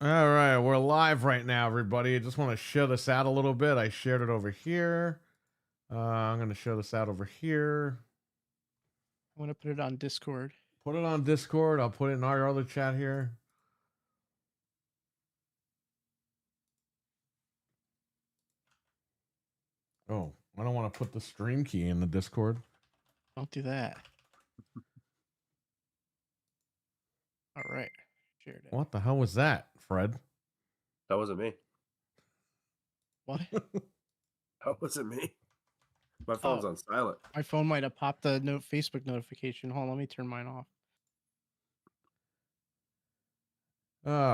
All right, we're live right now, everybody. I just want to show this out a little bit. I shared it over here. I'm going to show this out over here. I'm gonna put it on Discord. Put it on Discord. I'll put it in our other chat here. Oh, I don't want to put the stream key in the Discord. Don't do that. All right, shared it. What the hell was that, Fred? That wasn't me. What? That wasn't me. My phone's on silent. My phone might have popped the Facebook notification. Hold on, let me turn mine off.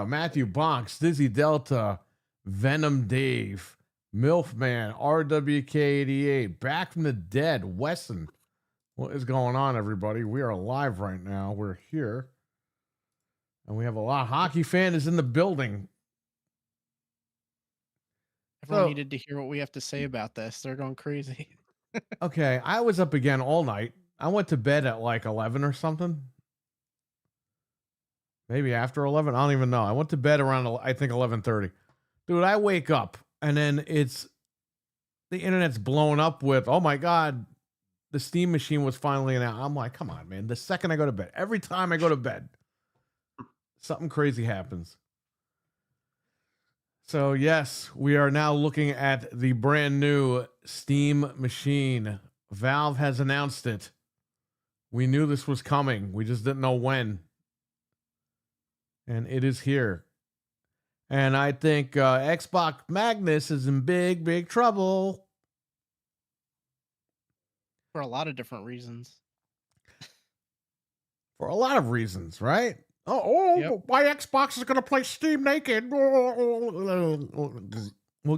Matthew Bonks, Dizzy Delta, Venom Dave, Milfman, RWK88, Back from the Dead, Wesson. What is going on, everybody? We are live right now. We're here. And we have a lot of hockey fans in the building. Everyone needed to hear what we have to say about this. They're going crazy. Okay, I was up again all night. I went to bed at like 11 or something. Maybe after 11. I don't even know. I went to bed around, I think, 11:30. Dude, I wake up and then the internet's blown up with, oh my God, the Steam machine was finally out. I'm like, come on, man. The second I go to bed, every time I go to bed, something crazy happens. So yes, we are now looking at the brand new Steam machine. Valve has announced it. We knew this was coming. We just didn't know when. And it is here. And I think Xbox Magnus is in big, big trouble. For a lot of different reasons. For a lot of reasons, right? Yep. My Xbox is going to play Steam naked. Well,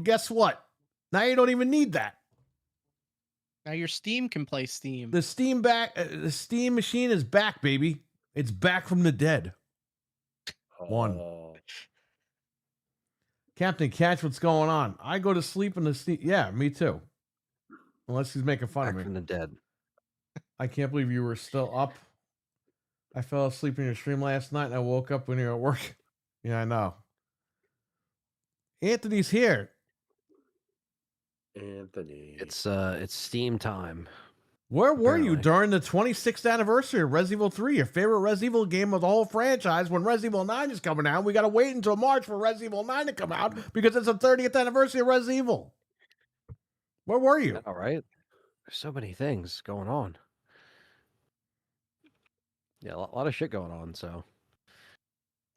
guess what? Now you don't even need that. Now your Steam can play Steam. The Steam machine is back, baby. It's back from the dead. One. Captain Catch, what's going on? I go to sleep in the Steam. Yeah, me too. Unless he's making fun of me. From the dead. I can't believe you were still up. I fell asleep in your stream last night and I woke up when you were at work. Yeah, I know. Anthony's here. Anthony. It's Steam time. Where were you during the 26th anniversary of Resident Evil 3, your favorite Resident Evil game of the whole franchise, when Resident Evil 9 is coming out? We got to wait until March for Resident Evil 9 to come out because it's the 30th anniversary of Resident Evil. Where were you? All right. There's so many things going on. Yeah, a lot of shit going on, so.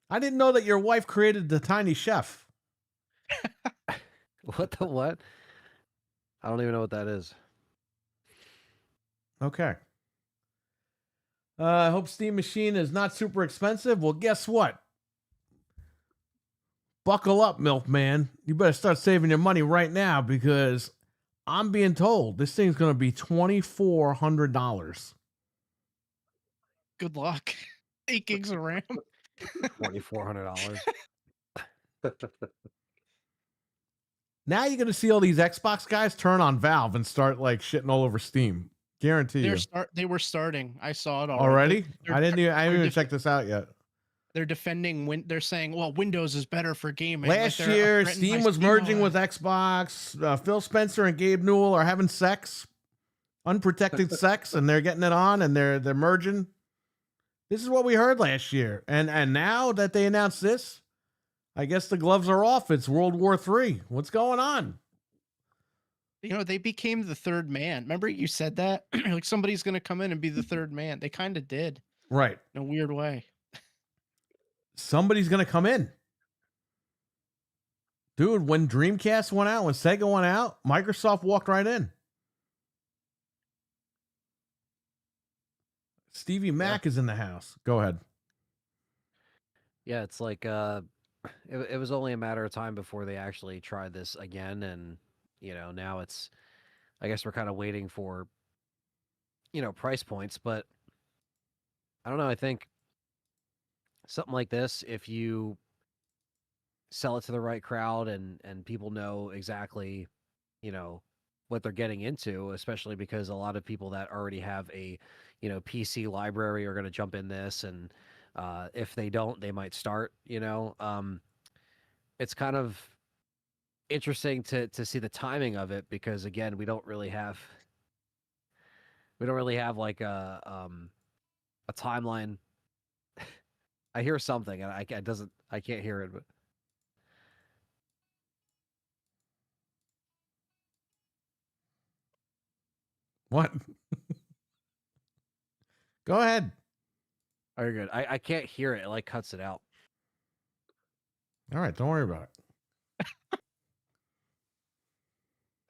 I didn't know that your wife created the Tiny Chef. What the what? I don't even know what that is. Okay. I hope Steam Machine is not super expensive. Well, guess what? Buckle up, Milkman. You better start saving your money right now because I'm being told this thing's going to be $2,400. Good luck. 8 gigs of RAM. $2,400. Now you're going to see all these Xbox guys turn on Valve and start like shitting all over Steam. Guarantee you. They were starting. I saw it already. I didn't even check this out yet. They're defending. They're saying, "Well, Windows is better for gaming." Last year, Steam was merging with Xbox. Phil Spencer and Gabe Newell are having sex, unprotected sex, and they're getting it on, and they're merging. This is what we heard last year, and now that they announced this, I guess the gloves are off. It's World War III. What's going on? You know, they became the third man. Remember you said that? Like somebody's going to come in and be the third man. They kind of did. Right. In a weird way. Somebody's going to come in. Dude, when Dreamcast went out, when Sega went out, Microsoft walked right in. Stevie Mac is in the house. Go ahead. Yeah, it's like it was only a matter of time before they actually tried this again, and now it's, I guess we're kind of waiting for, price points, but I don't know. I think something like this, if you sell it to the right crowd and people know exactly, what they're getting into, especially because a lot of people that already have a, PC library are going to jump in this. And if they don't, they might start, it's kind of interesting to see the timing of it because again, we don't really have like a timeline. I hear something and I can't hear it, but What? Go ahead. oh, you're good. I can't hear it. It like cuts it out. All right, don't worry about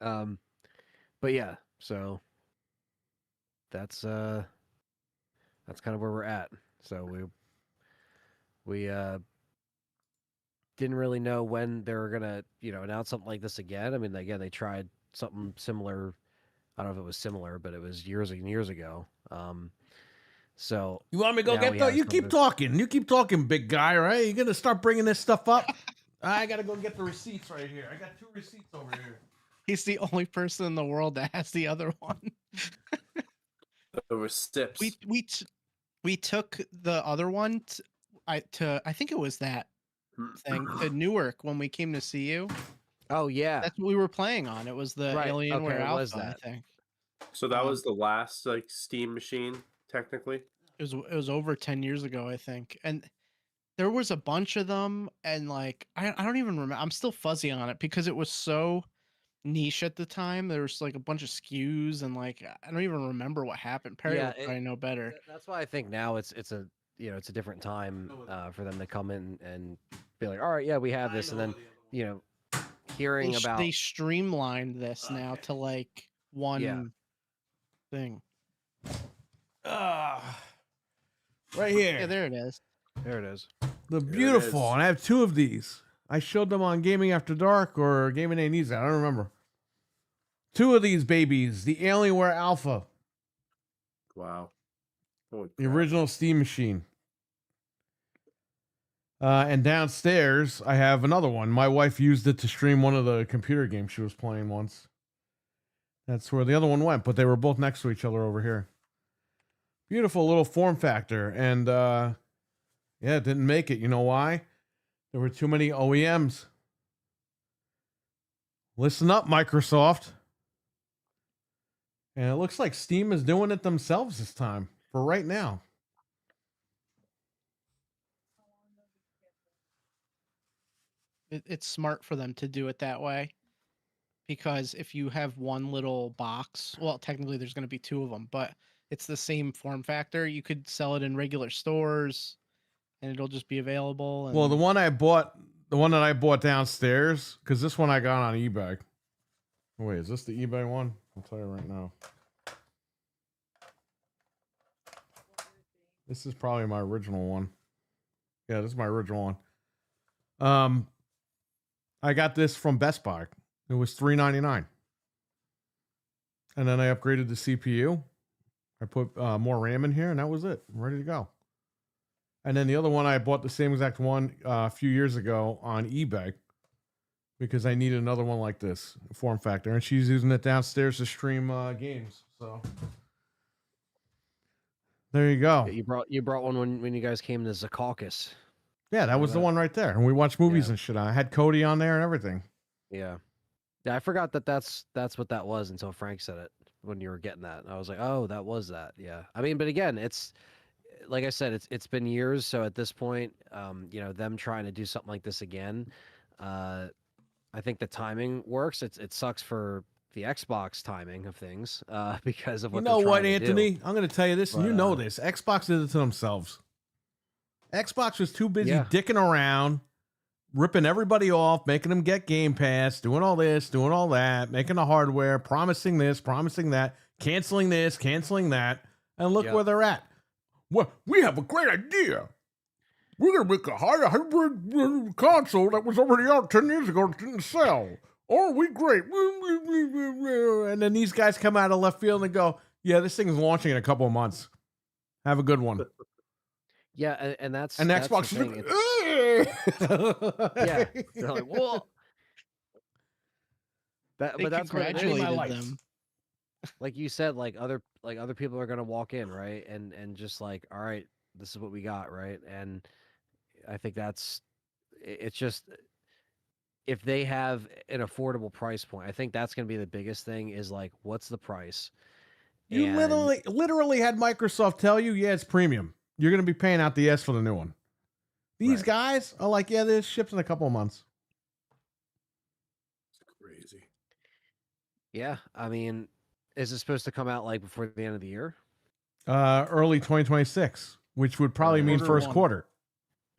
it. But yeah, so that's kind of where we're at. So we didn't really know when they were gonna, announce something like this again. I mean, again, they tried something similar. I don't know if it was similar, but it was years and years ago. So You want me to go now get we the? have You some keep of- talking. You keep talking, big guy. Right? You gonna start bringing this stuff up? I gotta go get the receipts right here. I got 2 receipts over here. He's the only person in the world that has the other one. There were sips. We took the other one I think it was that thing to Newark when we came to see you. Oh yeah, That's what we were playing on. It was the Right, Alienware okay, it was Alpha, I that. think. So that was the last like Steam machine, technically. It was over 10 years ago, I think. And there was a bunch of them, and like I don't even remember. I'm still fuzzy on it because it was so niche at the time. There was like a bunch of SKUs, and like I don't even remember what happened. Perry Yeah, would probably know better. That's why I think now it's a it's a different time for them to come in and be like, all right, yeah, we have this, and then hearing about They streamlined this now to like one thing. Right here. Yeah, there it is. there it is. The beautiful, is. and I have 2 of these. I showed them on Gaming After Dark or Gaming Ain't Easy. I don't remember. 2 of these babies, the Alienware Alpha, Wow. Holy the crap. original Steam machine. And downstairs, I have another one. My wife used it to stream one of the computer games she was playing once. That's where the other one went, but they were both next to each other over here. Beautiful little form factor. And yeah, it didn't make it. You know why? There were too many OEMs. Listen up, Microsoft. And it looks like Steam is doing it themselves this time for right now. It's smart for them to do it that way, because if you have one little box, well, technically there's going to be 2 of them, but it's the same form factor. You could sell it in regular stores, and it'll just be available. And Well, the one that I bought downstairs, because this one I got on eBay. Wait, is this the eBay one? I'll tell you right now. This is probably my original one. Yeah, this is my original one. I got this from Best Buy. It was $3.99. And then I upgraded the CPU. I put more RAM in here, and that was it. I'm ready to go. And then the other one, I bought the same exact one a few years ago on eBay because I needed another one like this form factor. And she's using it downstairs to stream games. So there you go. You brought one when you guys came to Secaucus. Yeah, that was the one right there. And we watched movies and shit. I had Cody on there and everything. Yeah. Yeah, I forgot that's what that was until Frank said it when you were getting that. I was like, oh, that was that. Yeah. I mean, but again, it's like I said, it's been years. So at this point, them trying to do something like this again, I think the timing works. It sucks for the Xbox timing of things because of what You know they're what, trying to do. Anthony? I'm going to tell you this, and you But, know this. Xbox did it to themselves. Xbox was too busy Yeah. dicking around, ripping everybody off, making them get Game Pass, doing all this, doing all that, making the hardware, promising this, promising that, canceling this, canceling that, and look Yep. where they're at. Well, we have a great idea. We're going to make a hybrid console that was already out 10 years ago and didn't sell. Oh, we great. And then these guys come out of left field and go, yeah, this thing is launching in a couple of months. Have a good one. Yeah, and that's And that's Xbox the is thing. like, Yeah, they're like, well, they but that's what it is. congratulated lights. them. Like you said, like other people are gonna walk in, right, and just like, all right, this is what we got, right, and I think it's just if they have an affordable price point, I think that's going to be the biggest thing. Is like, what's the price? You And- literally had Microsoft tell you, yeah, it's premium. You're going to be paying out the S for the new one. These Right. guys are like, yeah, this ships in a couple of months. It's crazy. Yeah, I mean, is it supposed to come out like before the end of the year? Early 2026, which would probably mean Quarter first one. quarter.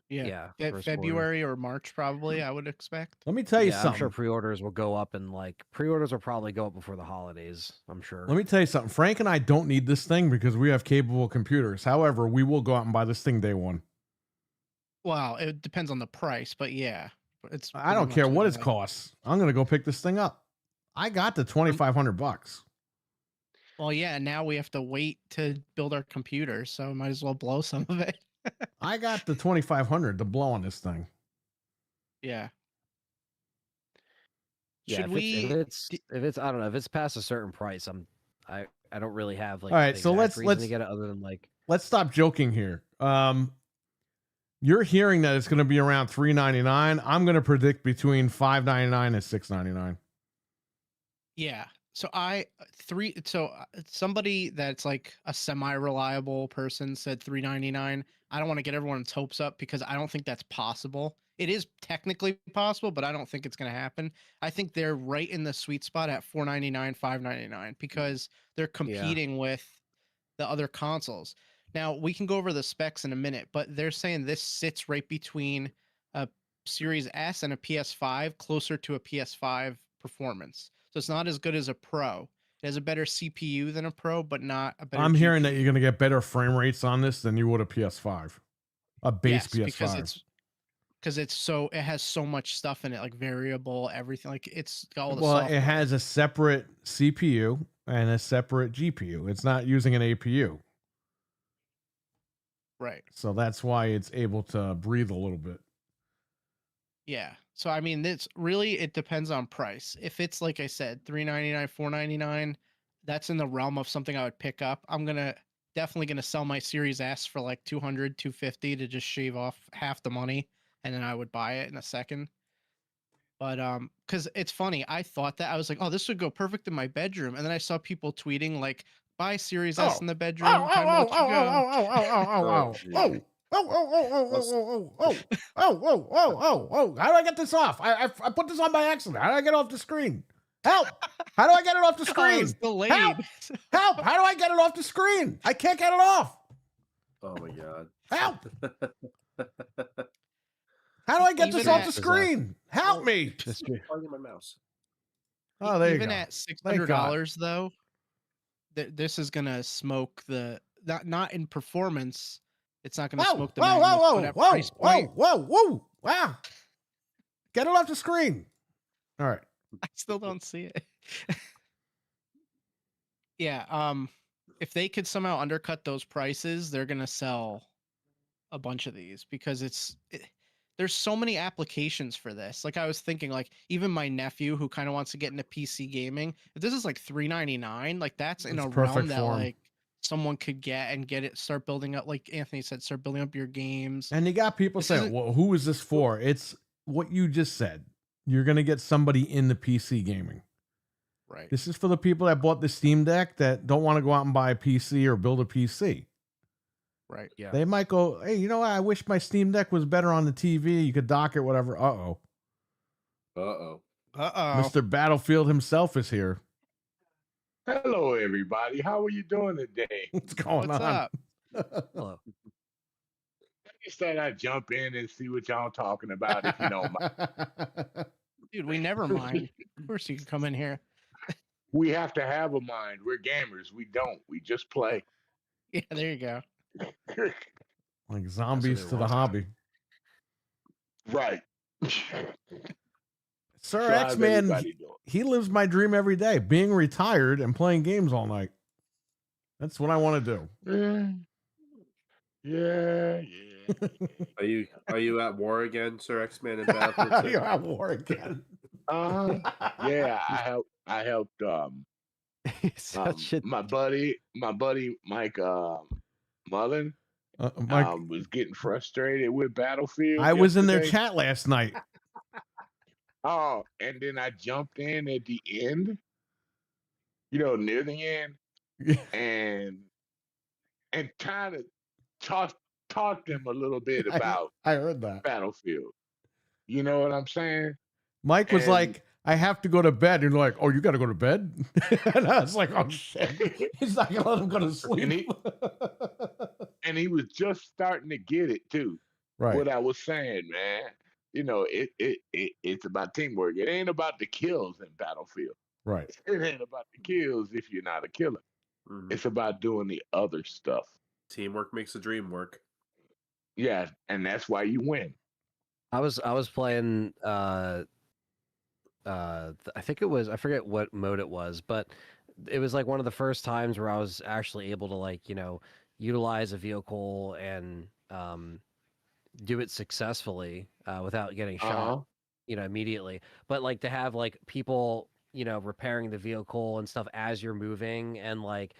Yeah, first quarter. February or March probably. I would expect. Let me tell you Yeah, I'm something. sure pre-orders will go up, and like pre-orders will probably go up before the holidays. I'm sure. Let me tell you something. Frank and I don't need this thing because we have capable computers. However, we will go out and buy this thing day one. Well, it depends on the price, but yeah, it's. I don't pretty care much what like it that. costs. I'm going to go pick this thing up. I got the $2,500. Well, yeah, and now we have to wait to build our computers, so might as well blow some of it. I got the 2,500 to blow on this thing. Yeah. Yeah, Should if we? if it's I don't know, if it's past a certain price, I don't really have like All right, the so exact reason let's to get it other than like Let's stop joking here. You're hearing that it's going to be around $399. I'm going to predict between $599 and $699. Yeah. So somebody that's like a semi-reliable person said $399. I don't want to get everyone's hopes up because I don't think that's possible. It is technically possible, but I don't think it's going to happen. I think they're right in the sweet spot at $499, $599 because they're competing with the other consoles. Now, we can go over the specs in a minute, but they're saying this sits right between a Series S and a PS5, closer to a PS5 performance. So it's not as good as a Pro. It has a better CPU than a Pro, but not a better I'm hearing that GPU. you're going to get better frame rates on this than you would a PS5, a base PS5. Because it has so much stuff in it, like variable, everything. Like it's got all the Well, software. it has a separate CPU and a separate GPU. It's not using an APU. Right. So that's why it's able to breathe a little bit. Yeah. So I mean, it depends on price. If it's like I said, $399, $499, that's in the realm of something I would pick up. I'm definitely gonna sell my Series S for like $200, $250 to just shave off half the money, and then I would buy it in a second. But because it's funny, I thought that I was like, oh, this would go perfect in my bedroom, and then I saw people tweeting like, buy Series S in the bedroom. time to let you go. How do I get this off? I put this on by accident. How do I get off the screen? Help! How do I get it off the Oh, screen? it's delayed. Help! Help! How do I get it off the screen? I can't get it off. Oh my god. Help! How do I get this Even off at- the screen? Help me! Just- Plugging my mouse. Oh, there you Even go. at Thank God. $600 though, this is gonna smoke the not in performance. It's not gonna smoke the magnets, but at price point, whoa! Wow! Get it off the screen. All right. I still don't see it. Yeah, if they could somehow undercut those prices, they're gonna sell a bunch of these because there's so many applications for this. Like I was thinking, like even my nephew who kind of wants to get into PC gaming, if this is like $399, like that's in It's a perfect realm that for 'em. like someone could get and get it, start building up. Like Anthony said, start building up your games. And you got people This saying, isn't- well, who is this for? It's what you just said. You're going to get somebody in the PC gaming. Right. This is for the people that bought the Steam Deck that don't want to go out and buy a PC or build a PC. Right. yeah. They might go, hey, you know what? I wish my Steam Deck was better on the TV. You could dock it, whatever. Uh-oh. Uh-oh. Uh-oh. Mr. Battlefield himself is here. Hello, everybody. How are you doing today? What's going What's on? up? Hello. I just thought I'd jump in and see what y'all talking about, if you don't mind. Dude, we never mind. Of course you can come in here. We have to have a mind. We're gamers. We don't. We just play. Yeah, there you go. Like zombies they to the want. hobby. Right. Sir So how's X-Man, everybody doing? he lives my dream every day, being retired and playing games all night. That's what I want to do. Yeah. Are you at war again, Sir X-Man and Battlefield 2? You're at war again. Yeah, I helped Such a my buddy Mike Mullen Mike, was getting frustrated with Battlefield. I was in their yesterday. chat last night. Oh, and then I jumped in at the end, near the end, and kind of taught taught them a little bit I, about I heard that. Battlefield. You know what I'm saying? Mike was And like, I have to go to bed. And you're like, oh, you got to go to bed? And I was like, oh, shit. He's not going to let him go to sleep. and he was just starting to get it too. Right. What I was saying, man. It's about teamwork. It ain't about the kills in Battlefield. Right. It ain't about the kills if you're not a killer. It's about doing the other stuff. Teamwork makes the dream work. Yeah, and that's why you win. I was playing I think it was, I forget what mode it was, but it was like one of the first times where I was actually able to, like, utilize a vehicle and do it successfully without getting shot, immediately. But like to have like people, repairing the vehicle and stuff as you're moving, and like,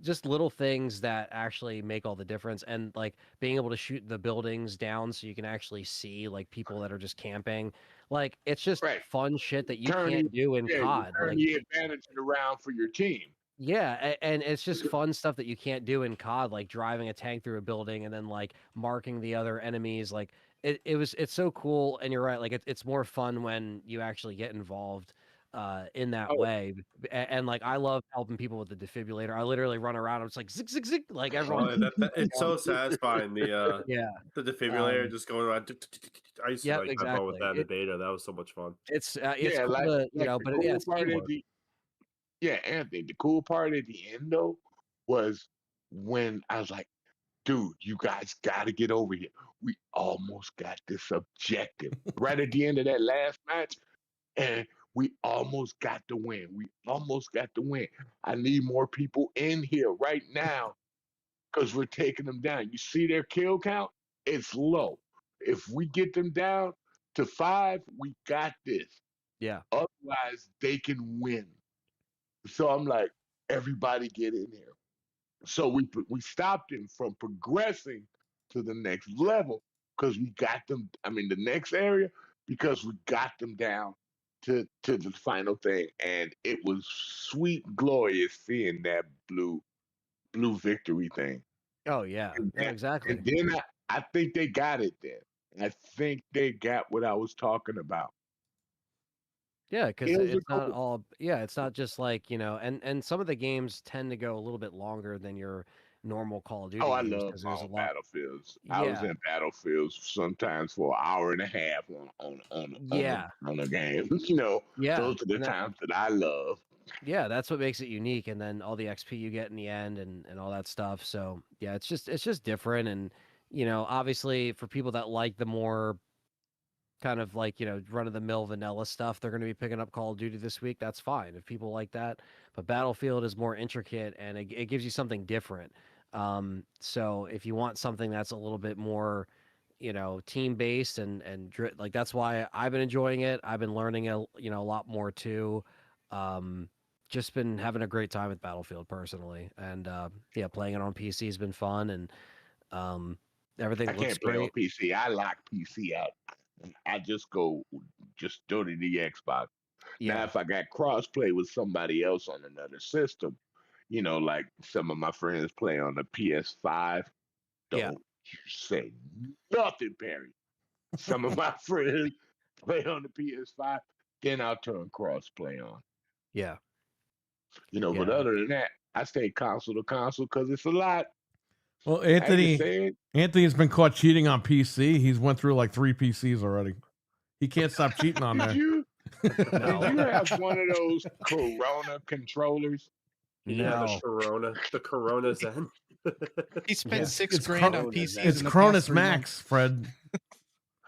just little things that actually make all the difference. And like being able to shoot the buildings down so you can actually see like people that are just camping. Like it's just Right. fun shit that you Turn can't do in you COD. turn Like, the advantage around for your team. yeah, and it's just fun stuff that you can't do in COD, like driving a tank through a building and then like marking the other enemies. Like it's so cool. And you're right, like it's more fun when you actually get involved in that Oh. way. And like I love helping people with the defibrillator. I literally run around. I'm just like zig zig zig, like everyone. It's so satisfying. The Yeah, defibrillator just going around. I used to yep, like have fun with exactly. that in the beta. That was so much fun. It's cool like, to, the but cool yeah, it's part teamwork. Anthony, the cool part at the end though was when I was like, dude, you guys got to get over here. We almost got this objective right at the end of that last match, and we almost got the win. We almost got the win. I need more people in here right now because we're taking them down. You see their kill count? It's low. If we get them down to 5, we got this. Yeah. Otherwise, they can win. So I'm like, everybody get in here. So we stopped him from progressing to the next level because we got them. I mean, the next area because we got them down to the final thing, and it was sweet, glorious seeing that blue victory thing. Oh yeah, And, yeah, exactly. and then I think they got it. Then I think they got what I was talking about. Yeah, because It was a it's not couple- all. Yeah, it's not just like, and some of the games tend to go a little bit longer than your normal Call of Duty Oh, I games love because there's a lot. Battlefields. I was Yeah, in Battlefields sometimes for an hour and a half yeah, on a game. yeah, Those are the and that, times that I love. yeah, that's what makes it unique. And then all the XP you get in the end, and all that stuff. So yeah, it's just different. And obviously for people that like the more kind of like, run of the mill vanilla stuff, they're going to be picking up Call of Duty this week. That's fine if people like that. But Battlefield is more intricate, and it gives you something different. So if you want something that's a little bit more, team based like, that's why I've been enjoying it. I've been learning a lot more too. Just been having a great time with Battlefield personally, and yeah, playing it on PC has been fun, and everything I looks can't play on great. PC. I lock PC out. I just go to the Xbox. Now, Yeah, if I got crossplay with somebody else on another system, like some of my friends play on the PS5, yeah. don't you say nothing, Perry. Some of my friends play on the PS5, then I'll turn crossplay on. Yeah. But Yeah. other than that, I stay console to console because it's a lot. Well, I hate to say it. Anthony's been caught cheating on PC. He's went through like 3 PCs already. He can't stop cheating on Did there. you No. did you have one of those Corona controllers? Yeah, No. the Corona Zen. He spent Yeah. $6 It's grand on Cronus. PCs. It's in the Cronus past 3 Max, months. Fred.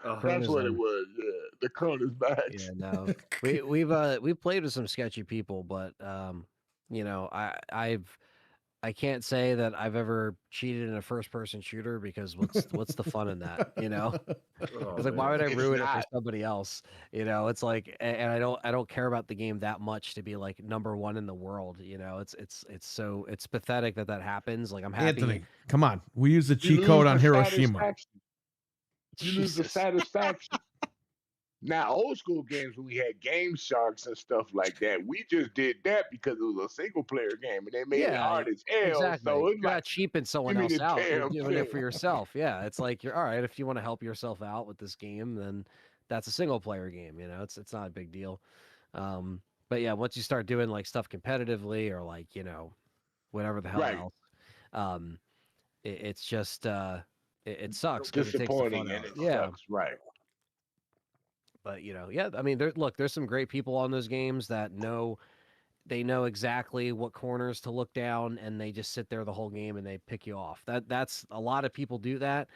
Oh, That's what it Zen. was. Yeah, the Cronus Max. Yeah, no. We've played with some sketchy people, but I can't say that I've ever cheated in a first person shooter, because what's the fun in that, oh, It's like, why would I It's ruin it for not. somebody else? It's like, and I don't care about the game that much to be like number 1 in the world. It's pathetic that happens. Like, I'm happy. Anthony, come on. We use the You cheat lose code the on Hiroshima. satisfaction. You lose the Jesus. satisfaction. Now, old school games when we had Game Sharks and stuff like that, we just did that because it was a single player game and they made it Yeah, hard as hell. exactly. So it's You're like, not cheaping give someone me else the out. You're damn doing it for thing. yourself. Yeah, it's like you're all right if you want to help yourself out with this game, then that's a single player game. You know, it's not a big deal. But yeah, once you start doing like stuff competitively or like whatever the hell Right. else, um, it's just it sucks because it takes the Disappointing fun and out. it Yeah, sucks. Right. but yeah, I mean, there's some great people on those games that know exactly what corners to look down, and they just sit there the whole game and they pick you off. That's a lot of people do that.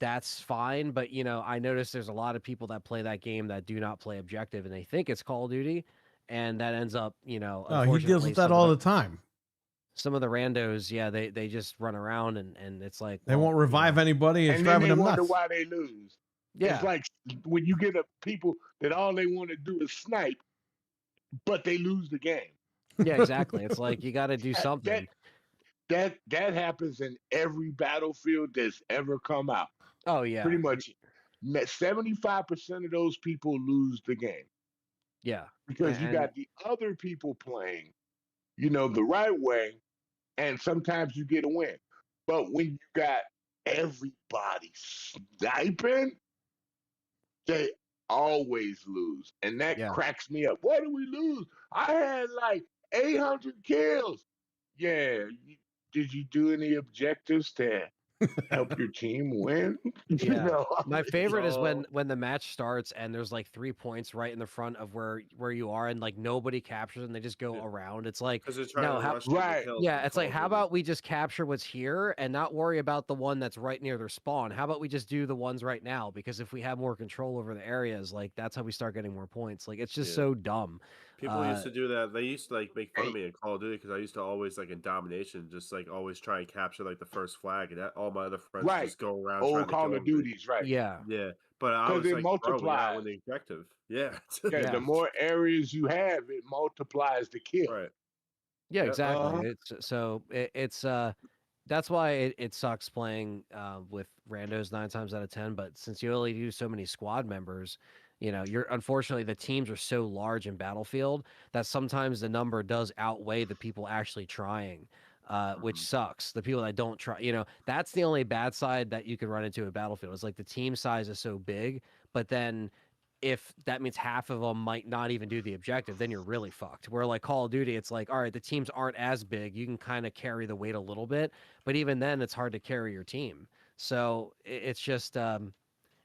That's fine, but I notice there's a lot of people that play that game that do not play objective, and they think it's Call of Duty, and that ends up, Oh, he deals unfortunately, with that all the time. some of the randos, yeah, they just run around and it's like They well, won't revive anybody. It's And then driving they them wonder nuts. why they lose. Yeah, It's like when you get people that all they want to do is snipe, but they lose the game. yeah, exactly. It's like you got to do That- something. That happens in every Battlefield that's ever come out. Oh yeah, Pretty much 75% of those people lose the game yeah, because you and- got the other people playing, the right way, and sometimes you get a win. But when you got everybody sniping, they always lose. And that Yeah. cracks me up. Why do we lose? I had like 800 kills. Yeah. Did you do any objectives to help your team win? Yeah. My it's favorite is all- when the match starts and there's like 3 points right in the front of where you are, and like nobody captures and they just go Yeah. around. It's like Because they're trying no, to how, rush you to Right. kills yeah, in it's like Call how of Duty. about we just capture what's here and not worry about the one that's right near their spawn? How about we just do the ones right now? Because if we have more control over the areas, like that's how we start getting more points. Like it's just Yeah. so dumb. People used Uh, to do that. They used to like make fun of Hey. me in Call of Duty because I used to always like in domination, just like always try and capture like the first flag, and that all my other friends would Right. just go around trying Old to Call kill of everybody. Duties, right? Yeah. Yeah, but I 'Cause was it like, bro, we gotta multiplies. win the objective. Yeah, Yeah, Yeah. the more areas you have, it multiplies the kill. right. Yeah, Yep. exactly. Uh-huh. It's that's why it sucks playing with randos 9 times out of 10. But since you only do so many squad members, you're unfortunately the teams are so large in Battlefield that sometimes the number does outweigh the people actually trying, which sucks. The people that don't try, that's the only bad side that you can run into in Battlefield. It's like the team size is so big, but then if that means half of them might not even do the objective, then you're really fucked. Where like Call of Duty, it's like, all right, the teams aren't as big. You can kind of carry the weight a little bit, but even then, it's hard to carry your team. So it's just,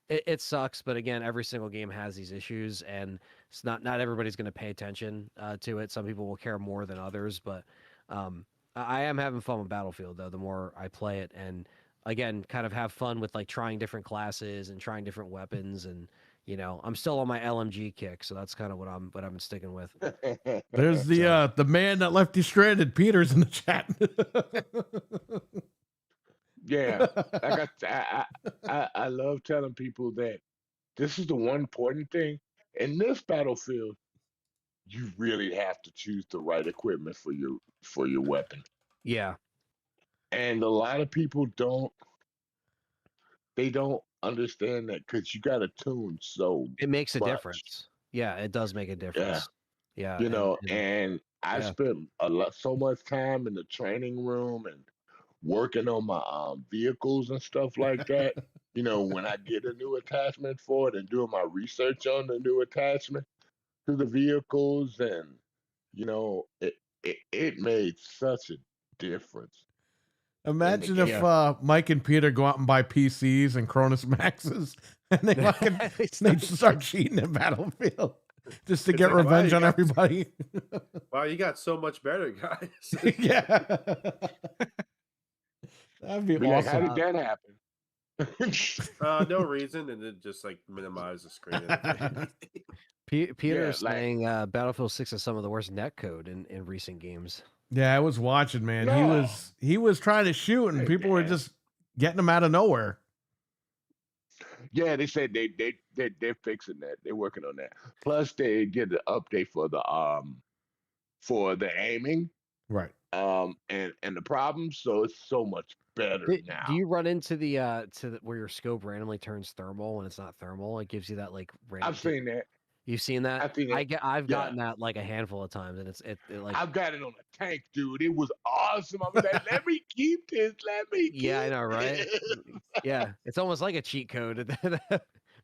it sucks. But again, every single game has these issues, and it's not everybody's going to pay attention to it. Some people will care more than others, but I am having fun with Battlefield though. The more I play it, and again, kind of have fun with like trying different classes and trying different weapons and. I'm still on my LMG kick, so that's kind of what I've been sticking with. There's the man that left you stranded. Peter's in the chat. Yeah, like I love telling people that this is the one important thing in this Battlefield. You really have to choose the right equipment for your weapon, Yeah, and a lot of people don't. They don't understand that because you got to tune so it makes a much. difference. Yeah, it does make a difference. Yeah, and I yeah. spent so much time in the training room and working on my vehicles and stuff like that. When I get a new attachment for it and doing my research on the new attachment to the vehicles, and it made such a difference. Imagine game. if Mike and Peter go out and buy PCs and Cronus Maxes, and they fucking they just start cheating in Battlefield just to It's get like, wow, revenge you on got- everybody. Wow, you got so much better, guys. Yeah, that'd be Be like, how awesome. did that happen? No reason, and then just like minimize the screen. And everything. Peter is like- saying Battlefield 6 is some of the worst netcode in recent games. Yeah, I was watching, man. No. He was trying to shoot, and Hey, people were man. just getting him out of nowhere. Yeah, they said they're fixing that. They're working on that. Plus, they did the update for the aiming Right. and the problems. So it's so much better Do, now. do you run into the where your scope randomly turns thermal when it's not thermal? It gives you that like random. I've seen that. You've seen that? I've seen that. I've Yeah. gotten that like a handful of times, and it like I've got it on a tank, dude. It was awesome. I was like, let me keep this. Let me keep yeah, I know, right? it. Yeah, it's almost like a cheat code.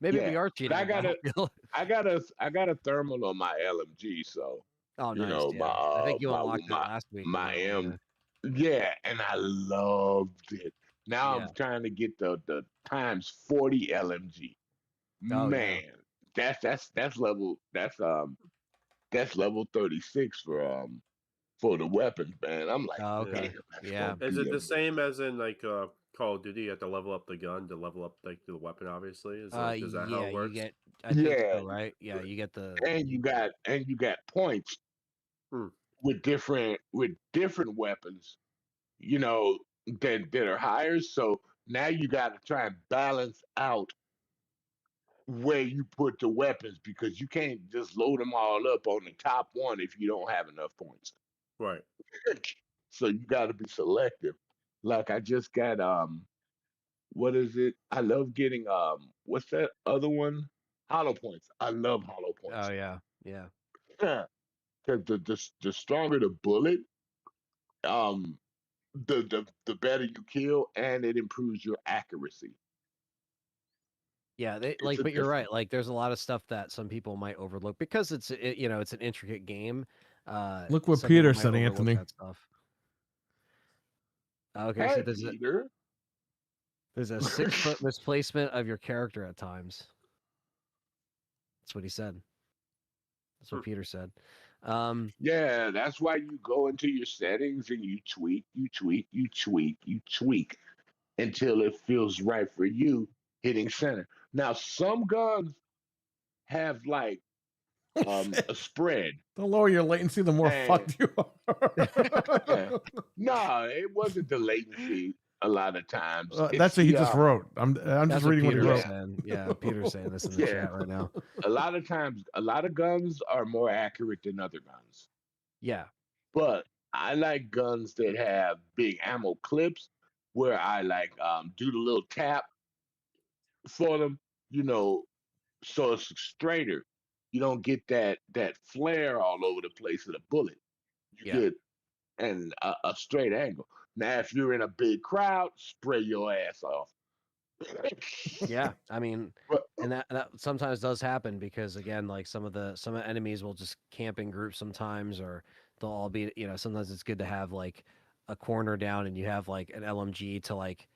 Maybe we Yeah, are but cheating. I in got a, Battlefield. I got a thermal on my LMG, so Oh, you nice. know Yeah, I think you my unlocked it last week. or my whatever, yeah, and I loved it. Now Yeah. I'm trying to get the times 40 LMG. Oh, yeah. Man, that's level 36 for the weapons, man. I'm like, Oh, okay. damn, that's Yeah. gonna Is be it a the same as in like Call of Duty? You have to level up the gun to level up like the weapon. Obviously, is that how Yeah, it you works? get. I think yeah, so, right? Yeah, you get the. and you got points Hmm. with different weapons, you know, that are higher. So now you got to try and balance out where you put the weapons because you can't just load them all up on the top one if you don't have enough points. Right. So you got to be selective. Like I just got what is it? I love getting what's that other one? Hollow points. I love hollow Oh points. yeah, yeah. Because the stronger the bullet, um, the better you kill, and it improves your accuracy. Yeah, they It's a but you're different. right. Like, there's a lot of stuff that some people might overlook because it's an intricate game. Look what Some people Peter might said, overlook Anthony. that stuff. Okay, so Hey, Peter. there's a 6-foot misplacement of your character at times. That's what he said. That's what Peter said. Yeah, that's why you go into your settings and you tweak, you tweak until it feels right for you hitting center. Now, some guns have like a spread. The lower your latency, the more And fucked you yeah, are. no, it wasn't the latency a lot of times. It's That's what he the just wrote. I'm That's just what reading what he Peter wrote. saying. Yeah, Peter's saying this in the yeah. chat right now. A lot of times, a lot of guns are more accurate than other guns. Yeah. But I like guns that have big ammo clips where I like do the little tap for them, you know, so it's straighter. You don't get that flare all over the place of the bullet. You Yeah. get a straight angle. Now, if you're in a big crowd, spray your ass off. Yeah, I mean, But and that sometimes does happen because again, like some of the enemies will just camp in groups sometimes, or they'll all be, sometimes it's good to have like a corner down and you have like an LMG to like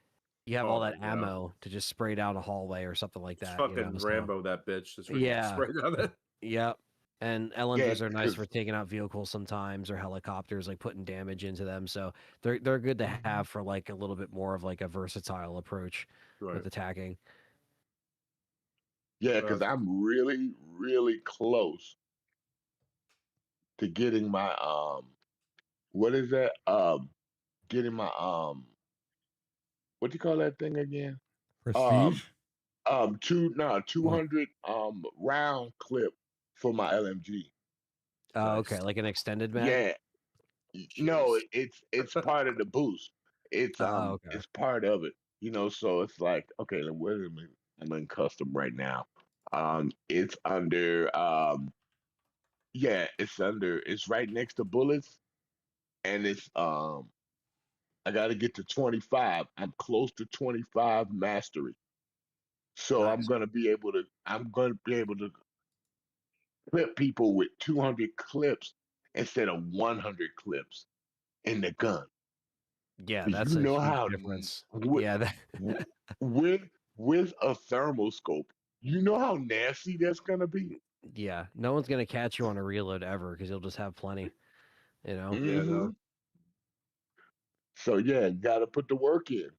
you have all Oh, that yeah. ammo to just spray down a hallway or something like It's that. fucking So- Rambo, that bitch. Just Yeah. straight down it. Yep. And LMGs Yeah, are nice 'cause- for taking out vehicles sometimes or helicopters, like putting damage into them. So they're good to have for like a little bit more of like a versatile approach Right. with attacking. yeah, because I'm really, really close to getting my what is that? Getting my what do you call that thing again? Prestige. 200 round clip for my LMG. Oh, Nice. okay, like an extended mag. Yeah. No, Jeez. it's part of the boost. It's Oh, okay. it's part of it. You know, so it's like, okay, then wait a minute. I'm in custom right now. It's under yeah, it's right next to bullets, and it's I gotta get to 25. I'm close to 25 mastery. So Nice. I'm gonna be able to clip people with 200 clips instead of 100 clips in the gun. Yeah, 'Cause that's you a know huge how difference. with, Yeah, with a thermal scope, you know how nasty that's gonna be. yeah. No one's gonna catch you on a reload ever because you'll just have plenty. You know. Yeah, no. Mhm. So yeah, you gotta put the work in.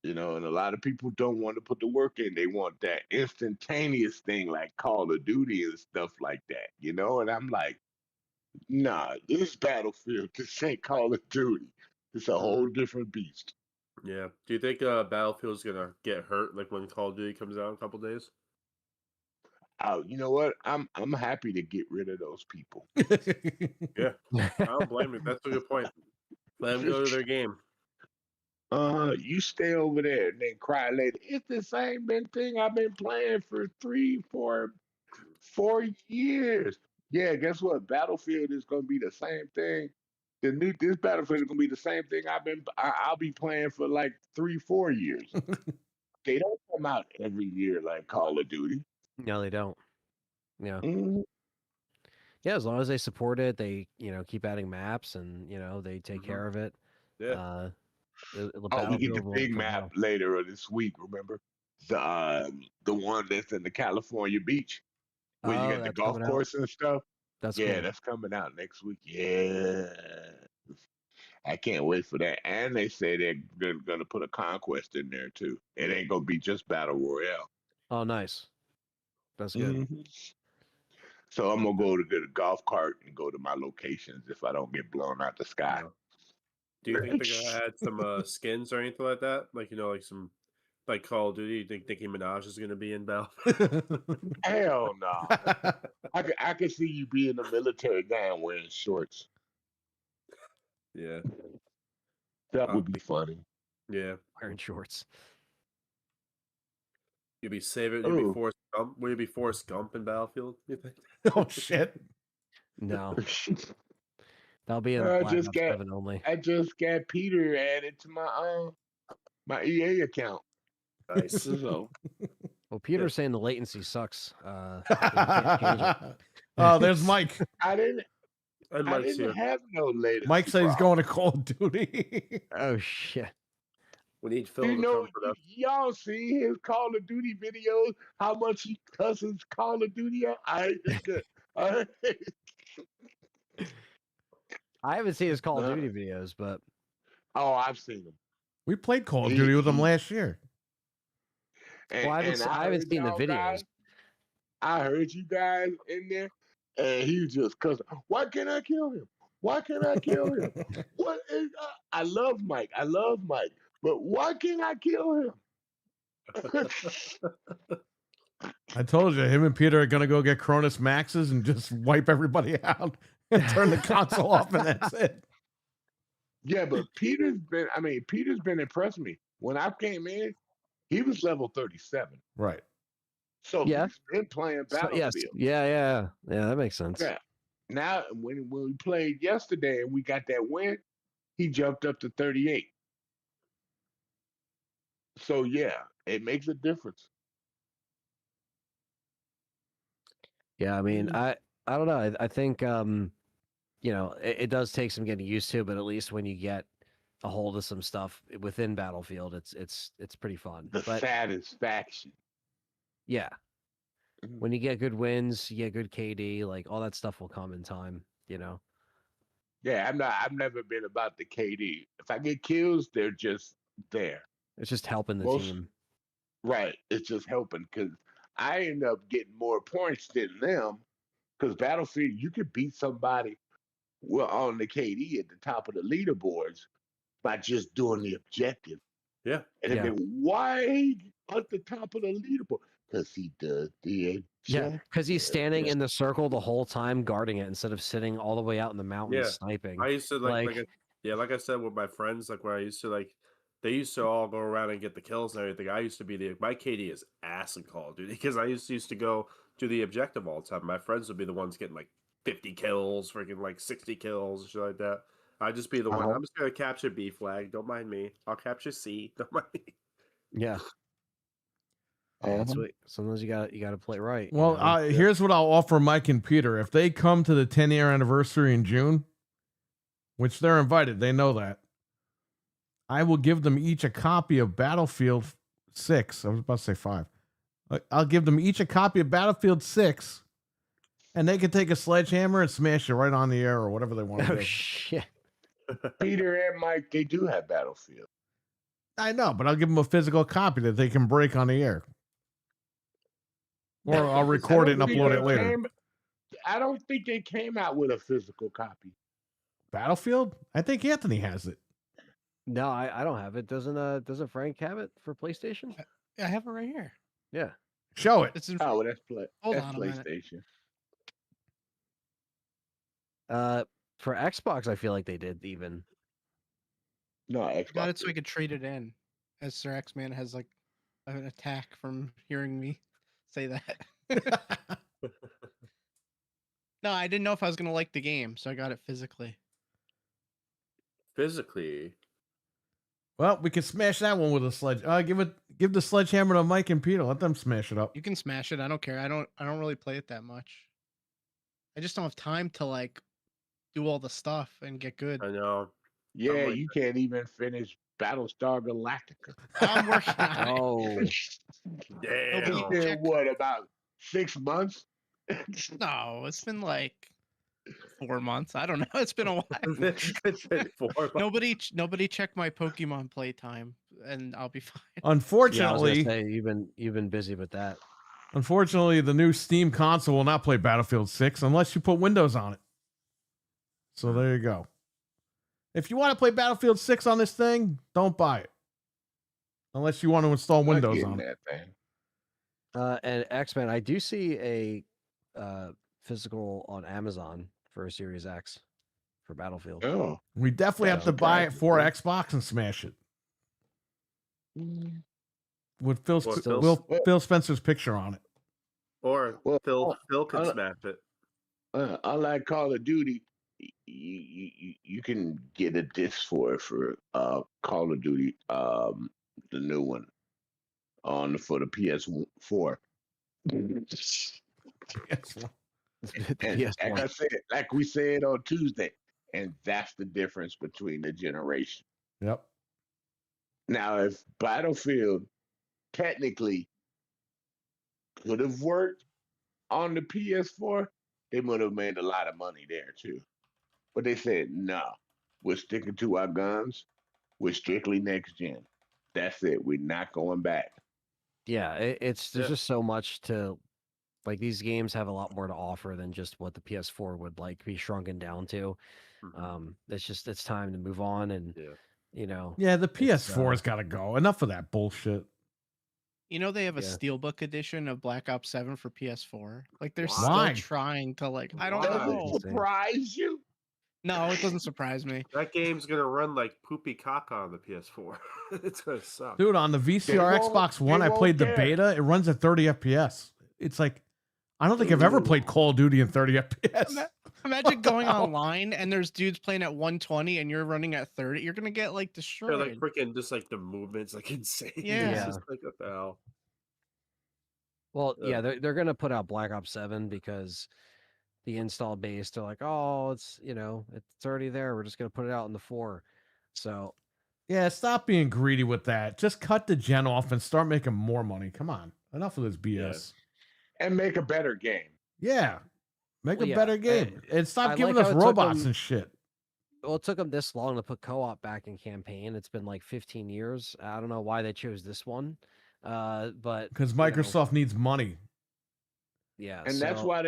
You know, and a lot of people don't want to put the work in. They want that instantaneous thing like Call of Duty and stuff like that, you know? And I'm like, nah, this is Battlefield. This ain't Call of Duty. It's a whole different beast. Yeah. Do you think Battlefield's gonna get hurt like when Call of Duty comes out in a couple days? You know what? I'm happy to get rid of those people. Yeah. I don't blame you. That's a good point. Let them go to their game. You stay over there and then cry later. It's the same thing I've been playing for 4 years. Yeah, guess what? Battlefield is gonna be the same thing. This Battlefield is gonna be the same thing I'll be playing for like 3, 4 years. They don't come out every year like Call of Duty. No, they don't. Yeah. Mhm. Yeah, as long as they support it, they, keep adding maps and, they take Mhm. care of it. Yeah. The Oh, we get Battlefield the will big map prevail. later this week. Remember the one that's in the California beach where you Oh, got the that's golf coming out. course and stuff. That's Yeah, cool. that's coming out next week. Yeah, I can't wait for that. And they say they're gonna put a conquest in there too. It ain't gonna be just battle royale. Oh, nice. That's good. Mhm. So I'm gonna go to get a golf cart and go to my locations if I don't get blown out the sky. No. Do you think they're gonna add some skins or anything like that? Like like some like Call of Duty. You think Nicki Minaj is gonna be in Battlefield? Hell no. I can see you being a military guy and wearing shorts. Yeah. That Uh, would be funny. yeah. Wearing shorts. You'd be saving. You'd be Oh. Forrest Gump. Would you be Forrest Gump in Battlefield? You think? Oh shit. No, that'll be in I Black just Ops got 7 only. I just got Peter added to my EA account. Nice. So Well, Peter's saying the latency sucks. You can't change it. Oh, there's Mike. I didn't And I Mike's didn't here. have no latency. Mike said he's problem. going to Call of Duty. Oh shit. We need Phil You to know, come for that. y'all see his Call of Duty videos, how much he cusses Call of Duty out? It's good. I haven't seen his Call of Uh, Duty videos, but Oh, I've seen him. We played Call of He- Duty with him he- last year. And, well, I and haven't heard seen the y'all videos. guys- I heard you guys in there, and he just cussing. Why can't I kill him? Why can't I kill him? What is? I love Mike. I love Mike, but why can't I kill him? I told you, him and Peter are gonna go get Cronus Maxes and just wipe everybody out and turn the console off, and that's it. Yeah, but Peter's been impressing me. When I came in, he was level 37. Right. So Yeah. he's been playing So, Battlefield. yes, yeah, that makes sense. Yeah. Now, when we played yesterday and we got that win, he jumped up to 38. So yeah, it makes a difference. Yeah, I mean, I don't know. I think it does take some getting used to, but at least when you get a hold of some stuff within Battlefield, it's pretty fun. The But satisfaction. yeah, Mhm. when you get good wins, you get good KD, like all that stuff will come in time. Yeah, I've never been about the KD. If I get kills, they're just there. It's just helping the Most- team. Right. It's just helping because I end up getting more points than them. Because Battlefield, you could beat somebody on the KD at the top of the leaderboards by just doing the objective. Yeah. And Yeah. then why he at the top of the leaderboard? Because he does the Yeah, objective. because he's standing in the circle the whole time guarding it instead of sitting all the way out in the mountains Yeah. sniping. I used to Like- like I said with my friends, like where I used to they used to all go around and get the kills and everything. I used to be my KD is ass in Call of Duty because I used to go do the objective all the time. My friends would be the ones getting like 50 kills, freaking like 60 kills, shit like that. I'd just be the one. Uh-huh. I'm just gonna capture B flag. Don't mind me. I'll capture C. Don't mind me. Yeah, that's what. Sometimes you got to play right. Well, here's what I'll offer Mike and Peter. If they come to the 10-year anniversary in June, which they're invited, they know that, I will give them each a copy of Battlefield 6. I was about to say 5. I'll give them each a copy of Battlefield 6, and they can take a sledgehammer and smash it right on the air or whatever they want to Oh do. shit! Peter and Mike, they do have Battlefield. I know, but I'll give them a physical copy that they can break on the air. Or I'll record it and upload it later. I don't think they came out with a physical copy. Battlefield? I think Anthony has it. No, I don't have it. Doesn't Frank have it for PlayStation? I have it right here. Yeah. Show it. It's in, Oh, that's Hold that's on a minute. PlayStation. For Xbox, I feel like they did even. No, I Xbox. got it so I could trade it in. As Sir X-Man has like an attack from hearing me say that. No, I didn't know if I was gonna like the game, so I got it physically. Physically, Well, we can smash that one with a sledge. Give the sledgehammer to Mike and Peter. Let them smash it up. You can smash it. I don't care. I don't really play it that much. I just don't have time to like do all the stuff and get good. I know. Yeah, like you can't even finish Battlestar Galactica. I'm working on it. Oh, Damn. Nobody It's been check- what, about 6 months? No, it's been like 4 months. I don't know. It's been a while. It's been 4 months. Nobody check my Pokemon playtime, and I'll be fine. yeah. I was Unfortunately, gonna say you've been busy with that. unfortunately, the new Steam console will not play Battlefield 6 unless you put Windows on it. So there you go. If you want to play Battlefield 6 on this thing, don't buy it. Unless you want to install Not Windows getting on it. that thing. And X-Men, I do see a physical on Amazon for Series X for Battlefield. Oh. We definitely have That's to buy it okay. for Xbox and smash it. With Phil Spencer's picture on it. Or Well, Phil can uh, smash it. Unlike Call of Duty, you can get a disc for it for Call of Duty, the new one, for the PS4. And PS1. like I said, like we said on Tuesday, and that's the difference between the generation. Yep. Now, if Battlefield technically could have worked on the PS4, they would have made a lot of money there too. But they said, no, we're sticking to our guns. We're strictly next gen. That's it. We're not going back. Yeah, there's Yeah. just so much to like. These games have a lot more to offer than just what the PS4 would like be shrunken down to. Mhm. It's time to move on, and Yeah. you know, Yeah, the It's, PS4's got to go. Enough of that bullshit. You know they have a Yeah. Steelbook edition of Black Ops 7 for PS4. Like they're Why? still trying to like. I don't Why? Does know. it surprise you? No, it doesn't surprise me. That game's gonna run like poopy caca on the PS4. It's gonna suck. Dude, on the VCR won't- Xbox they One, I won't played the care. beta. It runs at 30 FPS. It's like, I don't think I've ever played Call of Duty in 30 FPS. Imagine going hell? online and there's dudes playing at 120 and you're running at 30. You're gonna get like They're destroyed. like freaking just like the movements like insane. Yeah. It's just like what the hell. well, yeah, Ugh. they're gonna put out Black Ops 7 because the install base, they're like, oh, it's it's already there. We're just gonna put it out in the 4. So Yeah, stop being greedy with that. Just cut the gen off and start making more money. Come on. Enough of this BS. And make a better game. Yeah. Make Well, a yeah, better game. And stop I giving like us how it took robots them- and shit. well, it took them this long to put co-op back in campaign. It's been like 15 years. I don't know why they chose this one, but Because you know, Microsoft needs money. yeah, And that's so- why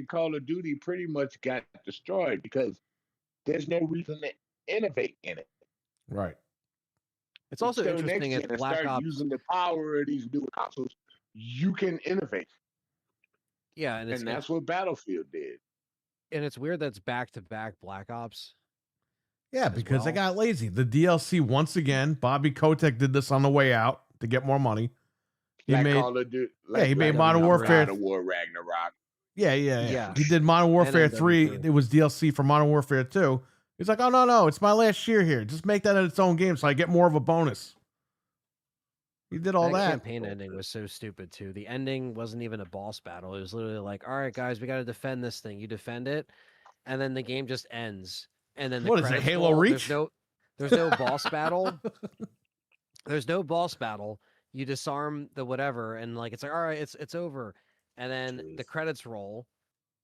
Call of Duty pretty much got destroyed because there's no reason to innovate in it. Right. it's also So interesting next if gen, Black start Ops. using the power of these new consoles. You can innovate, Yeah, and and that's what Battlefield did. it's weird that's back to back Black Ops. Yeah, as because they well. got lazy. The DLC, once again, Bobby Kotick did this on the way out to get more money. He Like made, Call of Duty. he made like Modern Warfare. God of War Ragnarok. Yeah. Yeah. He did Modern Warfare 3. MW3. It was DLC for Modern Warfare 2. He's like, oh, no, it's my last year here. Just make that its own game so I get more of a bonus. He did all that. Campaign ending was so stupid too. The ending wasn't even a boss battle. It was literally like, all right, guys, we got to defend this thing. You defend it, and then the game just ends. And then the What is it, credits Halo roll. Reach? There's no boss battle. There's no boss battle. You disarm the whatever, and like it's like, all right, it's over. And then the Jeez. credits roll,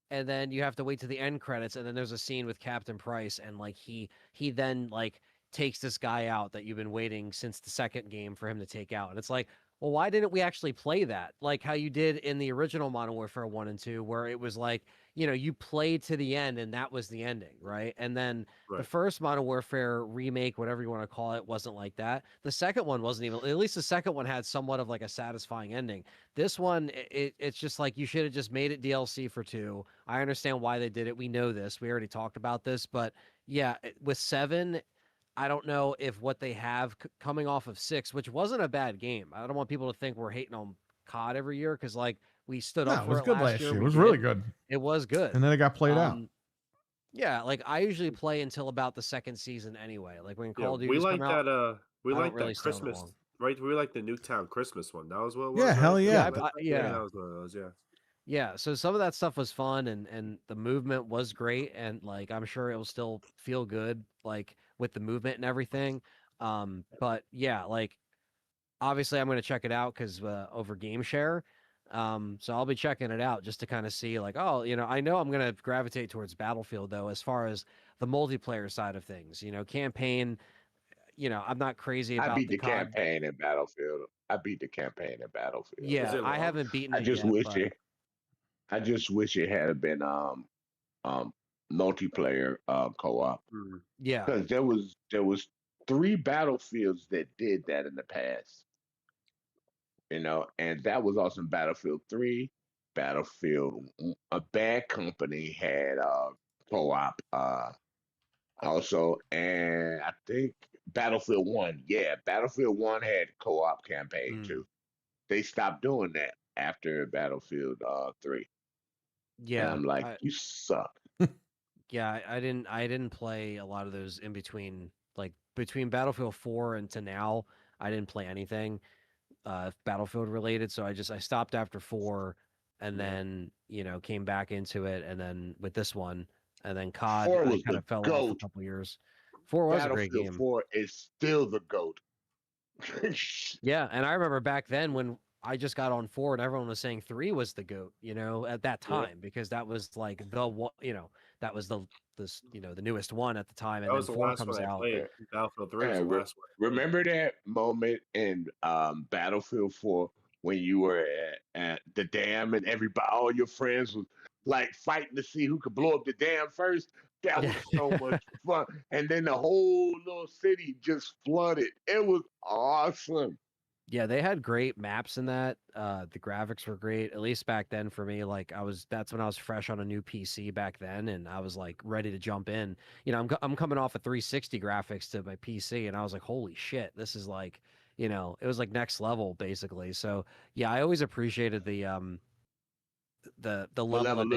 and then you have to wait to the end credits, and then there's a scene with Captain Price, and like he then like takes this guy out that you've been waiting since the second game for him to take out. And it's like, well, why didn't we actually play that? Like how you did in the original Modern Warfare 1 and 2, where it was like, you played to the end and that was the ending, right? And then the Right. first Modern Warfare remake, whatever you want to call it, wasn't like that. The second one wasn't even, at least the second one had somewhat of like a satisfying ending. This one, it's just like you should have just made it DLC for 2. I understand why they did it. We know this. We already talked about this, but Yeah, with 7, I don't know if what they have coming off of 6, which wasn't a bad game. I don't want people to think we're hating on COD every year because like we stood No, up it for was it good last last year. year. It We was really did. good. It was good. And then it got played out. Yeah, like I usually play until about the 2nd season anyway. Like when Yeah, Call of we Duty's like come out, that. We I don't like really that stay on it Christmas, long. right? We like the Newtown Christmas one. That was what it was. Yeah, hell right? yeah. Yeah. That was one of those. Yeah. Yeah, so some of that stuff was fun and the movement was great and like I'm sure it will still feel good like with the movement and everything. But yeah, like obviously I'm going to check it out cuz over Game Share. So I'll be checking it out just to kind of see like oh, I know I'm going to gravitate towards Battlefield though as far as the multiplayer side of things. Campaign, I'm not crazy I about beat the the COD. campaign in Battlefield. I beat the campaign in Battlefield. Is Yeah, it I long? haven't beaten I it just yet, wish but it. I just wish it had been um multiplayer co-op yeah. because there was 3 Battlefields that did that in the past. And that was also in Battlefield 3, Battlefield. A Bad Company had co-op also, and I think Battlefield 1. Yeah, Battlefield 1 had co-op campaign Mm. too. They stopped doing that after Battlefield 3. And Yeah. I'm like, you suck. Yeah, I didn't play a lot of those in between, like between Battlefield 4 and to now. I didn't play anything Battlefield related, so I stopped after 4, and Yeah. then came back into it, and then with this one, and then COD 4 I was kind the of fell off a GOAT. couple years. 4 was a great Battlefield game. 4 is still the GOAT. Yeah, and I remember back then when I just got on 4 and everyone was saying 3 was the GOAT, at that Yeah. time because that was like the one, that was the newest one at the time, and That then was the 4 last comes one I out. played. Battlefield 3 was Yeah, the last one. I played. remember that moment in Battlefield 4 when you were at the dam and all your friends was like fighting to see who could blow up the dam first? That was so much fun. And then the whole little city just flooded. It was awesome. Yeah, they had great maps in that. The graphics were great, at least back then for me. Like that's when I was fresh on a new PC back then, and I was like ready to jump in. I'm coming off of 360 graphics to my PC, and I was like, holy shit, this is like, it was like next level basically. So yeah, I always appreciated the level that they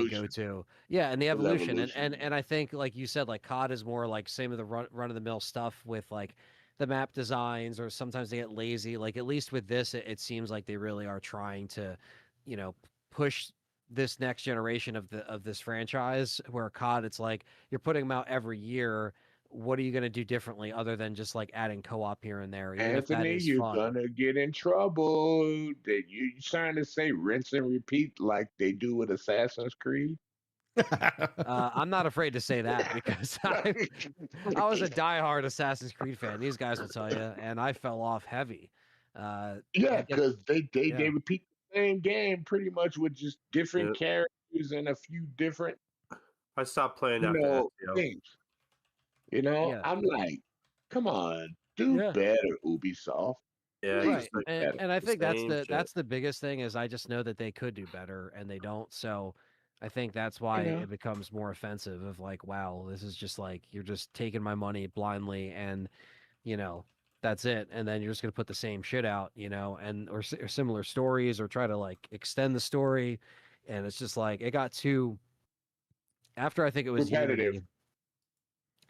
go Levolution. to. Yeah, and the The evolution. And Levolution. and I think like you said, like COD is more like same of the run of the mill stuff with like the map designs, or sometimes they get lazy. Like at least with this, it seems like they really are trying to, push this next generation of this franchise. Where COD, it's like you're putting them out every year. What are you going to do differently other than just like adding co-op here and there, even if that Anthony, is you're fun? gonna get in trouble. That you trying to say rinse and repeat like they do with Assassin's Creed? I'm not afraid to say that because I was a diehard Assassin's Creed fan. These guys will tell you, and I fell off heavy. Yeah, I get- because they yeah. repeat the same game pretty much with just different Yeah. characters and a few different I stopped playing after Ezio. things. Yeah. I'm like, come on, do Yeah. better, Ubisoft. Yeah, Please Right, do better. and I think that's same the shit. that's the biggest thing is I just know that they could do better and they don't. So I think that's why Yeah. it becomes more offensive. Of like, wow, this is just like you're just taking my money blindly, and that's it. And then you're just gonna put the same shit out, and or similar stories, or try to like extend the story, and it's just like it got too. After I think it was Repetitive. Unity,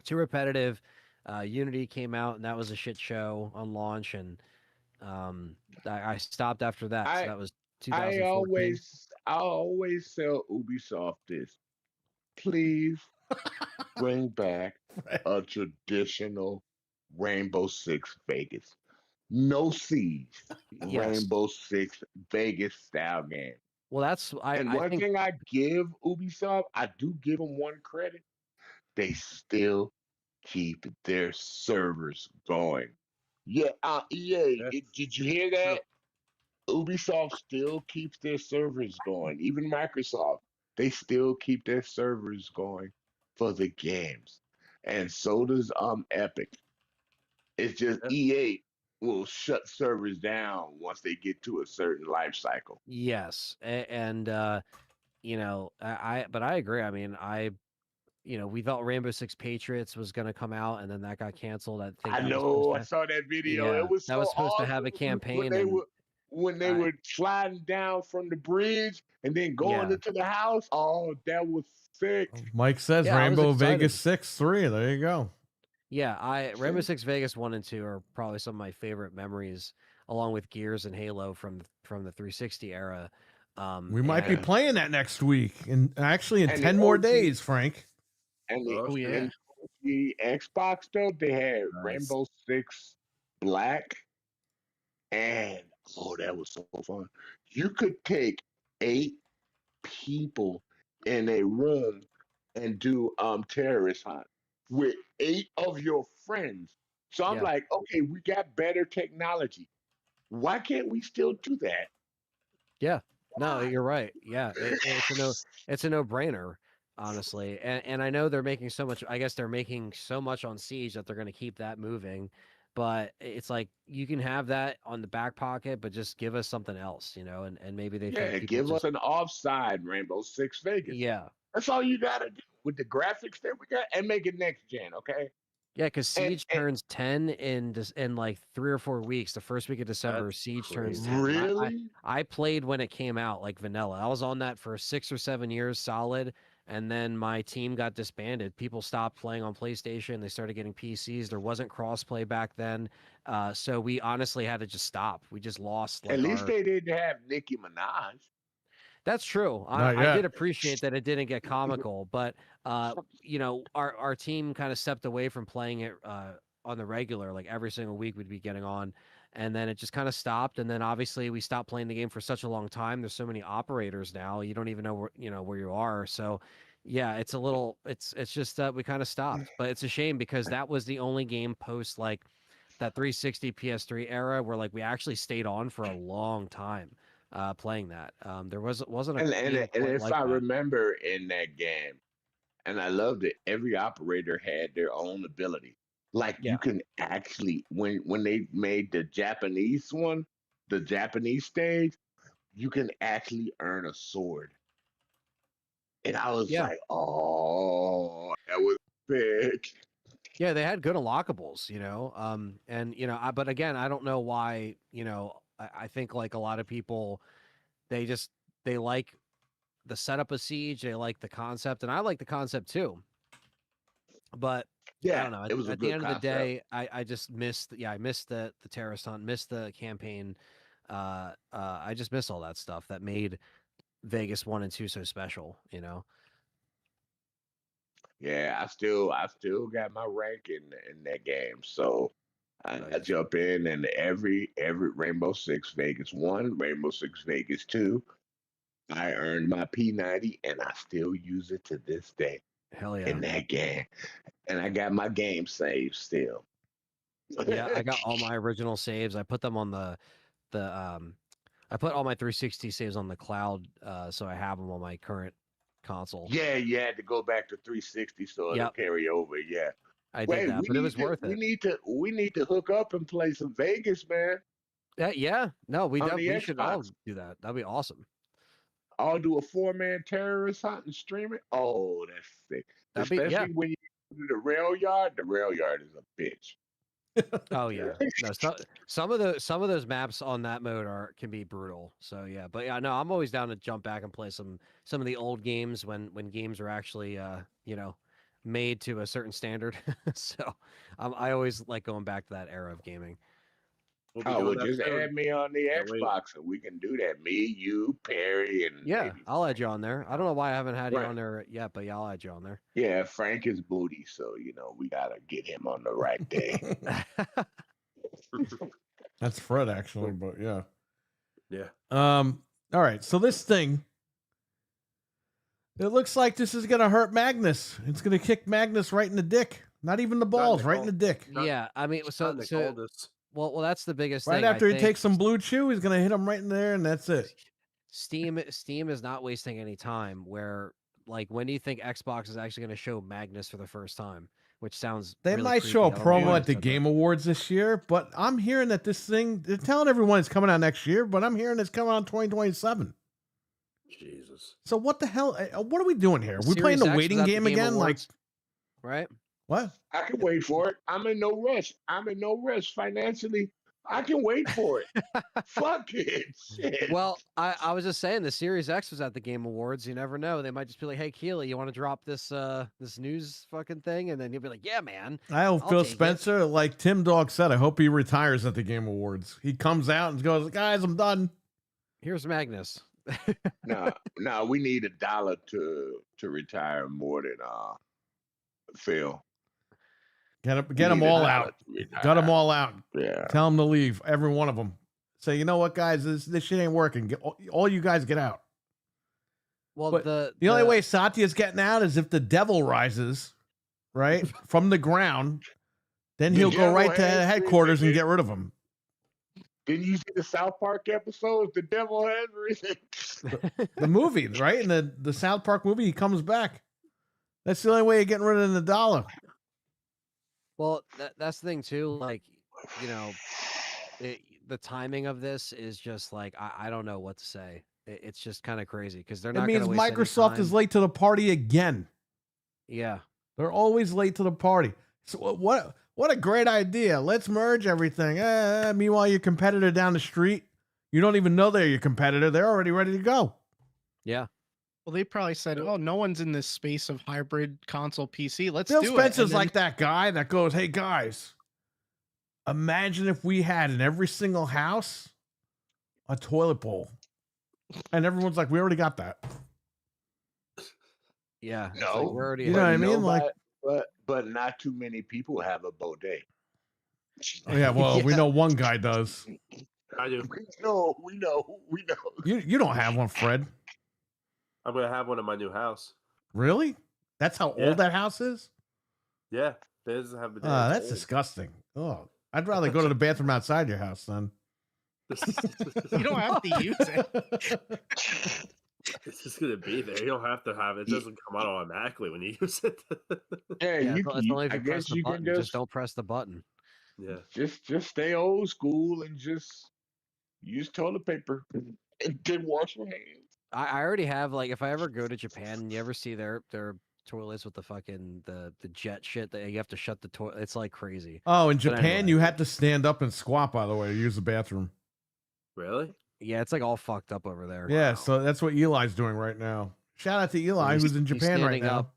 too repetitive. Unity came out and that was a shit show on launch, and I stopped after that. So that was I 2014. always tell Ubisoft this. Please bring back a traditional Rainbow Six Vegas. No Siege. Yes. Rainbow Six Vegas style game. Well, that's And I one think thing I give Ubisoft, I do give them one credit. They still keep their servers going. Yeah, EA, Yeah. did you hear that? Ubisoft still keeps their servers going. Even Microsoft, they still keep their servers going for the games. And so does Epic. It's just Yeah. EA will shut servers down once they get to a certain life cycle. yes, and but I agree. I mean, we thought Rainbow Six Patriots was going to come out, and then that got canceled. I think I that was know. supposed I to, saw that video. yeah, It was that so was supposed to have a awesome campaign, when they I- were sliding down from the bridge and then going Yeah. into the house. Oh, that was sick. Mike says Yeah, I was Rainbow excited. Vegas 6-3. There you go. Yeah, Rainbow Six Vegas 1 and 2 are probably some of my favorite memories, along with Gears and Halo from the 360 era. We might be and- playing that next week, and actually in And the 10 more OG days, Frank. And the, Oh, yeah. and the Xbox though, they had Nice. Rainbow Six Black, and that was so fun. You could take 8 people in a room and do terrorist hunt with 8 of your friends. So I'm Yeah. like, okay, we got better technology. Why can't we still do that? No, Why? you're right. Yeah, it's a no-brainer, honestly. And I know they're making so much. I guess they're making so much on Siege that they're going to keep that moving. But it's like you can have that on the back pocket, but just give us something else, and maybe they Yeah, think people give just, us an offside Rainbow Six Vegas. yeah, That's all you gotta do with the graphics that we got, and make it next gen, okay? yeah, because And- Siege turns 10 in like 3 or 4 weeks. The first week of December, That's Siege turns crazy. 10. And Really? I played when it came out, like vanilla. I was on that for 6 or 7 years solid, and then my team got disbanded. People stopped playing on PlayStation. They started getting PCs. There wasn't crossplay back then, so we honestly had to just stop. We just lost. Like At least our... they didn't have Nicki Minaj. That's true. Not I yet. did appreciate that it didn't get comical, but our team kind of stepped away from playing it on the regular. Like every single week, we'd be getting on, and then it just kind of stopped. And then obviously we stopped playing the game for such a long time. There's so many operators now, you don't even know where you are. So yeah, it's just that we kind of stopped. But it's a shame because that was the only game post like that 360 PS3 era where like we actually stayed on for a long time. Playing that, there wasn't a And game quite if like I that. remember in that game, and I loved it, every operator had their own ability. Like Yeah. you can actually when they made the Japanese one, the Japanese stage, you can actually earn a sword. And I was Yeah. like, oh, that was big. Yeah, they had good unlockables, and but again, I don't know why, I think like a lot of people, they like the setup of Siege, they like the concept, and I like the concept too. But Yeah, I don't know. it was a At the good end concept. of the day, I just missed. Yeah, I missed the terrorist hunt, missed the campaign. I just miss all that stuff that made Vegas 1 and 2 so special. Yeah, I still got my rank in that game. So I Nice. jump in and every Rainbow Six Vegas 1, Rainbow Six Vegas 2, I earned my P90 and I still use it to this day Hell yeah. in that game. And I got my game saved still. Yeah, I got all my original saves. I put them on I put all my 360 saves on the cloud, so I have them on my current console. Yeah, you had to go back to 360 so it'll Yep. carry over. Yeah. I did that, but it was worth We it. need to hook up and play some Vegas, man. Yeah, no, we On the should all Xbox. do that. That'd be awesome. I'll do a 4-man terrorist hunt and stream it. Oh, that's sick. That'd be- Especially yeah. when you do the rail yard. The rail yard is a bitch. Oh yeah, no, some of those maps on that mode can be brutal. So yeah, but yeah, no, I'm always down to jump back and play some of the old games when games are actually made to a certain standard. So I always like going back to that era of gaming. We'll be Oh, doing well, that just soon. add me on the Can't wait. Xbox and we can do that. Me, you, Perry, and Yeah, maybe I'll add you on there. I don't know why I haven't had you Right. on there yet, but yeah, I'll add you on there. yeah, Frank is booty, so we gotta get him on the right day. That's Fred actually, but yeah. Yeah. All right. So this thing, it looks like this is gonna hurt Magnus. It's gonna kick Magnus right in the dick. Not even the balls, right in the dick. Not- Yeah, I mean, Not so Nicoldus. well, that's the biggest Right thing. after I he think. takes some blue chew, he's gonna hit him right in there, and that's it. Steam is not wasting any time. Where like when do you think Xbox is actually going to show Magnus for the first time? Which sounds They really might creepy. show a I don't know why promo I at the said that. Game Awards this year, but I'm hearing that this thing, they're telling everyone it's coming out next year, but I'm hearing it's coming out in 2027. Jesus. So what the hell? What are we doing here? We playing Series the X was waiting at the game Game again? Like Awards, right? what? I can wait for it. I'm in no rush. Financially. I can wait for it. Fuck it. Shit. Well, I was just saying the Series X was at the Game Awards. You never know. They might just be like, "Hey, Keely, you want to drop this this news fucking thing?" And then you'll be like, "Yeah, man." I hope I'll Phil take it. Spencer, like Tim Dog said, I hope he retires at the Game Awards. He comes out and goes, "Guys, I'm done." Here's Magnus. No, we need $1 to retire more than Phil. Get We them need all $1 out. to retire. Got them all out. Yeah. Tell them to leave. Every one of them. Say, you know what, guys, this shit ain't working. All you guys get out. Well, But the only way Satya's getting out is if the devil rises, right, from the ground. Then The he'll go devil right to has headquarters and risen. get rid of him. Didn't you see the South Park episodes? The devil has risen. The movie, right? In the South Park movie, he comes back. That's the only way of getting rid of the dollar. well, that's the thing too. Like, you know, the timing of this is just like I don't know what to say. It's just kind of crazy because they're It not. means gonna waste any Microsoft is time. late to the party again. Yeah. They're always late to the party. So what a great idea. Let's merge everything. Meanwhile, your competitor down the street, you don't even know they're your competitor. They're already ready to go. Yeah. Well, they probably said, "Oh, no one's in this space of hybrid console PC. Let's Phil do it." Spencer's And then- like that guy that goes, "Hey guys, imagine if we had in every single house a toilet bowl." And everyone's like, "We already got that." Yeah. it's No, like we're already. You know what I mean? Like- but not too many people have a bidet. Oh, yeah, well, we Yeah. know one guy does. I do. We know. You don't have one, Fred. I'm gonna have one in my new house. Really? That's how Yeah. old that house is? Yeah, they doesn't have the. That's disgusting. Oh, I'd rather go to the bathroom outside your house then. you don't have to use it. It's just gonna be there. You don't have to have it. It doesn't come out automatically when you use it. Yeah, Yeah, you it's only if I you press guess the you button. can Just don't press the button. Yeah. just stay old school and just use toilet paper and then wash your hands. I already have like if I ever go to Japan and you ever see their toilets with the fucking the jet shit that you have to shut the toilet. It's like crazy. Oh, in But Japan, anyway. you had to stand up and squat, by the way, to use the bathroom. Really? Yeah, it's like all fucked up over there. Yeah, so that's what Eli's doing right now. Shout out to Eli, He's- who's in he's Japan right standing now. up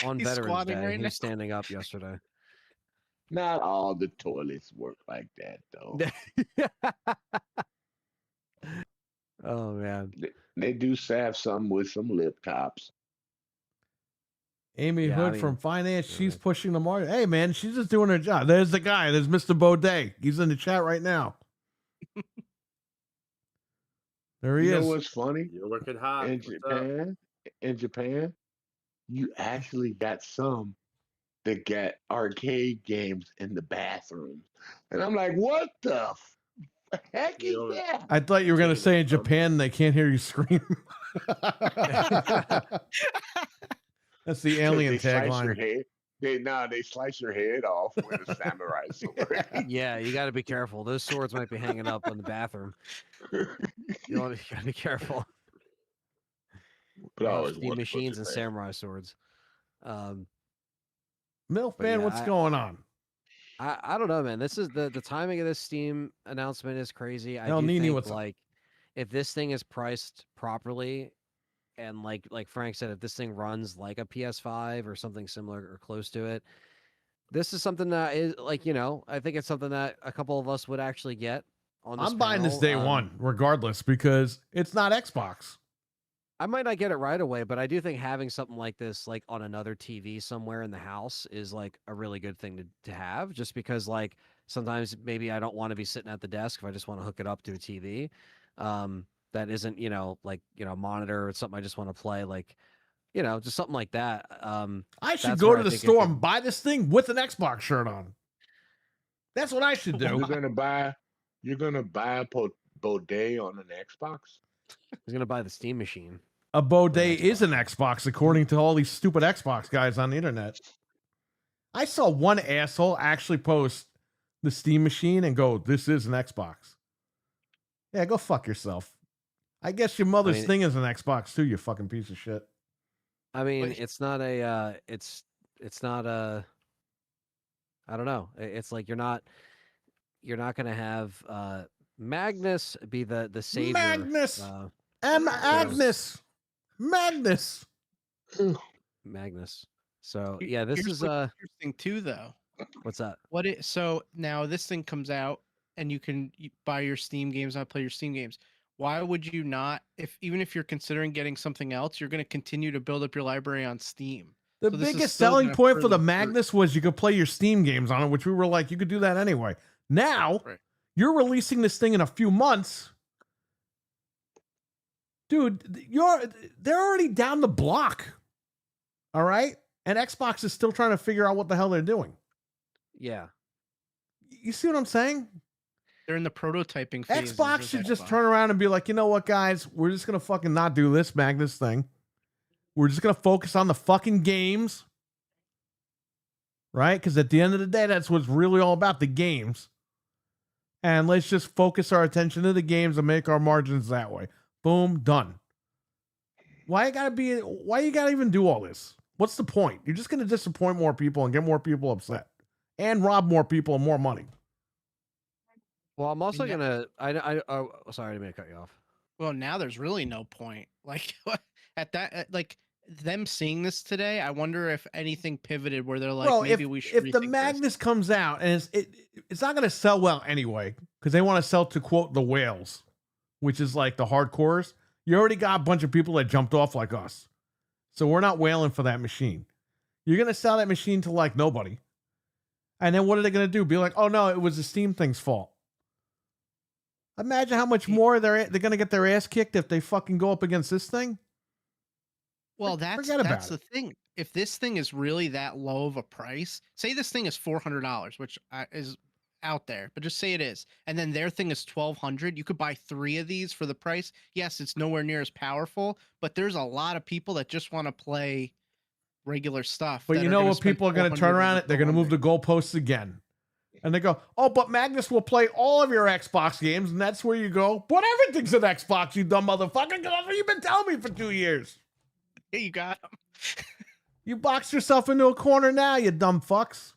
on He's Veterans squatting Day. right He now. was standing up yesterday. Not all the toilets work like that though. Oh man. They do have some with some lip tops. Amy Yeah, I Hood mean, from finance, she's right. pushing the market. Hey, man, she's just doing her job. There's the guy. There's Mr. Baudet. He's in the chat right now. There he You is. know what's funny? You're working hot. In What's up? Japan, you actually got some that got arcade games in the bathrooms. And I'm like, what the heck is You know, that? I thought you were going to Taking say in it from- Japan they can't hear you scream. That's the alien They slice your tagline. head. They slice your head off with a samurai sword. Yeah, you got to be careful. Those swords might be hanging up in the bathroom. You got to be careful. But I always Steam wanted to machines and put it samurai swords. Milf, But man, yeah, what's going on? I don't know, man. This is the timing of this Steam announcement is crazy. I El do Nini, think what's up? like if this thing is priced properly, and like Frank said, if this thing runs like a PS5 or something similar or close to it, this is something that is like I think it's something that a couple of us would actually get on. This I'm buying this panel. day one, regardless, because it's not Xbox. I might not get it right away, but I do think having something like this, like on another TV somewhere in the house, is like a really good thing to have. Just because, like, sometimes maybe I don't want to be sitting at the desk if I just want to hook it up to a TV. That isn't, a monitor or something I just want to play, like, just something like that. I should That's go where to I the think it store could- and buy this thing with an Xbox shirt on. That's what I should do. You're gonna buy a Baudet on an Xbox? I was gonna buy the Steam machine. A Baudet is an Xbox, according to all these stupid Xbox guys on the internet. I saw one asshole actually post the Steam machine and go, "This is an Xbox." Yeah, go fuck yourself. I guess your mother's mean- thing is an Xbox too, you fucking piece of shit. I mean, Wait. it's not a. It's not a. I don't know. It's like you're not gonna have Magnus be the savior. Magnus! Uh, Agnes! Magnus! Magnus. So Here- yeah, this here's is what's interesting too, though. what's that? So now this thing comes out, and you can buy your Steam games, not play your Steam games. Why would you not? Even if you're considering getting something else, you're going to continue to build up your library on Steam. The So this is biggest still selling gonna point for the further- Magnus was you could play your Steam games on it, which we were like, you could do that anyway. Now, Right. you're releasing this thing in a few months. Dude, they're already down the block. All right? And Xbox is still trying to figure out what the hell they're doing. Yeah. You see what I'm saying? They're in the prototyping phase. Xbox should just turn around and be like, you know what, guys? We're just going to fucking not do this Magnus thing. We're just going to focus on the fucking games. Right? Because at the end of the day, that's what's really all about, the games. And let's just focus our attention to the games and make our margins that way. Boom, done. Why you gotta even do all this? What's the point? You're just going to disappoint more people and get more people upset. And rob more people and more money. Well, I'm also yeah. gonna. Sorry, I didn't mean to cut you off. Well, now there's really no point. Like like them seeing this today, I wonder if anything pivoted where they're like, Bro, maybe we should. if the rethink this. Magnus comes out and it's not going to sell well anyway, because they want to sell to quote the whales, which is like the hardcores. You already got a bunch of people that jumped off like us, so we're not wailing for that machine. You're going to sell that machine to like nobody, and then what are they going to do? Be like, oh no, it was the Steam thing's fault. Imagine how much more they're going to get their ass kicked if they fucking go up against this thing. Well, that's forget about the thing. If this thing is really that low of a price, say this thing is $400, which is out there, but just say it is, and then their thing is $1,200, you could buy 3 of these for the price. Yes, it's nowhere near as powerful, but there's a lot of people that just want to play regular stuff. But that you are know gonna what spend people are going to turn $400 around or it? They're going to move the $400. goalposts again. And they go, oh, but Magnus will play all of your Xbox games, and that's where you go. But everything's an Xbox, you dumb motherfucker. 'Cause that's what you've been telling me for 2 years. Yeah, you got 'em. You boxed yourself into a corner now, you dumb fucks.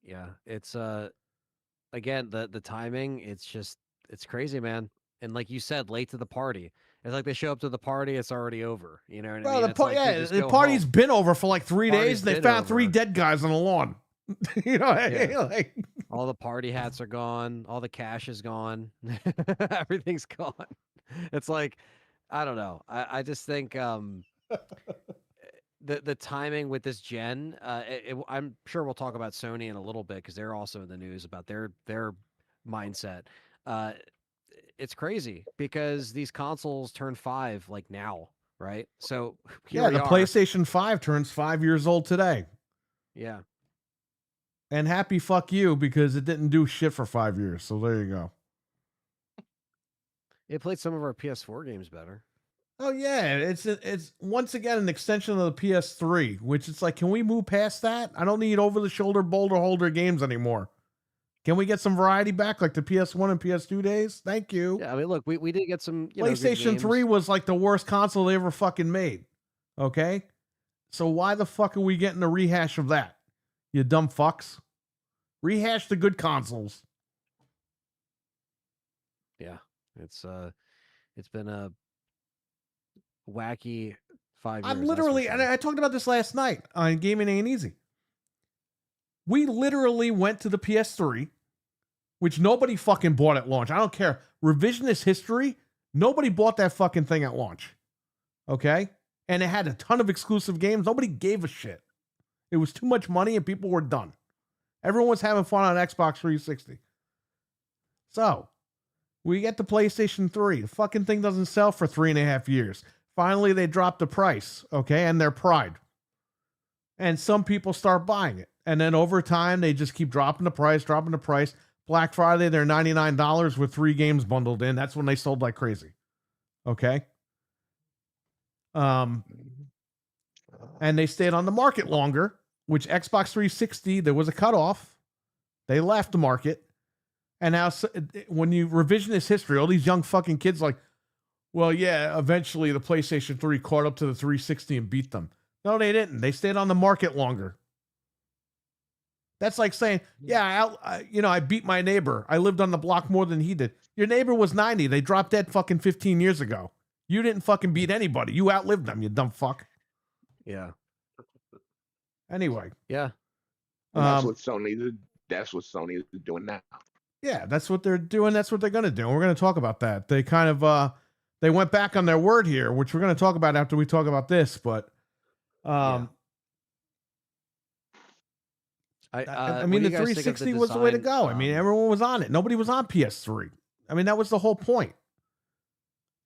Yeah, it's again the timing. It's crazy, man. And like you said, late to the party. It's like they show up to the party, it's already over. You know what I Bro, mean? the, It's like, dude, just the go party's home. been over for like 3 Party's days, and they been found 3 over. dead guys on the lawn. You know what I mean? Yeah. Like, All the party hats are gone. All the cash is gone. Everything's gone. It's like, I don't know. I just think the timing with this gen. I'm sure we'll talk about Sony in a little bit because they're also in the news about their mindset. It's crazy because these consoles turn 5 like now, right? So here yeah, we the are. PlayStation 5 turns 5 years old today. Yeah. And happy fuck you, because it didn't do shit for 5 years. So there you go. It played some of our PS4 games better. Oh yeah, it's once again an extension of the PS3, which it's like, can we move past that? I don't need over the shoulder boulder holder games anymore. Can we get some variety back like the PS1 and PS2 days? Thank you. Yeah, I mean, look, we did get some good PlayStation 3 games. was like the worst console they ever fucking made. Okay? So why the fuck are we getting a rehash of that? You dumb fucks. Rehash the good consoles. Yeah, it's been a wacky 5 years. I'm that's for literally, sure. and I talked about this last night on Gaming Ain't Easy. We literally went to the PS3, which nobody fucking bought at launch. I don't care. Revisionist history, nobody bought that fucking thing at launch. Okay? And it had a ton of exclusive games. Nobody gave a shit. It was too much money and people were done. Everyone was having fun on Xbox 360. So, we get the PlayStation 3. The fucking thing doesn't sell for 3.5 years. Finally, they dropped the price, okay? And their pride. And some people start buying it. And then over time, they just keep dropping the price. Black Friday, they're $99 with 3 games bundled in. That's when they sold like crazy. Okay? And they stayed on the market longer, which Xbox 360, there was a cutoff. They left the market. And now when you revisionist history, all these young fucking kids like, well, yeah, eventually the PlayStation 3 caught up to the 360 and beat them. No, they didn't. They stayed on the market longer. That's like saying, yeah, I beat my neighbor. I lived on the block more than he did. Your neighbor was 90. They dropped dead fucking 15 years ago. You didn't fucking beat anybody. You outlived them, you dumb fuck. Yeah. Anyway. Yeah. And that's what Sony is doing now. Yeah, that's what they're doing. That's what they're going to do. And we're going to talk about that. They kind of, they went back on their word here, which we're going to talk about after we talk about this. But, I mean, the 360 was the way to go. I mean, everyone was on it. Nobody was on PS3. I mean, that was the whole point.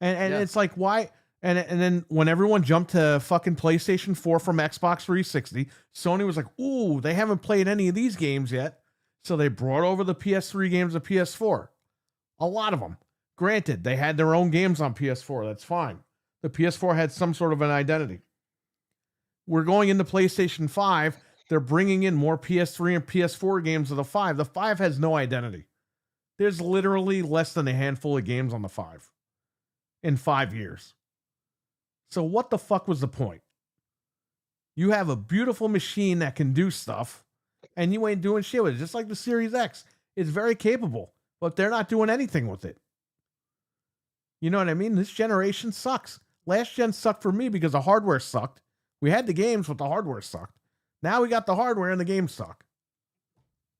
And it's like, why? And then when everyone jumped to fucking PlayStation 4 from Xbox 360, Sony was like, ooh, they haven't played any of these games yet. So they brought over the PS3 games to PS4. A lot of them. Granted, they had their own games on PS4. That's fine. The PS4 had some sort of an identity. We're going into PlayStation 5. They're bringing in more PS3 and PS4 games to the 5. The 5 has no identity. There's literally less than a handful of games on the 5 in 5 years. So what the fuck was the point? You have a beautiful machine that can do stuff, and you ain't doing shit with it. Just like the Series X. It's very capable, but they're not doing anything with it. You know what I mean? This generation sucks. Last gen sucked for me because the hardware sucked. We had the games, but the hardware sucked. Now we got the hardware and the games suck.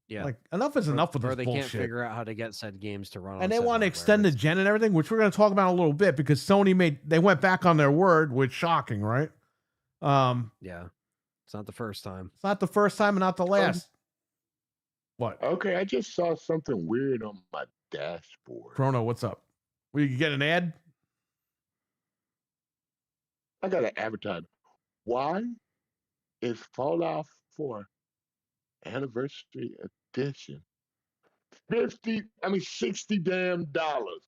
Yeah. Like, enough is enough with this they bullshit. can't figure out how to get said games to run on. And they said want to hardware. extend the gen and everything, which we're going to talk about in a little bit because Sony they went back on their word, which shocking, right? Yeah. It's not the first time. It's not the first time and not the last. What? Okay, I just saw something weird on my dashboard. Chrono, what's up? We could get an ad? I got an advertisement. Why is Fallout 4 Anniversary Edition $60 damn dollars?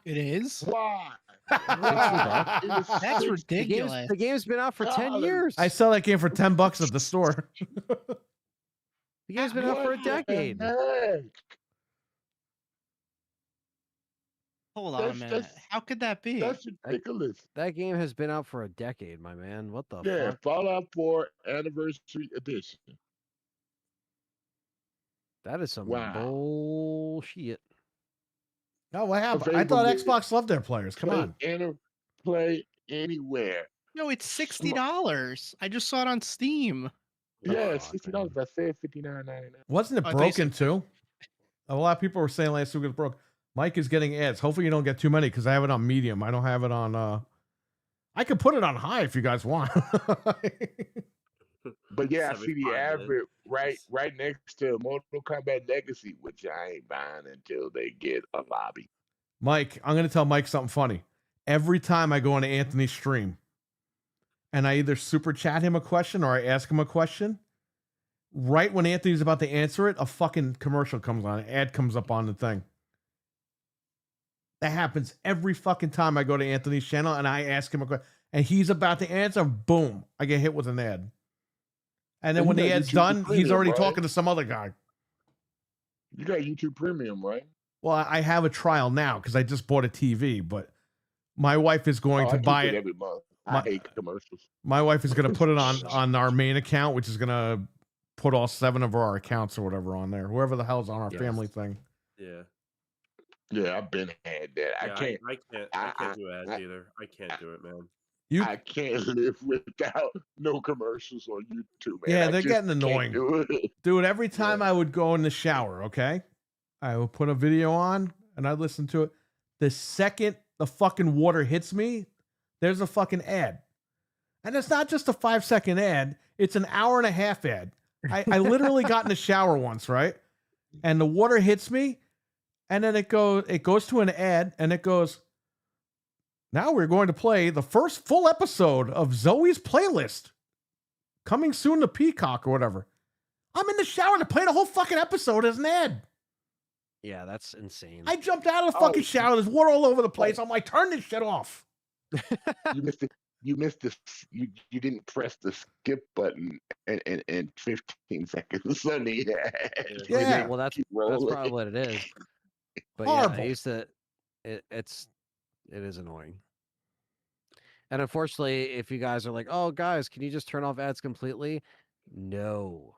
It is? Why? That's ridiculous. The game's been out for 10 years. I sell that game for $10 at the store. The game's been out for a decade. Hold on a minute. How could that be? That's ridiculous. That game has been out for a decade, my man. What the Yeah, fuck? Fallout 4 Anniversary Edition. That is some Wow. bullshit. No, what happened? I thought Xbox loved their players. Come on. Play anywhere. No, it's $60. I just saw it on Steam. Yeah, $60. But I said $59.99. Wasn't it I thought you broken too? A lot of people were saying last week it was broke. Mike is getting ads. Hopefully you don't get too many because I have it on medium. I don't have it on I could put it on high if you guys want. But yeah, I see the 75 average right next to Mortal Kombat Legacy, which I ain't buying until they get a lobby. Mike, I'm going to tell Mike something funny. Every time I go on Anthony's stream and I either super chat him a question or I ask him a question, right when Anthony's about to answer it, a fucking commercial comes on. An ad comes up on the thing. That happens every fucking time I go to Anthony's channel and I ask him a question and he's about to answer, boom, I get hit with an ad. And then And when you the got ad's YouTube done, he's Premium, already right? talking to some other guy. You got YouTube Premium, right? Well, I have a trial now because I just bought a TV, but my wife is going to I buy keep it. every month. My- I hate commercials. My wife is going to put it on our main account, which is going to put all 7 of our accounts or whatever on there. Whoever the hell's on our Yes. family thing. Yeah. Yeah, I've been had that. I Yeah, can't. I can't I- do ads I- either. I can't do it, man. I can't live without no commercials on YouTube. Man. Yeah, I they're just getting can't annoying. do it. Dude, every time I would go in the shower, okay, I would put a video on and I'd listen to it. The second the fucking water hits me, there's a fucking ad. And it's not just a 5-second ad, it's an hour-and-a-half ad. I literally got in the shower once, right? And the water hits me, and then it goes to an ad, and it goes, now we're going to play the first full episode of Zoe's Playlist. Coming soon to Peacock or whatever. I'm in the shower to play the whole fucking episode as an ad. Yeah, that's insane. I jumped out of the fucking shower. There's water all over the place. I'm like, turn this shit off. You missed it. you missed this. You didn't press the skip button in 15 seconds. Suddenly, Yeah. Well, that's keep probably rolling. what it is. But Horrible. yeah, I used to. It is annoying. And unfortunately, if you guys are like, "Oh, guys, can you just turn off ads completely?" No,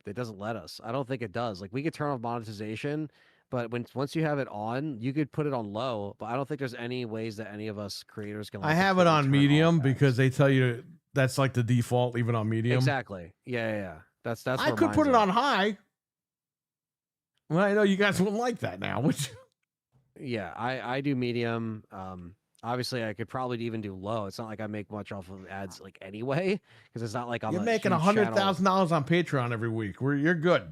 it doesn't let us. I don't think it does. Like we could turn off monetization, but once you have it on, you could put it on low. But I don't think there's any ways that any of us creators can. Like, I have it completely on turn off medium ads. because they tell you that's like the default. Leave it on medium. Exactly. Yeah. That's. I where could put mine's it at. on high. Well, I know you guys wouldn't like that now, would you? Yeah, I do medium. Obviously, I could probably even do low. It's not like I make much off of ads like anyway, because it's not like I'm You're a making huge channel. $100,000 on Patreon every week. You're good.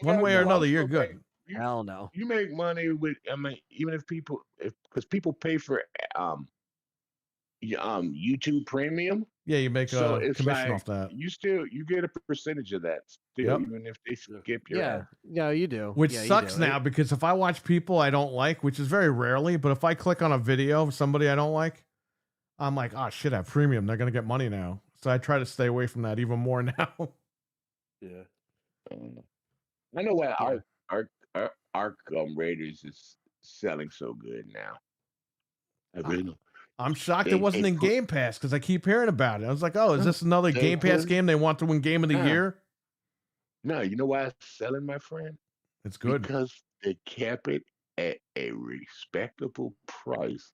One Yeah, way or you another, you're also good. Hell no. You make money with. I mean, even if because people pay for YouTube Premium, Yeah, you make so a it's commission like off that. you get a percentage of that still, Yep. even if they skip your Yeah, ad. no, you do. Which Yeah, you sucks do. now because if I watch people I don't like, which is very rarely, but if I click on a video of somebody I don't like, I'm like, oh shit, I have premium. They're gonna get money now. So I try to stay away from that even more now. Yeah. I know why Yeah. Arkham Raiders is selling so good now. I really know. I'm shocked it They- wasn't they in put- Game Pass because I keep hearing about it. I was like, oh, is this another They Game Pass put- game they want to win Game of the Yeah. Year? No, you know why it's selling, my friend? It's good. Because they kept it at a respectable price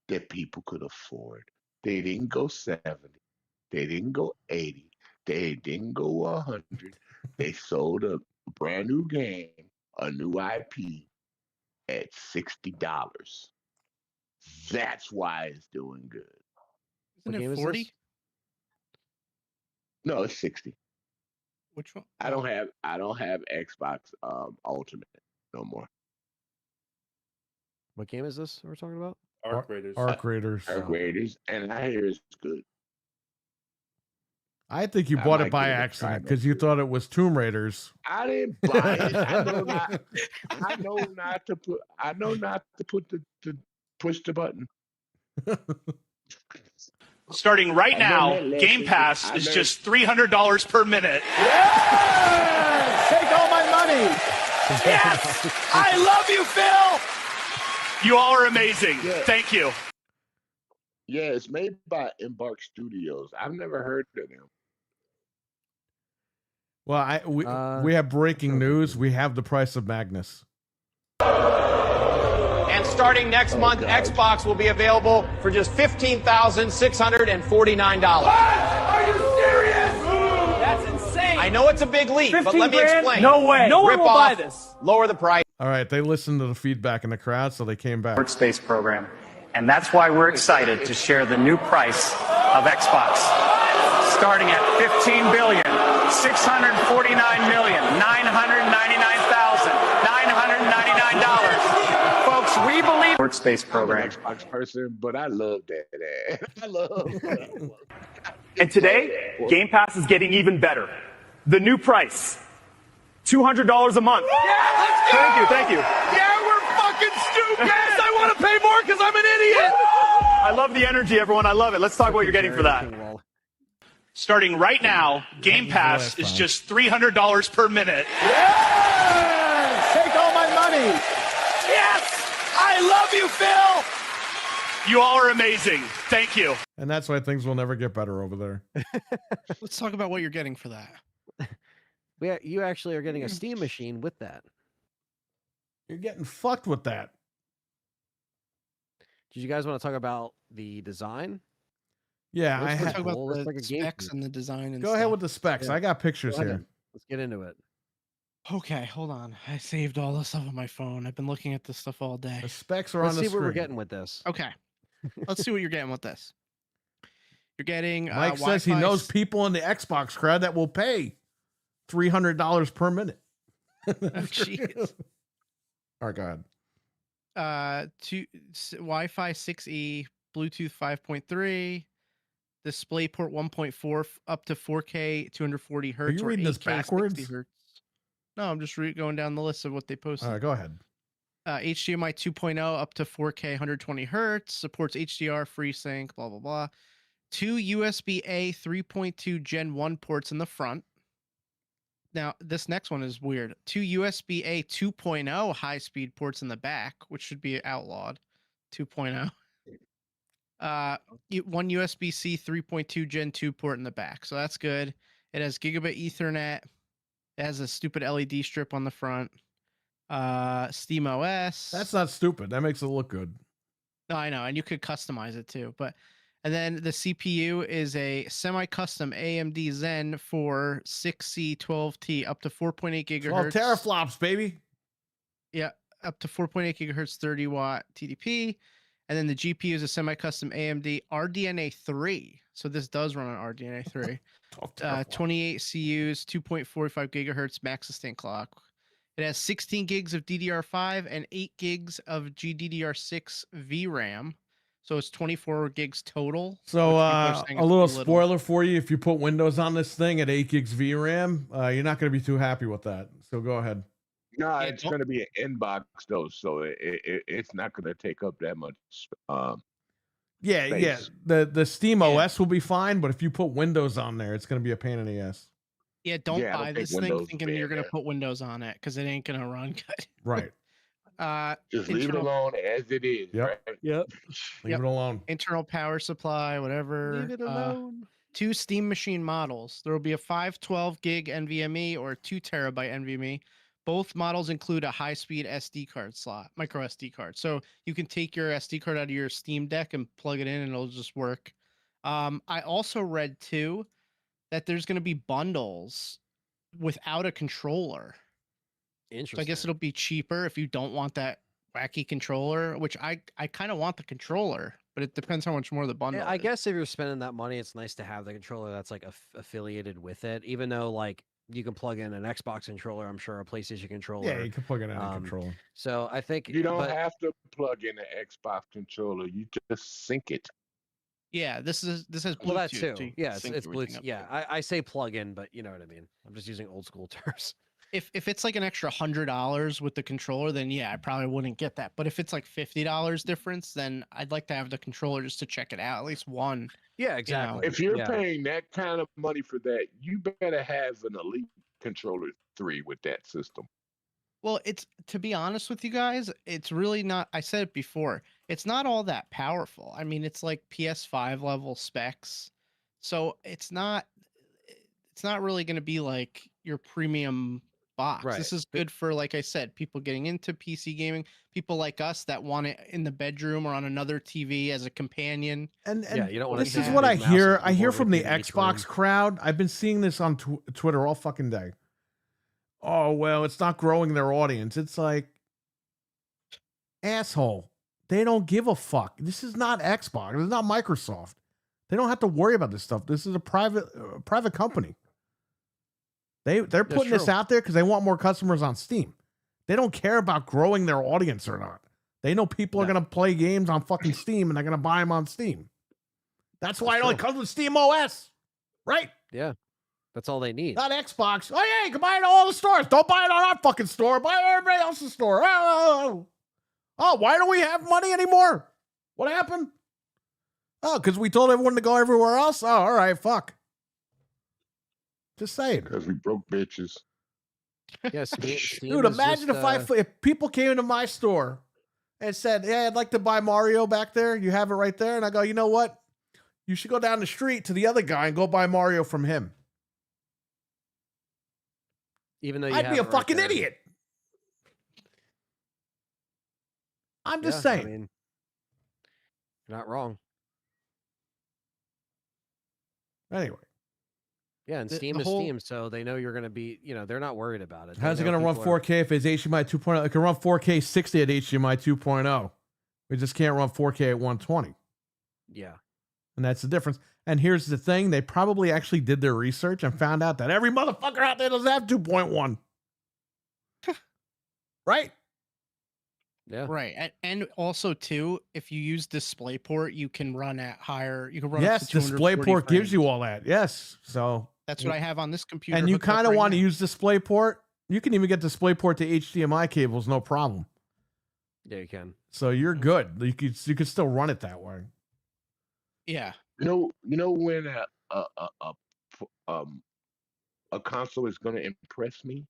that people could afford. They didn't go 70. They didn't go 80. They didn't go 100. They sold a brand new game, a new IP at $60. That's why it's doing good. What Isn't game it is 40? this? No, it's 60. Which one? I don't have Xbox Ultimate no more. What game is this we're talking about? Arc Raiders. Arc Raiders. Arc Raiders, and I hear it's good. I think you I bought might it by give it a accident try because you next week. thought it was Tomb Raiders. I didn't buy it. I know not to put. I know not to put the push the button. Starting right I now, learned that Game lesson. Pass I is learned- just $300 per minute. Take all my money. Yes! I love you, Phil! You all are amazing. Yeah. Thank you. Yeah, it's made by Embark Studios. I've never heard of them. Well, we have breaking news. We have the price of Magnus. And starting next month, God. Xbox will be available for just $15,649. Are you serious? That's insane. I know it's a big leap, but 15 let me grand? explain. No way. No one Rip will off, buy this. Lower the price. All right, they listened to the feedback in the crowd, so they came back. Workspace program. And that's why we're excited to share the new price of Xbox. Starting at $15,649,999,999. Folks, we believe Workspace I'm program. an Xbox person, but I love that ad. I love that. And today, Game Pass is getting even better. The new price, $200 a month. Yeah, let's go! Thank you. Yeah, we're fucking stupid! Yes, I want to pay more because I'm an idiot! I love the energy, everyone. I love it. Let's talk about what you're getting for that. Starting right now, Game Pass is just $300 per minute. Take all my money. Yes! I love you, Phil! You all are amazing. Thank you. And that's why things will never get better over there. Let's talk about what you're getting for that. You actually are getting a Steam machine with that. You're getting fucked with that. Did you guys want to talk about the design? Yeah, Looks I like ha- Talk about Well, looks the like a game specs group. and the design and go stuff. ahead with the specs. Yeah. I got pictures Go ahead. here. Let's get into it. Okay, hold on. I saved all this stuff on my phone. I've been looking at this stuff all day. The specs are Let's on the see screen. what we're getting with this. Okay. Let's see what you're getting with this. You're getting Mike says he Wi-Fi knows people in the Xbox crowd that will pay $300 per minute. jeez. All right, go ahead. Wi-Fi 6E, Bluetooth 5.3, DisplayPort 1.4 up to 4K 240 hertz. you or reading this 8K backwards? 60 hertz. No, I'm just going down the list of what they posted. All right, go ahead. HDMI 2.0 up to 4K 120 hertz, supports HDR, FreeSync, blah blah blah. 2 USB-A 3.2 Gen 1 ports in the front. Now, this next one is weird. 2 USB-A 2.0 high-speed ports in the back, which should be outlawed. 2.0. 1 USB-C 3.2 Gen 2 port in the back. So that's good. It has gigabit Ethernet. It has a stupid LED strip on the front. Steam OS. That's not stupid. That makes it look good. No, I know, and you could customize it too. And then the CPU is a semi-custom AMD Zen 4 6C12T up to 4.8 gigahertz. 12 teraflops, baby. Yeah, up to 4.8 gigahertz, 30 watt TDP. And then the GPU is a semi-custom AMD RDNA 3. So this does run on RDNA 3. 28 CUs, 2.45 gigahertz max sustained clock. It has 16 gigs of DDR5 and 8 gigs of GDDR6 VRAM. So it's 24 gigs total. So which people are saying a is little too spoiler for you: if you put Windows on this thing at 8 gigs VRAM, you're not going to be too happy with that. So go ahead. No, Yeah, it's going to be an inbox though, so it's not going to take up that much. Yeah, yeah. Space. The Steam Yeah. OS will be fine, but if you put Windows on there, it's going to be a pain in the ass. Yeah, don't Yeah, I don't buy think this thing Windows thinking will be you're in going to there. put Windows on it because it ain't going to run good. Right. Just leave it internal- alone as it is. Yep. Right? Yep. Leave Yep. it alone. Internal power supply, whatever. Leave it alone. 2 Steam Machine models. There will be a 512 gig NVMe or 2 terabyte NVMe. Both models include a high-speed SD card slot, micro SD card. So you can take your SD card out of your Steam Deck and plug it in, and it'll just work. I also read too that there's going to be bundles without a controller. Interesting. So I guess it'll be cheaper if you don't want that wacky controller, which I kind of want the controller, but it depends how much more the bundle. Yeah, I is. guess if you're spending that money, it's nice to have the controller that's like affiliated with it. Even though like you can plug in an Xbox controller, I'm sure a PlayStation controller. Yeah, you can plug it in a controller. So I think You don't but- have to plug in an Xbox controller. You just sync it. Yeah, this has Bluetooth. Well, that so too. you can Yeah, sync it's everything Bluetooth. up Yeah, there. I say plug in, but you know what I mean. I'm just using old school terms. If it's like an extra $100 with the controller, then yeah, I probably wouldn't get that. But if it's like $50 difference, then I'd like to have the controller just to check it out, at least one. Yeah, exactly. If you're yeah. paying that kind of money for that, you better have an Elite controller 3 with that system. Well, it's to be honest with you guys, it's really not. I said it before. It's not all that powerful. I mean, it's like PS5 level specs, so it's not really going to be like your premium box. Right. This is good for, like I said, people getting into PC gaming, people like us that want it in the bedroom or on another TV as a companion. And Yeah, you don't wanna this take is a what I big mouse and hear. I hear keyboard from with the you in each Xbox room. crowd. I've been seeing this on Twitter all fucking day. Oh well, it's not growing their audience. It's like, asshole. They don't give a fuck. This is not Xbox. This is not Microsoft. They don't have to worry about this stuff. This is a private company. They're putting this true. out there because they want more customers on Steam. They don't care about growing their audience or not. They know people are No. going to play games on fucking Steam and they're going to buy them on Steam. That's why it That's only true. comes with Steam OS, right? Yeah, that's all they need. Not Xbox. Oh yeah, you can buy it at all the stores. Don't buy it on our fucking store. Buy it at everybody else's store. Oh, why don't we have money anymore? What happened? Oh, because we told everyone to go everywhere else? Oh, all right, fuck. Just saying. Because we broke bitches. Yeah, Steam Dude, is imagine just, if people came into my store and said, "Yeah, I'd like to buy Mario back there. You have it right there." And I go, "You know what? You should go down the street to the other guy and go buy Mario from him." even though you I'd have be a it right fucking there. idiot. I'm just Yeah, saying. I mean, you're not wrong. Anyway, Yeah, and The- Steam the is whole- Steam, so they know you're going to be, they're not worried about it. They how's it know going to run people are- 4K if it's HDMI 2.0? It can run 4K 60 at HDMI 2.0. We just can't run 4K at 120. Yeah. And that's the difference. And here's the thing. They probably actually did their research and found out that every motherfucker out there doesn't have 2.1. Right? Yeah. Right. And also too, if you use DisplayPort, you can run at higher. You can run Yes, up to 240 DisplayPort gives frames. you all that. Yes. So, That's what I have on this computer. and you hooked up kind of right want to now. use DisplayPort. You can even get DisplayPort to HDMI cables, no problem. Yeah, you can. So you're good. You could still run it that way. Yeah. You know when a console is gonna impress me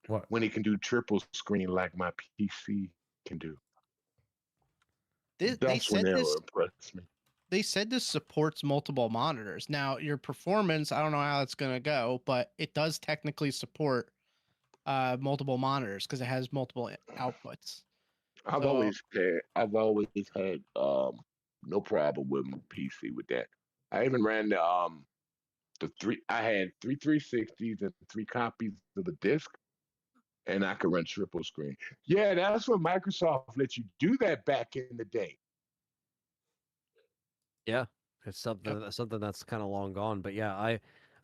What? when it can do triple screen like my PC can do. They That's when said it'll this. impress me. They said this supports multiple monitors. Now, your performance, I don't know how it's gonna go, but it does technically support multiple monitors because it has multiple outputs. I've So- always had no problem with my PC with that. I even ran the three. I had three 360s and 3 copies of the disc, and I could run triple screen. Yeah, that's what Microsoft let you do that back in the day. Yeah, it's something that's kind of long gone. But yeah,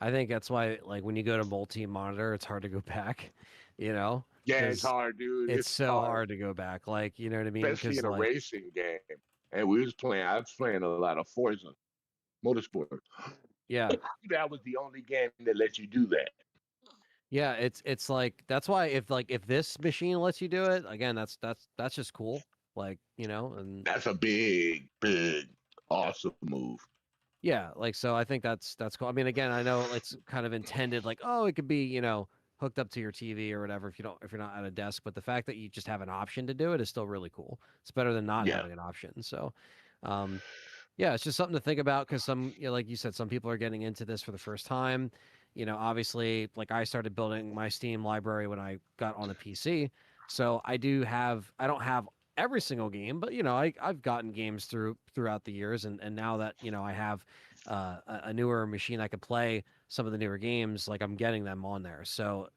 I think that's why like when you go to multi-monitor, it's hard to go back. You know, Yeah, it's 'cause hard, dude. it's so hard to go back. Like you know what I mean? especially 'Cause, in a like, racing game. And I was playing a lot of Forza Motorsport. yeah, That was the only game that let you do that. yeah, it's like that's why if this machine lets you do it again, that's just cool. Like you know, and That's a big, big, awesome move. yeah, like so I think that's cool. I mean, again, I know it's kind of intended like, oh, it could be, hooked up to your TV or whatever if you're not at a desk, but the fact that you just have an option to do it is still really cool. It's better than not Yeah. having an option. So, yeah, it's just something to think about because like you said, some people are getting into this for the first time. Obviously, like I started building my Steam library when I got on a PC, so I don't have every single game, but I've gotten games throughout the years, and now that I have a newer machine I could play some of the newer games, like I'm getting them on there. So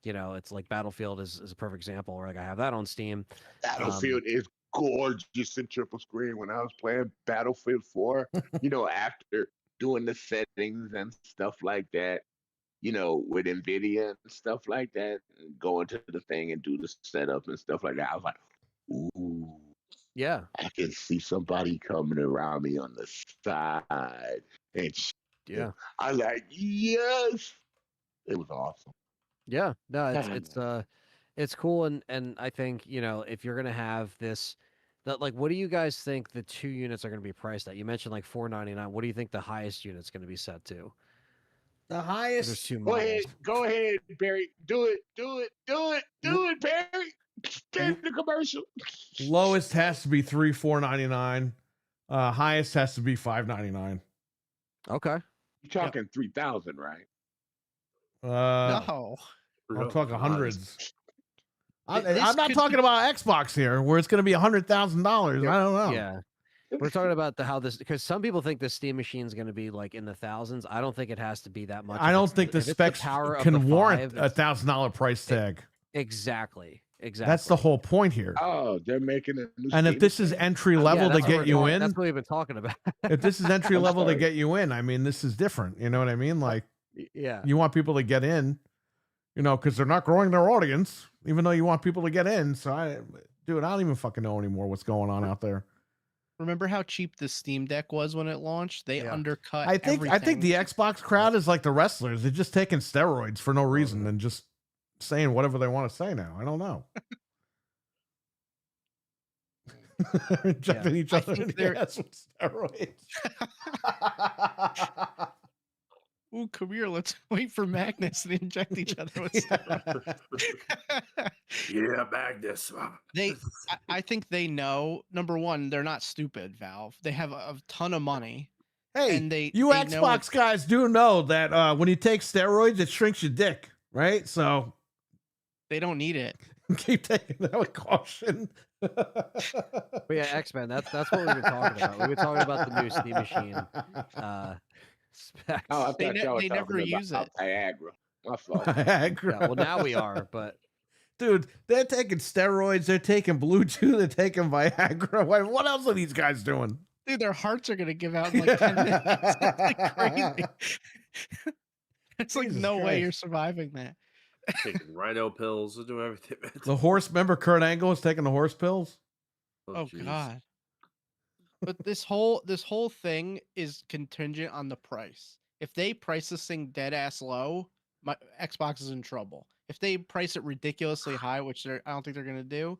it's like Battlefield is a perfect example, where like I have that on Steam. Battlefield is gorgeous in triple screen. When I was playing Battlefield 4, after doing the settings and stuff like that, with NVIDIA and stuff like that, and going to the thing and do the setup and stuff like that, I was like, ooh, Yeah, I can see somebody coming around me on the side. And yeah. I was like, yes. It was awesome. Yeah, no, it's cool, and I think if you're gonna have this, that like, what do you guys think the 2 units are gonna be priced at? You mentioned like $499. What do you think the highest unit's gonna be set to? The 'Cause highest. There's 2 Go ahead, models. Barry. Do it, Barry. Get the commercial. Lowest has to be $499. Highest has to be $599. Okay. You're talking 3,000, right? No. I'm talking hundreds. This I'm not could talking be- about Xbox here, where it's going to be $100,000. I don't know. Yeah. We're talking about how this, because some people think the Steam machine is going to be like in the thousands. I don't think it has to be that much. I If don't it's- think the if it's specs power of can the warrant 5, a it's- $1,000 price tag. Exactly. That's the whole point here. Oh, they're making a new. And if Steam this is machine? entry Yeah, level to that's what get we're you talking- in, That's what we've been talking about. if this is entry level to sorry. get you in, I mean, this is different. You know what I mean? Like, Yeah. you want people to get in, because they're not growing their audience, even though you want people to get in. So, I don't even fucking know anymore what's going on out there. Remember how cheap the Steam Deck was when it launched? They Yeah. undercut. I think the everything. Xbox crowd is like the wrestlers. They're just taking steroids for no reason and just saying whatever they want to say now. I don't know. Injecting each I other think in they're- the ass with steroids. Ooh, come here. Let's wait for Magnus and inject each other with steroids. Yeah, Magnus. I think they know. Number one, they're not stupid. Valve. They have a ton of money. Hey, And they you know Xbox it's- guys do know that when you take steroids, it shrinks your dick, right? So They don't need it. keep taking that with caution. But yeah, X-Men, that's what we've been talking about. We've been talking about the new Steam machine specs. Oh, I thought They y'all were never talking use about it. Viagra. My fault. Viagra. Yeah, well, now we are, but Dude, they're taking steroids, they're taking Bluetooth, they're taking Viagra. What else are these guys doing? Dude, their hearts are gonna give out in like 10 minutes. It's like crazy. It's like Jesus no way Christ. you're surviving that. Taking rhino pills and doing everything. Man. The horse, remember Kurt Angle was taking the horse pills? Oh jeez. god. But this whole thing is contingent on the price. If they price this thing dead ass low, my Xbox is in trouble. If they price it ridiculously high, which I don't think they're gonna do,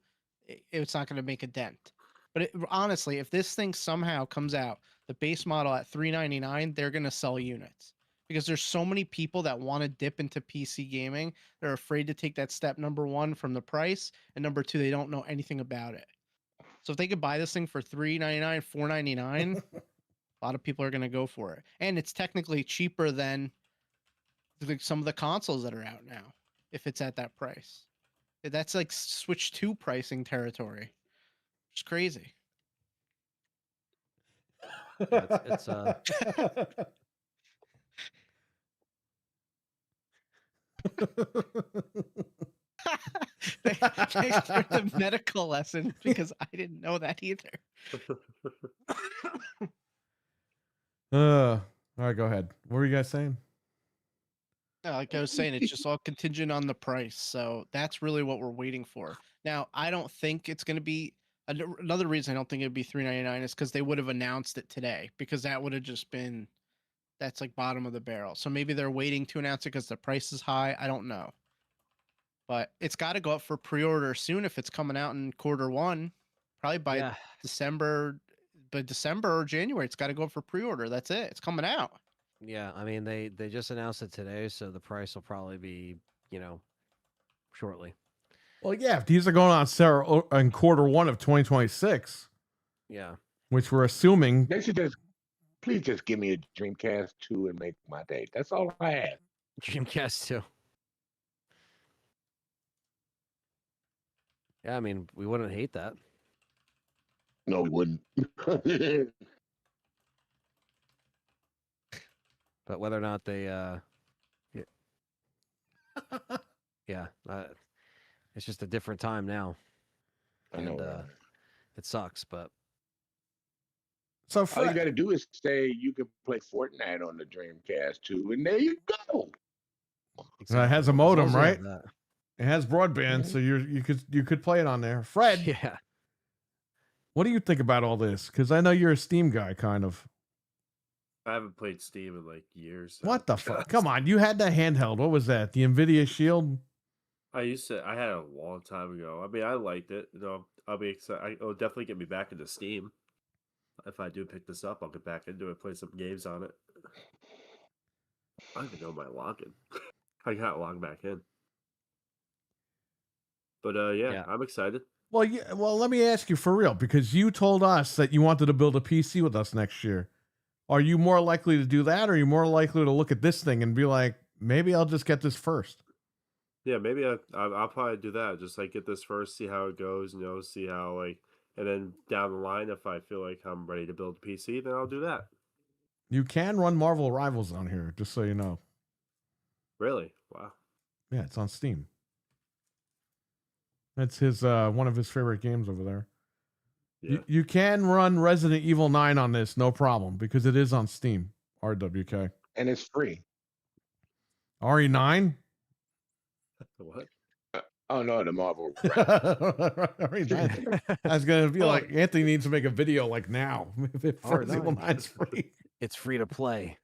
it's not gonna make a dent. But honestly, if this thing somehow comes out, the base model at $399, they're gonna sell units because there's so many people that want to dip into PC gaming. They're afraid to take that step, number one, from the price, and number two, they don't know anything about it. So if they could buy this thing for $399, $499, a lot of people are gonna go for it, and it's technically cheaper than some of the consoles that are out now if it's at that price. That's like Switch 2 pricing territory. It's crazy. Yeah, it's Thanks for the medical lesson because I didn't know that either. All right, go ahead. What were you guys saying? Like I was saying, it's just all contingent on the price. So that's really what we're waiting for. Now, I don't think it's going to be another reason I don't think it'd be $399 is because they would have announced it today, because that would have just been, that's like bottom of the barrel. So maybe they're waiting to announce it because the price is high. I don't know. But it's got to go up for pre-order soon if it's coming out in Q1, probably by December or January. It's got to go up for pre-order. That's it. It's coming out. Yeah, I mean they just announced it today, so the price will probably be, shortly. Well, yeah, if these are going on sale in Q1 of 2026. Yeah. Which we're assuming. They should please just give me a Dreamcast 2 and make my day. That's all I have. Dreamcast 2. Yeah, I mean, we wouldn't hate that. No, we wouldn't. But whether or not they, it's just a different time now. I know. And, it sucks, but. So all you got to do is say you can play Fortnite on the Dreamcast 2, and there you go. It has a modem, right? That. It has broadband, so you could play it on there. Fred, yeah. What do you think about all this? Because I know you're a Steam guy, kind of. I haven't played Steam in like years. What the fuck? Come on, you had that handheld. What was that? The Nvidia Shield? I had it a long time ago. I mean, I liked it. I'll be excited. It'll definitely get me back into Steam. If I do pick this up, I'll get back into it, play some games on it. I don't even know my login. I got logged back in. But yeah, I'm excited. Well, yeah. Well, let me ask you for real, because you told us that you wanted to build a PC with us next year. Are you more likely to do that, or are you more likely to look at this thing and be like, maybe I'll just get this first? Yeah, maybe I'll probably do that. Just like get this first, see how it goes, see how and then down the line, if I feel like I'm ready to build a PC, then I'll do that. You can run Marvel Rivals on here, just so you know. Really? Wow. Yeah, it's on Steam. That's his one of his favorite games over there. Yeah. You can run Resident Evil 9 on this, no problem, because it is on Steam. RWK. And it's free. RE9? What? Oh no, the Marvel. RE9. I was gonna be like, Anthony needs to make a video like now. If Resident Evil 9 is free. It's free to play.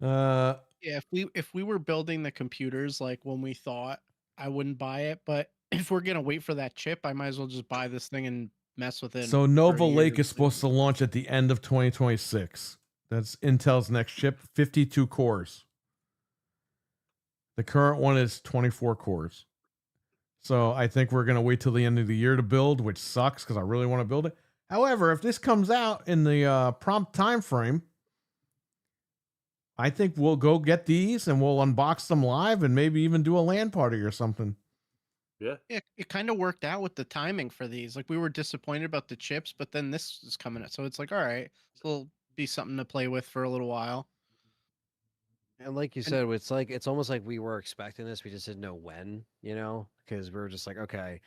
Yeah, if we were building the computers like when we thought, I wouldn't buy it. But if we're gonna wait for that chip, I might as well just buy this thing and mess with it. So Nova Lake is supposed to launch at the end of 2026. That's Intel's next chip, 52 cores. The current one is 24 cores. So I think we're going to wait till the end of the year to build, which sucks because I really want to build it. However, if this comes out in the prompt time frame, I think we'll go get these and we'll unbox them live and maybe even do a LAN party or something. Yeah. It kind of worked out with the timing for these. Like we were disappointed about the chips, but then this is coming out. So it's like, all right, so it'll be something to play with for a little while. And like you said, it's almost like we were expecting this. We just didn't know when, because we were just like, okay,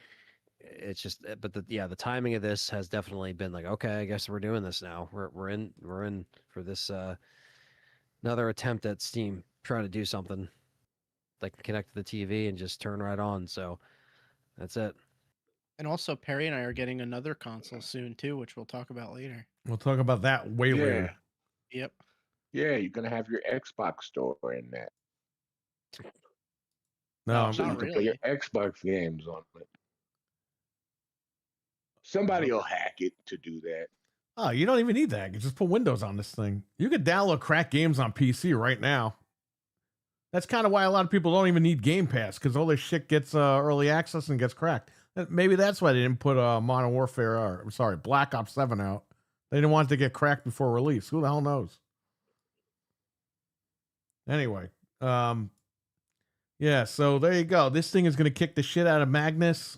it's just, but the timing of this has definitely been like, okay, I guess we're doing this now. We're in for this, another attempt at Steam trying to do something like connect to the TV and just turn right on. So that's it. And also Perry and I are getting another console soon too, which we'll talk about later. We'll talk about that way later. Yep. Yeah, you're gonna have your Xbox store in that. No, so you can play your Xbox games on it. Somebody will hack it to do that. Oh, you don't even need that. You just put Windows on this thing. You could download cracked games on PC right now. That's kind of why a lot of people don't even need Game Pass, because all this shit gets early access and gets cracked. Maybe that's why they didn't put Modern Warfare, or I'm sorry, Black Ops 7 out. They didn't want it to get cracked before release. Who the hell knows? Anyway, yeah, so there you go. This thing is going to kick the shit out of Magnus.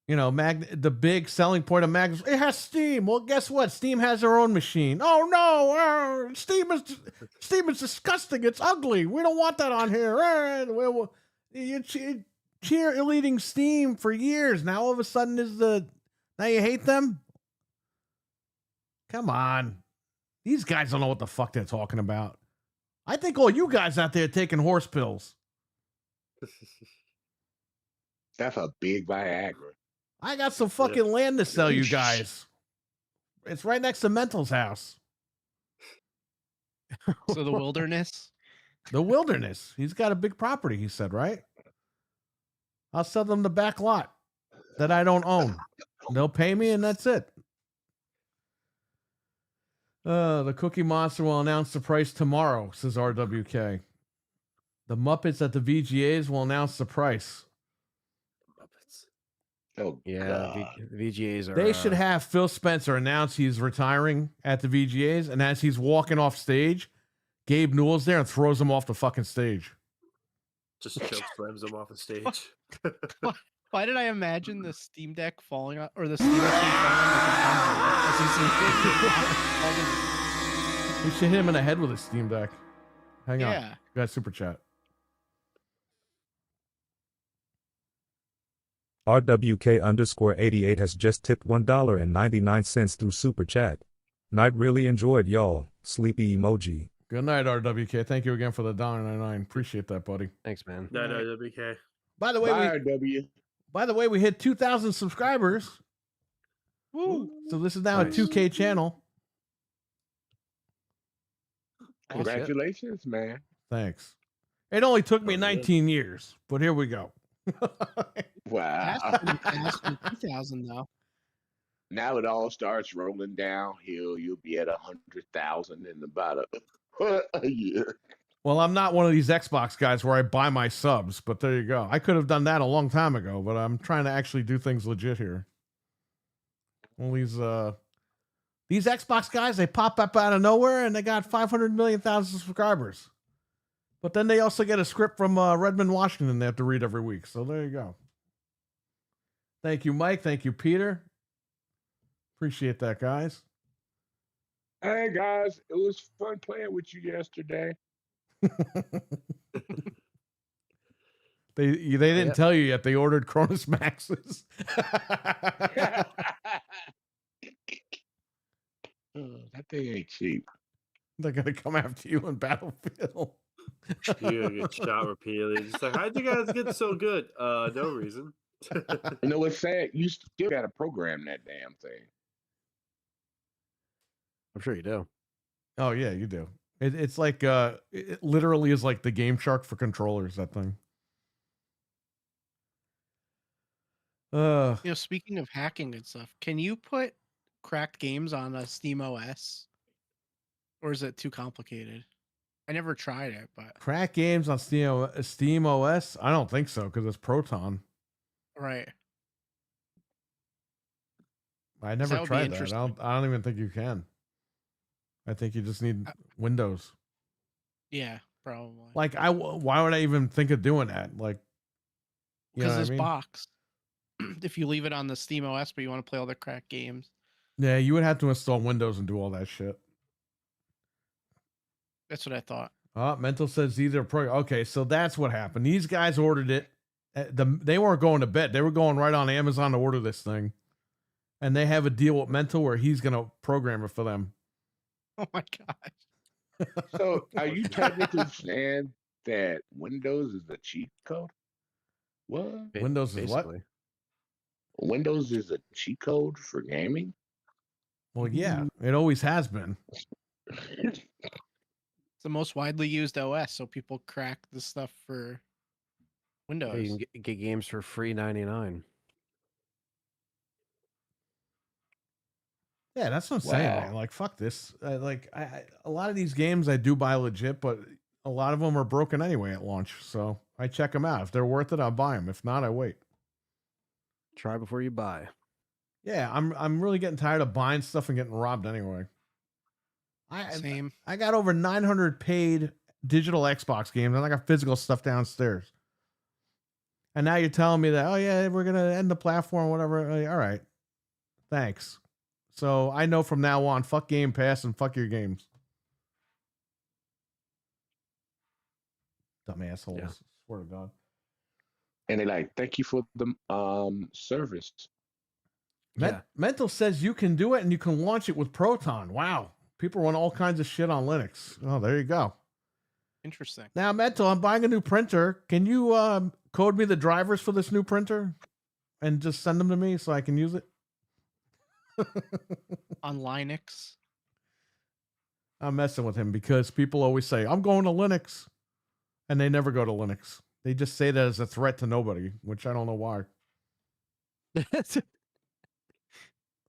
You know, the big selling point of Magnus, it has Steam. Well, guess what? Steam has their own machine. Oh no, Steam is disgusting. It's ugly. We don't want that on here. You cheerleading Steam for years. Now all of a sudden now you hate them? Come on. These guys don't know what the fuck they're talking about. I think all you guys out there taking horse pills. That's a big Viagra. I got some fucking land to sell you guys. It's right next to Mental's house. So the wilderness. The wilderness. He's got a big property, he said, right? I'll sell them the back lot that I don't own. They'll pay me and that's it. The Cookie Monster will announce the price tomorrow, says RWK. The Muppets at the VGAs will announce the price. Oh, Yeah, VGAs are. They should have Phil Spencer announce he's retiring at the VGAs, and as he's walking off stage, Gabe Newell's there and throws him off the fucking stage. Just choke slams him off the stage. Why did I imagine the Steam Deck falling on, or the Steam Deck falling We should hit him in the head with a Steam Deck. Hang on. Yeah. You got super chat. RWK_88 has just tipped $1.99 through Super Chat. Night really enjoyed y'all. Sleepy emoji. Good night, RWK. Thank you again for the $1.99. Appreciate that, buddy. Thanks, man. No, WK. By the way, we hit 2,000 subscribers. Woo. So this is now a 2K channel. Congratulations, man. Thanks. It only took me 19 years, but here we go. Wow. That's 2,000 though. Now it all starts rolling downhill. You'll be at 100,000 in about a year. Well, I'm not one of these Xbox guys where I buy my subs, but there you go. I could have done that a long time ago, but I'm trying to actually do things legit here. All these Xbox guys, they pop up out of nowhere and they got 500 million thousand subscribers. But then they also get a script from Redmond, Washington they have to read every week. So there you go. Thank you, Mike. Thank you, Peter. Appreciate that, guys. Hey, guys. It was fun playing with you yesterday. They didn't tell you yet. They ordered Cronus Maxes. That thing ain't cheap. They're going to come after you in Battlefield. You're gonna get shot repeatedly. Just like, how'd you guys get so good? No reason. You know what's sad? You still got to program that damn thing. I'm sure you do. Oh, yeah, you do. It's like, it literally is like the Game Shark for controllers, that thing. Speaking of hacking and stuff, can you put cracked games on a Steam OS? Or is it too complicated? I never tried it, but Crack games on Steam OS? I don't think so, because it's Proton. right. I never That would be tried that. interesting. I don't even think you can. I think you just need Windows. Yeah, probably. Like, why would I even think of doing that? Like, you know Because what I this mean? box, if you leave it on the Steam OS, but you want to play all the cracked games, Yeah, you would have to install Windows and do all that shit. that's what I thought. Mental says either pro. Okay, so that's what happened. These guys ordered it. They weren't going to bed. They were going right on Amazon to order this thing, and they have a deal with Mental where he's gonna program it for them. Oh my gosh. So, are you technically saying that Windows is a cheat code? What? Windows is what? Basically. Windows is a cheat code for gaming? Well, yeah, it always has been. It's the most widely used OS, so people crack the stuff for Windows. Yeah, you can get games for free 99. Yeah, that's what I'm saying, Wow. man. Like, fuck this. A lot of these games I do buy legit, but a lot of them are broken anyway at launch. So I check them out. If they're worth it, I'll buy them. If not, I wait. Try before you buy. Yeah, I'm really getting tired of buying stuff and getting robbed anyway. Same. I got over 900 paid digital Xbox games, and I got physical stuff downstairs. And now you're telling me that, oh yeah, we're gonna end the platform, whatever. All right, thanks. So I know from now on, fuck Game Pass and fuck your games. Dumb assholes. Yeah. Swear to God. And they like, thank you for the service. Yeah. Mental says you can do it and you can launch it with Proton. Wow. People run all kinds of shit on Linux. Oh, there you go. Interesting. Now, Mental, I'm buying a new printer. Can you code me the drivers for this new printer and just send them to me so I can use it? On Linux. I'm messing with him because people always say, I'm going to Linux. And they never go to Linux. They just say that as a threat to nobody, which I don't know why.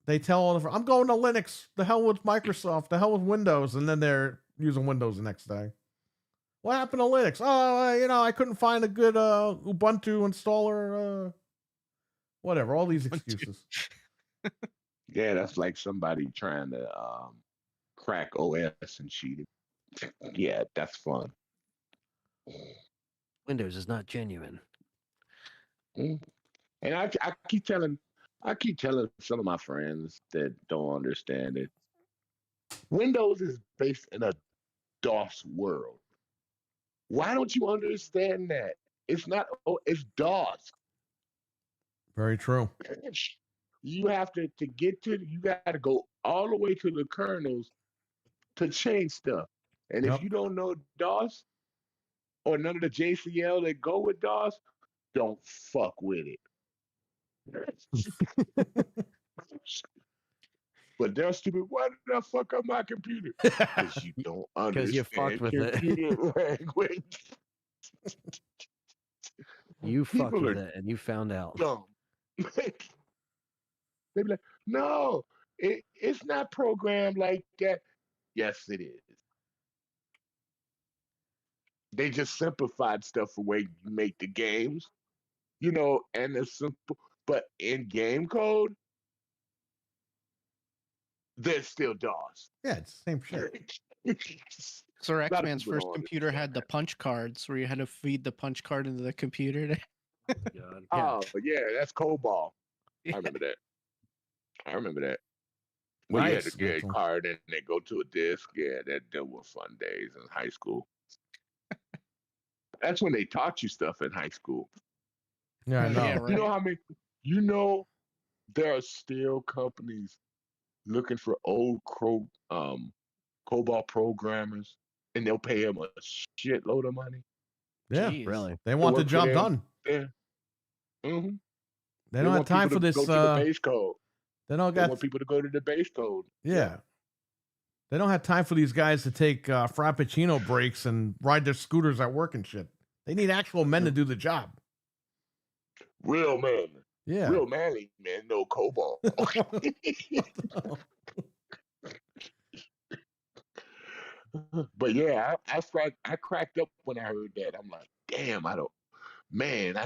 They tell all the I'm going to Linux. The hell with Microsoft. The hell with Windows. And then they're using Windows the next day. What happened to Linux? Oh, I couldn't find a good Ubuntu installer. Whatever. All these excuses. Yeah, that's like somebody trying to crack OS and cheat it. Yeah, that's fun. Windows is not genuine. And I keep telling some of my friends that don't understand it. Windows is based in a DOS world. Why don't you understand that? It's not. Oh, it's DOS. Very true. You have to get to. You got to go all the way to the kernels to change stuff. And Yep. if you don't know DOS or none of the JCL that go with DOS, don't fuck with it. But they're stupid. Why did I fuck up my computer? Because you don't understand you fucked with it. computer language. You fucked People with are it and you found out. dumb. They be like, no, it's not programmed like that. Yes, it is. They just simplified stuff for way you make the games, and it's simple. But in game code, there's still DOS. Yeah, it's the same shit. So lot of X-Man's people first don't computer had the punch cards where you had to feed the punch card into the computer. God. Oh, yeah, that's COBOL. Yeah. I remember that. Well, you had Nice, to get a Mental. card and then go to a disc. Yeah, that were fun days in high school. That's when they taught you stuff in high school. Yeah, I know. Yeah, You know right. how many? There are still companies looking for old COBOL programmers, and they'll pay them a shitload of money. Yeah, Jeez. Really? they want the work for job them. done. Yeah. Mm-hmm. They don't have time for this. Go to the base code. They don't They got. want people to go to the base code. Yeah. They don't have time for these guys to take Frappuccino breaks and ride their scooters at work and shit. They need actual men to do the job. Real men. Yeah. Real manly men know COBOL. But yeah, I cracked up when I heard that. I'm like, damn, I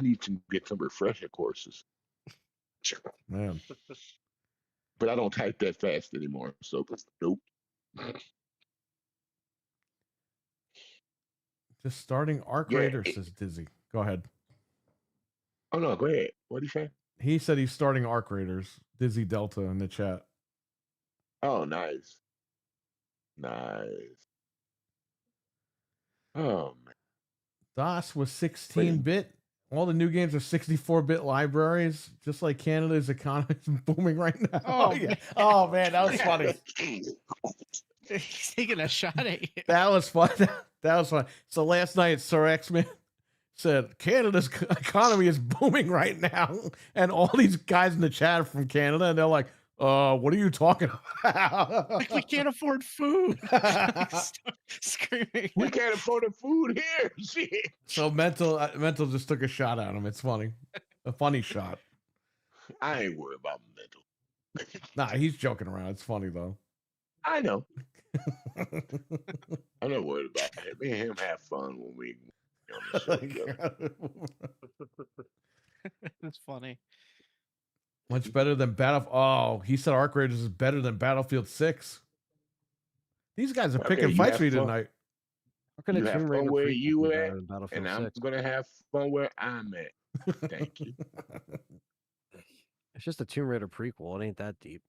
need to get some refresher courses. Man. But I don't type that fast anymore. So nope. Just starting Arc Yeah, Raider, says Dizzy. Go ahead. Oh no, go ahead. What do you say? He said he's starting Arc Raiders. Dizzy Delta in the chat. Oh, nice. Nice. Oh man. DOS was 16-bit. All the new games are 64-bit libraries, just like Canada's economy is booming right now. Oh, yeah. man. Oh man, that was funny. He's taking a shot at you. That was fun. That was fun. So last night, Sir X-Man said Canada's economy is booming right now, and all these guys in the chat are from Canada, and they're like, what are you talking about? Like, we can't afford food. Screaming. We can't afford the food here. Shit. So mental just took a shot at him. It's funny, a funny shot. I ain't worried about mental. Nah, he's joking around. It's funny though. I know. I'm not worried about it. Me and him have fun when we on the show together. It's funny. Much better than Battlefield. Oh, he said Arc Raiders is better than Battlefield 6. These guys are Okay, picking you fights have for you fun. tonight. How can You a have Tomb fun Raider where prequel you be at, better than Battlefield and I'm 6? gonna have fun where I'm at. Thank you. It's just a Tomb Raider prequel. It ain't that deep.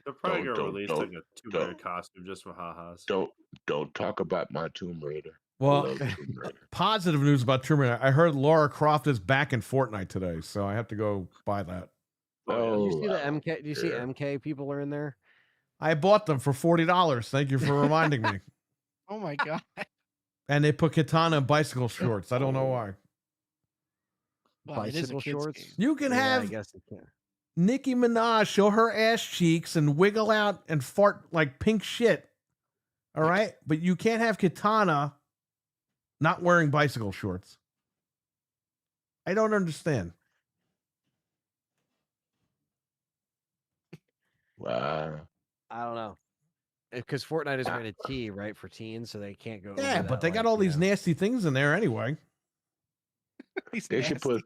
They're probably Don't- gonna don't- release don't- like a Tomb Raider don't. costume just for ha-has. Don't talk about my Tomb Raider. I Well, love Tomb Raider. positive news about Tomb Raider. I heard Laura Croft is back in Fortnite today, so I have to go buy that. Oh, Did you see the I don't MK? Do you see care. MK people are in there? I bought them for $40. Thank you for reminding me. Oh my god. And they put Katana in bicycle shorts. I don't know why. Well, it is a Bicycle kid's shorts? game. You can Yeah, I have guess you can. Nicki Minaj show her ass cheeks and wiggle out and fart like pink shit. All right? But you can't have Katana not wearing bicycle shorts. I don't understand. Wow. I don't know. Because Fortnite is rated T, right, for teens, so they can't go. Yeah, over but that, they got like, all you these know. nasty things in there anyway. He's They should nasty. put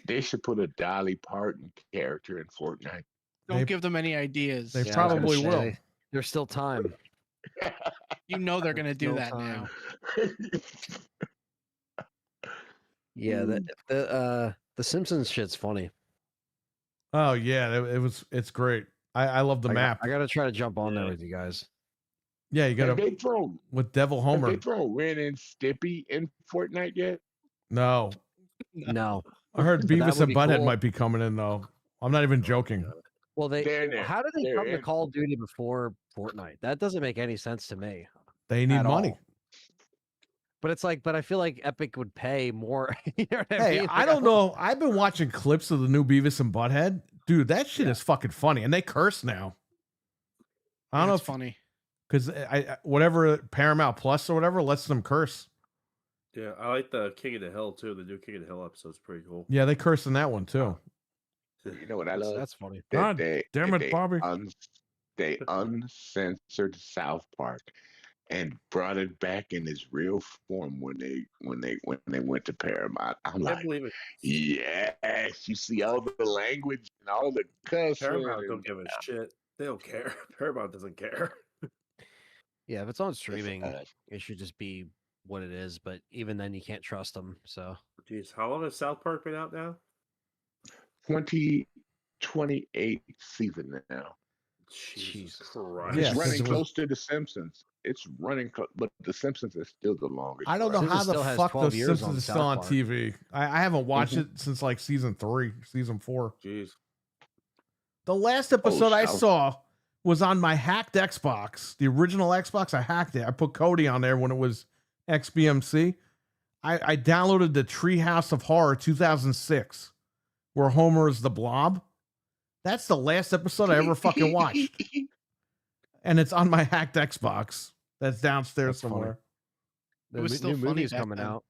they should put a Dolly Parton character in Fortnite. Don't they- give them any ideas. they Yeah, I was gonna probably will. say, there's still time. You know they're gonna do No that time. now. Yeah, the Simpsons shit's funny. Oh yeah, it's great. I love the map. I gotta try to jump on there Yeah. with you guys. Yeah, you Have gotta they thrown with Devil have Homer. they thrown Ren and Stimpy in Fortnite yet? No. No. I heard But that Beavis would and be Butthead cool. might be coming in though. I'm not even joking. Well, They're in there. how did they They're come to in. Call of Duty before Fortnite? That doesn't make any sense to me. They need at money. all. But it's like, but I feel like Epic would pay more. You know what I Hey, mean? I Like, don't know. I've been watching clips of the new Beavis and Butthead. Dude, that shit is fucking funny. And they curse now. I don't know It's if funny. because whatever Paramount Plus or whatever lets them curse. Yeah, I like the King of the Hill too. The new King of the Hill episode's pretty cool. Yeah, they curse in that one too. You know what I love? That's funny. God damn it, they Bobby. They uncensored South Park and brought it back in its real form when they went to Paramount. I'm I like, believe it. yes, you see all the language and all the cussing. Paramount and- don't give a shit. They don't care. Paramount doesn't care. Yeah, if it's on streaming, uh, it should just be what it is. But even then, you can't trust them. So Jeez, how long has South Park been out now? 28th season now. Jesus Jesus. Christ. Yeah, It's running since it was- close to The Simpsons. It's running, but The Simpsons is still the longest. I don't know running. how Simpsons the still has fuck 12 The years Simpsons on is still South on Park. TV. I haven't watched it since like season 3, season 4. Jeez. The last episode I South- saw was on my hacked Xbox, the original Xbox. I hacked it. I put Cody on there when it was XBMC. I downloaded the Treehouse of Horror 2006, where Homer is the Blob. That's the last episode I ever fucking watched, and it's on my hacked Xbox that's downstairs That's funny. somewhere. It was still new funny movie's back coming then. out.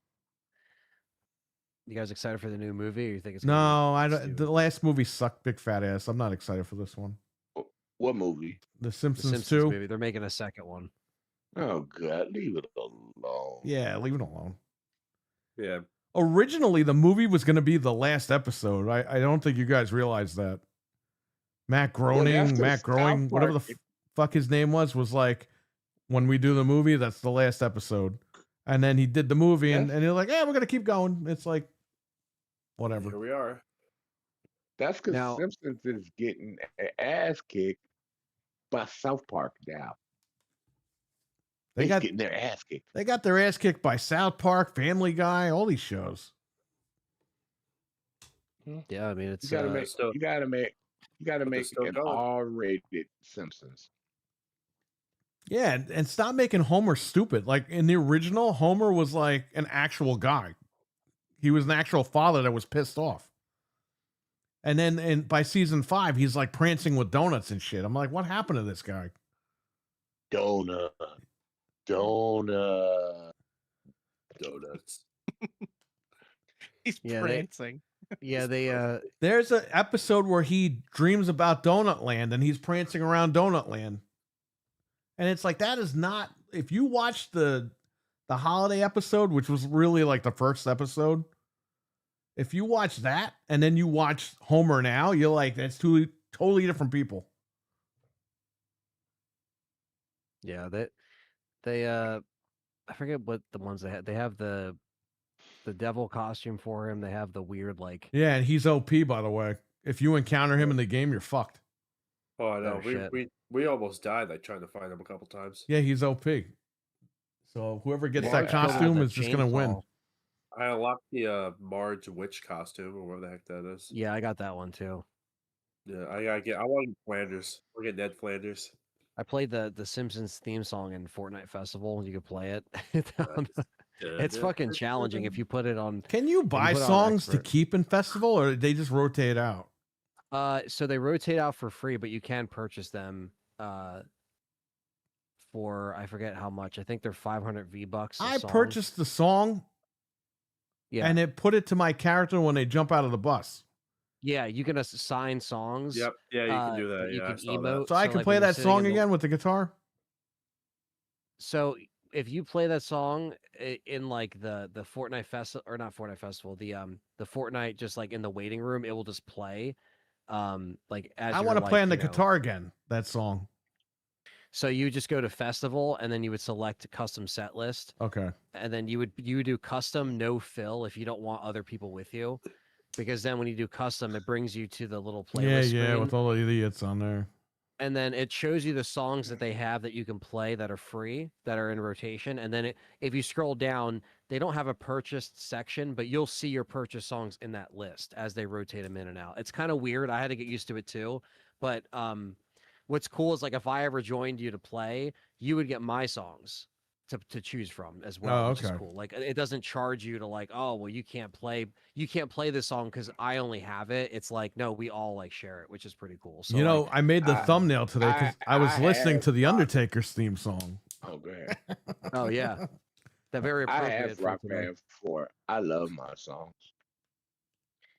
You guys excited for the new movie, or you think it's No, gonna I be don't. stupid? The last movie sucked, big fat ass. I'm not excited for this one. What movie? The The Simpsons, Simpsons 2. movie? They're making a second one. Oh God, leave it alone. Yeah, leave it alone. Yeah. Originally, the movie was going to be the last episode. I don't think you guys realized that. Matt Groening, after Matt Groening, South whatever the Park, fuck his name was like, when we do the movie, that's the last episode. And then he did the movie, and he's like, yeah, we're going to keep going. It's like, whatever. Here we are. That's because Now- Simpsons is getting ass kicked by South Park now. They They're got getting their ass kicked. they got their ass kicked by South Park, Family Guy, all these shows. Yeah, I mean You it's gotta make. still- You gotta make. You gotta but they're make still an going. R-rated Simpsons. Yeah, and stop making Homer stupid. Like in the original, Homer was like an actual guy. He was an actual father that was pissed off. And then by season 5, he's like prancing with donuts and shit. I'm like, what happened to this guy? Donut. Donuts. He's Yeah, prancing. Yeah, they There's an episode where he dreams about Donut Land and he's prancing around Donut Land. And it's like, that is not, if you watch the holiday episode, which was really like the first episode, if you watch that and then you watch Homer now, you're like, that's two totally different people. yeah, they I forget what the ones they had. They have the devil costume for him. They have the weird like Yeah, and he's OP, by the way. If you encounter him in the game, you're fucked. Oh, I know. Oh, shit. We almost died like trying to find him a couple times. Yeah, he's OP. So whoever gets Yeah, that I killed him costume with is the just gonna win. chainsaw. I unlocked the Marge witch costume or whatever the heck that is. Yeah, I got that one too. Yeah, I want Flanders. We'll get Ned Flanders. I played the Simpsons theme song in Fortnite Festival. You could play it. It's fucking challenging if you put it on. Can you buy put it on songs to expert. keep in festival, or they just rotate out? So they rotate out for free, but you can purchase them for I forget how much. I think they're 500 V-bucks. I purchased the song Yeah, and it put it to my character when they jump out of the bus. yeah, you can assign songs. Yep. Yeah, you can do that that. you Yeah, I can saw that. emote. So I can like, play when you're that sitting song in the- again with the guitar. So if you play that song in like the Fortnite festival or not Fortnite festival, the Fortnite just like in the waiting room, it will just play. Like as I you're, want to play like, on the you know- guitar again, that song. So you just go to festival and then you would select custom set list, Okay. and then you would do custom no fill if you don't want other people with you, because then when you do custom, it brings you to the little playlist Yeah, screen, with all the idiots on there. and then it shows you the songs that they have that you can play that are free, that are in rotation, and then if you scroll down, they don't have a purchased section, but you'll see your purchased songs in that list as they rotate them in and out. It's kind of weird. I had to get used to it too, but what's cool is like if I ever joined you to play, you would get my songs to choose from as well, Oh, which is okay. cool. Like it doesn't charge you to like, oh well, you can't play this song because I only have it. It's like, no, we all like share it, which is pretty cool. So You know, like, I made the thumbnail today because I was I listening have to the rock- Undertaker's theme song. Oh, go ahead. oh yeah, the very I appropriate have for Rock today. Band 4. I love my songs.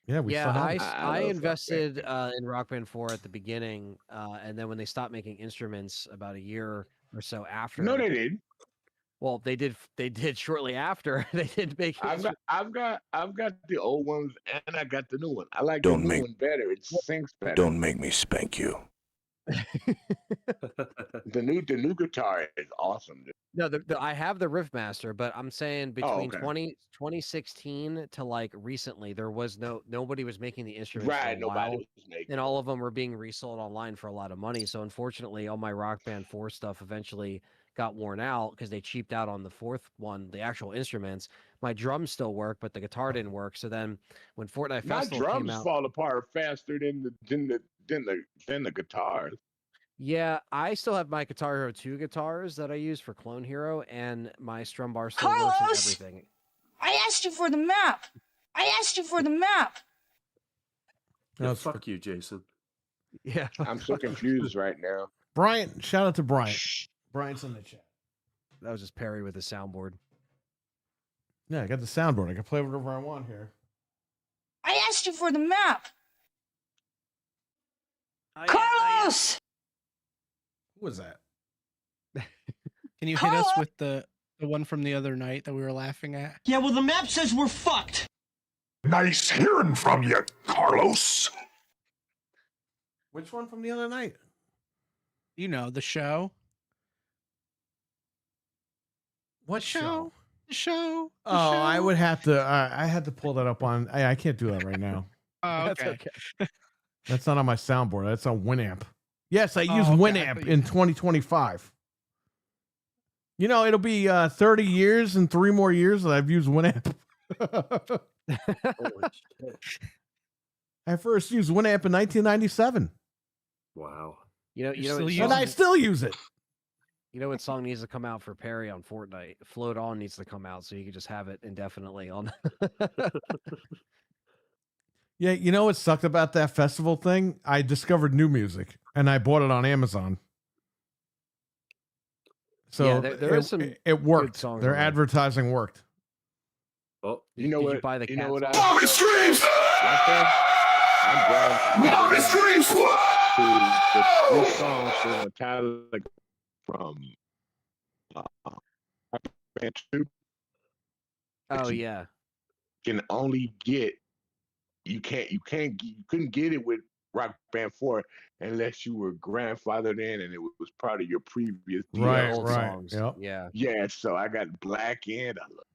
Yeah, we Yeah, still have I, it. I I love Rock Band. invested in Rock Band 4 at the beginning, and then when they stopped making instruments about a year or so after. No, they didn't. Well, they did shortly after. They did make I've got the old ones and I got the new one. I like Don't the new make- one better. It syncs better. Don't make me spank you. The new guitar is awesome. Dude. No, I have the Riffmaster, but I'm saying between okay. 2016 to like recently, there was nobody was making the instruments for Right, a nobody while, was making. and all of them were being resold online for a lot of money. So unfortunately, all my Rock Band 4 stuff eventually got worn out because they cheaped out on the fourth one, the actual instruments. My drums still work, but the guitar didn't work. So then when Fortnite My Festival came drums out, fall apart faster than the guitars. yeah, I still have my Guitar Hero 2 guitars that I use for Clone Hero, and my strum bar still works and Carlos! everything. I asked you for the map. I asked you for the map. Yeah, No, fuck you, Jason. Yeah, I'm so confused right now. Brian, shout out to Brian. Brian's in the chat. that was just Perry with the soundboard. Yeah, I got the soundboard. I can play whatever I want here. I asked you for the map. Carlos! Who was that? Can you hit us with the one from the other night that we were laughing at? Yeah, well, the map says we're fucked. Nice hearing from you, Carlos. Which one from the other night? You know, the show. What show? The show. The Oh, show. I would have to. I had to pull that up on. I can't do that right now. Oh, That's okay. That's not on my soundboard. That's on Winamp. Yes, I Oh, use okay, I Winamp thought you- in 2025. You know, it'll be 30 years and 3 more years that I've used Winamp. Holy shit. I first used Winamp in 1997, Wow. You know, You're you know, still what using and song, I still use it. you know what song needs to come out for Perry on Fortnite? Float On needs to come out so you can just have it indefinitely on. Yeah, you know what sucked about that festival thing? I discovered new music, and I bought it on Amazon. So Yeah, there is some it worked. songs on Their there. advertising worked. Oh, You know Did what? you buy the you know cat what? song? Bobby screams. Rock Band, I'm grandfathered to the 3 songs for Metallica from Rock Band 2 that Oh you yeah. can only get. You couldn't get it with Rock Band 4 unless you were grandfathered in and it was part of your previous Right, DLC. Old right. songs. Yep. Yeah. Yeah, so I got Black and I love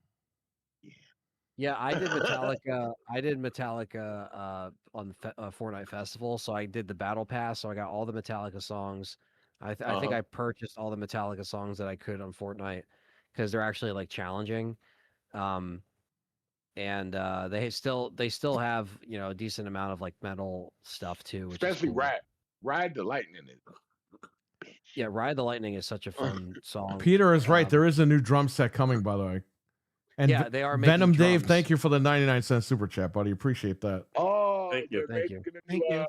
Yeah, I did Metallica. I did Metallica on Fortnite Festival, so I did the Battle Pass. So I got all the Metallica songs. I think I purchased all the Metallica songs that I could on Fortnite because they're actually like challenging. And they still have a decent amount of like metal stuff too, which especially is cool. Ride the Lightning is Yeah, Ride the Lightning is such a fun song. Peter is right. There is a new drum set coming, by the way. And yeah, they are making Venom Dave, drums. thank you for the 99-cent super chat, buddy. Appreciate that. Oh, Thank you. they're Thank you. making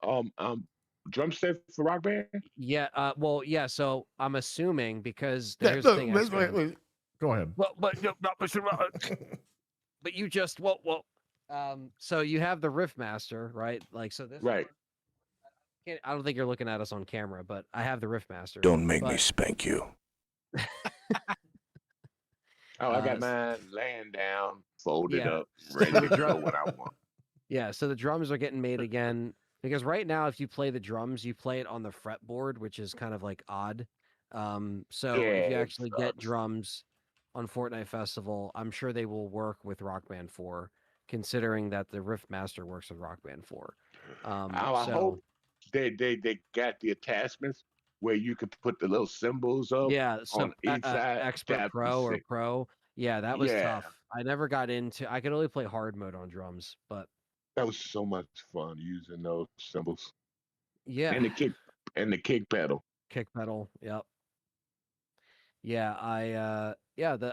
a new, drum set for Rock Band. Yeah, well, yeah. So I'm assuming because here's the thing. X-Men. Go ahead. But you just so you have the Riffmaster, right? Like so this Right. I don't think you're looking at us on camera, but I have the Riffmaster. Don't make me spank you. Oh, I got mine laying down, folded yeah. up, ready to go when I want. Yeah, so the drums are getting made again because right now, if you play the drums, you play it on the fretboard, which is kind of like odd. So if you Yeah, it actually get sucks. drums on Fortnite Festival, I'm sure they will work with Rock Band 4, considering that the Riffmaster works with Rock Band 4. I hope they got the attachments where you could put the little symbols up yeah, so on each side. Expert That'd be Pro or sick. Pro. Yeah, that was Yeah. tough. I never got into. I could only play hard mode on drums, but That was so much fun using those symbols yeah, and the kick pedal. kick pedal. Yep. Yeah, I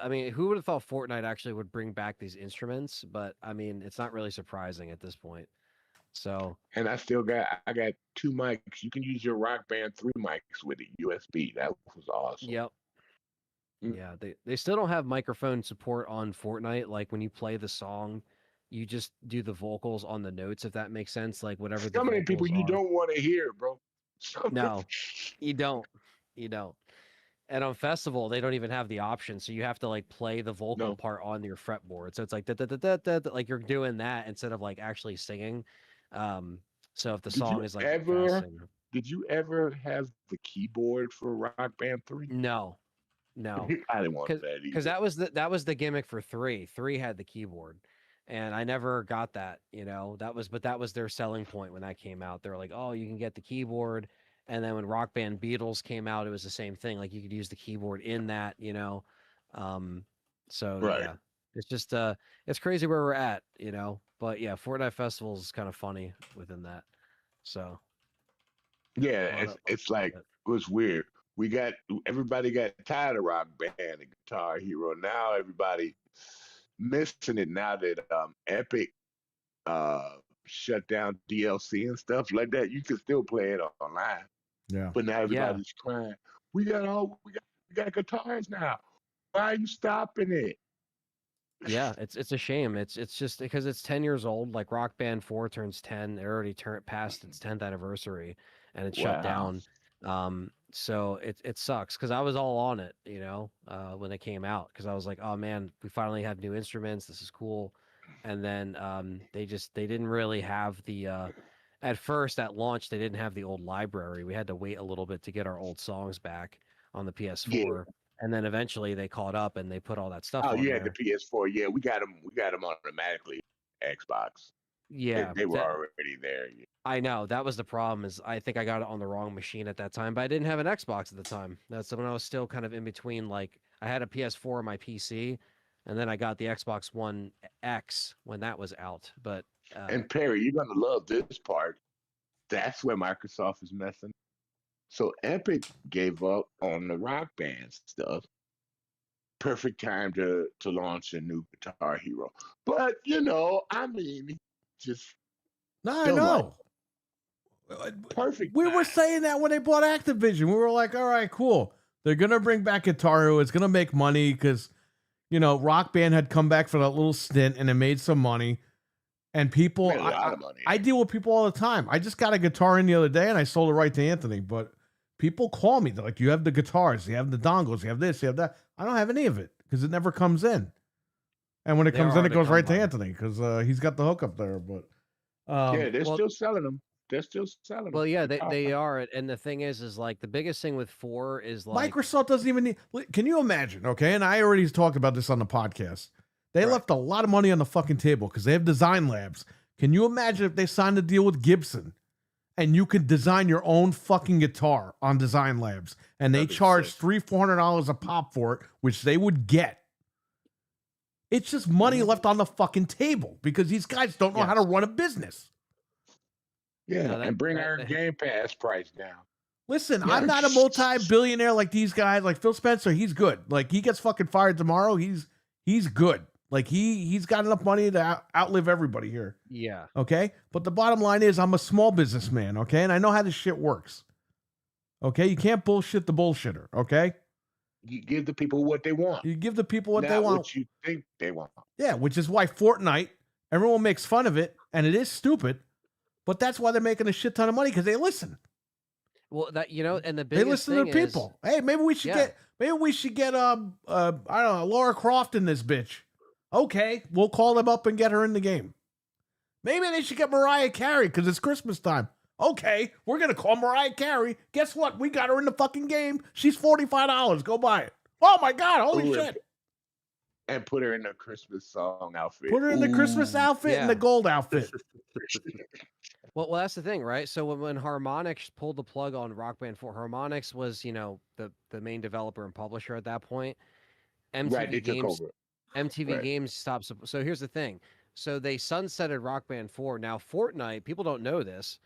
mean, who would have thought Fortnite actually would bring back these instruments? But I mean, it's not really surprising at this point. So And I got 2 mics. You can use your Rock Band 3 mics with it, USB. That was awesome. yep. Mm. Yeah, they still don't have microphone support on Fortnite. Like when you play the song, you just do the vocals on the notes, if that makes sense. Like whatever the Some of the people vocals you are. don't want to hear, bro. No, you don't. You don't. And on Festival, they don't even have the option, so you have to like play the vocal No. part on your fretboard. So it's like da, like you're doing that instead of like actually singing. So if the Did you song is like ever- fast and- Did you ever have the keyboard for Rock Band 3? no, I didn't want that either. because that was the gimmick for 3. 3 had the keyboard, and I never got that. That was their selling point when that came out. They were like, oh, you can get the keyboard. And then when Rock Band Beatles came out, it was the same thing. Like you could use the keyboard in that, So Right. yeah, it's just it's crazy where we're at, But yeah, Fortnite Festival is kind of funny within that. So Yeah, Well, it's like it was weird. Everybody got tired of Rock Band and Guitar Hero. Now everybody missing it now that Epic shut down DLC and stuff like that. You can still play it online. Yeah. But now everybody's crying. We got guitars now. Why are you stopping it? yeah, it's a shame. It's just because it's 10 years old. Like Rock Band 4 turns 10. It already past its 10th anniversary, and it's shut Wow. down. So it sucks because I was all on it, when it came out, because I was like, oh man, we finally have new instruments. This is cool. And then they didn't really have the at first at launch they didn't have the old library. We had to wait a little bit to get our old songs back on the PS4. And then eventually they caught up and they put all that stuff Oh on yeah, there. the PS4. Yeah, we got them automatically. Xbox. Yeah, they were that- already there. Yeah. I know that was the problem. Is I think I got it on the wrong machine at that time, but I didn't have an Xbox at the time. That's when I was still kind of in between. Like I had a PS4 on my PC, and then I got the Xbox One X when that was out. But And Perry, you're gonna love this part. That's where Microsoft is messing. So Epic gave up on the Rock Band stuff. Perfect time to launch a new Guitar Hero. But just No, I Still know. perfect. We were saying that when they bought Activision. We were like, all right, cool. They're going to bring back Guitar Hero. It's going to make money because, Rock Band had come back for that little stint and it made some money. And people, Made a lot of money. I deal with people all the time. I just got a guitar in the other day and I sold it right to Anthony. But people call me. They're like, you have the guitars, you have the dongles, you have this, you have that. I don't have any of it because it never comes in. And when it They're comes in, hard it to goes come right to by. Anthony because he's got the hook up there. But Yeah, they're well- still selling them. They're still selling them. Well, yeah, they are, and the thing is like the biggest thing with 4 is like Microsoft doesn't even need. Can you imagine? Okay, and I already talked about this on the podcast. They Right. left a lot of money on the fucking table because they have design labs. Can you imagine if they signed a deal with Gibson and you could design your own fucking guitar on Design Labs and they That'd be charge sick. $300-$400 a pop for it, which they would get? It's just money left on the fucking table because these guys don't know how to run a business. Yeah, No, that- and bring that- our that- Game Pass price down. Listen, Yeah. I'm not a multi-billionaire like these guys. Like Phil Spencer, he's good. Like he gets fucking fired tomorrow. He's good. Like he's got enough money to outlive everybody here. yeah. Okay. But the bottom line is I'm a small businessman. Okay. And I know how this shit works. Okay. You can't bullshit the bullshitter. Okay. You give the people what they want. You give the people what not they want. what you think they want. Yeah. Which is why Fortnite, everyone makes fun of it and it is stupid, but that's why they're making a shit ton of money because they listen. Well, that and the They biggest listen to thing the is- people. Hey, maybe we should Yeah. get I don't know, Laura Croft in this bitch. Okay, we'll call them up and get her in the game. Maybe they should get Mariah Carey because it's Christmas time. Okay, we're gonna call Mariah Carey. Guess what? We got her in the fucking game. She's $45. Go buy it. Oh my god! Holy Ooh, shit! And put her in a Christmas song outfit. Put her in the Christmas Ooh. outfit and the Yeah. gold outfit. Well, that's the thing, right? So when Harmonix pulled the plug on Rock Band 4, Harmonix was, the main developer and publisher at that point. MTV Right, they took Games, over. MTV Right. Games stopped. So here's the thing. So they sunsetted Rock Band 4. Now Fortnite, people don't know this.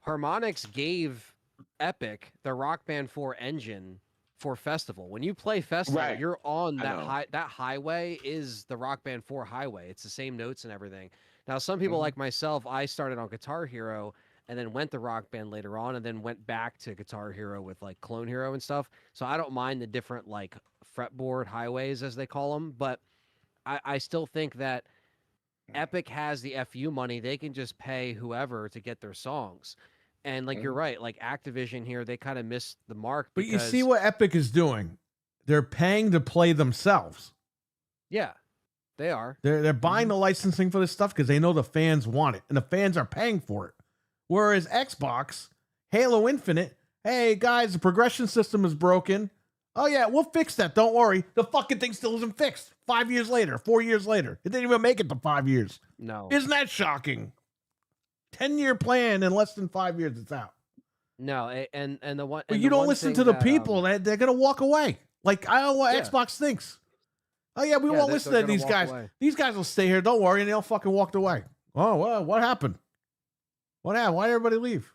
Harmonix gave Epic the Rock Band 4 engine for Festival. When you play Festival, Right. you're on I know. that highway is the Rock Band 4 highway. It's the same notes and everything. Now, some people Mhm. like myself, I started on Guitar Hero and then went to Rock Band later on and then went back to Guitar Hero with like Clone Hero and stuff. So I don't mind the different like fretboard highways as they call them, but I still think that Epic has the FU money. They can just pay whoever to get their songs. And like you're right, like Activision here, they kind of missed the mark. But you see because- what Epic is doing? They're paying to play themselves. Yeah, they are. They're buying the licensing for this stuff because they know the fans want it and the fans are paying for it. Whereas Xbox, Halo Infinite, hey guys, the progression system is broken. Oh yeah, we'll fix that. Don't worry. The fucking thing still isn't fixed. 5 years later, 4 years later. It didn't even make it to 5 years. No. Isn't that shocking? 10-year plan in less than 5 years, it's out. No, and the one. But and you the don't one listen thing to the that, people. They're going to walk away. Like, I don't know what Yeah. Xbox thinks. Oh, yeah, we Yeah, won't they're listen to gonna these walk guys. away. These guys will stay here. Don't worry. And they all fucking walked away. Oh, well, what happened? What happened? Why did everybody leave?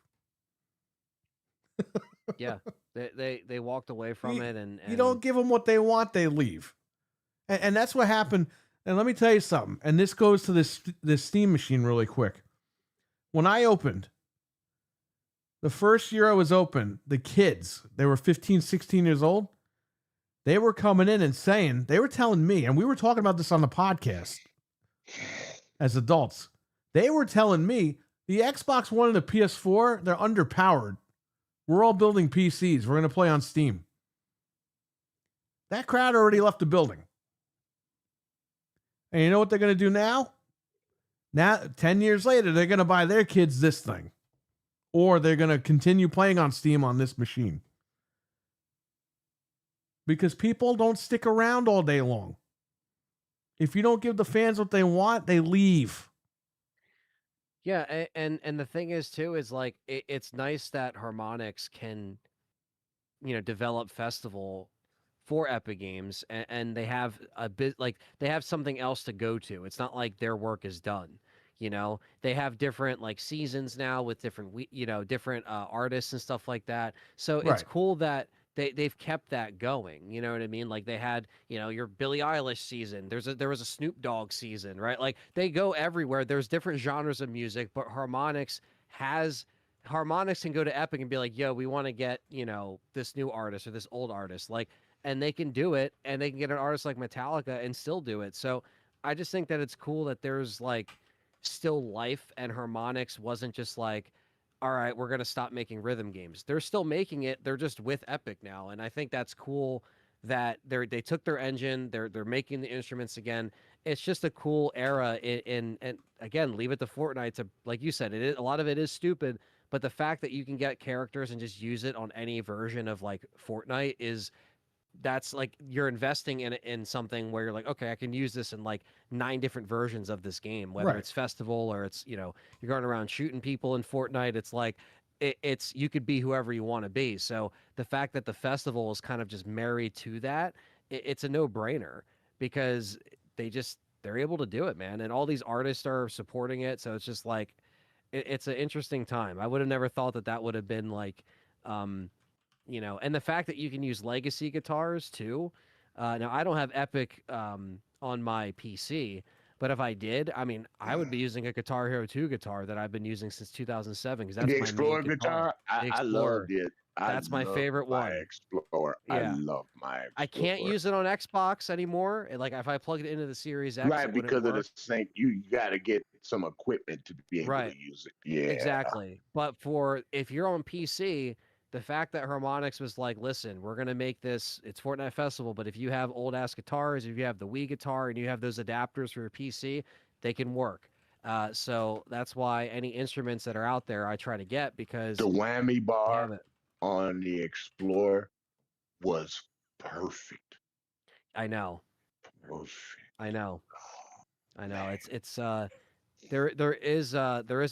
Yeah, they walked away from it, and You don't give them what they want, they leave. And that's what happened. And let me tell you something. And this goes to this Steam machine really quick. When I opened, the first year I was open, the kids, they were 15, 16 years old. They were coming in and saying, they were telling me, and we were talking about this on the podcast as adults. They were telling me the Xbox One and the PS4, they're underpowered. We're all building PCs. We're going to play on Steam. That crowd already left the building. And you know what they're going to do now? Now, 10 years later, they're going to buy their kids this thing. Or they're going to continue playing on Steam on this machine. Because people don't stick around all day long. If you don't give the fans what they want, they leave. Yeah, and the thing is too is like it's nice that Harmonix can, develop Festival for Epic Games, and they have a bit like they have something else to go to. It's not like their work is done. They have different like seasons now with different different artists and stuff like that. So it's Right. cool that they've kept that going. You know what I mean? Like they had, your Billie Eilish season. There was a Snoop Dogg season, right? Like they go everywhere. There's different genres of music, but Harmonix can go to Epic and be like, yo, we want to get, this new artist or this old artist. Like, and they can do it, and they can get an artist like Metallica and still do it. So I just think that it's cool that there's like Still Life and Harmonix wasn't just like, all right, we're gonna stop making rhythm games. They're still making it. They're just with Epic now, and I think that's cool that they took their engine. They're making the instruments again. It's just a cool era. And again, leave it to Fortnite to, like you said, it is a lot of it is stupid, but the fact that you can get characters and just use it on any version of like Fortnite is that's like you're investing in something where you're like, okay, I can use this in like 9 different versions of this game, whether Right. it's festival or it's, you're going around shooting people in Fortnite. It's like it's you could be whoever you want to be. So the fact that the festival is kind of just married to that, it's a no-brainer because they're able to do it, man. And all these artists are supporting it. So it's just like it's an interesting time. I would have never thought that would have been like and the fact that you can use legacy guitars too. Now I don't have Epic on my PC, but if I did, I mean, I would be using a Guitar Hero 2 guitar that I've been using since 2007 because that's The my Explorer main guitar. guitar, The I Explorer. loved it. That's my favorite my one. Explorer. Yeah. I love my Explorer. I can't use it on Xbox anymore. Like if I plugged it into the Series X, Right, it wouldn't because of the work. sync. You got to get some equipment to be able Right. to use it. Yeah. Exactly. But if you're on PC, the fact that Harmonix was like, listen, we're going to make this, it's Fortnite Festival, but if you have old ass guitars, if you have the Wii guitar and you have those adapters for your PC, they can work. So that's why any instruments that are out there, I try to get because The whammy they bar have it. on the Explorer was perfect. I know. Perfect. I know. It's there is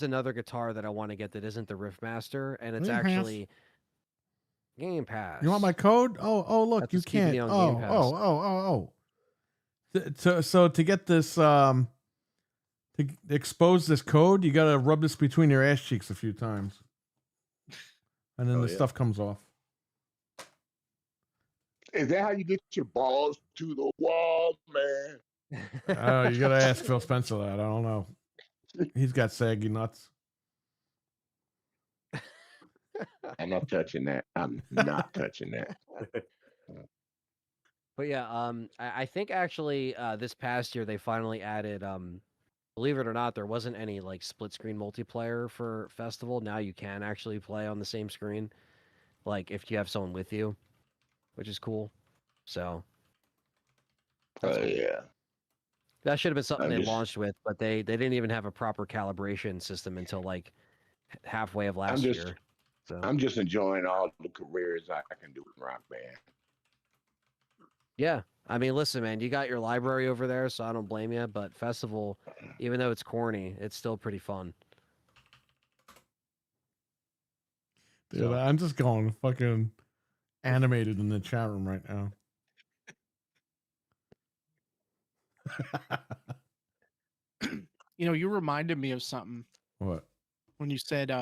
another guitar that I want to get that isn't the Riffmaster, and it's Game Pass. actually Game Pass. You want my code? Oh, look, That's you what's keeping can't. me on Oh, Game Pass. So to get this, to expose this code, you gotta rub this between your ass cheeks a few times, and then Oh, the yeah. stuff comes off. Is that how you get your balls to the wall, man? Oh, you gotta ask Phil Spencer that. I don't know. He's got saggy nuts. I'm not touching that. I'm not touching that. But yeah, I think actually this past year they finally added believe it or not, there wasn't any like split screen multiplayer for Festival. Now you can actually play on the same screen, like if you have someone with you, which is cool. So that's cool. Yeah. That should have been something I'm they just- launched with, but they didn't even have a proper calibration system until like halfway of last just- year. So I'm just enjoying all the careers I can do in Rock Band. yeah, I mean, listen, man, you got your library over there, so I don't blame you. But Festival, even though it's corny, it's still pretty fun. Dude, So- I'm just going fucking animated in the chat room right now. You reminded me of something What? when you said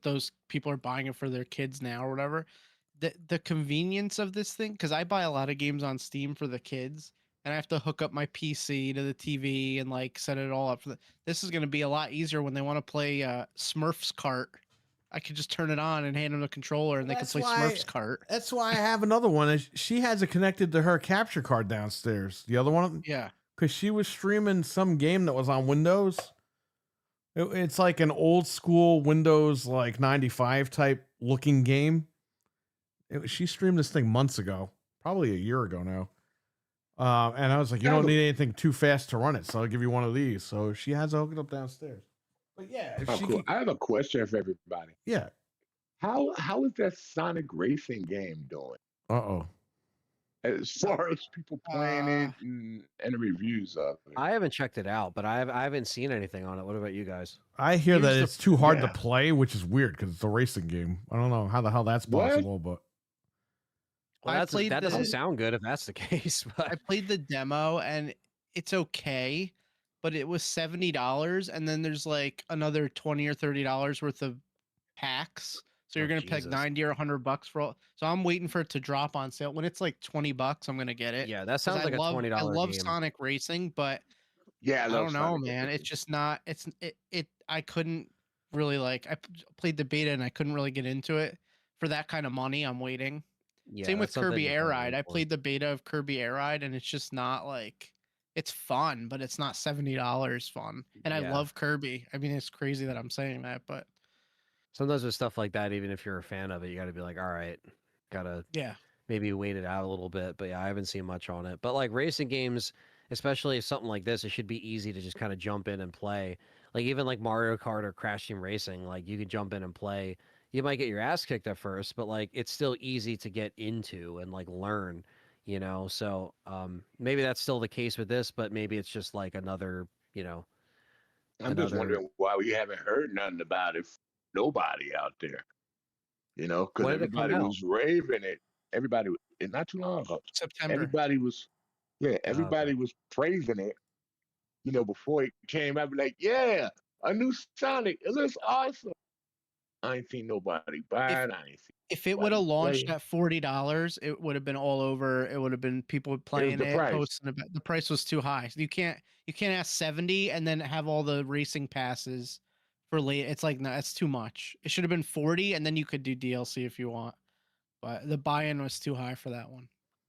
those people are buying it for their kids now or whatever. The convenience of this thing, because I buy a lot of games on Steam for the kids, and I have to hook up my PC to the TV and like set it all up for this is going to be a lot easier when they want to play Smurfs Kart. I could just turn it on and hand them the controller, and they can That's play why- Smurfs Kart. That's why I have another one. She has it connected to her capture card downstairs. The other one, Yeah. because she was streaming some game that was on Windows. It's like an old school Windows like 95 type looking game. She streamed this thing months ago, probably a year ago now. And I was like, you don't need anything too fast to run it, so I'll give you one of these. So she has it hooked up downstairs. But yeah, if Oh, she cool. could- I have a question for everybody. yeah. How is that Sonic racing game doing? Uh-oh. As far as people playing it and the reviews of it. I haven't checked it out, but I haven't seen anything on it. What about you guys? I hear that Here's the- it's too hard to yeah. play, which is weird because it's a racing game. I don't know how the hell that's What? possible, but Well, I played that doesn't the- sound good if that's the case. I But played the demo and it's okay, but it was $70, and then there's like another $20 or $30 worth of packs. So you're Oh, gonna pay Jesus. 90 or $100 for all. So I'm waiting for it to drop on sale. When it's like $20, I'm gonna get it. yeah, that 'Cause sounds like a $20 I love game. Sonic Racing, but Yeah, I love don't know, Sonic man. Racing. It's just not. I couldn't really like. Played the beta and I couldn't really get into it for that kind of money. I'm waiting. Yeah, Same with that's something Kirby you Air gotta Ride. wait I for. played the beta of Kirby Air Ride, and it's just not like it's fun, but it's not $70 fun. And I Yeah. love Kirby. I mean, it's crazy that I'm saying that, but Sometimes with stuff like that, even if you're a fan of it, you got to be like, all right, gotta yeah. maybe wait it out a little bit. But yeah, I haven't seen much on it. But like racing games, especially something like this, it should be easy to just kind of jump in and play. Like even like Mario Kart or Crash Team Racing, like you could jump in and play. You might get your ass kicked at first, but like it's still easy to get into and like learn, you know. So maybe that's still the case with this, but maybe it's just like another, you know, I'm just wondering why we haven't heard nothing about it. Nobody out there, you know, because When did it come everybody out? was raving it. Everybody, not too long ago. September. Everybody was, yeah, okay. everybody was praising it. You know, before it came out, like, yeah, a new Sonic. It looks awesome. I ain't seen nobody buy it. I ain't seen If it would have nobody launched play at $40, it would have been all over. It would have been people playing the it, price. posting about the price was too high. You can't ask 70 and then have all the racing passes for late. It's like no, that's too much. It should have been 40 and then you could do DLC if you want. But the buy-in was too high for that one.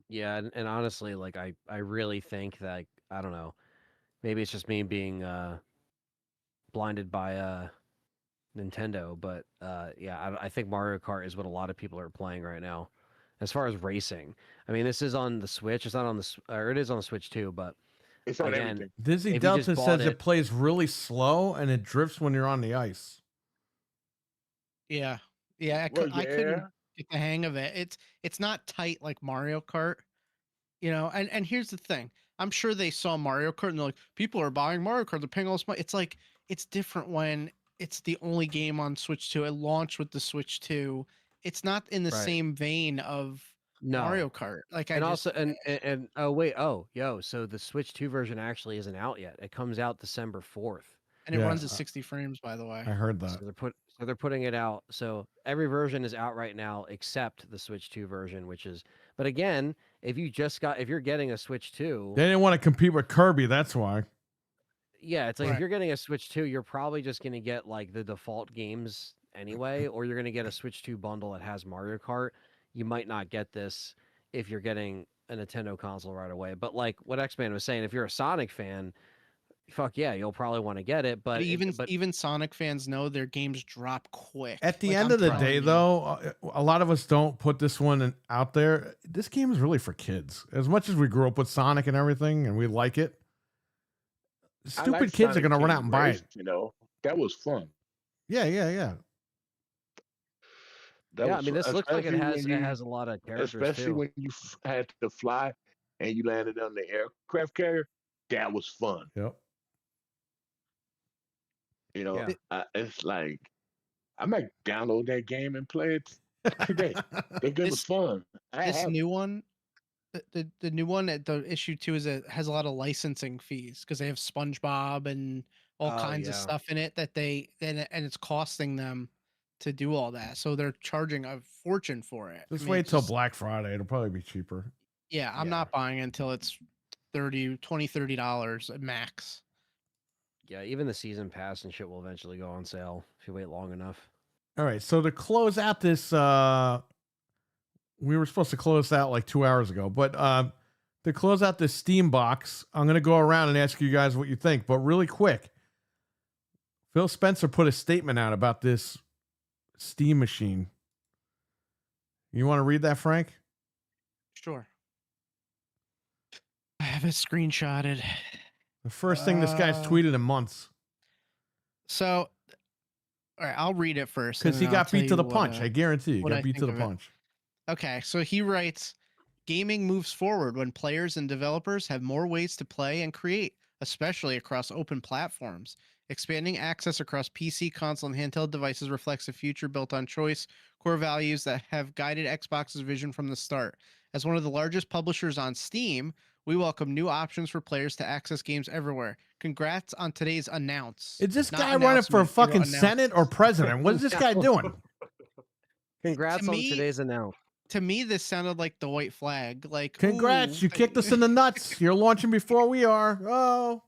Yeah, and honestly, like I really think that I don't know, maybe it's just me being blinded by Nintendo, but yeah, I think Mario Kart is what a lot of people are playing right now, as far as racing. I mean, this is on the Switch. It's not on the, or it is on the Switch too, but It's on again, everything. Dizzy if you Delta just says bought it plays really slow and it drifts when you're on the ice. Yeah. Yeah, Well, I couldn't yeah. get the hang of it. It's not tight like Mario Kart. You know, and here's the thing. I'm sure they saw Mario Kart and they're like, people are buying Mario Kart, they're paying all this money. It's like it's different when it's the only game on Switch 2. It launched with the Switch 2. It's not in the Right. same vein of Mario Kart. Like I and just also and oh wait, oh yo, so the Switch 2 version actually isn't out yet. It comes out December 4th. and it Yeah, runs at 60 frames, by the way. I heard that. So they're putting it out. So every version is out right now except the Switch 2 version, which is. But again, if you're getting a Switch 2, They didn't want to compete with Kirby, that's why. yeah, it's like if Right. you're getting a Switch 2, you're probably just gonna get like the default games anyway, or you're gonna get a Switch 2 bundle that has Mario Kart. You might not get this if you're getting a Nintendo console right away. But like what X-Man was saying, if you're a Sonic fan, fuck yeah, you'll probably want to get it. But Even Sonic fans know their games drop quick. At the Like, end I'm of the telling day, you. though, a lot of us don't put this one out there. This game is really for kids. As much as we grew up with Sonic and everything, and we like it, I stupid like kids are Sonic going to run Team out and buy Race, it. You know, that was fun. Yeah, yeah, yeah. That yeah, I was mean, fun, this looks like it especially when has a lot of characters especially too. when you had to fly and you landed on the aircraft carrier. That was fun. Yep. You know, Yeah. it's like I might download that game and play it today. That game was fun. This new one, the new one at the issue 2 is it has a lot of licensing fees because they have SpongeBob and all Oh, kinds of yeah. stuff in it that and it's costing them to do all that. So they're charging a fortune for it. Just I mean, wait it's till just- Black Friday. It'll probably be cheaper. Yeah, I'm not buying it until it's $30 at max. Yeah, even the season pass and shit will eventually go on sale if you wait long enough. All right. So to close out this, we were supposed to close out like 2 hours ago, but to close out this Steam box, I'm going to go around and ask you guys what you think. But really quick, Phil Spencer put a statement out about this Steam machine. You want to read that, Frank? Sure. I have it screenshotted. The first thing this guy's tweeted in months. So, all right, I'll read it first. Because and he then I'll got tell beat to you the what, punch. I guarantee you. He what got I beat to the think of it. punch. Okay, so he writes, gaming moves forward when players and developers have more ways to play and create, especially across open platforms. Expanding access across PC, console, and handheld devices reflects a future built on choice, core values that have guided Xbox's vision from the start. As one of the largest publishers on Steam, we welcome new options for players to access games everywhere. Congrats on today's announce. Is this Not guy running for announcement, he wrote fucking Senate or president? What is this guy doing? Congrats on me- today's announce. To me, this sounded like the white flag. Like, Congrats, ooh, you kicked us in the nuts. You're launching before we are. Oh.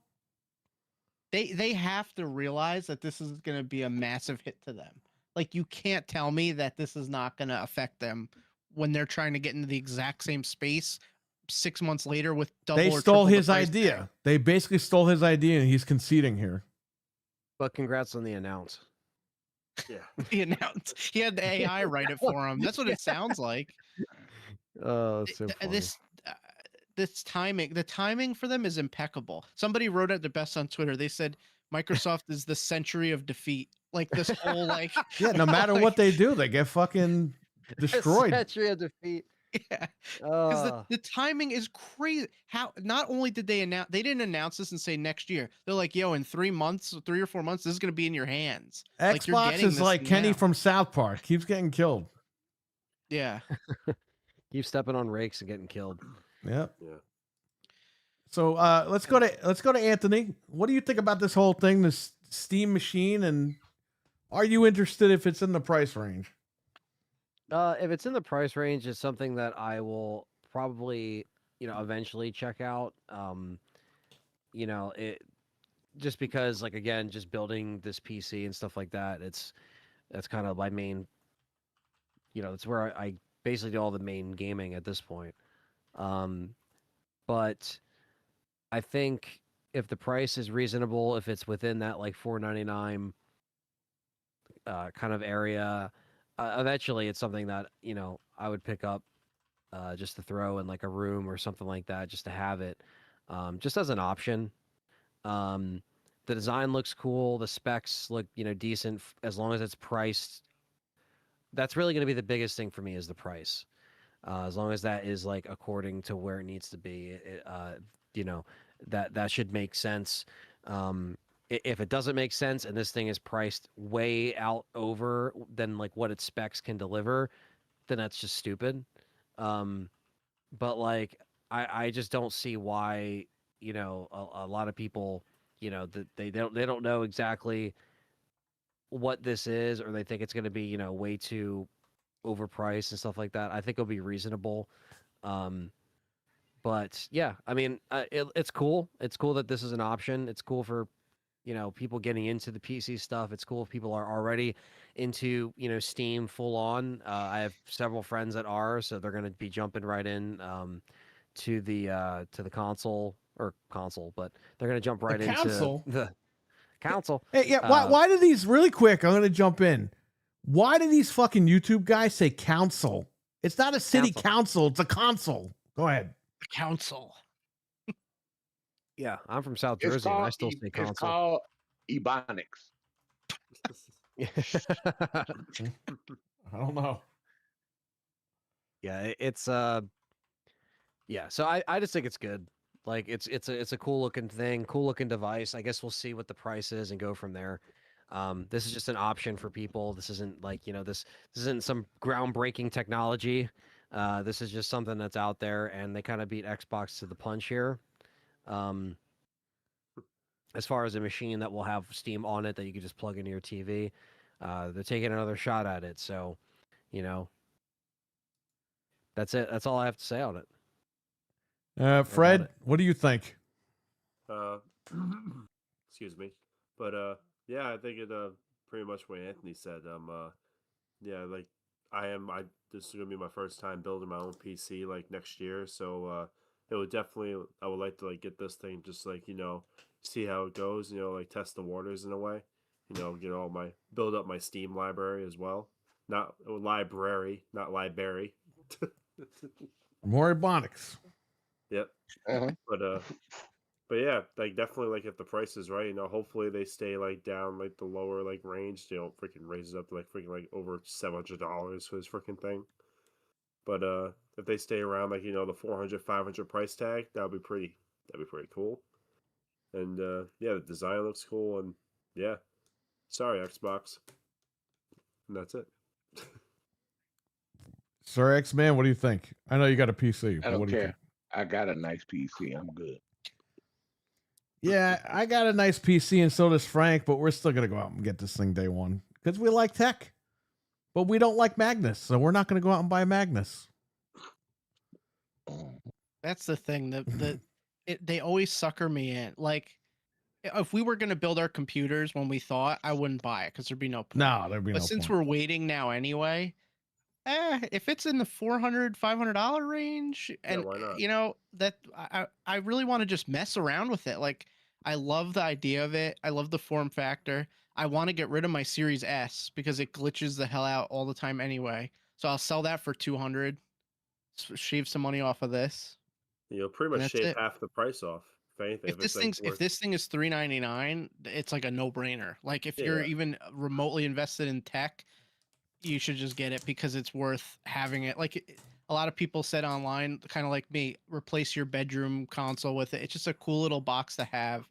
They have to realize that this is going to be a massive hit to them. Like, you can't tell me that this is not going to affect them when they're trying to get into the exact same space 6 months later with double. They or stole triple the his price idea. tag. They basically stole his idea, and he's conceding here. But congrats on the announce. Yeah. He announced he had the AI write it for him. That's what it sounds like. Oh, it's so funny. This timing, the timing for them is impeccable. Somebody wrote it the best on Twitter. They said Microsoft is the century of defeat. Like this whole like Yeah, no matter what they do, they get fucking destroyed. Century of defeat. Yeah, because Uh, the timing is crazy. How not only did they didn't announce this and say next year. They're like, yo, in 3 months, 3 or 4 months, this is gonna be in your hands. Like, you're Xbox getting is this like Kenny now. from South Park. Keeps getting killed. Yeah. keep stepping on rakes and getting killed. Yep. Yeah. So let's go to Anthony. What do you think about this whole thing, this Steam machine, and are you interested if it's in the price range? If it's in the price range, it's something that I will probably, eventually check out. It just because, like, again, just building this PC and stuff like that, that's kind of my main. That's where I basically do all the main gaming at this point. But I think if the price is reasonable, if it's within that like $4.99 kind of area, eventually it's something that I would pick up just to throw in like a room or something like that, just to have it, just as an option. The design looks cool, the specs look decent, as long as it's priced. That's really going to be the biggest thing for me, is the price. As long as that is like according to where it needs to be, that should make sense. If it doesn't make sense and this thing is priced way out over than like what its specs can deliver, then that's just stupid. But like I just don't see why a lot of people they don't know exactly what this is, or they think it's going to be way too overpriced and stuff like that. I think it'll be reasonable. But yeah, I mean, it's cool. It's cool that this is an option. It's cool for people getting into the PC stuff. It's cool if people are already into Steam full on. I have several friends that are, so they're going to be jumping right in to the console, but they're going to jump right into the console. Hey, yeah. Why do these, really quick? I'm going to jump in. Why do these fucking YouTube guys say council? It's not a city council. It's a console. Go ahead. Council. Yeah, I'm from South Jersey, and I still say console. It's called Ebonics. I don't know. Yeah, it's yeah. So I just think it's good. Like it's a cool looking thing, cool looking device. I guess we'll see what the price is and go from there. This is just an option for people. This isn't like this isn't some groundbreaking technology. This is just something that's out there, and they kind of beat Xbox to the punch here. As far as a machine that will have Steam on it that you can just plug into your TV, they're taking another shot at it. So, that's it. That's all I have to say on it. Fred, what do you think? Excuse me, but yeah, I think it pretty much what Anthony said. Yeah, like this is gonna be my first time building my own PC like next year, so it would definitely, I would like to like get this thing, just like see how it goes, like test the waters in a way, build up my Steam library as well, not library, not library. More Ebonics. Yep. But yeah, like definitely, like if the price is right, hopefully they stay like down like the lower like range. They don't freaking raise it up to like freaking like over $700 for this freaking thing. But if they stay around like the 400, 500 price tag, that'd be pretty cool. And yeah, the design looks cool, and yeah, sorry Xbox, and that's it. Sir X-Man, what do you think? I know you got a PC. I but don't what do you care. think? I got a nice PC. I'm good. Yeah, I got a nice PC, and so does Frank, but we're still going to go out and get this thing day one because we like tech, but we don't like Magnus, so we're not going to go out and buy Magnus. That's the thing. They always sucker me in. Like, if we were going to build our computers when we thought, I wouldn't buy it because there'd be no point. No, there'd be no But since point. we're waiting now anyway, If it's in the $400-$500 range, and why not? you know that I really want to just mess around with it. Like, I love the idea of it. I love the form factor. I want to get rid of my Series S because it glitches the hell out all the time anyway. So I'll sell that for 200. Shave some money off of this. You'll pretty And much that's shave it. half the price off. If anything, If this thing is $399, it's like a no-brainer. Like, if you're even remotely invested in tech, you should just get it because it's worth having it. Like, a lot of people said online, kind of like me, replace your bedroom console with it. It's just a cool little box to have.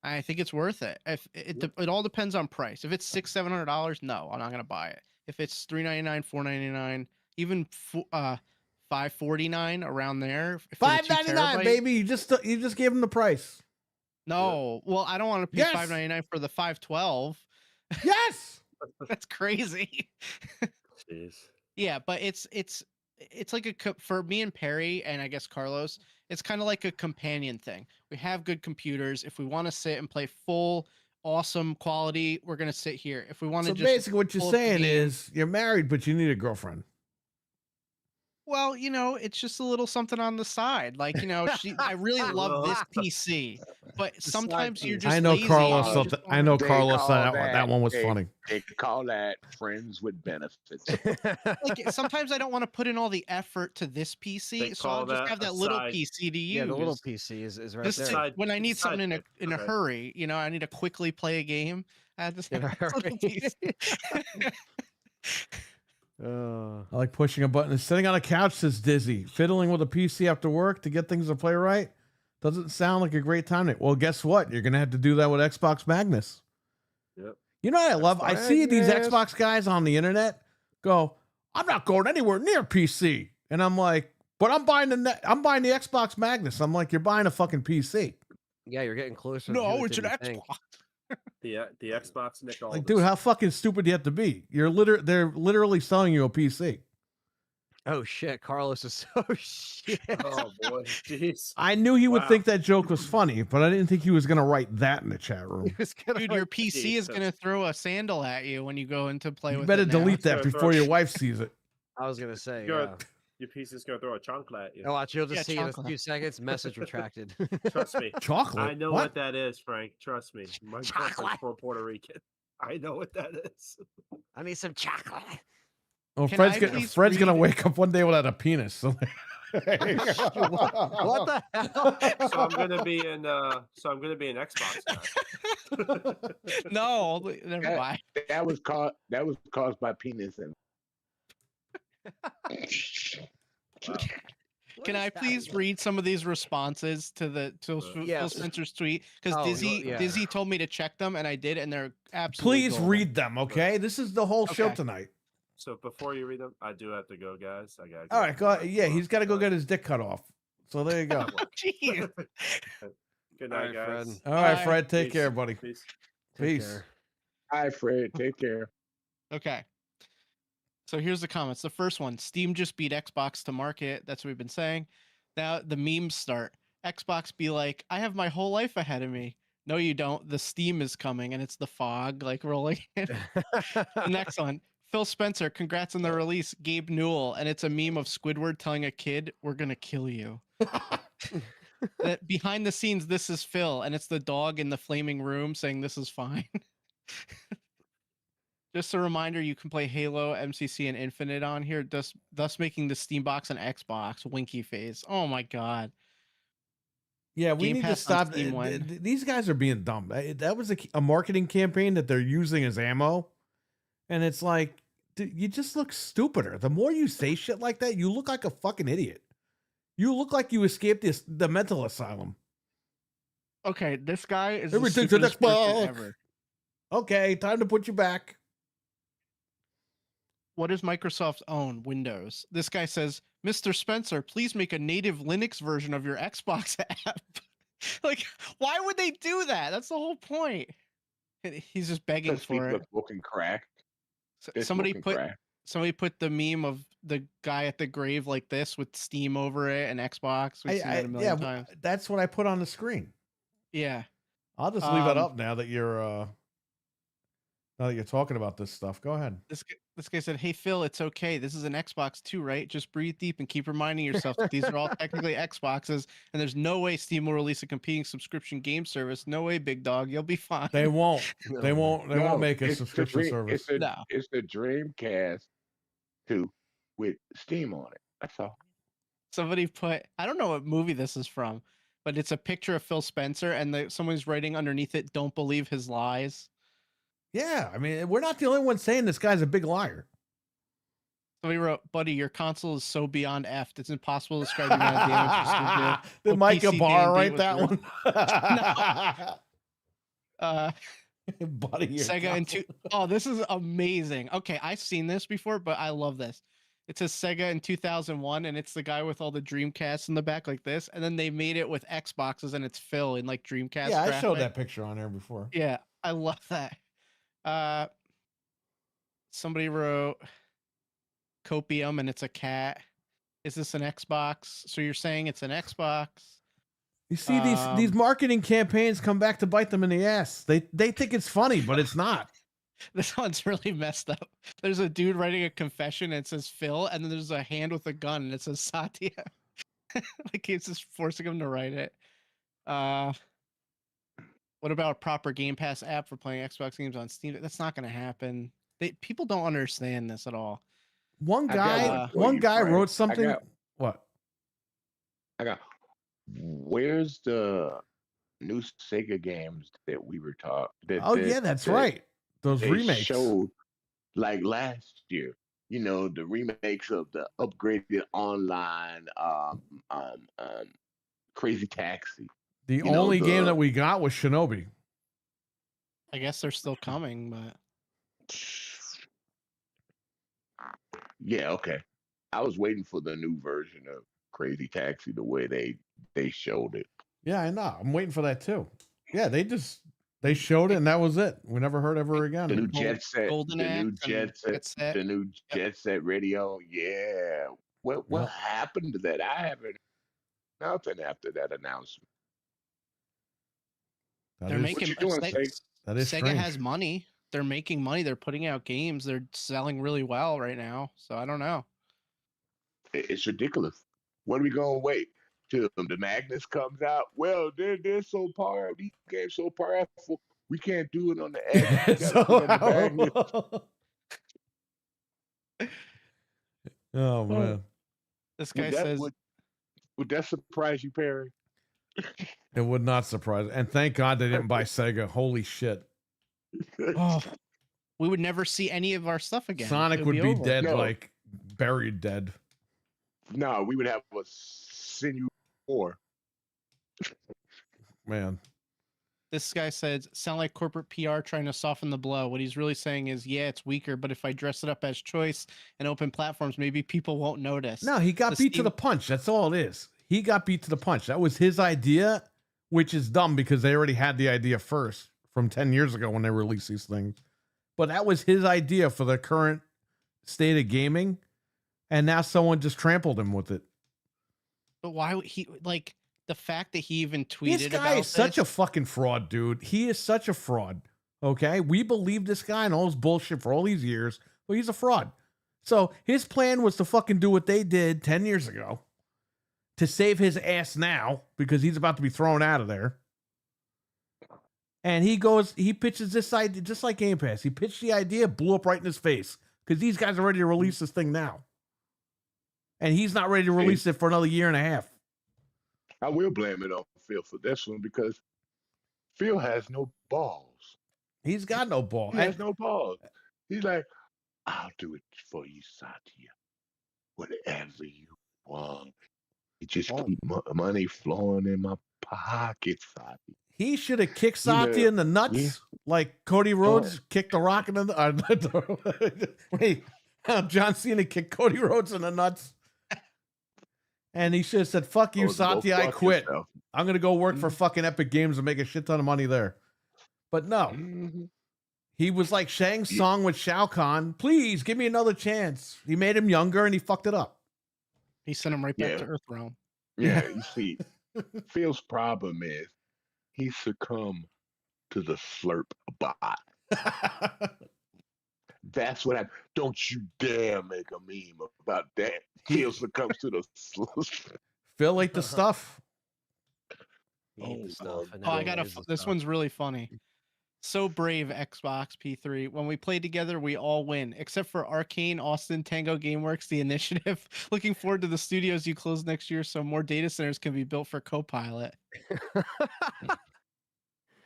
I think it's worth it. If it all depends on price. If it's $600-$700, no, I'm not gonna buy it. If it's $399, $499, even $549 around there, $599, baby. You just gave him the price. No, well, I don't want to pay Yes. $599 for the 512. Yes, that's crazy. Jeez. Yeah, but it's like for me and Perry, and I guess Carlos, it's kind of like a companion thing. We have good computers. If we want to sit and play full awesome quality, we're gonna sit here. If we want to so just basically what you're pull up the saying game- is you're married, but you need a girlfriend. well, you know, it's just a little something on the side. Like, you know, I really love this PC, but sometimes you're just I know lazy and Carlos. you thought just I know They Carlos call thought that one was they- funny. They call that friends with benefits. like, sometimes I don't want to put in all the effort to this PC, They so I'll call just that have a that little side- PC to use. Yeah, the little PC is right Just there. when I need something in a Okay. hurry, you know, I need to quickly play a game. I have this In a little hurry. PC. I like pushing a button and sitting on a couch, says Dizzy. Fiddling with a PC after work to get things to play right doesn't sound like a great time. Well, guess what? You're gonna have to do that with Xbox Magnus. Yep. You know what I love? I see these Magnus. Xbox guys on the internet go, "I'm not going anywhere near PC," and I'm like, "But I'm buying the Xbox Magnus." I'm like, "You're buying a fucking PC." Yeah, you're getting closer. No, to it it's an than you think. Xbox. The Xbox Nick Like, Aldis. dude, how fucking stupid do you have to be? They're literally selling you a PC. Oh shit, Carlos is so shit. Oh boy, jeez. I knew he would Wow. think that joke was funny, but I didn't think he was gonna write that in the chat room. He was gonna Dude, like- your PC is gonna throw a sandal at you when you go into play You with better it now. delete that Sorry, before sorry. your wife sees it. I was gonna say, Your- yeah. Your PC's gonna throw a chancla at you. Oh, watch, you'll just Yeah, see in a chocolate. few seconds. Message retracted. Trust me. Chocolate. I know what that is, Frank. Trust me. My Chocolate. girlfriend's from Puerto Rican. I know what that is. I need some chocolate. Well, Can Fred's I gonna please Fred's gonna read- wake up one day without a penis. So What the hell? So I'm gonna be in. So I'm gonna be an Xbox guy. No, never That- mind. That was caused by penis and Can I please read some of these responses to Phil Yes. Spencer's tweet? Because Oh, Dizzy yeah. told me to check them, and I did, and they're absolutely. please golden. read them, okay? This is the whole show Okay. tonight. So before you read them, I do have to go, guys. I gotta. All right, go ahead. Yeah, he's got to go get his dick cut off. So there you go. Jeez. Good All night, right, Fred. guys. All right, Bye. Fred, take Peace. care, buddy. Peace. Take Peace. care. hi Fred, take care. Okay. So here's the comments. The first one: Steam just beat Xbox to market. That's what we've been saying. Now the memes start. Xbox be like, "I have my whole life ahead of me." No, you don't. The Steam is coming, and it's the fog like rolling in. The next one. Phil Spencer, congrats on the release. Gabe Newell, and it's a meme of Squidward telling a kid, "We're gonna kill you." That behind the scenes, this is Phil, and it's the dog in the flaming room saying, "This is fine." Just a reminder, you can play Halo, MCC, and Infinite on here, thus making the Steam Box and Xbox. Winky face. Oh my god. Yeah, we Game need to Pass on stop. Steam when? These guys are being dumb. That was a marketing campaign that they're using as ammo, and it's like, dude, you just look stupider. The more you say shit like that, you look like a fucking idiot. You look like you escaped the mental asylum. Okay, this guy is Everything's the an stupidest person Xbox. ever. Okay, time to put you back. What is Microsoft's own Windows? This guy says, "Mr. Spencer, please make a native Linux version of your Xbox app." Like, why would they do that? That's the whole point. He's just begging Because for people it. are smoking crack. They're Somebody smoking put crack. somebody put the meme of the guy at the grave like this with Steam over it and Xbox. We've seen that a million times. That's what I put on the screen. Yeah. I'll just leave that Um, up now that you're Now that you're talking about this stuff, go ahead. This guy said, "Hey Phil, it's okay. This is an Xbox too, right? Just breathe deep and keep reminding yourself that these are all technically Xboxes, and there's no way Steam will release a competing subscription game service. No way, big dog. You'll be fine." They won't. They won't. They No, won't make a it's the subscription dream- service. It's the Dreamcast 2 with Steam on it. That's all. Somebody put, I don't know what movie this is from, but it's a picture of Phil Spencer, and someone's writing underneath it, "Don't believe his lies." Yeah, I mean, we're not the only ones saying this guy's a big liar. Somebody wrote, "Buddy, your console is so beyond effed. It's impossible to describe the amount of damage this will do." Did Well, Micah PC Barr D&D write was that real. one? Buddy, your Sega in two. console. Oh, this is amazing. Okay, I've seen this before, but I love this. It says Sega in 2001, and it's the guy with all the Dreamcasts in the back like this, and then they made it with Xboxes, and it's Phil in like Dreamcast. Yeah, I showed graphic. that picture on there before. Yeah, I love that. Somebody wrote Copium, and it's a cat. Is this an Xbox? So you're saying it's an Xbox? You see these marketing campaigns come back to bite them in the ass. They think it's funny, but it's not. This one's really messed up. There's a dude writing a confession, and it says Phil, and then there's a hand with a gun, and it says Satya. Like he's just forcing him to write it. What about a proper Game Pass app for playing Xbox games on Steam? That's not going to happen. People don't understand this at all. One I got guy, one for one you, guy Frank. wrote something. What? Where's the new Sega games that we were talking? Oh yeah, that's right. Those they remakes. showed like last year. You know, the remakes of the upgraded online Crazy Taxi. The You know, only game the- that we got was Shinobi. I guess they're still coming, but Yeah, okay. I was waiting for the new version of Crazy Taxi the way they showed it. Yeah, I know. I'm waiting for that too. Yeah, they showed it and that was it. We never heard ever again. The new Jet Set, Golden the new Axe and Jet Set, the new Jet Set radio. Yeah. What Yep. happened to that? I haven't nothing after that announcement. That they're is- making you doing, Sega? That is Sega strange. has money. They're making money. They're putting out games. They're selling really well right now. So I don't know. It's ridiculous. When are we gonna wait till the Magnus comes out? Well, they're so powerful. These games so powerful. We can't do it on the X. We gotta do it on the Magnus. Oh man, This guy Would that, says, would that surprise you, Perry? it would not surprise. And thank God they didn't buy Sega. Holy shit! "Oh, we would never see any of our stuff again. Sonic It would be over." dead, No. like buried dead. No, we would have a Sinew 4. Man, This guy says, "Sound like corporate PR trying to soften the blow. What he's really saying is, yeah, it's weaker, but if I dress it up as choice and open platforms, maybe people won't notice." no, he got The beat to Steam- the punch. That's all it is. He got beat to the punch. That was his idea, which is dumb because they already had the idea first from 10 years ago when they released these things. But that was his idea for the current state of gaming. And now someone just trampled him with it. But why would he, like, the fact that he even tweeted This guy about is such a this- fucking fraud, dude. He is such a fraud. Okay. We believed this guy and all his bullshit for all these years, but he's a fraud. So his plan was to fucking do what they did 10 years ago to save his ass now because he's about to be thrown out of there. And he pitches this idea just like Game Pass. He pitched the idea, blew up right in his face because these guys are ready to release this thing now. And he's not ready to release it for another year and a half. I will blame it on Phil for this one because Phil has no balls. He's got no ball. He has no balls. He's like, I'll do it for you, Satya. Whatever you want. You just keep money flowing in my pocket, Satya. He should have kicked You know, Satya in the nuts yeah. like Cody Rhodes kicked the Rock in the wait, John Cena kicked Cody Rhodes in the nuts. And he should have said, fuck you, Oh, go Satya, I fuck quit. yourself. I'm going to go work for fucking Epic Games and make a shit ton of money there. But no, he was like Shang Tsung with Shao Kahn. Please give me another chance. He made him younger and he fucked it up. He sent him right back Yeah. to Earthrealm. Yeah, you see, Phil's problem is he succumbed to the slurp bot. That's what I. Don't you dare make a meme about that. Phil succumbs to the. Phil ate the stuff. He ate the stuff. And Oh, now I he got is the this stuff. one's really funny. So brave, Xbox P3. When we play together, we all win, except for Arcane, Austin, Tango Gameworks, The Initiative. Looking forward to the studios you close next year so more data centers can be built for Copilot.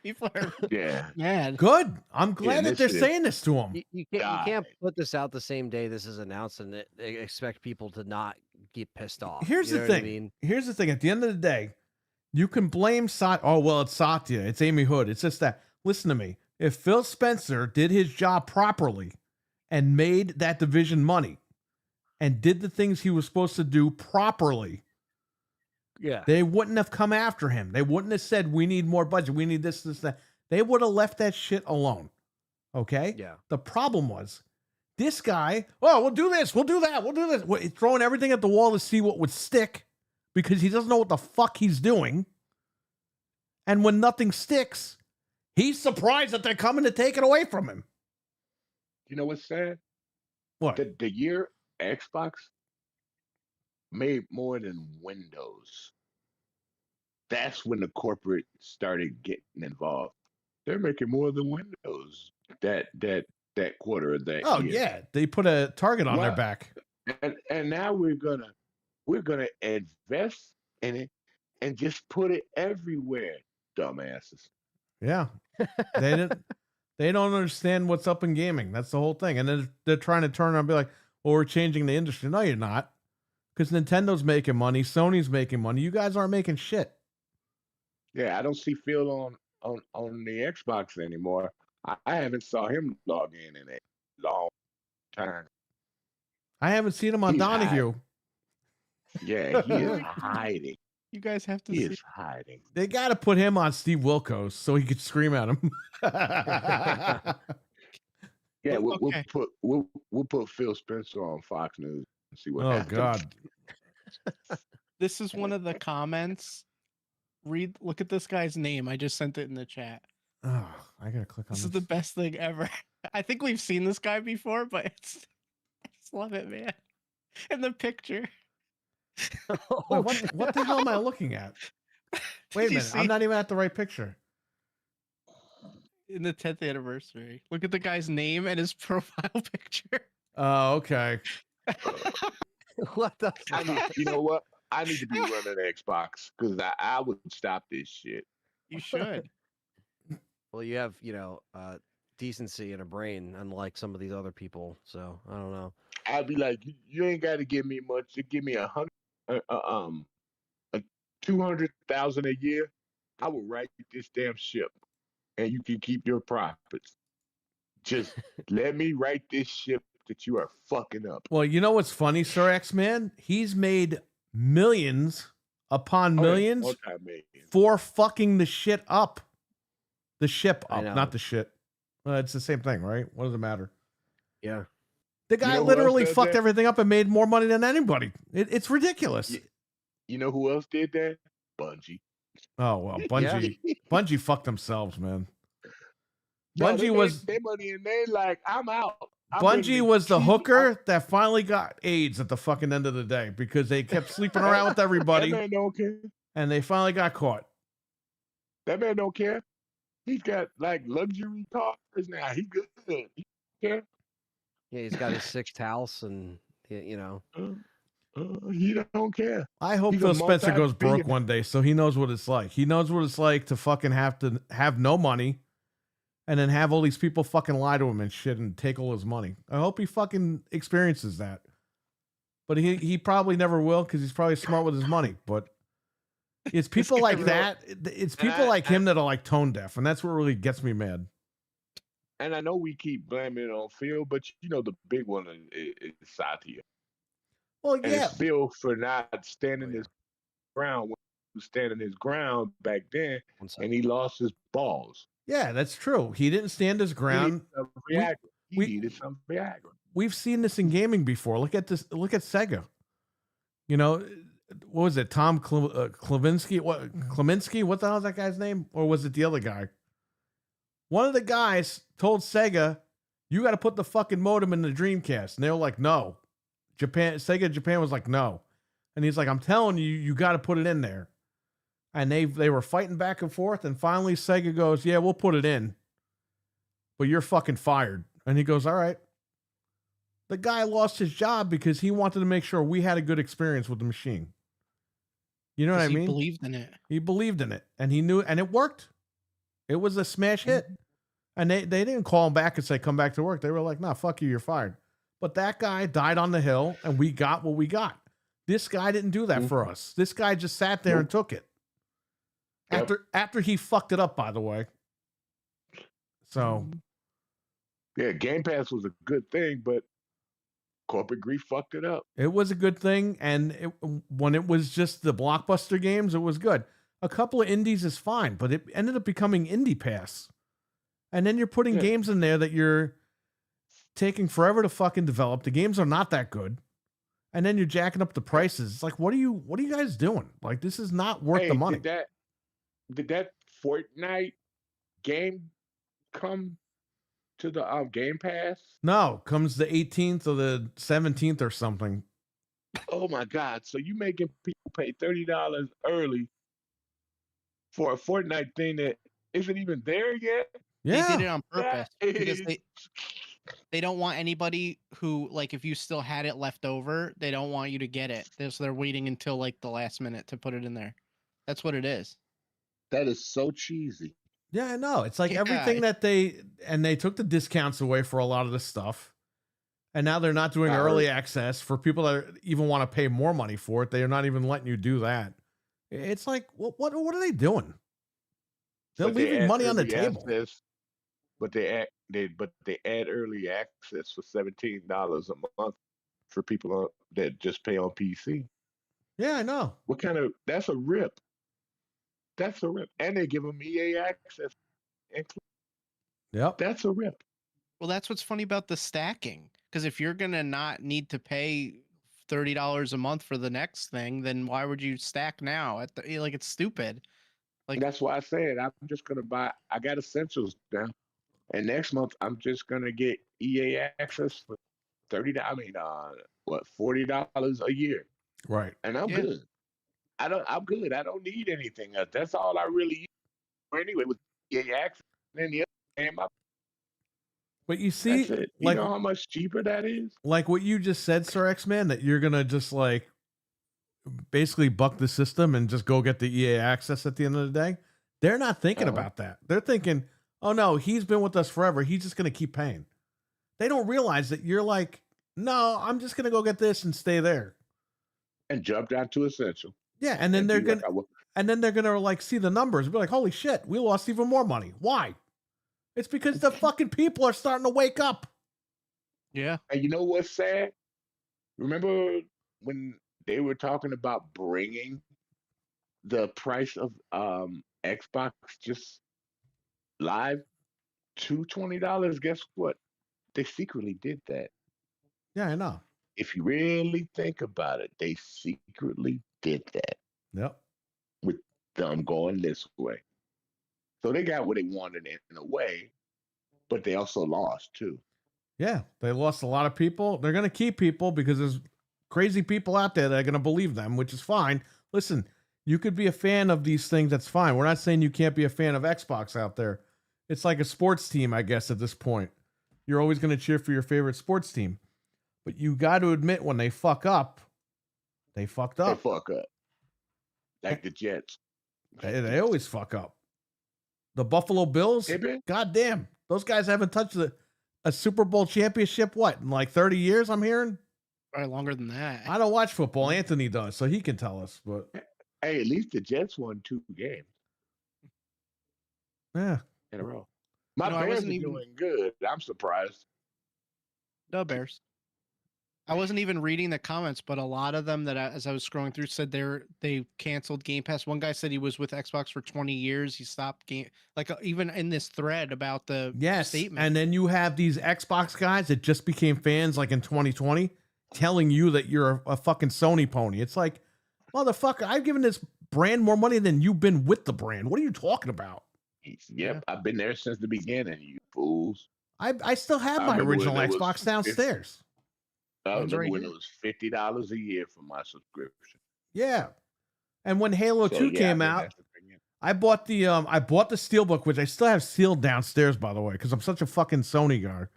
People are mad. Good. I'm glad that they're Initiative. saying this to him. You can't put this out the same day this is announced and expect people to not get pissed off. Here's You the know what I thing. mean? Here's the thing. At the end of the day, you can blame Satya. Oh, well, it's Satya. It's Amy Hood. It's just that. Listen to me. If Phil Spencer did his job properly and made that division money and did the things he was supposed to do properly, Yeah. they wouldn't have come after him. They wouldn't have said, we need more budget. We need this, that. They would have left that shit alone. Okay? Yeah. The problem was this guy, oh, we'll do this. We'll do that. We'll do this. Well, he's throwing everything at the wall to see what would stick because he doesn't know what the fuck he's doing. And when nothing sticks, he's surprised that they're coming to take it away from him. You know what's sad? What? The year Xbox made more than Windows. That's when the corporate started getting involved. They're making more than Windows that quarter of that Oh, year. yeah. They put a target on their Wow. back. And now we're gonna invest in it and just put it everywhere, dumbasses. Yeah. They don't understand what's up in gaming. That's the whole thing. And then they're trying to turn around and be like, well, we're changing the industry. No, you're not. Because Nintendo's making money, Sony's making money. You guys aren't making shit. Yeah, I don't see Phil on the Xbox anymore. I haven't saw him log in a long time. I haven't seen him on He's Donahue. Yeah, he is hiding. You guys have to He see. is hiding. They got to put him on Steve Wilkos so he could scream at him. Yeah, Okay. we'll put Phil Spencer on Fox News and see what Oh, happens. God. This is one of the comments. Look at this guy's name. I just sent it in the chat. Oh, I got to click on This this. is the best thing ever. I think we've seen this guy before, but I just love it, man. In the picture. Wait, what the hell am I looking at? Wait a Did you minute. I'm see- not even at the right picture. In the 10th anniversary. Look at the guy's name and his profile picture. Oh, okay. What the You know what? I need to be running Xbox because I would stop this shit. You should. Well, you have, decency and a brain, unlike some of these other people. So I don't know. I'd be like, you ain't got to give me much. You give me 200,000 a year. I will write this damn ship, and you can keep your profits. Just let me write this ship that you are fucking up. Well, you know what's funny, Sir X-Man? He's made millions upon millions Multi-million. for fucking the shit up. The ship I up, know. not the shit. It's the same thing, right? What does it matter? Yeah. The guy know who else literally does fucked that? everything up and made more money than anybody. It's ridiculous. Yeah. You know who else did that? Bungie. Oh, well, Bungie. Bungie fucked themselves, man. No, they Bungie made was their money and they like, I'm out. I'm ready Bungie to was the keep- hooker that finally got AIDS at the fucking end of the day because they kept sleeping around with That everybody man don't care. and they finally got caught. That man don't care. He's got like luxury cars now. He good. He care. Yeah, he's got his sixth house and, He don't care. I hope He's Phil a Spencer goes broke multi-billionaire. one day so he knows what it's like. He knows what it's like to fucking have no money and then have all these people fucking lie to him and shit and take all his money. I hope he fucking experiences that. But he probably never will because he's probably smart with his money. But it's people guy like wrote- that. It's people like him that are like tone deaf, and that's what really gets me mad. And I know we keep blaming it on Phil, but you know the big one is Satya. Well, And yeah, it's Phil for not standing his ground when he was standing his ground back then, and he lost his balls. yeah, that's true. He didn't stand his ground. He needed some Viagra. He we- needed some Viagra. We've seen this in gaming before. Look at this. Look at Sega. You know, what was it? Tom Kleminski? What Kleminski? What the hell is that guy's name? Or was it the other guy? One of the guys told Sega, you got to put the fucking modem in the Dreamcast. And they were like, no. Sega Japan was like, no. And he's like, I'm telling you, you got to put it in there. And they were fighting back and forth. And finally Sega goes, yeah, we'll put it in. But you're fucking fired. And he goes, all right. The guy lost his job because he wanted to make sure we had a good experience with the machine. You know what I mean? He believed in it. He believed in it. And he knew, and it worked. It was a smash hit. And they didn't call him back and say, come back to work. They were like, nah, fuck you, you're fired. But that guy died on the hill and we got what we got. This guy didn't do that for us. This guy just sat there and took it. After he fucked it up, by the way. So. Yeah, Game Pass was a good thing, but corporate greed fucked it up. It was a good thing. And when it was just the blockbuster games, it was good. A couple of indies is fine, but it ended up becoming Indie Pass. And then you're putting games in there that you're taking forever to fucking develop. The games are not that good. And then you're jacking up the prices. It's like, what are you guys doing? Like, this is not worth the money. Did that Fortnite game come to the Game Pass? No, comes the 18th or the 17th or something. Oh my God. So you making people pay $30 early for a Fortnite thing that isn't even there yet? Yeah. They did it on purpose because they don't want anybody who, like, if you still had it left over, they don't want you to get it. So they're waiting until like the last minute to put it in there. That's what it is. That is so cheesy. Yeah, I know. It's like everything that they took the discounts away for a lot of the stuff. And now they're not doing early access for people that even want to pay more money for it. They are not even letting you do that. It's like, what are they doing? They're leaving money on the table. But they add early access for $17 a month for people that just pay on PC. Yeah, I know. That's a rip. That's a rip. And they give them EA access. Yep. That's a rip. Well, that's what's funny about the stacking. Because if you're gonna not need to pay $30 a month for the next thing, then why would you stack now? It's stupid. Like, that's why I said I'm just gonna buy. I got Essentials now, and next month I'm just gonna get EA access for $30. I mean, $40 a year. Right. And I'm good. I'm good. I don't need anything else. That's all I really use for anyway with EA access. And then the other game, but you see, you know how much cheaper that is? Like what you just said, Sir X-Man, that you're going to just like basically buck the system and just go get the EA access at the end of the day. They're not thinking about that. They're thinking, oh no, he's been with us forever. He's just going to keep paying. They don't realize that you're like, no, I'm just going to go get this and stay there. And jump down to Essential. Yeah. And then they're going to like see the numbers and be like, holy shit, we lost even more money. Why? It's because the fucking people are starting to wake up. Yeah. And you know what's sad? Remember when they were talking about bringing the price of Xbox just live to $20? Guess what? They secretly did that. Yeah, I know. If you really think about it, they secretly did that. Yep. With them going this way. So they got what they wanted in a way, but they also lost too. Yeah, they lost a lot of people. They're going to keep people because there's crazy people out there that are going to believe them, which is fine. Listen, you could be a fan of these things. That's fine. We're not saying you can't be a fan of Xbox out there. It's like a sports team, I guess, at this point. You're always going to cheer for your favorite sports team. But you got to admit when they fuck up, they fucked up. They fuck up. Like the Jets. They always fuck up. The Buffalo Bills, goddamn, those guys haven't touched a Super Bowl championship, in like 30 years, I'm hearing? Probably longer than that. I don't watch football. Anthony does, so he can tell us. But hey, at least the Jets won 2 games. Yeah. In a row. My Bears are doing good. I'm surprised. No Bears. I wasn't even reading the comments, but a lot of them as I was scrolling through said they canceled Game Pass. One guy said he was with Xbox for 20 years. He stopped even in this thread about the statement. And then you have these Xbox guys that just became fans like in 2020 telling you that you're a fucking Sony pony. It's like, motherfucker, I've given this brand more money than you've been with the brand. What are you talking about? Yep, I've been there since the beginning. You fools! I still have I my remember when original it was Xbox 50 downstairs. I Mine's remember right when here. it was $50 a year for my subscription. Yeah. And when Halo So 2 yeah, I've came been out, there since the beginning. I bought the Steelbook, which I still have sealed downstairs, by the way, because I'm such a fucking Sony guy.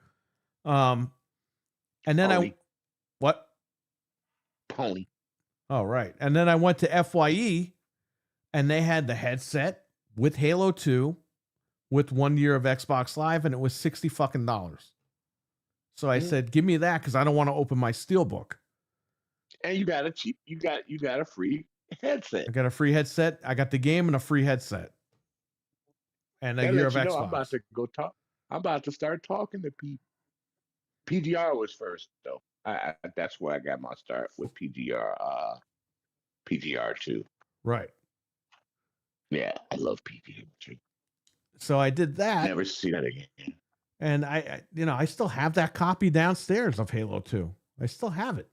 And then Pony. what? Pony. Oh, right. And then I went to FYE, and they had the headset with Halo 2 with 1 year of Xbox Live, and it was $60 fucking. So I said, give me that because I don't want to open my Steelbook. And you got a free headset. I got a free headset. I got the game and a free headset. And a That year of lets you Xbox. know I'm about to go talk. I'm about to start talking to people. PGR was first though. That's where I got my start with PGR. PGR 2. Right. Yeah, I love PGR 2. So I did that. Never see that again. And I still have that copy downstairs of Halo 2. I still have it.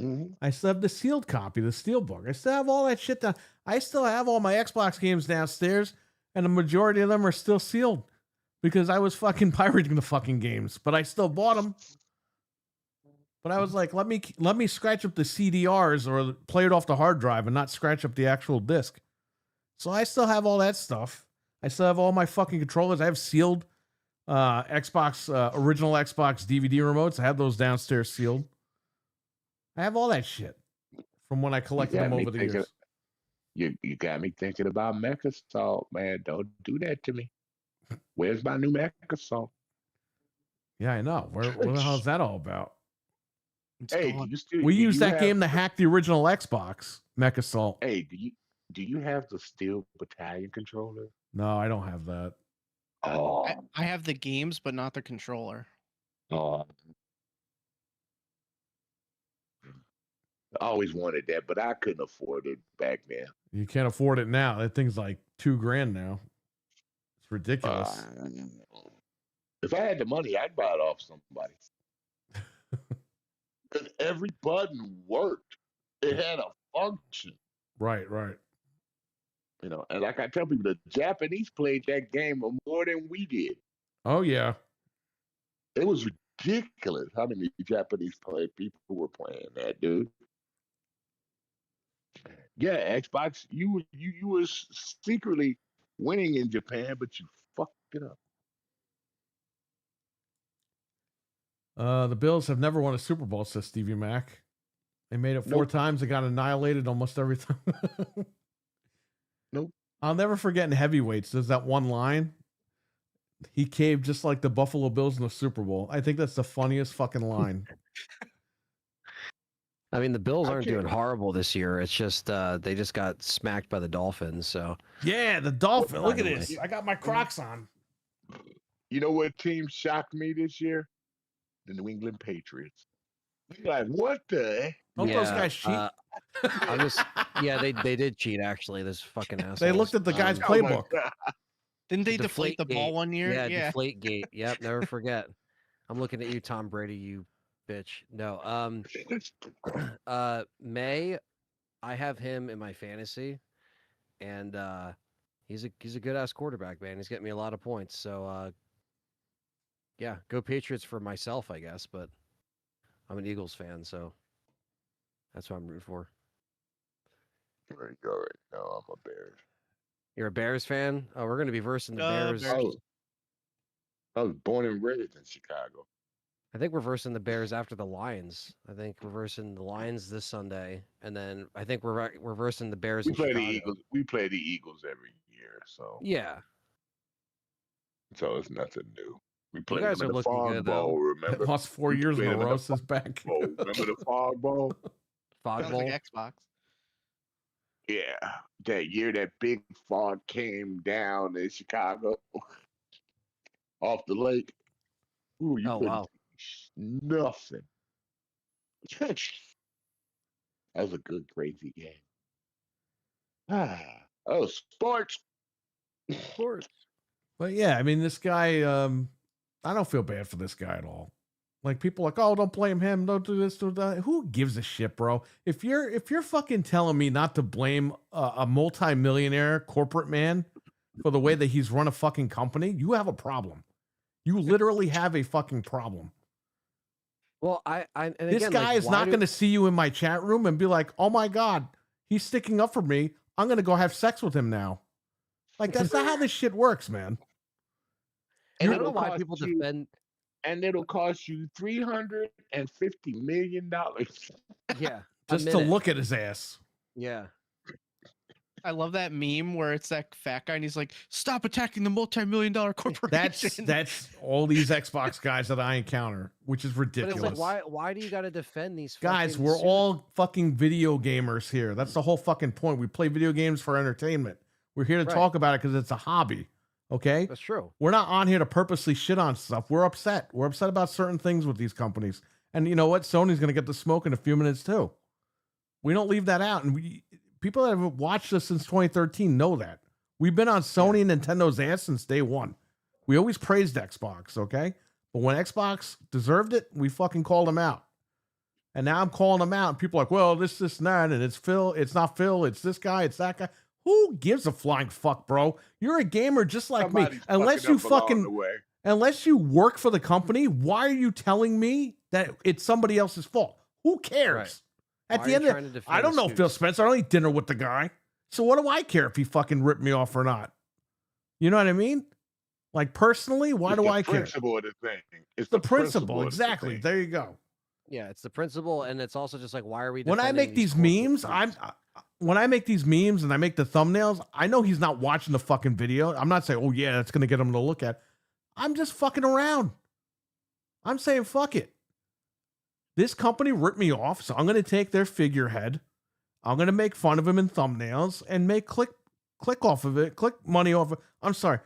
Mm-hmm. I still have the sealed copy, the Steelbook. I still have all that shit down. I still have all my Xbox games downstairs, and the majority of them are still sealed because I was fucking pirating the fucking games, but I still bought them. But I was like, let me scratch up the CDRs or play it off the hard drive and not scratch up the actual disc. So I still have all that stuff. I still have all my fucking controllers. I have sealed Xbox original Xbox DVD remotes. I have those downstairs sealed. I have all that shit from when I collected them over the years. You got me thinking about Mechasalt, man. Don't do that to me. Where's my new Mechasalt? Yeah, I know. What the hell is that all about? Hey, We used that game to hack the original Xbox, Mechasalt. Hey, do you have the Steel Battalion controller? No, I don't have that. Oh, I have the games, but not the controller. oh. I always wanted that, but I couldn't afford it back then. You can't afford it now. That thing's like $2,000 now. It's ridiculous. If I had the money, I'd buy it off somebody. Because every button worked. It had a function. Right. You know, and like I tell people, the Japanese played that game more than we did. Oh, yeah. It was ridiculous how many Japanese people were playing that, dude. Yeah, Xbox, you were secretly winning in Japan, but you fucked it up. The Bills have never won a Super Bowl, says Stevie Mac. They made it 4 times. They got annihilated almost every time. Nope. I'll never forget in heavyweights. There's that one line. He caved just like the Buffalo Bills in the Super Bowl. I think that's the funniest fucking line. I mean, the Bills aren't doing horrible this year. It's just they just got smacked by the Dolphins. So yeah, the Dolphins. Look at Finally. this. I got my Crocs on. You know what team shocked me this year? The New England Patriots. You're like, what the heck? Don't those guys cheat? I'm just they did cheat actually. This fucking assholes. They looked at the guy's Oh my playbook. God. Didn't they deflate the ball Deflategate. one year? Yeah, Deflategate. Yep, never forget. I'm looking at you, Tom Brady, you bitch. No, May, I have him in my fantasy, and he's a good ass quarterback, man. He's getting me a lot of points. So yeah, go Patriots for myself, I guess. But I'm an Eagles fan, so that's what I'm rooting for. Right, all right. No, I'm a Bears. You're a Bears fan? Oh, we're gonna be versing the Bears. Oh, I was born and raised in Chicago. I think we're versing the Bears after the Lions. I think we're versing the Lions this Sunday, and then I think we're versing the Bears. We in play Chicago. the Eagles. We play the Eagles every year, so Yeah, so it's nothing new. We you played guys them are in the looking Fog good Bowl. though. Remember? Lost 4 We years in played a them row the since back. Bowl. Remember the Fog Bowl? Fog Sounds Bowl. like Xbox. Yeah, that year that big fog came down in Chicago off the lake. Ooh, you Oh, couldn't wow. see nothing. That was a good, crazy game. Oh, sports. Sports. But yeah, I mean, this guy, I don't feel bad for this guy at all. Like people are like, oh, don't blame him. Don't do this, do that. Who gives a shit, bro? If you're fucking telling me not to blame a multi-millionaire corporate man for the way that he's run a fucking company, you have a problem. You literally have a fucking problem. Well, and This again, guy like, is not going to see you in my chat room and be like, "Oh my god, he's sticking up for me. I'm going to go have sex with him now." Like that's not how this shit works, man. I And don't know it'll why cost people you- defend. And it'll cost you $350 million. Yeah, Just to look at his ass. Yeah. I love that meme where it's that fat guy and he's like, "Stop attacking the multi-million-dollar corporation." That's all these Xbox guys that I encounter, which is But ridiculous. it's like, why do you got to defend these Guys, fucking we're suits? all fucking video gamers here. That's the whole fucking point. We play video games for entertainment. We're here to Right. talk about it because it's a hobby. Okay? That's true. We're not on here to purposely shit on stuff. We're upset. We're upset about certain things with these companies. And you know what? Sony's going to get the smoke in a few minutes too. We don't leave that out. And people that have watched us since 2013 know that. We've been on Sony and Nintendo's ass since day one. We always praised Xbox, okay? But when Xbox deserved it, we fucking called them out. And now I'm calling them out. And people are like, well, this, and that. And it's Phil. It's not Phil. It's this guy. It's that guy. Who gives a flying fuck, bro? You're a gamer just like me. Somebody's Unless fucking you up along fucking... the way. Unless you work for the company, why are you telling me that it's somebody else's fault? Who cares? Right. At Why the are end you of trying to it, defend I don't know Scoots? Phil Spencer. I don't eat dinner with the guy. So what do I care if he fucking ripped me off or not? You know what I mean? Like personally, why It's do the I care? principle of the thing. It's The principle, of the exactly. thing. There you go. Yeah, it's the principle, and it's also just like, why are we? When I defending make these corporate memes, suits? when I make these memes and I make the thumbnails, I know he's not watching the fucking video. I'm not saying, oh yeah, that's gonna get him to look at. I'm just fucking around. I'm saying fuck it. This company ripped me off, so I'm gonna take their figurehead. I'm gonna make fun of him in thumbnails and make click off of it, click money off of it. I'm sorry.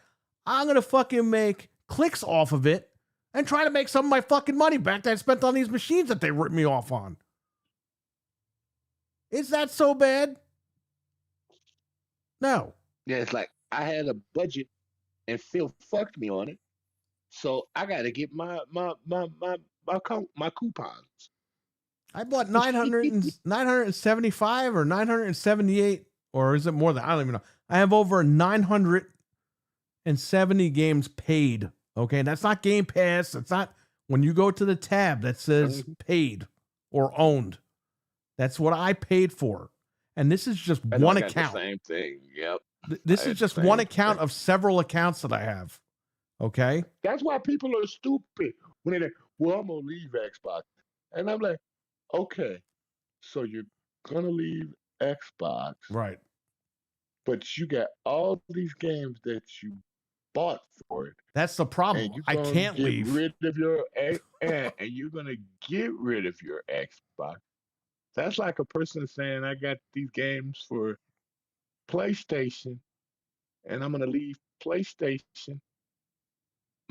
I'm gonna fucking make clicks off of it and try to make some of my fucking money back that I spent on these machines that they ripped me off on. Is that so bad? No. Yeah, it's like I had a budget and Phil fucked me on it. So I gotta get my coupons. I bought 975 or 978, or is it more than, I don't even know. I have over 970 games paid. Okay. That's not Game Pass. It's not when you go to the tab that says paid or owned. That's what I paid for. And this is just I know one I got account. The same thing. Yep. This I is had just the one same account thing. of several accounts that I have. Okay. That's why people are stupid when they're like, well, I'm gonna leave Xbox. And I'm like, okay, so you're gonna leave Xbox, Right. but you got all these games that you bought for it. That's the problem. And you're I gonna can't get leave. rid of your and you're gonna get rid of your Xbox. That's like a person saying, I got these games for PlayStation and I'm gonna leave PlayStation.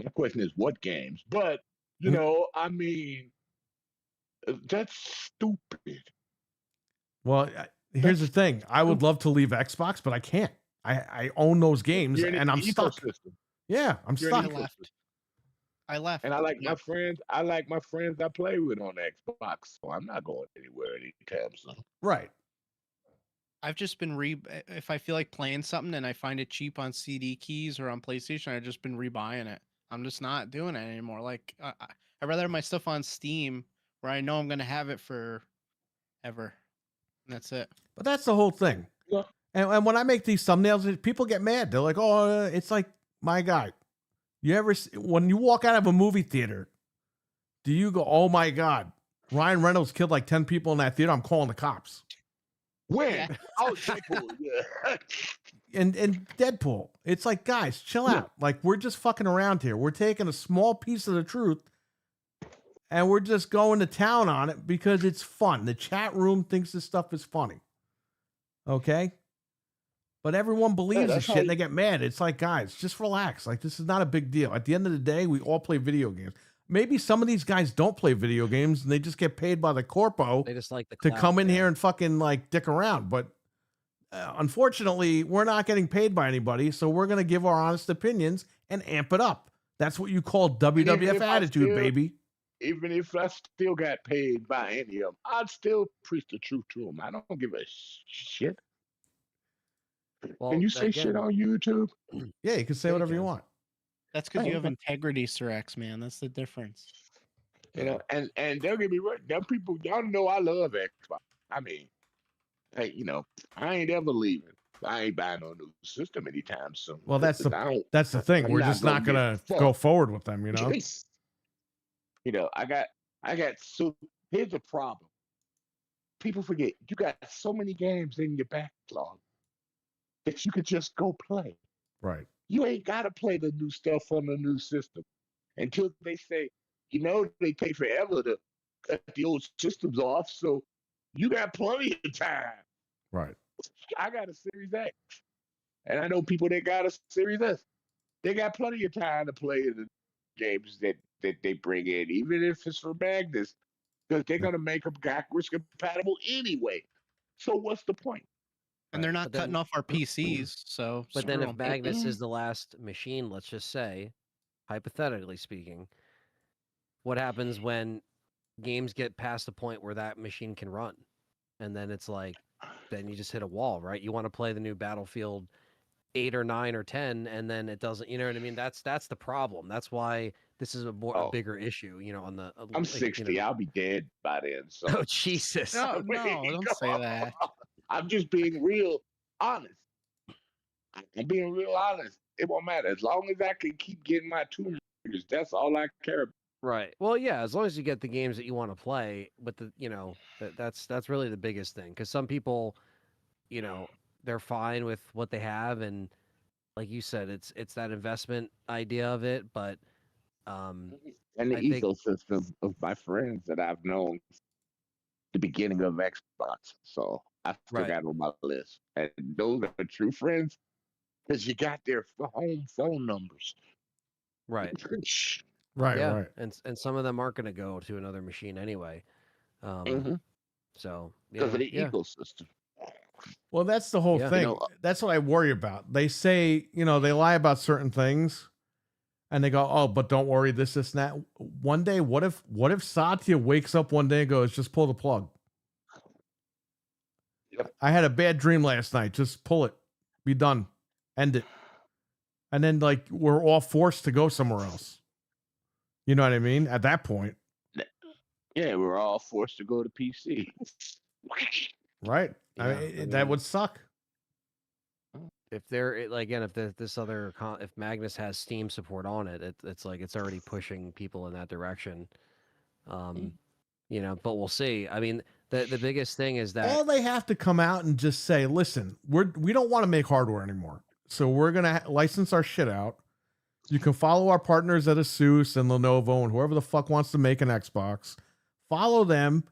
My question is what games? But you know, I mean, that's stupid. Well, here's the thing. I would love to leave Xbox, but I can't. I own those games You're in and the I'm stuck. ecosystem. Yeah, I'm You're in stuck. the ecosystem. I left. And I like my friends. I like my friends I play with on Xbox, so I'm not going anywhere anytime soon. Right. I've just been if I feel like playing something and I find it cheap on CD keys or on PlayStation, I've just been rebuying it. I'm just not doing it anymore. Like I'd rather have my stuff on Steam where I know I'm gonna have it for ever. And that's it. But that's the whole thing. Yeah. And when I make these thumbnails, people get mad. They're like, "Oh, it's like my guy." You ever when you walk out of a movie theater, do you go, "Oh my god, Ryan Reynolds killed like 10 people in that theater. I'm calling the cops." When? Oh, Deadpool, yeah. And Deadpool, it's like, guys, chill out. Like we're just fucking around here. We're taking a small piece of the truth and we're just going to town on it because it's fun. The chat room thinks this stuff is funny. Okay? But everyone believes this that's shit how and they get mad. It's like, guys, just relax. Like this is not a big deal. At the end of the day, we all play video games. Maybe some of these guys don't play video games and they just get paid by the corpo They just like the to clout, come in yeah. here and fucking like dick around. But unfortunately, we're not getting paid by anybody, so we're gonna give our honest opinions and amp it up. That's what you call WWF if I attitude, still- baby. Even if I still got paid by any of them, I'd still preach the truth to them. I don't give a shit. Well, Can you say again, shit on YouTube? Yeah, you can say whatever you want. That's because Oh, you have okay. integrity, Sir X, man. That's the difference. You know, and don't get me wrong, them people, y'all know I love Xbox. I mean, hey, you know, I ain't ever leaving. I ain't buying no new system anytime soon. Well, that's 'cause the thing. I'm We're not just not gonna gonna get go fucked. forward with them, you know. You know, I got so here's the problem. People forget you got so many games in your backlog that you could just go play. Right. You ain't gotta play the new stuff on the new system until they say, you know, they take forever to cut the old systems off. So you got plenty of time. Right. I got a Series X, and I know people that got a Series S. They got plenty of time to play the games that they bring in, even if it's for Magnus, because they're gonna make them backwards compatible anyway. So what's the point? And they're not But then- cutting off our PCs, so But then screw if 'em. Magnus is the last machine, let's just say, hypothetically speaking, what happens when games get past the point where that machine can run? And then it's like, then you just hit a wall, right? You want to play the new Battlefield 8 or 9 or 10, and then it doesn't, you know what I mean? That's the problem. That's why this is a bigger issue, you know, on the I'm like, 60. you know. I'll be dead by then. So Oh, Jesus. No, don't say that. I'm just being real honest. I'm being real honest. It won't matter as long as I can keep getting my Tomb Raiders. That's all I care about. Right. Well, yeah, as long as you get the games that you want to play, but you know, that's really the biggest thing, because some people, you know, they're fine with what they have, and like you said, it's that investment idea of it, but And the I think ecosystem of my friends that I've known the beginning of Xbox. So I still Right. got it on my list. And those are true friends because you got their home phone numbers. right. Right. Yeah, Right. and some of them aren't going to go to another machine anyway. Mhm. So Because of the yeah. ecosystem. Well, that's the whole Yeah. thing. You know, That's what I worry about. They say, you know, they lie about certain things, and they go, "Oh, but don't worry, this, and that." One day, what if Satya wakes up one day and goes, "Just pull the plug"? Yep. I had a bad dream last night. Just pull it, be done, end it, and then like we're all forced to go somewhere else. You know what I mean? At that point, yeah, we're all forced to go to PC. right? Yeah, I mean, I that mean- would suck. If they're like, again, if this other if Magnus has Steam support on it, it's like it's already pushing people in that direction. You know, but we'll see. I mean, the biggest thing is that All they have to come out and just say, "Listen, we don't want to make hardware anymore, so we're gonna license our shit out. You can follow our partners at Asus and Lenovo and whoever the fuck wants to make an Xbox. Follow them.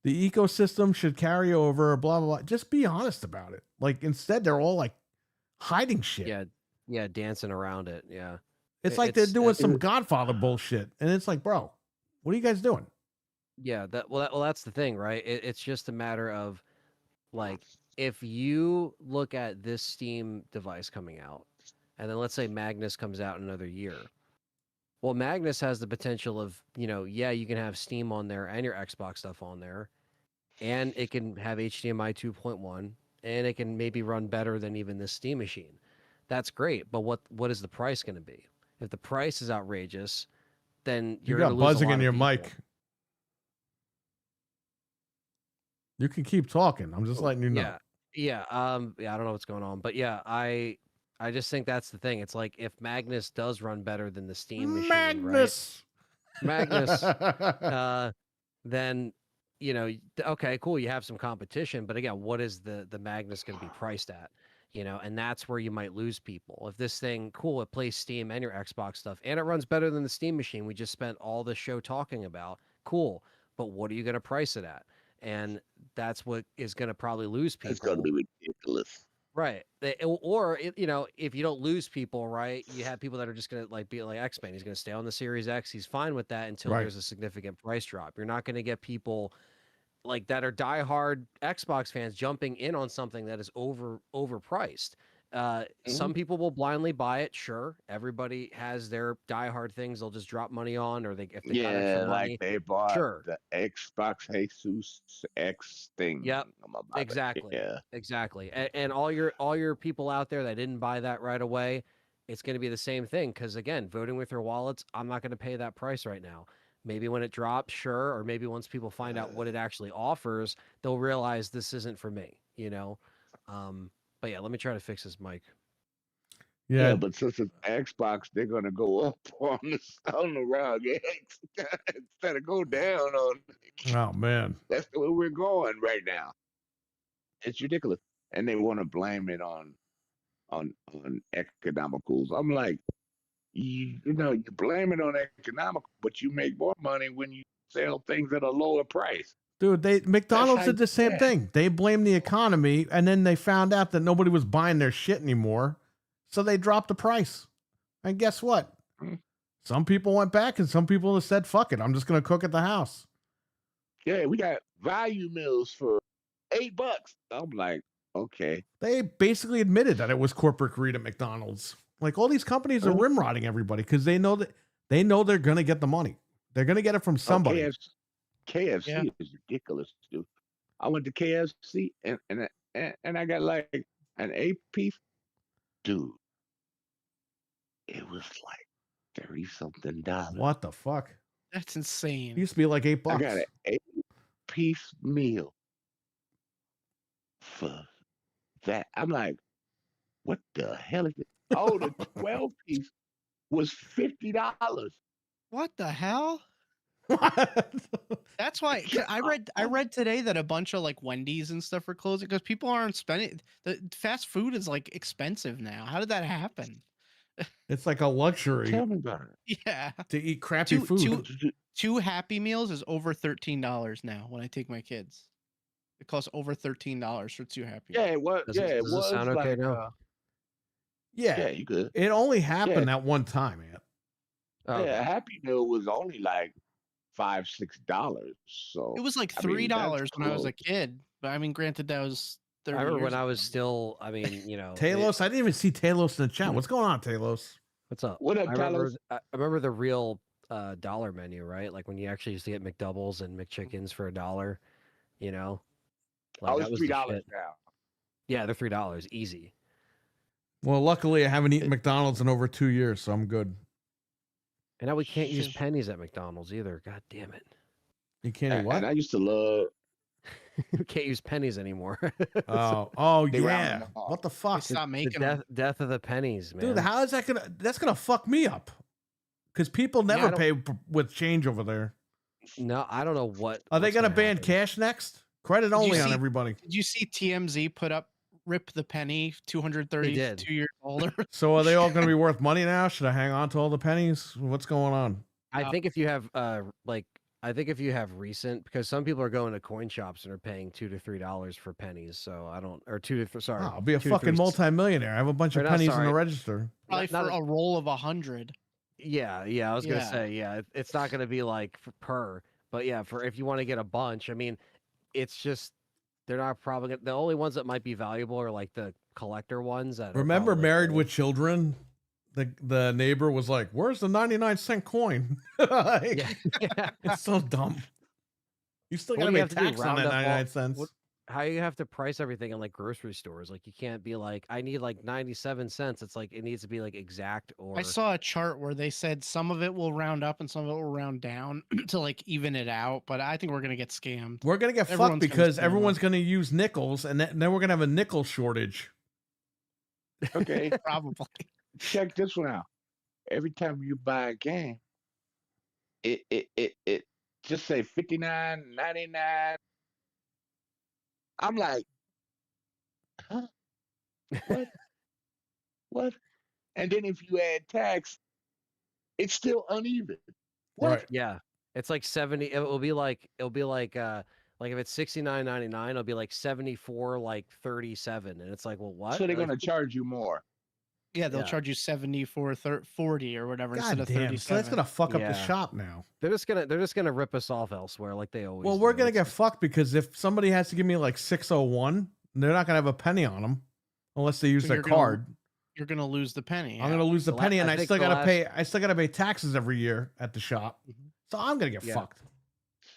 The ecosystem should carry over. Blah blah blah. Just be honest about it. Like instead, they're all like hiding shit. yeah, dancing around it. Yeah, It's like they're doing it's- some Godfather bullshit, and it's like, bro, what are you guys doing? Yeah, that's the thing, right? It's just a matter of like, if you look at this Steam device coming out, and then let's say Magnus comes out in another year. Well, Magnus has the potential of, you know, yeah, you can have Steam on there and your Xbox stuff on there, and it can have HDMI 2.1, and it can maybe run better than even this Steam machine. That's great, but what is the price going to be? If the price is outrageous, then You you're got gonna lose a buzzing lot in of your people. mic. You can keep talking. I'm just letting you know. Yeah, I don't know what's going on, but yeah, I just think that's the thing. It's like, if Magnus does run better than the Steam machine, Magnus. right? Magnus, then, you know, okay, cool, you have some competition, but again, what is the Magnus going to be priced at? You know, and that's where you might lose people. If this thing, cool, it plays Steam and your Xbox stuff, and it runs better than the Steam machine we just spent all this show talking about, cool, but what are you going to price it at? And that's what is going to probably lose people. It's going to be ridiculous. Right. Or you know, if you don't lose people, right, you have people that are just going to like be like X-Men. He's going to stay on the Series X. He's fine with that until Right. there's a significant price drop. You're not going to get people like that are diehard Xbox fans jumping in on something that is overpriced. Some people will blindly buy it. Sure, everybody has their diehard things they'll just drop money on, or if they got extra money. like they bought Sure. the Xbox Jesus X thing. Yep. I'm about it. Exactly. Yeah. Exactly. And all your people out there that didn't buy that right away, it's going to be the same thing. Because again, voting with their wallets, I'm not going to pay that price right now. Maybe when it drops, sure, or maybe once people find out what it actually offers, they'll realize this isn't for me. But yeah, let me try to fix this mic. Yeah. But since it's Xbox, they're gonna go up on the ROG X instead of go down on. Oh man. That's the way we're going right now. It's ridiculous, and they want to blame it on economicals. I'm like, you blame it on economical, but you make more money when you sell things at a lower price. Dude, McDonald's how did the same yeah. thing. They blamed the economy, and then they found out that nobody was buying their shit anymore, so they dropped the price. And guess what? Some people went back, and some people have said, "Fuck it, I'm just gonna cook at the house." Yeah, we got value meals for $8. I'm like, okay. They basically admitted that it was corporate greed at McDonald's. Like all these companies are rimrodding everybody because they know they're gonna get the money. They're gonna get it from somebody. KFC is ridiculous, dude. I went to KFC and I got like an 8-piece. Dude, it was like $30-something. What the fuck? That's insane. It used to be like $8. I got an 8-piece meal for that. I'm like, what the hell is it? Oh, the 12-piece was $50. What the hell? That's why I read today that a bunch of like Wendy's and stuff are closing because people aren't spending. The fast food is like expensive now. How did that happen? It's like a luxury. Tell me about it. Yeah, to eat crappy food. Two Happy Meals is over $13 now. When I take my kids, it costs over $13 for 2 Happy Meals. Yeah, it was. Does it it was sound okay like, now? Yeah, you good. It only happened at one time, man. Oh, Yeah, a Happy Meal was only like $5-6. So It was like I mean, $3 that's when I was a close. kid. But I mean, granted, that was 30 I remember years when I ago. was still. I mean, Talos, I didn't even see Talos in the chat. What's going on, Talos? What's up? What up, I remember the real dollar menu, right? Like when you actually used to get McDoubles and McChickens for $1. Like, Oh, that it's was the $3 shit. now. Yeah, they're $3 easy. Well, luckily I haven't eaten McDonald's in over 2 years, so I'm good. And now we can't use pennies at McDonald's either. God damn it. You can't eat what? And I used to love. We can't use pennies anymore. Oh They round yeah. them off. What the fuck? Stop The making them. death of the pennies, man. Dude, how is that that's gonna fuck me up? Because people never I pay with change over there. No, I don't know what. Are they what's gonna gonna ban happen. cash next? Credit only on see- everybody. Did you see TMZ put up "Rip the Penny"? 232 years older. So are they all gonna be worth money now? Should I hang on to all the pennies? What's going on? I think if you have recent, because some people are going to coin shops and are paying $2 to $3 for pennies. So I don't, or sorry. Oh, I'll be a 2 to fucking 3 multimillionaire. I have a bunch of Or no, pennies in sorry. the register. Probably Not for a roll of 100. Yeah, I was gonna Yeah. say, it's not gonna be like per, but yeah, for if you want to get a bunch, I mean, it's just they're not probably the only ones that might be valuable are like the collector ones. That are Remember probably, Married like, with Children? The neighbor was like, "Where's the 99-cent coin?" Like, yeah. It's so dumb. You still What gotta do you pay have to do, tax on round that up all- 99 cents. How you have to price everything in like grocery stores? Like you can't be like, I need like 97 cents. It's like it needs to be like exact or. I saw a chart where they said some of it will round up and some of it will round down to like even it out. But I think we're gonna get scammed. We're gonna get Everyone's fucked gonna because scam everyone's us. gonna use nickels, and then we're gonna have a nickel shortage. Okay, Probably. check this one out. Every time you buy a game, it just say $59.99. I'm like, huh? What? What? And then if you add tax, it's still uneven. What? Right. Yeah, it's like 70. It'll be like if it's $69.99, it'll be like 74, like 37, and it's like, well, what? So they're Like, gonna charge you more. Yeah, they'll Yeah. charge you 74, 40 or whatever instead God of damn. 37. So that's gonna fuck up the Yeah. shop now. they're just gonna rip us off elsewhere, like they always. Well, we're do. gonna It's- get fucked because if somebody has to give me like 601, they're not gonna have a penny on them. unless they use So their you're gonna- card. You're gonna lose the penny. I'm gonna lose the The la- penny, and I I think still the gotta last- pay. I still gotta pay taxes every year at the shop, so I'm gonna get Yeah. fucked.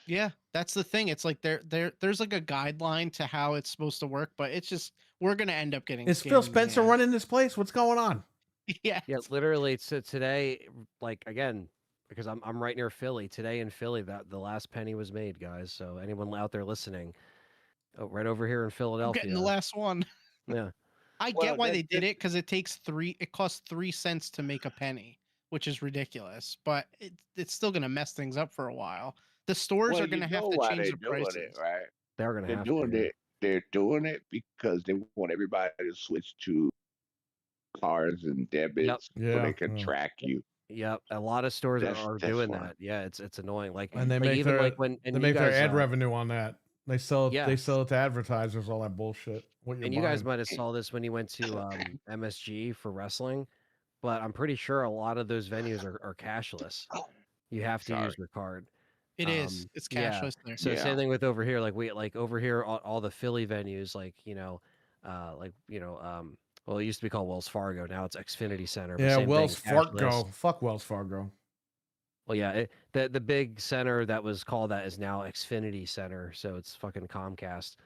Yeah, that's the thing. It's like there's like a guideline to how it's supposed to work, but it's just we're gonna end up getting. Is Phil scammed in the Spencer ass. running this place? What's going on? Yeah. Yeah, literally. So today, like again, because I'm right near Philly. Today in Philly, that the last penny was made, guys. So anyone out there listening, right over here in I'm Philadelphia. getting the last one. Yeah. I Well, get why that- they did it because it costs 3 cents to make a penny, which is ridiculous. But it's still gonna mess things up for a while. The stores Well, are gonna you have know to why change they're the doing prices. it, right? They're gonna They're have doing to. it. They're doing it because they want everybody to switch to cards and debits so Yeah, they can yeah. track you. Yep, a lot of stores That's- are that's doing fine. that. Yeah, it's annoying. Like, And they like make even their like when and they you make their guys, ad revenue on that. They sell Yeah. they sell it to advertisers, all that bullshit. What you're and you guys buying. might have saw this when you went to MSG for wrestling, but I'm pretty sure a lot of those venues are cashless. You have to Sorry. use your card. It is. It's yeah. cashless there. So Yeah. same thing with over here. Like over here, all the Philly venues, well, it used to be called Wells Fargo. Now it's Xfinity Center. but Yeah, same thing, Wells Fargo. cashless. Fuck Wells Fargo. Well, yeah, the big center that was called that is now Xfinity Center, so it's fucking Comcast.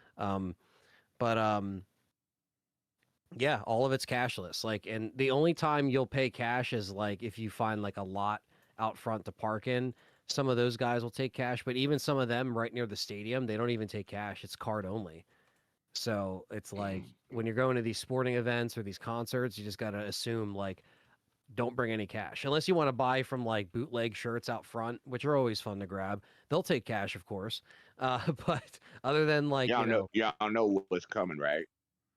Yeah, all of it's cashless. Like, and the only time you'll pay cash is like if you find like a lot out front to park in. Some of those guys will take cash, but even some of them right near the stadium, they don't even take cash. It's card only. So it's like when you're going to these sporting events or these concerts, you just got to assume like don't bring any cash unless you want to buy from like bootleg shirts out front, which are always fun to grab. They'll take cash, of course. But other than like, y'all know what's coming, right?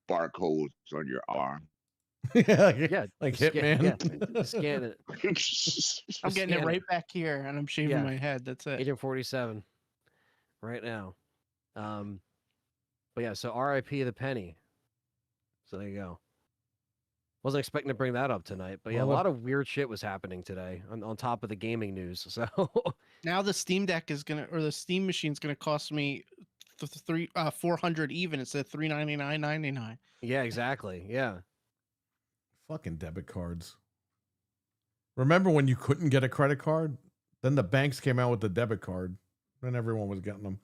Barcodes on your arm. yeah, like scan- Hitman. yeah, scan it. I'm getting it Scan right back here, and I'm shaving Yeah. my head. That's it. Agent 47 right now. But yeah, so RIP the penny. So there you go. Wasn't expecting to bring that up tonight, but yeah, Well, a lot of weird shit was happening today on top of the gaming news. So Now the Steam Deck is gonna, or the Steam machine's gonna cost me $400 even instead of $399.99. yeah, exactly. Yeah. Fucking debit cards. Remember when you couldn't get a credit card? Then the banks came out with the debit card. Then everyone was getting them.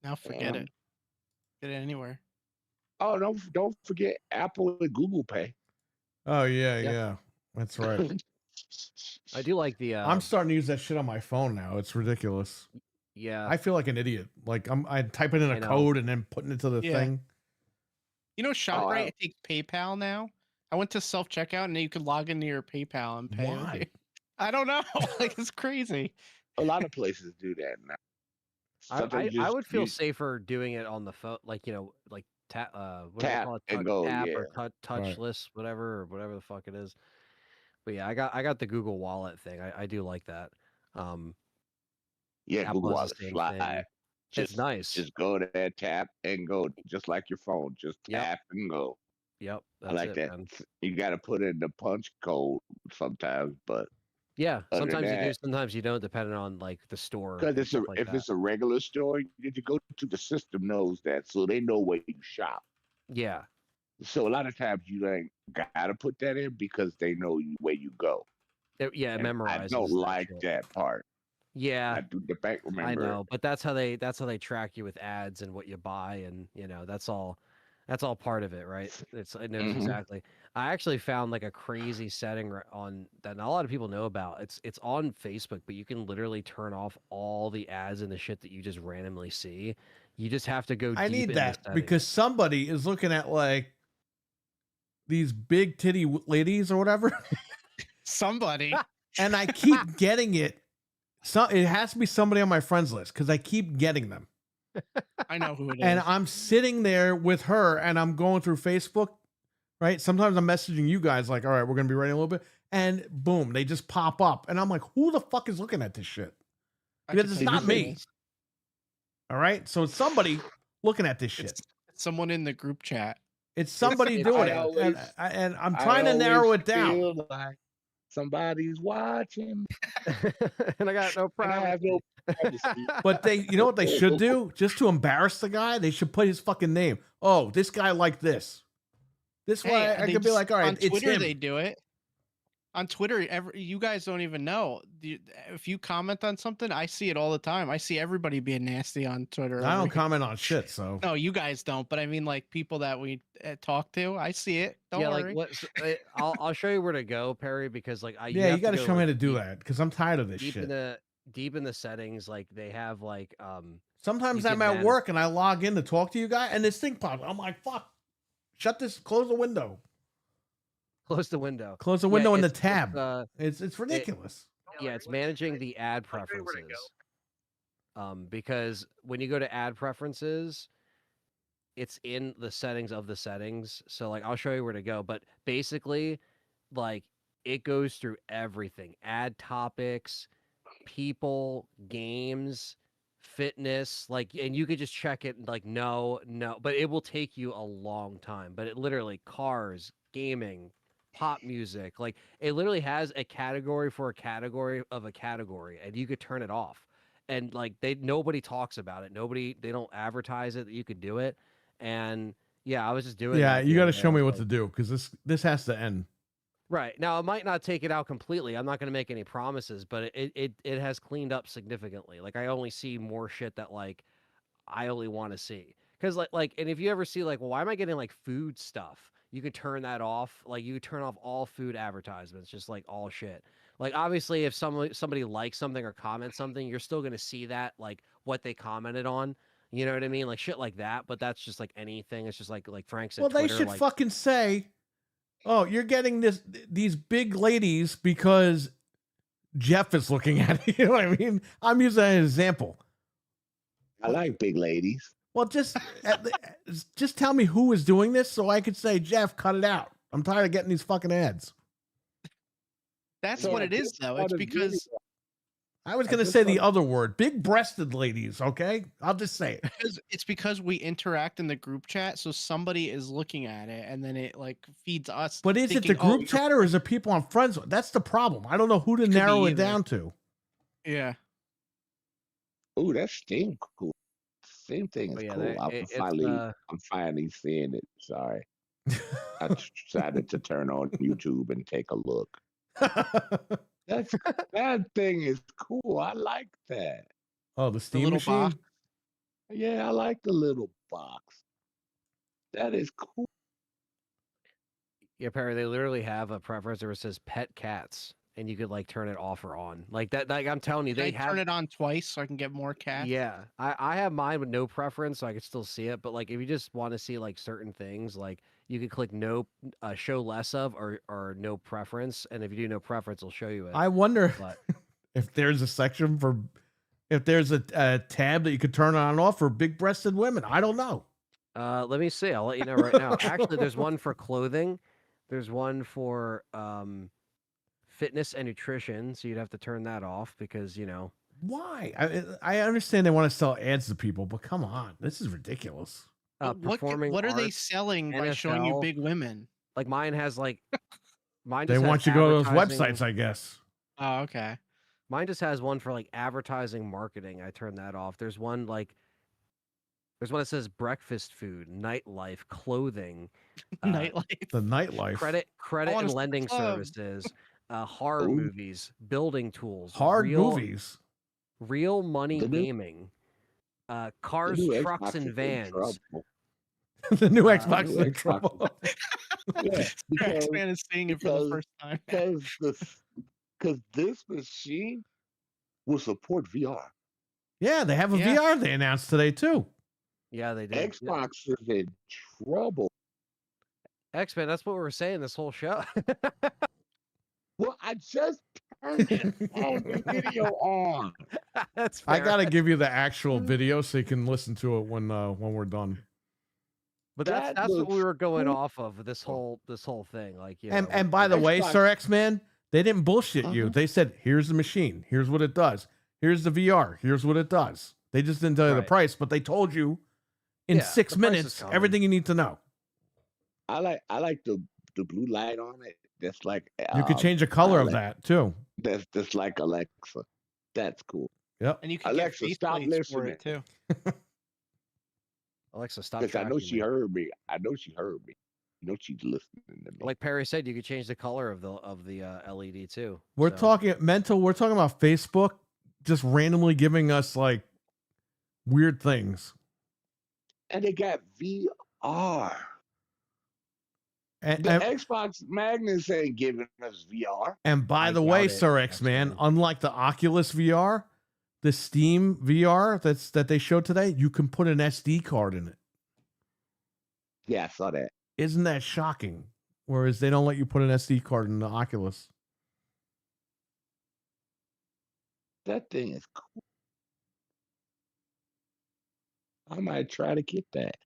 Now forget Yeah. it. Get it anywhere. Oh, don't forget Apple and Google Pay. Oh yeah, Yep. yeah. That's right. I do like the I'm starting to use that shit on my phone now. It's ridiculous. yeah. I feel like an idiot. Like I typing in I a know. code and then putting it to the Yeah. thing. You know, ShopRite I- it takes PayPal now. I went to self checkout and you could log into your PayPal and pay. Why? I don't know. Like it's crazy. A lot of places do that now. I Sometimes I just would feel use- safer doing it on the phone, like like what do they Tap call it? and go, tap yeah. or touchless, whatever the fuck it is. But yeah, I got the Google Wallet thing. I do like that. Yeah, Apple Google has Wallet the same slide. thing. It's nice. Just go there, tap and go, just like your phone. Just Yep. tap and go. Yep, I that's like it, that. man. You got to put in the punch code sometimes, but Yeah, Other sometimes you do, that- sometimes you don't, depending on like the store. because and it's stuff like if that. it's a regular store, you go to the system knows that, so they know where you shop. Yeah, So a lot of times you ain't gotta put that in because they know where you go. yeah, it And memorizes. I don't that like shit. that part. Yeah, I do the bank I remember. know, but that's how they track you with ads and what you buy, and that's all part of it, right? It knows Mhm. exactly. I actually found like a crazy setting on that not a lot of people know about. It's on Facebook, but you can literally turn off all the ads and the shit that you just randomly see. You just have to go. I deep need into that settings. because somebody is looking at like these big titty ladies or whatever, Somebody. and I keep getting it. So it has to be somebody on my friends list because I keep getting them. I know who it is. And I'm sitting there with her and I'm going through Facebook, right? Sometimes I'm messaging you guys like, all right, we're going to be ready in a little bit. And boom, they just pop up. And I'm like, who the fuck is looking at this shit? I Because can it's tell you not who it me. is. All right. So it's somebody looking at this shit. It's someone in the group chat. It's somebody I doing it. always- And I'm I trying to narrow always it down. feel like somebody's watching. And I got no And I problem. have no privacy. But you know what they should do? Just to embarrass the guy, they should put his fucking name. Oh, this guy like this. This Hey, way I they could be just- like, all right, on it's Twitter him. they do it. On Twitter, you guys don't even know. If you comment on something, I see it all the time. I see everybody being nasty on Twitter. I over don't here. comment on shit, so No, you guys don't. But I mean, like people that we talk to, I see it. Don't yeah, worry. like what? I'll show you where to go, Perry, because like yeah, you got to show me how to do that because I'm tired of this deep shit. deep in the settings. Like they have like Sometimes you I'm can at manage- work and I log in to talk to you guys, and this thing pops. I'm like, fuck, shut this, close the window. close the window. Close the Yeah, window in the it's- tab. It's ridiculous. Yeah, it's managing the ad preferences. Because when you go to ad preferences, it's in the settings of the settings. So like I'll show you where to go, but basically like it goes through everything. Ad topics, people, games, fitness, like and you could just check it like no, but it will take you a long time. But it literally cars, gaming, pop music, like it literally has a category for a category of a category and you could turn it off. And like nobody talks about it. They don't advertise it that you could do it. And yeah, I was just doing Yeah, that you the got to other show day. me what Like, to do because this has to end. right. Now it might not take it out completely. I'm not going to make any promises, but it has cleaned up significantly. Like I only see more shit that like I only want to see. Cuz like and if you ever see like, well, why am I getting like food stuff? You could turn that off. Like you could turn off all food advertisements, just like all shit. Like obviously if somebody likes something or comments something, you're still going to see that like what they commented on. You know what I mean? Like shit like that, but that's just like anything. It's just like Frank said Well, they Twitter, should like, fucking say, "Oh, you're getting these big ladies because Jeff is looking at it." You know what I mean? I'm using an example. I like big ladies. Well, just tell me who is doing this so I could say, Jeff, cut it out. I'm tired of getting these fucking ads. That's So what I it is, just though. saw It's the because I was I going to just say saw the the- other word, big-breasted ladies, okay? I'll just say it. it's because we interact in the group chat, so somebody is looking at it, and then it like feeds us. But is it the thinking, "Oh, group chat or is it people I'm friends with? That's the problem. I don't know who to be narrow it either. down to. Yeah. Ooh, that's Steam cool. Steam thing is But yeah, cool. it's, I'm finally seeing it. Sorry. I decided to turn on YouTube and take a look. That thing is cool. I like that. Oh, the Steam little machine? box. Yeah, I like the little box. That is cool. yeah, Perry, they literally have a preference where it says pet cats, and you could like turn it off or on. Like that. Like I'm telling you, Can they I have. turn it on twice so I can get more cats? Yeah, I have mine with no preference, so I could still see it. But like, if you just want to see like certain things, like you could click no, show less of, or no preference, and if you do no preference, it'll show you it. I wonder But if there's a section for, if there's a tab that you could turn on and off for big-breasted women. I don't know. let me see. I'll let you know right now. Actually, there's one for clothing. There's one for fitness and nutrition, so you'd have to turn that off because Why? I understand they want to sell ads to people, but come on, this is ridiculous. performing What are they arts, selling by showing you NFL. big women? Like mine has like mine. They just has want you to go to those advertising- websites, I guess. Oh, okay. Mine just has one for like advertising marketing. I turned that off. There's one there's one that says breakfast food, nightlife, clothing, Nightlife. The nightlife. credit wanna and see lending club. services, horror Ooh. movies, building tools, Hard real, movies. real money The new- gaming, cars, The new trucks, Xbox and is in vans. trouble. The new Uh, Xbox is in Xbox trouble. Yeah, because, X-Man is seeing it for the because- first time. because this machine will support VR. Yeah, they have a Yeah. VR they announced today too. Yeah, they did. Xbox is in trouble. X-Men, that's what we were saying this whole show. Well, I just turned it on the video on. That's I fair. gotta give you the actual video so you can listen to it when we're done. But That that's what we looks were going cool. off of this whole thing. Like, And by the way, Xbox- Sir X-Man, they didn't bullshit you. Uh-huh. They said, "Here's the machine. Here's what it does. Here's the VR. Here's what it does." They just didn't tell you the Right. price, but they told you in Yeah, 6 the price is minutes coming. everything you need to know. I like the blue light on it. That's like You could change the color of like- that too. That's like Alexa. That's cool. Yep. And you can Alexa, get face stop plates for it too. Alexa, stop. Because I know tracking she me. heard me. I know she heard me. know she's listening to me. Like Perry said, you could change the color of the LED too. We're so. talking mental. We're talking about Facebook just randomly giving us like weird things. And they got VR. And, The Xbox Magnus ain't giving us VR. and by I the doubt way, it, Sir X Man, actually. unlike the Oculus VR, the Steam VR that they showed today, you can put an SD card in it. Yeah, I saw that. Isn't that shocking? Whereas they don't let you put an SD card in the Oculus. That thing is cool. I might try to get that.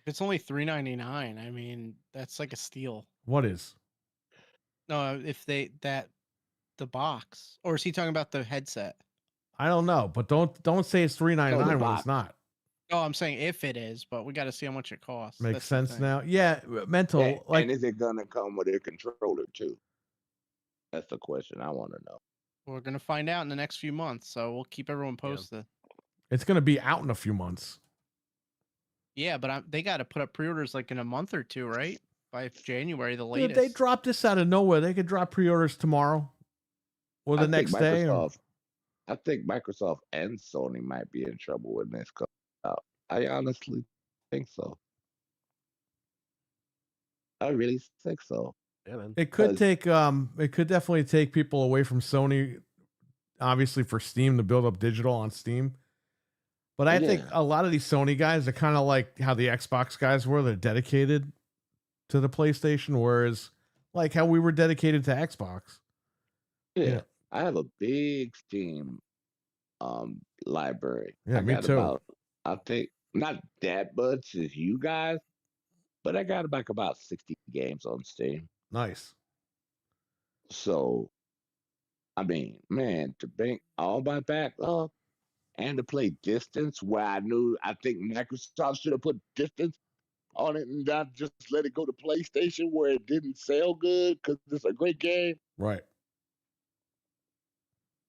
If it's only $3.99, I mean, that's like a steal. What is? No, if the box, or is he talking about the headset? I don't know, but don't say it's $3.99 when box. it's not. Oh, I'm saying if it is, but we got to see how much it costs. Makes That's the sense thing. now. Yeah, mental. And, like and is it gonna come with a controller too? That's the question I want to know. We're gonna find out in the next few months, so we'll keep everyone posted. it's going to be out in a few months. Yeah, but they got to put up pre-orders like in a month or two, right? By January, the Dude, latest. they dropped this out of nowhere. They could drop pre-orders tomorrow or the I think next day. or- I think Microsoft and Sony might be in trouble when this comes out. I honestly think so. I really think so. Yeah, man. It could 'Cause- take it could definitely take people away from Sony, obviously for Steam to build up digital on Steam. But I think Yeah. a lot of these Sony guys are kind of like how the Xbox guys were. They're dedicated to the PlayStation, whereas like how we were dedicated to Xbox. Yeah. Yeah. I have a big Steam library. Yeah, I me got too. About, I think not that much as you guys, but I got about 60 games on Steam. Nice. So, I mean, man, to bring all my backlog and to play Distance, where I think Microsoft should have put Distance on it and not just let it go to PlayStation where it didn't sell good because it's a great game. Right.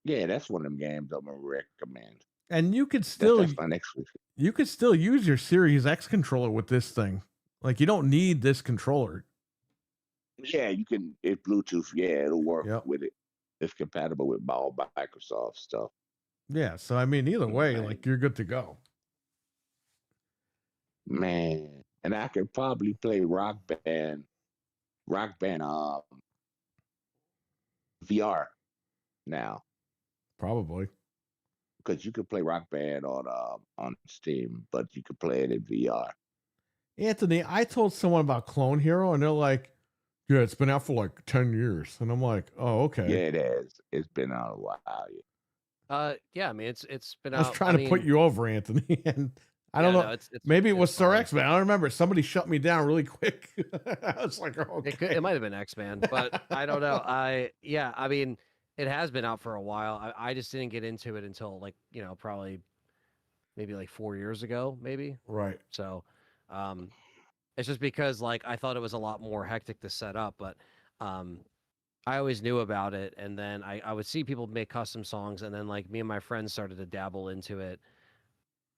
Yeah, that's one of them games I'm gonna recommend. And you could still That's my next week. you could still use your Series X controller with this thing. Like you don't need this controller. Yeah, you can. It's Bluetooth. Yeah, it'll work Yep. with it. It's compatible with all Microsoft stuff. Yeah, so I mean either way, Right. like you're good to go. Man, and I could probably play Rock Band VR now Probably. because you could play Rock Band on Steam, but you could play it in VR. Anthony, I told someone about Clone Hero and they're like, yeah, it's been out for like 10 years. And I'm like, oh, okay. Yeah, it has. It's been out a while. Yeah, I mean it's been I was out. trying to put you over, Anthony. And I don't yeah, know. no, it's Maybe it was Sir fine. X Man. I don't remember. Somebody shut me down really quick. I was like, okay. It might have been X-Man, but I don't know. I mean, it has been out for a while. I just didn't get into it until like, probably maybe like 4 years ago, maybe. Right. So, it's just because like I thought it was a lot more hectic to set up, but I always knew about it, and then I would see people make custom songs, and then like me and my friends started to dabble into it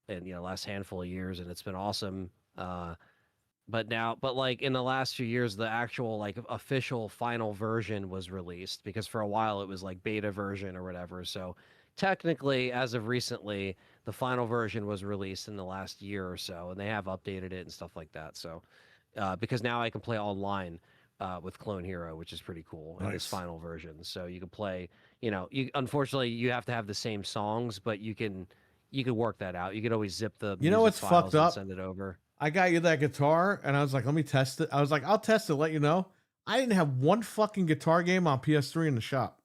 in last handful of years, and it's been awesome. But like in the last few years, the actual like official final version was released, because for a while it was like beta version or whatever. So technically, as of recently, the final version was released in the last year or so, and they have updated it and stuff like that. So because now I can play online with Clone Hero, which is pretty cool in this Nice. final version. So you can play, unfortunately you have to have the same songs, but you can work that out. You could always zip the You know music what's files fucked and up? send it over. I got you that guitar and I was like, let me test it. I was like, I'll test it, let you know. I didn't have one fucking guitar game on PS3 in the shop.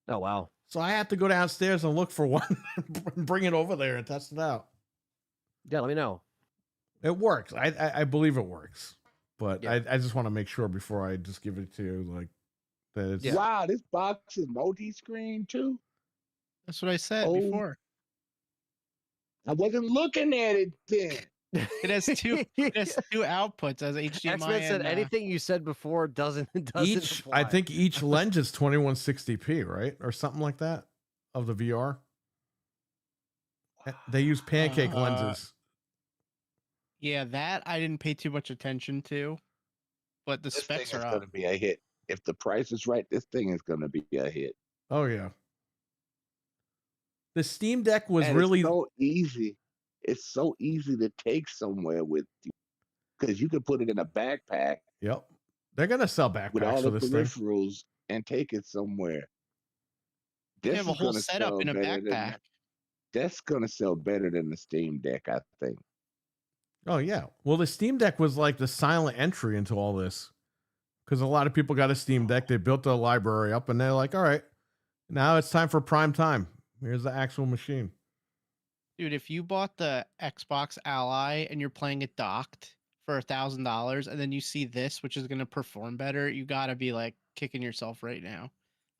Oh wow. So I had to go downstairs and look for one and bring it over there and test it out. Yeah, let me know. It works. I believe it works. But Yeah. I just want to make sure before I just give it to you, like that it's Wow, this box is multi-screen too. That's what I said Oh. before. I wasn't looking at it then. It has two outputs as HDMI. X-Men said and, anything you said before doesn't each apply. I think each lens is 2160p, right? Or something like that of the VR. They use pancake lenses. Yeah, that I didn't pay too much attention to, but the This thing specs is are going up. to be a hit. If the price is right, this thing is going to be a hit. Oh yeah. The Steam Deck was And really it's so easy. It's so easy to take somewhere with you because you can put it in a backpack Yep. They're gonna sell with backpacks all for the this thing. peripherals and take it somewhere. They This have a is whole going to setup sell in a better than backpack. that's going to sell better than the Steam Deck, I think. Oh yeah. Well, the Steam Deck was like the silent entry into all this. Because a lot of people got a Steam Deck, they built a library up, and they're like, all right, now it's time for prime time. Here's the actual machine. Dude, if you bought the Xbox Ally and you're playing it docked for $1,000 and then you see this, which is going to perform better, you got to be like kicking yourself right now.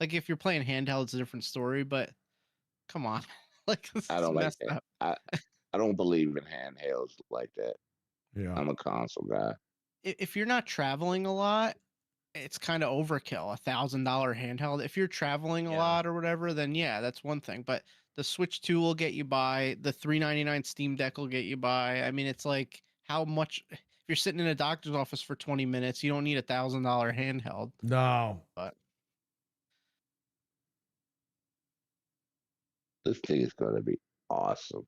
Like if you're playing handheld, it's a different story, but come on. Like this I is don't like messed that. up. I don't believe in handhelds like that. Yeah. I'm a console guy. If you're not traveling a lot, it's kind of overkill. $1,000 handheld. If you're traveling a lot or whatever, then yeah, that's one thing. But the Switch 2 will get you by. The $399 Steam Deck will get you by. I mean, it's like how much if you're sitting in a doctor's office for 20 minutes, you don't need $1,000 handheld. No. But This thing is going to be awesome.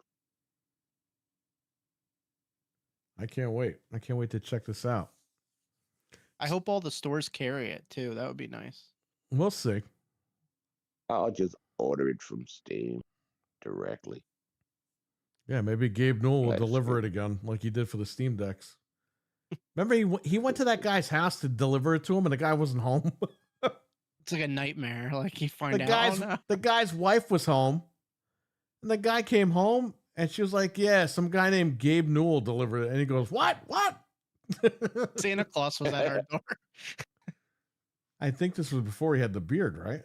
I can't wait. I can't wait to check this out. I hope all the stores carry it too. That would be nice. We'll see. I'll just order it from Steam directly. Yeah, maybe Gabe Newell will That's deliver it. it again, like he did for the Steam Decks. Remember, he went to that guy's house to deliver it to him, and the guy wasn't home. It's like a nightmare. Like you find the out. guy's Oh, no. the guy's wife was home, and the guy came home, and she was like, "Yeah, some guy named Gabe Newell delivered it." And he goes, "What? What?" Santa Claus was at our door. I think this was before he had the beard, right?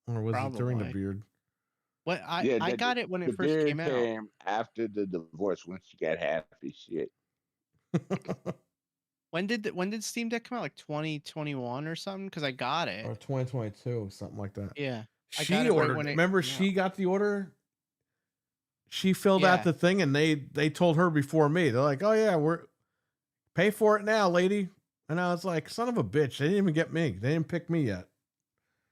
Or was it during the Probably. beard? What I the- got it when the it first beard came out. came after the divorce when she got half his shit. When did Steam Deck come out? Like 2021 or something? Because I got it. Or 2022, something like that. Yeah. I She got it right ordered. when it Remember, came she got the order. She filled out Yeah. the thing, and they told her before me. They're like, "Oh yeah, we're pay for it now, lady." And I was like, "Son of a bitch! They didn't even get me. They didn't pick me yet."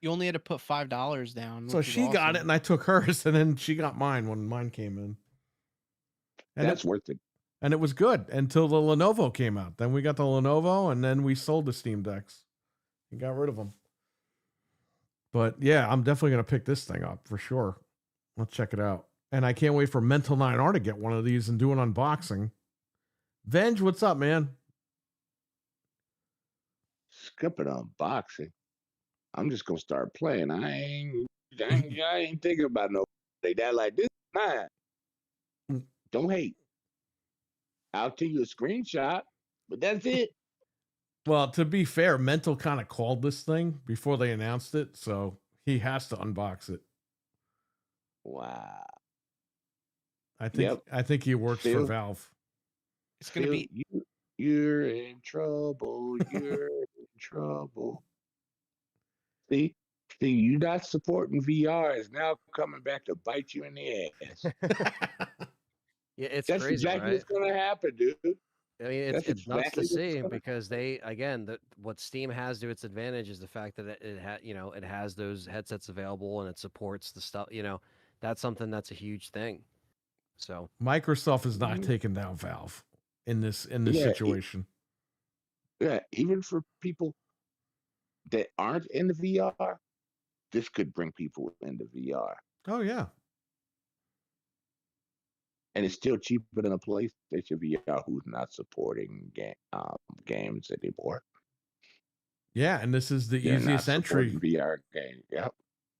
You only had to put $5 down. So which is she got it, awesome. and I took hers, and then she got mine when mine came in. And That's worth it. and it was good until the Lenovo came out. Then we got the Lenovo, and then we sold the Steam Decks and got rid of them. But yeah, I'm definitely gonna pick this thing up for sure. Let's check it out. And I can't wait for Mental 9R to get one of these and do an unboxing. Venge, what's up, man? Skipping unboxing. I'm just gonna start playing. I ain't thinking about no like that. Like this is mine. Don't hate. I'll tell you a screenshot, but that's it. Well, to be fair, Mental kind of called this thing before they announced it, so he has to unbox it. Wow. I think he works for Phil? Valve. It's gonna Phil, be you're in trouble. You're in trouble. See, you not supporting VR is now coming back to bite you in the ass. Yeah, it's That's crazy, exactly right? what's gonna happen, dude. I mean, That's it's nuts exactly to what's see gonna because they again what Steam has to its advantage is the fact that it has those headsets available and it supports the stuff. That's something that's a huge thing. So Microsoft is not Mhm. taking down Valve in this Yeah, situation. Yeah, even for people that aren't in the VR, this could bring people into VR. Oh yeah. And it's still cheaper than a PlayStation VR who's not supporting games anymore. Yeah, and this is the They're not easiest entry supporting VR games. Yep.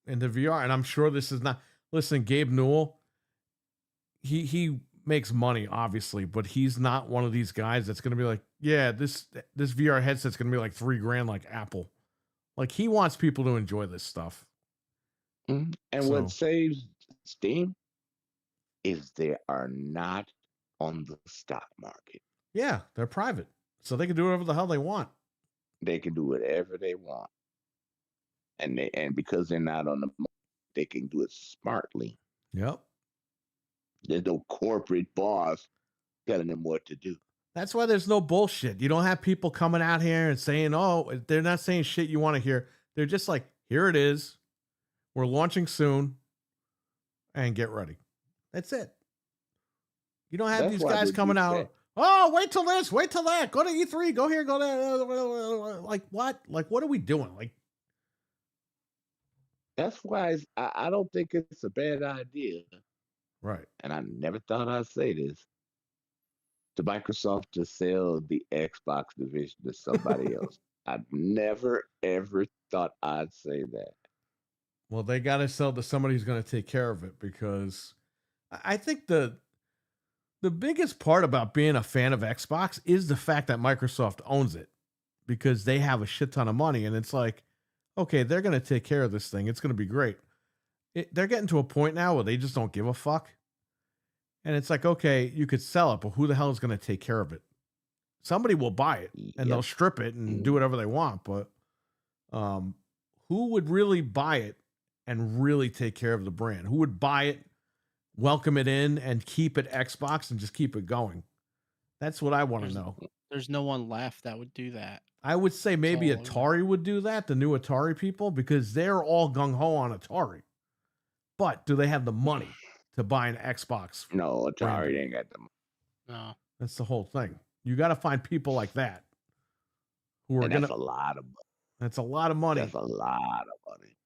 into VR. And I'm sure this is not listen, Gabe Newell, he makes money, obviously, but he's not one of these guys that's gonna be like, yeah, this VR headset's gonna be like $3,000 like Apple. Like he wants people to enjoy this stuff. Mhm. And So- what saves Steam is they are not on the stock market. Yeah, they're private. So they can do whatever the hell they want. They can do whatever they want. And because they're not on the market, they can do it smartly. Yep. There's no corporate boss telling them what to do. That's why there's no bullshit. You don't have people coming out here and saying, oh, they're not saying shit you want to hear. They're just like, here it is. We're launching soon. And get ready. That's it. You don't have That's these why guys they coming do out. that. Oh, wait till this, wait till that. Go to E3, go here, go there. Like what? Like what are we doing? Like That's why I don't think it's a bad idea, right. and I never thought I'd say this, to Microsoft to sell the Xbox division to somebody else. I never ever thought I'd say that. Well, they got to sell to somebody who's going to take care of it because I think the biggest part about being a fan of Xbox is the fact that Microsoft owns it because they have a shit ton of money. And it's like, okay, they're going to take care of this thing. It's going to be great. They're getting to a point now where they just don't give a fuck. And it's like, okay, you could sell it, but who the hell is going to take care of it? Somebody will buy it and they'll strip it and do whatever they want. But who would really buy it and really take care of the brand? Who would buy it, welcome it in, and keep it Xbox and just keep it going? That's what I want to know. There's no one left that would do that. I would say maybe all over. Atari would do that, the new Atari people, because they're all gung-ho on Atari. But do they have the money to buy an Xbox? No, Atari branded? ain't got the money. No. That's the whole thing. You got to find people like that who are And going that's to. a lot of money. That's a lot of money. That's a lot of money.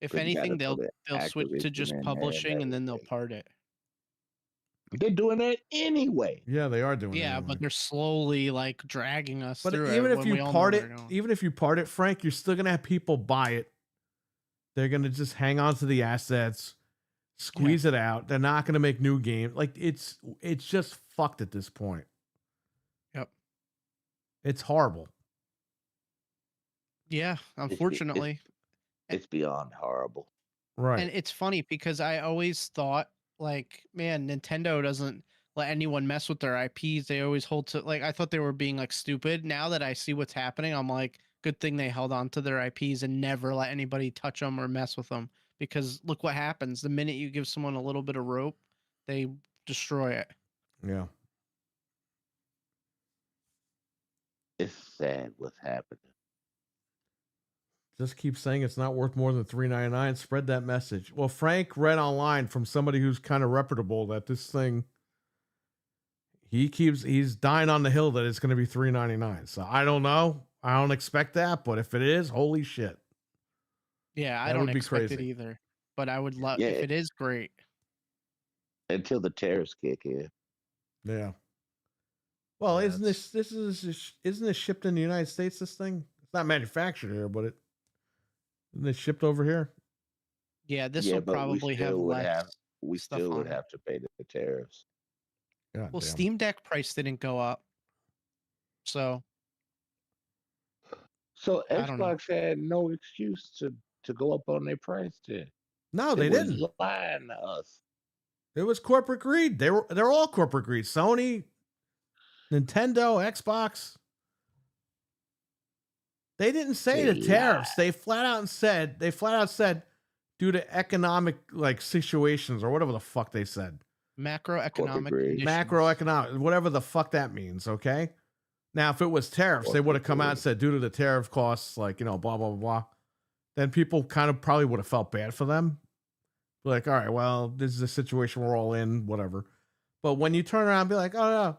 If But you anything, gotta they'll put switch to Activision just in there and publishing and then they'll everything. part it. They're doing that anyway. Yeah, they are doing. Yeah, it but they're slowly like dragging us But through even it if when you we all know part where it, they're going. even if you part it, Frank, you're still gonna have people buy it. They're gonna just hang on to the assets, squeeze it out. They're not gonna make new games. Like it's just fucked at this point. Yep. It's horrible. Yeah, unfortunately. It's beyond horrible. Right. And it's funny because I always thought, like, man, Nintendo doesn't let anyone mess with their IPs. They always hold to, like, I thought they were being, like, stupid. Now that I see what's happening, I'm like, good thing they held on to their IPs and never let anybody touch them or mess with them. Because look what happens. The minute you give someone a little bit of rope, they destroy it. Yeah. It's sad what's happening. Just keep saying it's not worth more than $3.99. Spread that message. Well, Frank read online from somebody who's kind of reputable that this thing, he's dying on the hill that it's going to be $3.99. So I don't know. I don't expect that, but if it is, holy shit. Yeah, I That don't would be expect it crazy. either. But I would love, Yeah. if it is, great. Until the tariffs kick in. Yeah. Well, Yeah, isn't this shipped in the United States? This thing, it's not manufactured here, but isn't it shipped over here? Yeah, this Yeah, will but we probably have still would less have- We stuff still on would it. have to pay the tariffs. God Well, damn. Steam Deck price didn't go up. So So I don't know. Xbox had no excuse to go up on their price then. No, they was didn't. lying to us. It was corporate greed. They're all corporate greed. Sony, Nintendo, Xbox. They didn't say They the tariffs. They flat out said due to economic like situations or whatever the fuck they said. macroeconomic greed. conditions. Macroeconomic, whatever the fuck that means, okay? Now, if it was tariffs, they would have come out and said due to the tariff costs, like, blah, blah, blah, blah. Then people kind of probably would have felt bad for them. Like, all right, well, this is a situation we're all in, whatever. But when you turn around and be like, oh, no,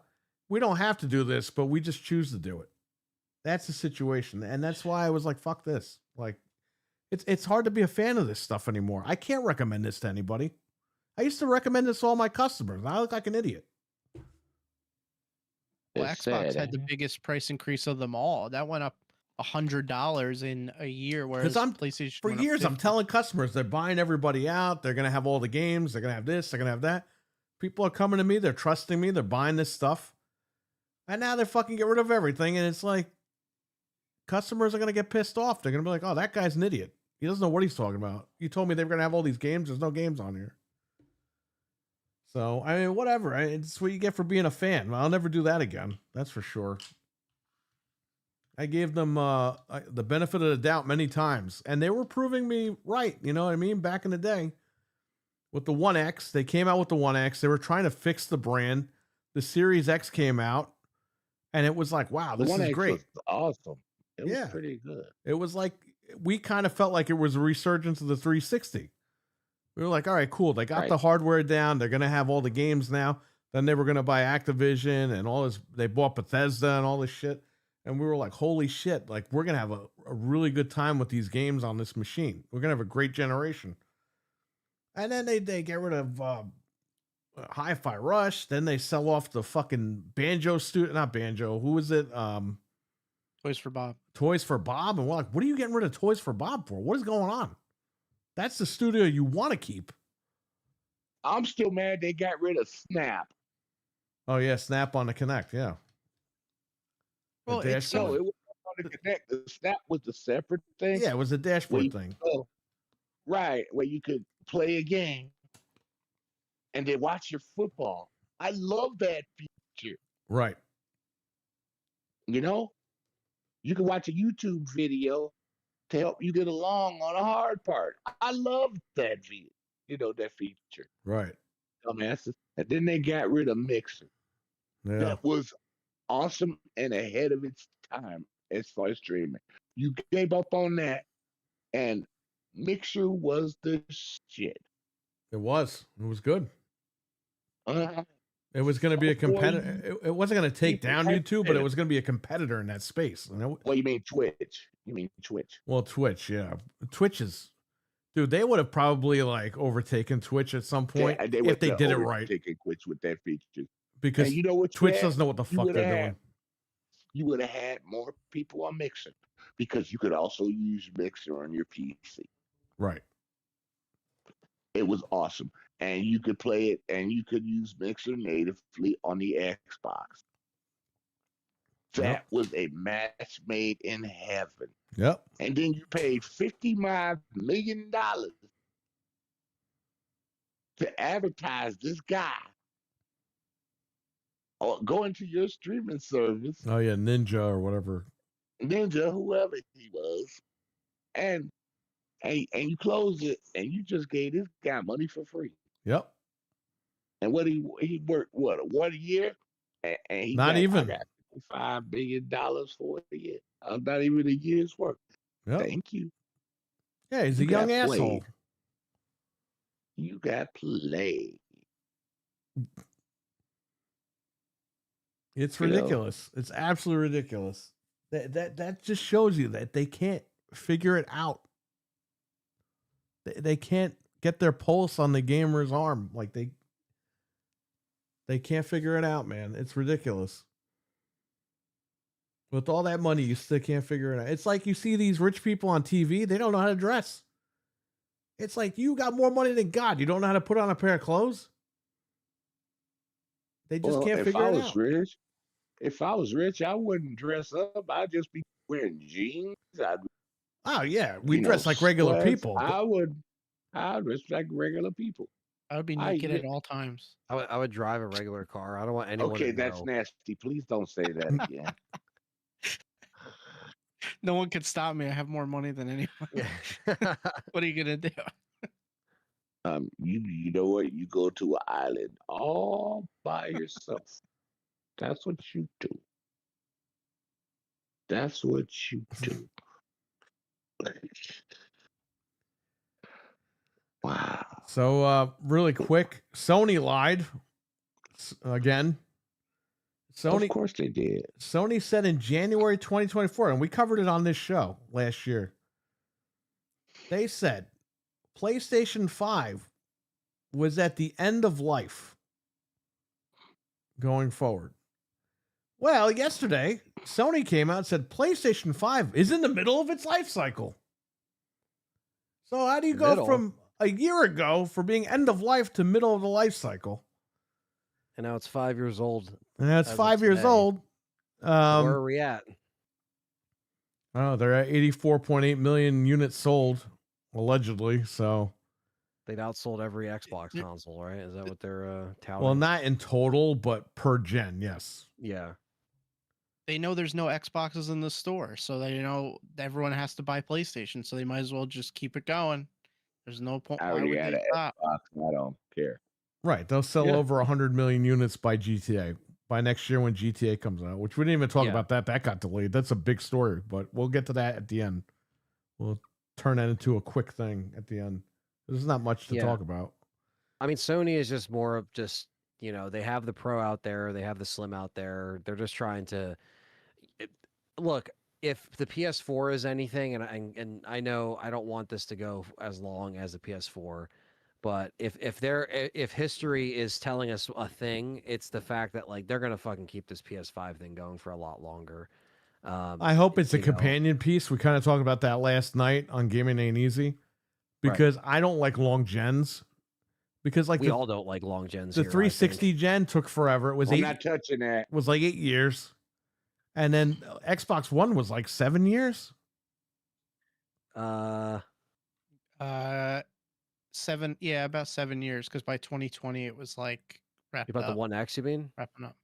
we don't have to do this, but we just choose to do it. That's the situation. And that's why I was like, fuck this. Like, it's hard to be a fan of this stuff anymore. I can't recommend this to anybody. I used to recommend this to all my customers. I look like an idiot. Well, It's Xbox sad, had the biggest price increase of them all. That went up $100 in a year, whereas PlayStation For went up years, I'm 50. telling customers they're buying everybody out. They're going to have all the games. They're going to have this. They're going to have that. People are coming to me. They're trusting me. They're buying this stuff. And now they're fucking get rid of everything. And it's like, customers are going to get pissed off. They're going to be like, oh, that guy's an idiot. He doesn't know what he's talking about. You told me they were going to have all these games. There's no games on here. So, I mean, whatever. It's what you get for being a fan. I'll never do that again. That's for sure. I gave them the benefit of the doubt many times, and they were proving me right. You know what I mean? Back in the day with the One X, they came out with the One X. They were trying to fix the brand. The Series X came out. And it was like, wow, The this One is X great. was awesome. It was Yeah. pretty good. It was like, we kind of felt like it was a resurgence of the 360. We were like, all right, cool. They got Right. the hardware down. They're going to have all the games now. Then they were going to buy Activision and all this. They bought Bethesda and all this shit. And we were like, holy shit. Like, we're going to have a really good time with these games on this machine. We're going to have a great generation. And then they get rid of Hi-Fi Rush. Then they sell off the fucking Banjo studio. Not Banjo. Who was it? Toys for Bob. Toys for Bob. And we're like, what are you getting rid of Toys for Bob for? What is going on? That's the studio you want to keep. I'm still mad they got rid of Snap. Oh, yeah. Snap on the Kinect. Yeah. Well, The it's No, dashboard. it was on the Connect. The Snap was the separate thing. Yeah, it was a where dashboard you thing. go- right, where you could play a game and then watch your football. I love that feature. Right. You know, you can watch a YouTube video to help you get along on a hard part. I love that that feature. Right. Dumbasses. And then they got rid of Mixer. Yeah. That was awesome and ahead of its time as far as streaming. You gave up on that, and Mixer was the shit. It was. It was good. Uh, It was going to be a Before competitor. It wasn't going to take people down had YouTube, but it it. was going to be a competitor in that space. Well, you mean Twitch? You mean Twitch? Well, Twitch, yeah. Twitch is, dude, they would have probably like overtaken Twitch at some point They if would they have did it right. overtaken Twitch with that feature. Because And you know what? Twitch doesn't know what the You fuck would they're have doing. You would have had more people on Mixer because you could also use Mixer on your PC. Right. It was awesome. And you could play it and you could use Mixer natively on the Xbox. That Yep. was a match made in heaven. Yep. And then you paid $55 million to advertise this guy or go into your streaming service, Oh, yeah. Ninja or whatever. Ninja, whoever he was, and you close it and you just gave this guy money for free. Yep. And what he worked what 1 year, and he Not even. got $5 billion for a year. Not even a year's work. Yep. Thank you. Yeah, he's a You young got asshole. played. You got played. It's You know? ridiculous. It's absolutely ridiculous. That just shows you that they can't figure it out. They can't get their pulse on the gamer's arm. Like they can't figure it out, man. It's ridiculous. With all that money, you still can't figure it out. It's like you see these rich people on TV, they don't know how to dress. It's like you got more money than God. You don't know how to put on a pair of clothes. They just Well, can't if figure I it was out. rich, I wouldn't dress up. I'd just be wearing jeans. Oh yeah, we you know, dress like regular sweats. people. I'd dress like regular people. I would be I naked at re- all times. I would drive a regular car. I don't want anyone Okay, to that's know. nasty. Please don't say that again. No one could stop me. I have more money than anyone. What are you gonna do? You know what? You go to an island all by yourself. That's what you do. That's what you do. Wow. So really quick, Sony lied again. Of course they did. Sony said in January 2024, and we covered it on this show last year. They said PlayStation 5 was at the end of life going forward. Well, yesterday, Sony came out and said PlayStation 5 is in the middle of its life cycle. So how do you go Middle? from a year ago for being end of life to middle of the life cycle? And now it's 5 years old. And that's as of 5 years today. old. Where are we at? Oh, they're at 84.8 million units sold, allegedly. So, They've outsold every Xbox console, right? Is that what they're touting? well, not in total, but per gen, yes. Yeah. They know there's no Xboxes in the store, so they know everyone has to buy PlayStation, so they might as well just keep it going. There's no point. I Why already would had they an stop? Xbox. I don't care. Right. They'll sell Yeah. over 100 million units by GTA, by next year when GTA comes out, which we didn't even talk Yeah. about that. That got delayed. That's a big story, but we'll get to that at the end. We'll turn that into a quick thing at the end. There's not much to Yeah. talk about. I mean, Sony is just more of just, you know, they have the Pro out there, they have the Slim out there. They're just trying to look. If the PS4 is anything, and I know I don't want this to go as long as the PS4, but if history is telling us a thing, it's the fact that like they're gonna fucking keep this PS5 thing going for a lot longer. I hope it's a you know. companion piece. We kind of talked about that last night on Gaming Ain't Easy, because I don't like long gens. Because like We all don't like long gens. the here, I 360 gen took forever. It was I'm 8 not touching that. was like 8 years, and then Xbox One was like 7 years. think. 7, yeah, about 7 years, because by 2020 it was like wrapped About the up, One X, you mean? wrapping up.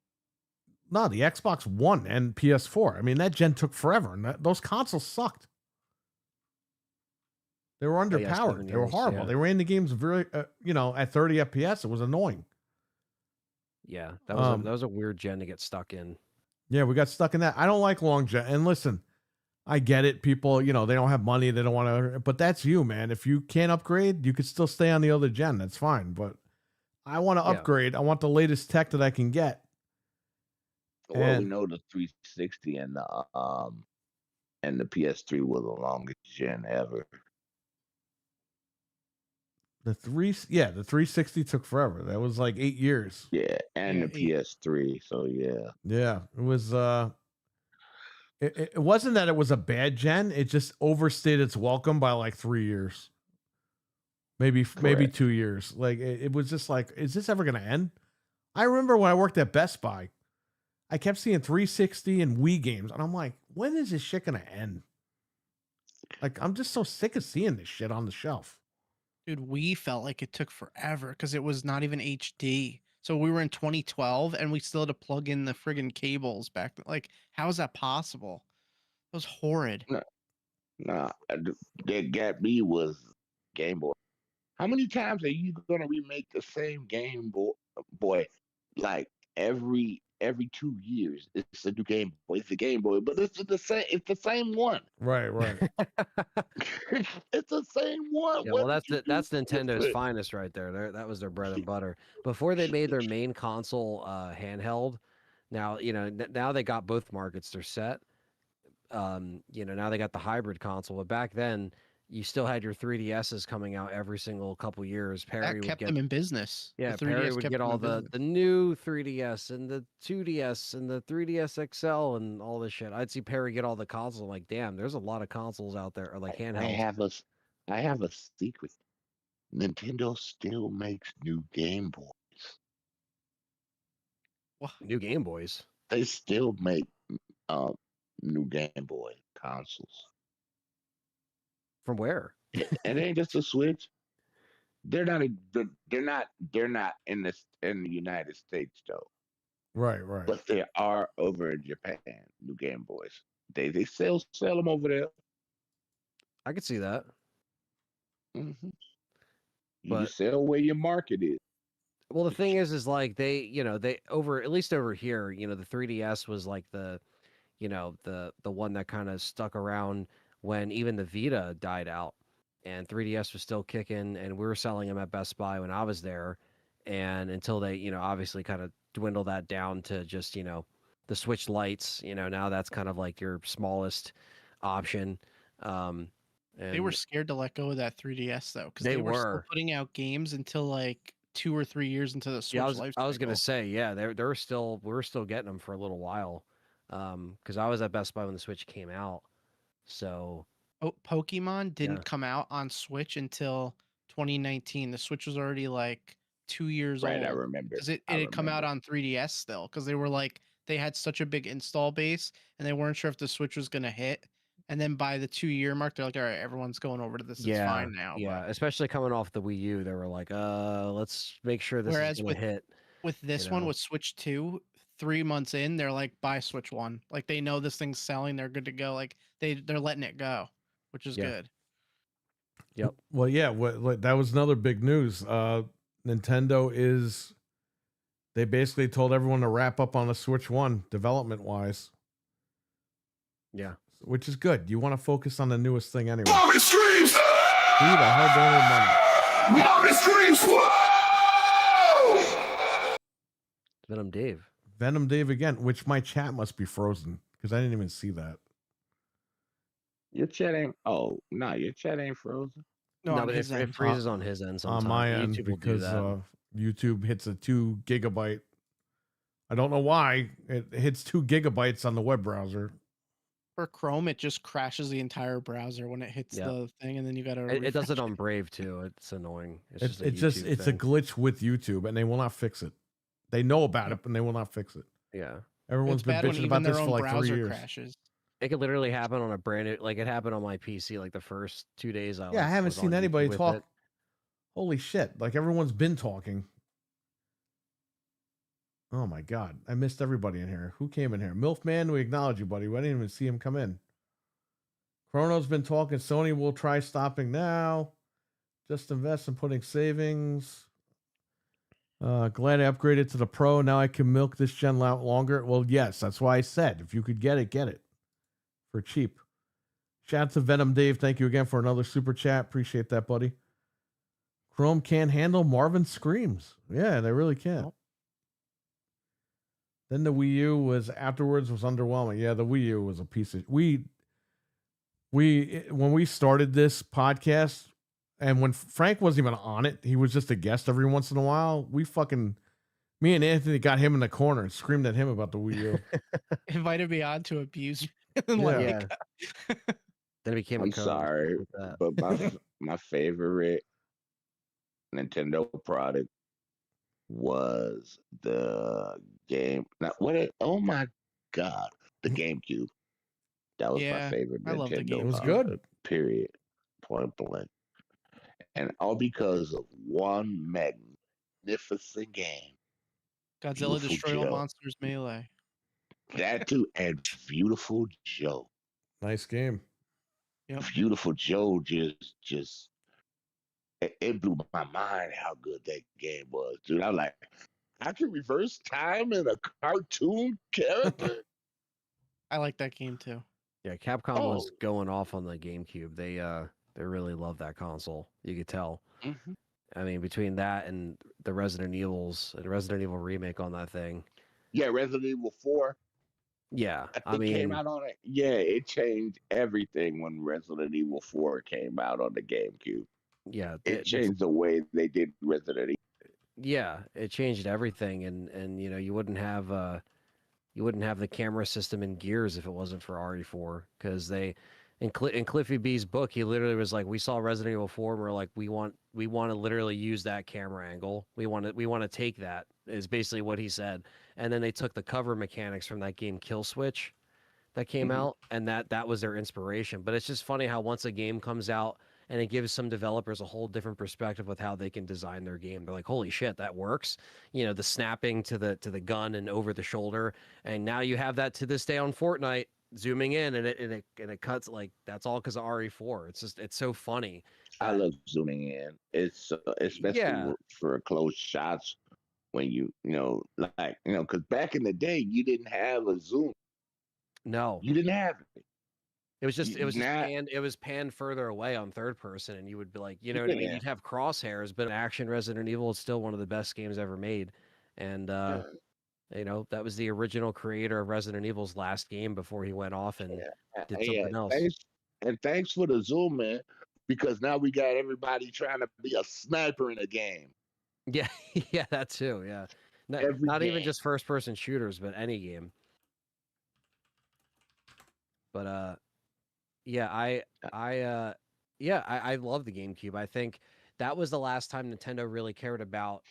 No, the Xbox One and PS4. I mean, that gen took forever, and those consoles sucked. They were yeah, underpowered. 7 They were years, horrible. yeah. They ran the games very, at 30 FPS. It was annoying. Yeah, that was Um, that was a weird gen to get stuck in. Yeah, we got stuck in that. I don't like long gen. And listen, I get it. People, they don't have money. They don't want to. But that's you, man. If you can't upgrade, you could still stay on the other gen. That's fine. But I want to Yeah. upgrade. I want the latest tech that I can get. Well, we And- know the 360 and the PS3 was the longest gen ever. The 360 took forever. That was like 8 years. Yeah, and Yeah, the PS3. So yeah, Yeah, it was. It wasn't that it was a bad gen. It just overstayed its welcome by like 3 years, maybe Correct. 2 years. Like it was just like, is this ever gonna end? I remember when I worked at Best Buy, I kept seeing 360 and Wii games, and I'm like, when is this shit gonna end? Like, I'm just so sick of seeing this shit on the shelf. Dude, we felt like it took forever because it was not even HD. So we were in 2012 and we still had to plug in the friggin' cables back then. Like, how is that possible? That was horrid. nah, that got me was Game Boy. How many times are you gonna remake the same Game Boy? Like every 2 years, it's a new Game Boy. It's a Game Boy, but it's the same. It's the same one. Right. It's the same one. Yeah, What well, did you do that's Nintendo's different? finest right there. That was their bread and butter. Before they made their main console handheld, now now they got both markets. They're set. Now they got the hybrid console. But back then, you still had your 3DSs coming out every single couple years. Perry That would kept get them in business. The yeah, 3DS Perry would kept get them all in the business. new 3DS and the 2DS and the 3DS XL and all this shit. I'd see Perry get all the consoles. I'm like, damn, there's a lot of consoles out there, or like I handhelds. have a secret. Nintendo still makes new Game Boys. New Game Boys. They still make new Game Boy consoles. From where? It ain't just a Switch. They're not in the United States though. Right. But they are over in Japan. New Game Boys. They sell them over there. I could see that. You But- sell where your market is. Well, the thing is like they at least over here, the 3DS was like the one that kind of stuck around when even the Vita died out, and 3DS was still kicking, and we were selling them at Best Buy when I was there, and until they, obviously kind of dwindle that down to just, the Switch Lights, now that's kind of like your smallest option. They were scared to let go of that 3DS though, because They they were still were. putting out games until like 2 or 3 years into the Switch Yeah, life I was gonna cycle. say, yeah, we were still getting them for a little while, because I was at Best Buy when the Switch came out, so Pokemon didn't Yeah. come out on Switch until 2019. The Switch was already like 2 years Right, old. I remember. Because it I had come out remember. on 3DS still, because they had such a big install base and they weren't sure if the Switch was gonna hit. And then by the 2-year mark, they're like, all right, everyone's going over to this. It's fine now. yeah, But especially coming off the Wii U, they were like, let's make sure this Whereas is gonna hit. with this you one, know. with Switch 2, 3 months in, they're like, buy Switch 1. Like they know this thing's selling, they're good to go. Like they're letting it go, which is Yeah. good. Yep. Well, yeah. That was another big news. Nintendo is They basically told everyone to wrap up on the Switch 1 development wise, Yeah. which is good. You want to focus on the newest thing anyway. Mommy screams! Who the hell donated money? Mommy screams! Whoa! Venom Dave. Venom Dave again, which my chat must be frozen because I didn't even see that. Your chat ain't. Oh no, your chat ain't frozen. No, No, on but his it end. freezes on his end sometimes. On my end YouTube will do because that. YouTube hits a 2 gigabyte. I don't know why it hits 2 gigabytes on the web browser. For Chrome, it just crashes the entire browser when it hits Yeah. the thing, and then you gotta. It does it refresh on Brave too. It's annoying. It's It's just a it's just YouTube it's a thing. glitch with YouTube, and they will not fix it. They know about it, but they will not fix it. Yeah. Everyone's It's been bad when bitching even about their this for own like 3 browser years. crashes. It could literally happen on a brand new, like it happened on my PC like the first 2 days I Yeah, I haven't was seen on YouTube anybody with talk. it. Holy shit! Like everyone's been talking. Oh my god, I missed everybody in here. Who came in here? Milfman, we acknowledge you, buddy. We didn't even see him come in. Chrono's been talking. Sony will try stopping now. Just invest in putting savings. Glad I upgraded to the Pro. Now I can milk this gen out longer. Well, yes, that's why I said if you could get it for cheap. Shout out to Venom Dave. Thank you again for another super chat. Appreciate that, buddy. Chrome can't handle Marvin screams. Yeah, they really can't. Then the Wii U was underwhelming. Yeah, the Wii U was a piece of we when we started this podcast, and when Frank wasn't even on it, he was just a guest every once in a while. Me and Anthony got him in the corner and screamed at him about the Wii U. Invited me on to abuse me. Yeah. Then it became a I'm code sorry, with that. but my favorite Nintendo product was the game. Now, oh my god, the GameCube. That was my favorite I love the Nintendo. game. It was good. Period. Point blank. And all because of one magnificent game. Godzilla Beautiful Destroy All Joe. Monsters Melee. That too, and Beautiful Joe. Nice game. Yep. Beautiful Joe just it blew my mind how good that game was, dude. I'm like, I can reverse time in a cartoon character. I like that game too. Yeah, Capcom was going off on the GameCube. They really love that console. You could tell. Mhm. I mean, between that and the Resident Evils and Resident Evil remake on that thing. Yeah, Resident Evil 4. Yeah, I think came out on it. Yeah, it changed everything when Resident Evil 4 came out on the GameCube. yeah, It changed the way they did Resident Evil. Yeah, it changed everything, and you know you wouldn't have the camera system in Gears if it wasn't for RE4, because they in Cliffy B's book he literally was like, we saw Resident Evil 4 and we're like, we want to literally use that camera angle, we want to take that, is basically what he said. And then they took the cover mechanics from that game Kill Switch that came out, and that was their inspiration. But it's just funny how once a game comes out and it gives some developers a whole different perspective with how they can design their game. They're like, holy shit, that works. You know, the snapping to the gun and over the shoulder. And now you have that to this day on Fortnite, zooming in and it cuts, like, that's all because of RE4. It's so funny. I love zooming in. It's especially Yeah. for close shots when you know, because back in the day you didn't have a zoom. No, You didn't have it. it was just Now- panned further away on third person, and you would be like, you know what I mean? Yeah. You'd have crosshairs, but action Resident Evil is still one of the best games ever made. And you know, that was the original creator of Resident Evil's last game before he went off and did something else. Thanks for the zoom, man, because now we got everybody trying to be a sniper in a game. Yeah, yeah, that too. Yeah, Every not even game. just first-person shooters, but any game. But yeah, I love the GameCube. I think that was the last time Nintendo really cared about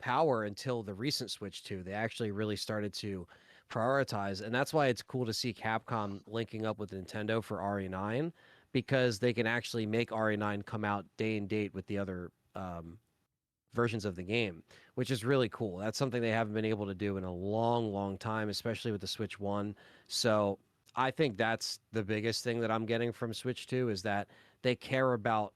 power until the recent Switch 2. They actually really started to prioritize, and that's why it's cool to see Capcom linking up with Nintendo for RE9, because they can actually make RE9 come out day and date with the other versions of the game, which is really cool. That's something they haven't been able to do in a long, long time, especially with the Switch 1. So I think that's the biggest thing that I'm getting from Switch 2, is that they care about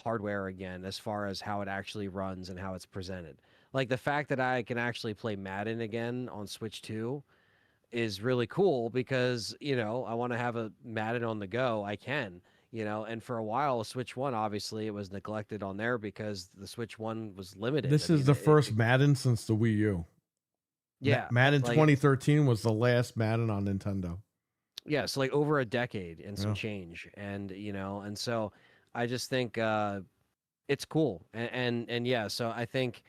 hardware again, as far as how it actually runs and how it's presented. like the fact that I can actually play Madden again on Switch 2 is really cool because, you know, I want to have a Madden on the go. I can, you know, and for a while, Switch 1, obviously, it was neglected on there because the Switch 1 was limited. This I is mean, the first Madden since the Wii U. yeah. Madden like- 2013 was the last Madden on Nintendo. Yeah, so like over a decade and some Yeah. change. And, you know, and so I just think it's cool. And yeah, so I think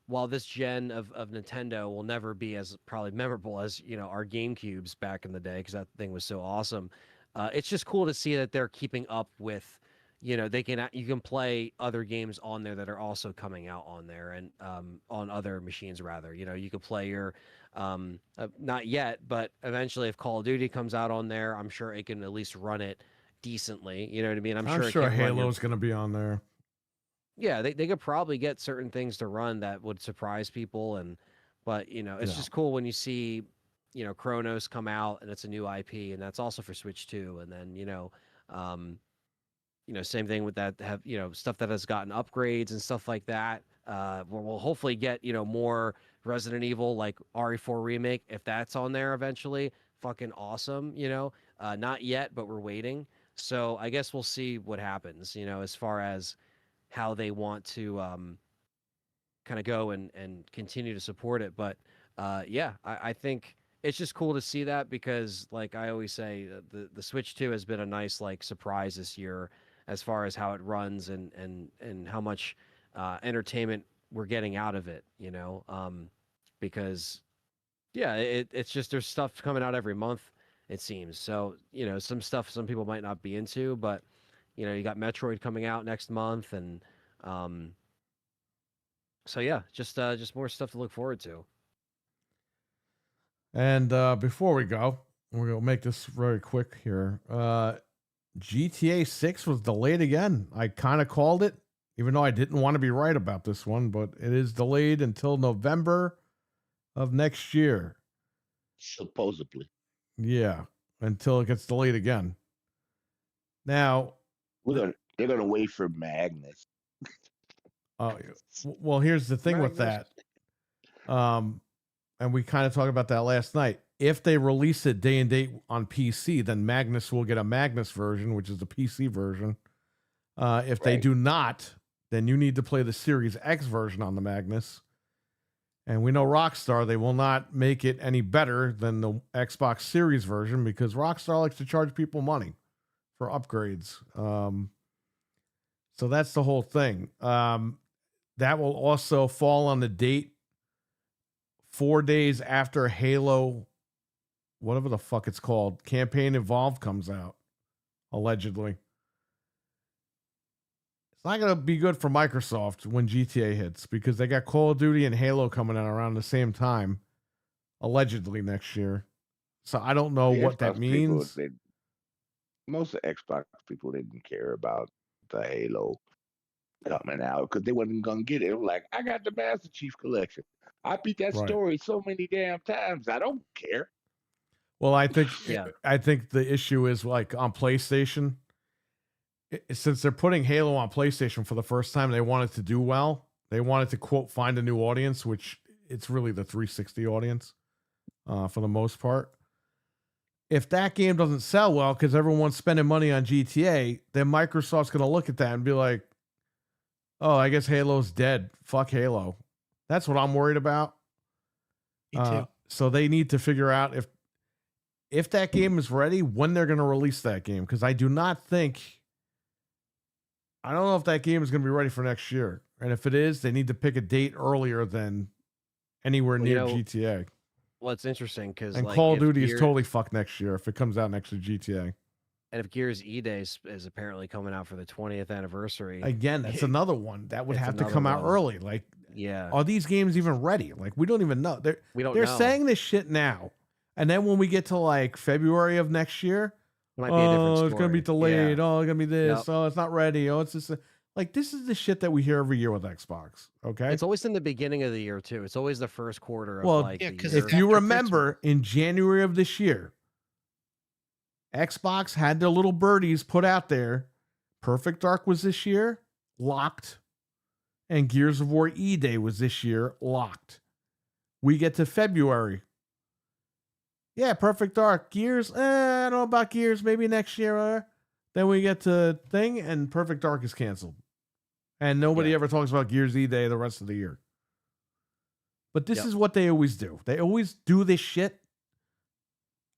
while this gen of Nintendo will never be as probably memorable as, you know, our GameCubes back in the day, because that thing was so awesome, it's just cool to see that they're keeping up with, you know, you can play other games on there that are also coming out on there and on other machines rather. You know, you could play your not yet, but eventually if Call of Duty comes out on there, I'm sure it can at least run it decently. You know what I mean? I'm it sure can't run your- Halo's going to be on there. Yeah, they could probably get certain things to run that would surprise people, but you know, it's Yeah. just cool when you see, you know, Chronos come out and it's a new IP, and that's also for Switch 2, and then you know, same thing with that, have, you know, stuff that has gotten upgrades and stuff like that. We'll hopefully get, you know, more Resident Evil like RE4 remake if that's on there eventually. Fucking awesome, you know. Not yet, but we're waiting. So I guess we'll see what happens, you know, as far as how they want to kind of go and continue to support it. But yeah, I think it's just cool to see that because, like I always say, the Switch 2 has been a nice like surprise this year as far as how it runs and how much entertainment we're getting out of it, you know, because yeah, it's just there's stuff coming out every month, it seems. So, you know, some stuff some people might not be into, but you know, you got Metroid coming out next month, and so yeah, just more stuff to look forward to. And before we go, we're going to make this very quick here. GTA 6 was delayed again. I kind of called it, even though I didn't want to be right about this one, but it is delayed until November of next year. Supposedly. Yeah, until it gets delayed again. Now, they're gonna wait for Magnus. Well, here's the thing with that. And we kind of talked about that last night. If they release it day and date on PC, then Magnus will get a Magnus version, which is the PC version. If they do not, then you need to play the Series X version on the Magnus. And we know Rockstar, they will not make it any better than the Xbox Series version because Rockstar likes to charge people money for upgrades. So that's the whole thing. That will also fall on the date 4 days after Halo, whatever the fuck it's called, Campaign Evolved comes out, allegedly. It's not going to be good for Microsoft when GTA hits because they got Call of Duty and Halo coming out around the same time, allegedly next year. So I don't know what that means. Most of Xbox people didn't care about the Halo coming out because they wasn't gonna get it. It was like, I got the Master Chief Collection. I beat that story so many damn times. I don't care. Well, I think the issue is like on PlayStation. Since they're putting Halo on PlayStation for the first time, they want it to do well. They wanted to quote find a new audience, which it's really the 360 audience for the most part. If that game doesn't sell well because everyone's spending money on GTA, then Microsoft's going to look at that and be like, oh, I guess Halo's dead. Fuck Halo. That's what I'm worried about. Me too. So they need to figure out if that game is ready, when they're going to release that game. Because I don't know if that game is going to be ready for next year. And if it is, they need to pick a date earlier than anywhere near GTA. Well, it's interesting because Call of Duty is totally fucked next year if it comes out next to GTA. And if Gears E-Day is apparently coming out for the 20th anniversary. Again, that's another one that would have to come out early. Like, yeah, are these games even ready? Like, we don't even know. They're saying this shit now. And then when we get to like February of next year, it might be a different story. It's going to be delayed. Yeah. Oh, it's going to be this. Yep. Oh, it's not ready. Oh, it's just like, this is the shit that we hear every year with Xbox. Okay. It's always in the beginning of the year too. It's always the first quarter of if you remember in January of this year, Xbox had their little birdies put out there. Perfect Dark was this year, locked. And Gears of War E-Day was this year, locked. We get to February. Yeah, Perfect Dark. Gears, I don't know about Gears, maybe next year. Then we get to Thing, and Perfect Dark is canceled. And nobody ever talks about Gears E-Day the rest of the year. But this is what they always do. They always do this shit.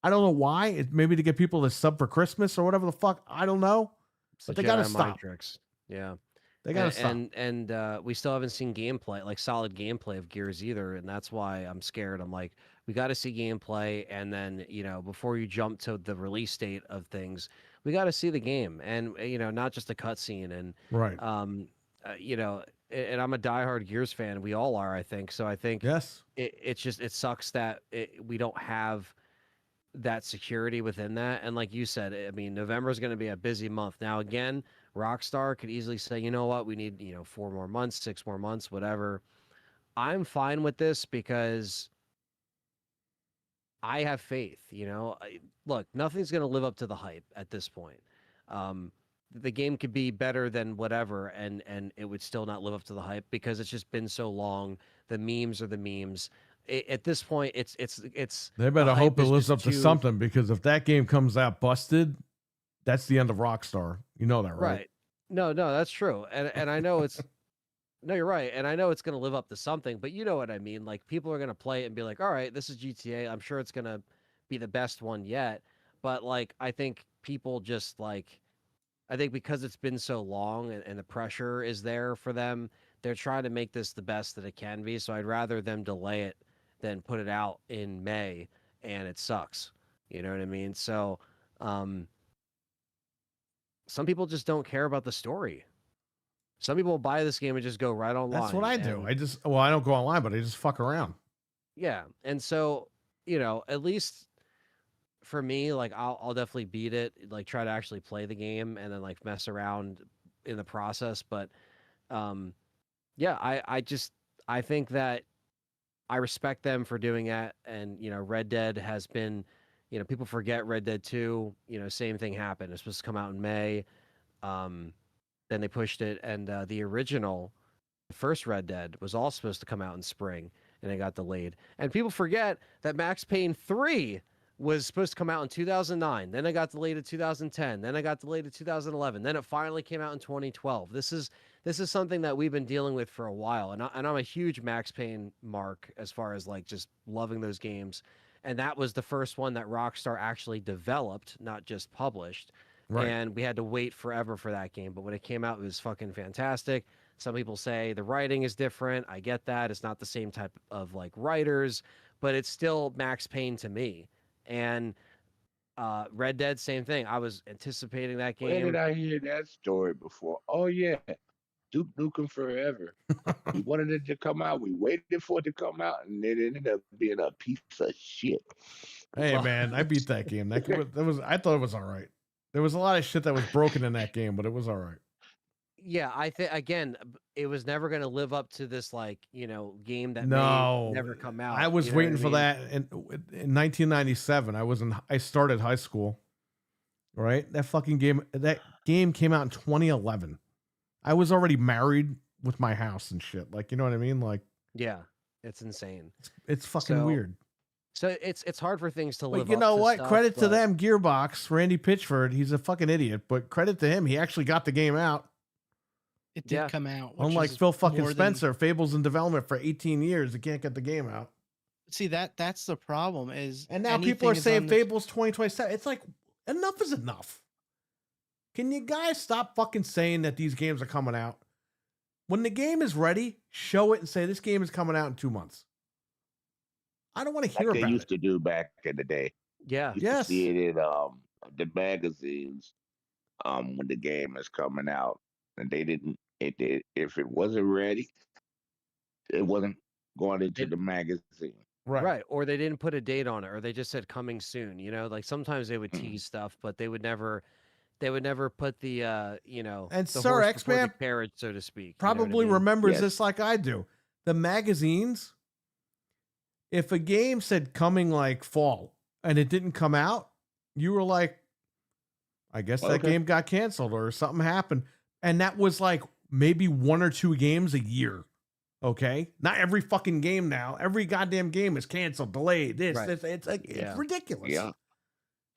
I don't know why. It's maybe to get people to sub for Christmas or whatever the fuck. I don't know. But they got to stop. Tricks. Yeah. They got to stop. And we still haven't seen gameplay, like solid gameplay of Gears either. And that's why I'm scared. I'm like, we got to see gameplay. And then, before you jump to the release date of things, we got to see the game. And, not just a cutscene. And, right. And I'm a diehard Gears fan. We all are, I think. So I think it sucks that we don't have that security within that. And like you said, I mean, November is going to be a busy month. Now, again, Rockstar could easily say, you know what, we need, 4 more months, 6 more months, whatever. I'm fine with this because I have faith, Look, nothing's going to live up to the hype at this point. The game could be better than whatever, and it would still not live up to the hype because it's just been so long. The memes are the memes. At this point, it's. They better hope it lives up to something, because if that game comes out busted, that's the end of Rockstar. You know that, right? Right. No, that's true, and I know it's. No, you're right, and I know it's going to live up to something, but you know what I mean. Like, people are going to play it and be like, "All right, this is GTA. I'm sure it's going to be the best one yet." But like, I think people just like. I think because it's been so long and the pressure is there for them, they're trying to make this the best that it can be. So I'd rather them delay it than put it out in May and it sucks. You know what I mean? So some people just don't care about the story. Some people buy this game and just go right online. That's what I do. I don't go online, but I just fuck around. Yeah. And so, at least for me, like I'll definitely beat it, like try to actually play the game and then like mess around in the process. But I think that I respect them for doing that. And, Red Dead has been, people forget Red Dead 2, same thing happened. It's supposed to come out in May. Then they pushed it. And the original, first Red Dead was all supposed to come out in spring and it got delayed. And people forget that Max Payne 3 was supposed to come out in 2009. Then it got delayed to 2010. Then it got delayed to 2011. Then it finally came out in 2012. This is something that we've been dealing with for a while. And I'm a huge Max Payne mark as far as like just loving those games. And that was the first one that Rockstar actually developed, not just published. Right. And we had to wait forever for that game. But when it came out, it was fucking fantastic. Some people say the writing is different. I get that. It's not the same type of like writers, but it's still Max Payne to me. And Red Dead, same thing. I was anticipating that game. Where did I hear that story before? Oh yeah, Duke Nukem Forever. We wanted it to come out. We waited for it to come out, and it ended up being a piece of shit. Hey man, I beat that game. I thought it was all right. There was a lot of shit that was broken in that game, but it was all right. Yeah, I think again, it was never going to live up to this game that may never come out. I was waiting for that in 1997. I started high school. Right? That game came out in 2011. I was already married with my house and shit. Like, you know what I mean? Like, yeah, it's insane. It's fucking weird. So it's hard for things to live up to. You know what? Stuff, credit to them, Gearbox, Randy Pitchford. He's a fucking idiot, but credit to him. He actually got the game out. It did come out. Unlike Phil fucking Spencer, Fable's in development for 18 years. He can't get the game out. See, that's the problem is. And now people are saying Fable's 2027. It's like, enough is enough. Can you guys stop fucking saying that these games are coming out? When the game is ready, show it and say this game is coming out in 2 months. I don't want to hear about it. They used to do back in the day. Yeah. You used to see it in the magazines when the game is coming out. And they didn't. If it wasn't ready, it wasn't going into the magazine. Right. Or they didn't put a date on it, or they just said coming soon. Like sometimes they would tease stuff, but they would never put the And the Sir horse X before Man the carriage, so to speak. Probably remembers this like I do. The magazines, if a game said coming like fall and it didn't come out, you were like, I guess that game got canceled or something happened. And that was like maybe 1 or 2 games a year. Okay, not every fucking game now. Every goddamn game is canceled, delayed. Right. It's like it's Yeah. ridiculous. Yeah.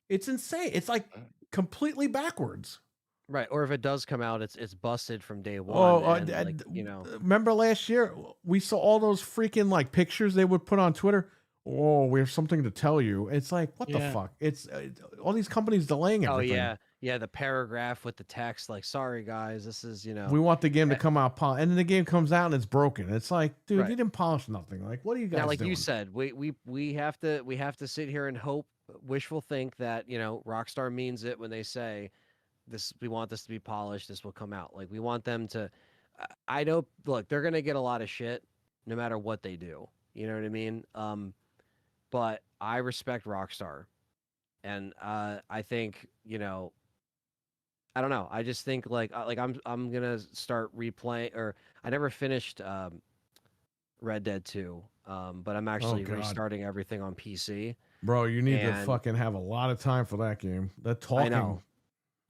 It's insane. It's like completely backwards. Right. Or if it does come out, it's busted from day one. Oh, and, like, you know, remember last year we saw all those freaking like pictures they would put on Twitter. Oh, we have something to tell you. It's like, what the Yeah. fuck? It's all these companies delaying everything. oh yeah, yeah, the paragraph with the text, like, sorry guys, this is, you know, We want the game to come out, and then the game comes out and it's broken. It's like, dude, Right. you didn't polish nothing. Like, what are you guys now, like doing? you said, we have to sit here and hope, wishful think that, you know, Rockstar means it when they say this, we want this to be polished, this will come out. Like, we want them to. I know. Look, they're gonna get a lot of shit no matter what they do. You know what I mean? But I respect Rockstar, and I think, you know, I don't know. I just think like I'm gonna start replaying, or I never finished Red Dead 2, but I'm actually God. restarting everything on PC. Bro, you need to And- fucking have a lot of time for that game. The talking.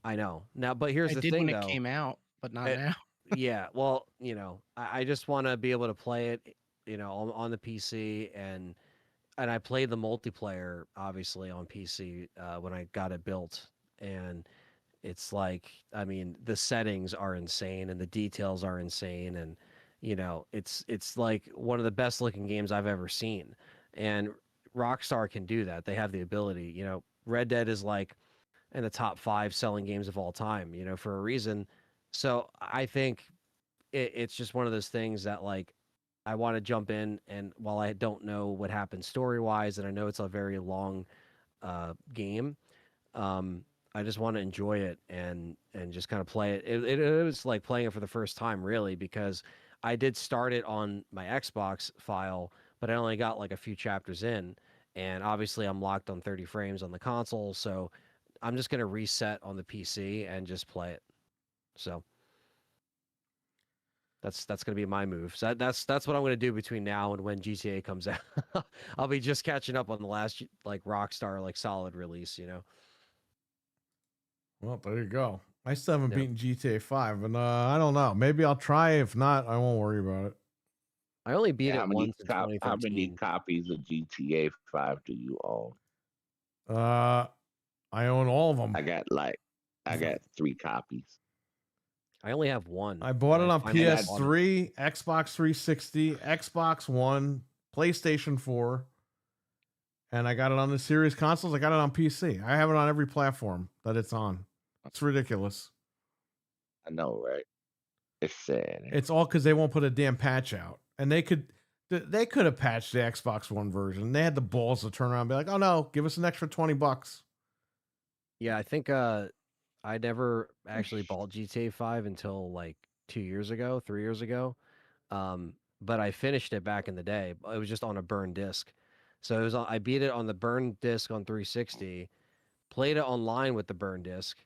I know. Now, but here's I the did thing, when though. it came out, but not It- now. Yeah, well, you know, I just want to be able to play it, you know, on the PC, and I played the multiplayer obviously on PC when I got it built, and it's like, I mean, the settings are insane and the details are insane, and you know, it's like one of the best looking games I've ever seen, and Rockstar can do that. They have the ability. You know, Red Dead is like in the top 5 selling games of all time, you know, for a reason. So I think it's just one of those things that, like, I want to jump in, and while I don't know what happens story wise, and I know it's a very long game, I just want to enjoy it and just kind of play it. It was like playing it for the first time, really, because I did start it on my Xbox file, but I only got like a few chapters in, and obviously I'm locked on 30 frames on the console, so I'm just gonna reset on the PC and just play it. So that's gonna be my move. So that's what I'm gonna do between now and when GTA comes out. I'll be just catching up on the last like Rockstar like solid release, you know. Well, there you go. I still haven't Yep. beaten GTA 5, and I don't know. Maybe I'll try. If not, I won't worry about it. I only beat How it many, once in how many 2013. copies of GTA 5 do you own? I own all of them. I got 3 copies. I only have one. I bought it and I on finally bought it. PS3, Xbox 360, Xbox One, PlayStation 4, and I got it on the Series consoles. I got it on PC. I have it on every platform that it's on. It's ridiculous. I know, right? It's sad. It's all because they won't put a damn patch out, and they could have patched the Xbox One version. They had the balls to turn around and be like, "Oh no, give us an extra $20." Yeah, I think I never actually bought GTA 5 until like 2 years ago, 3 years ago. But I finished it back in the day. It was just on a burned disc. So I beat it on the burned disc on 360, played it online with the burned disc,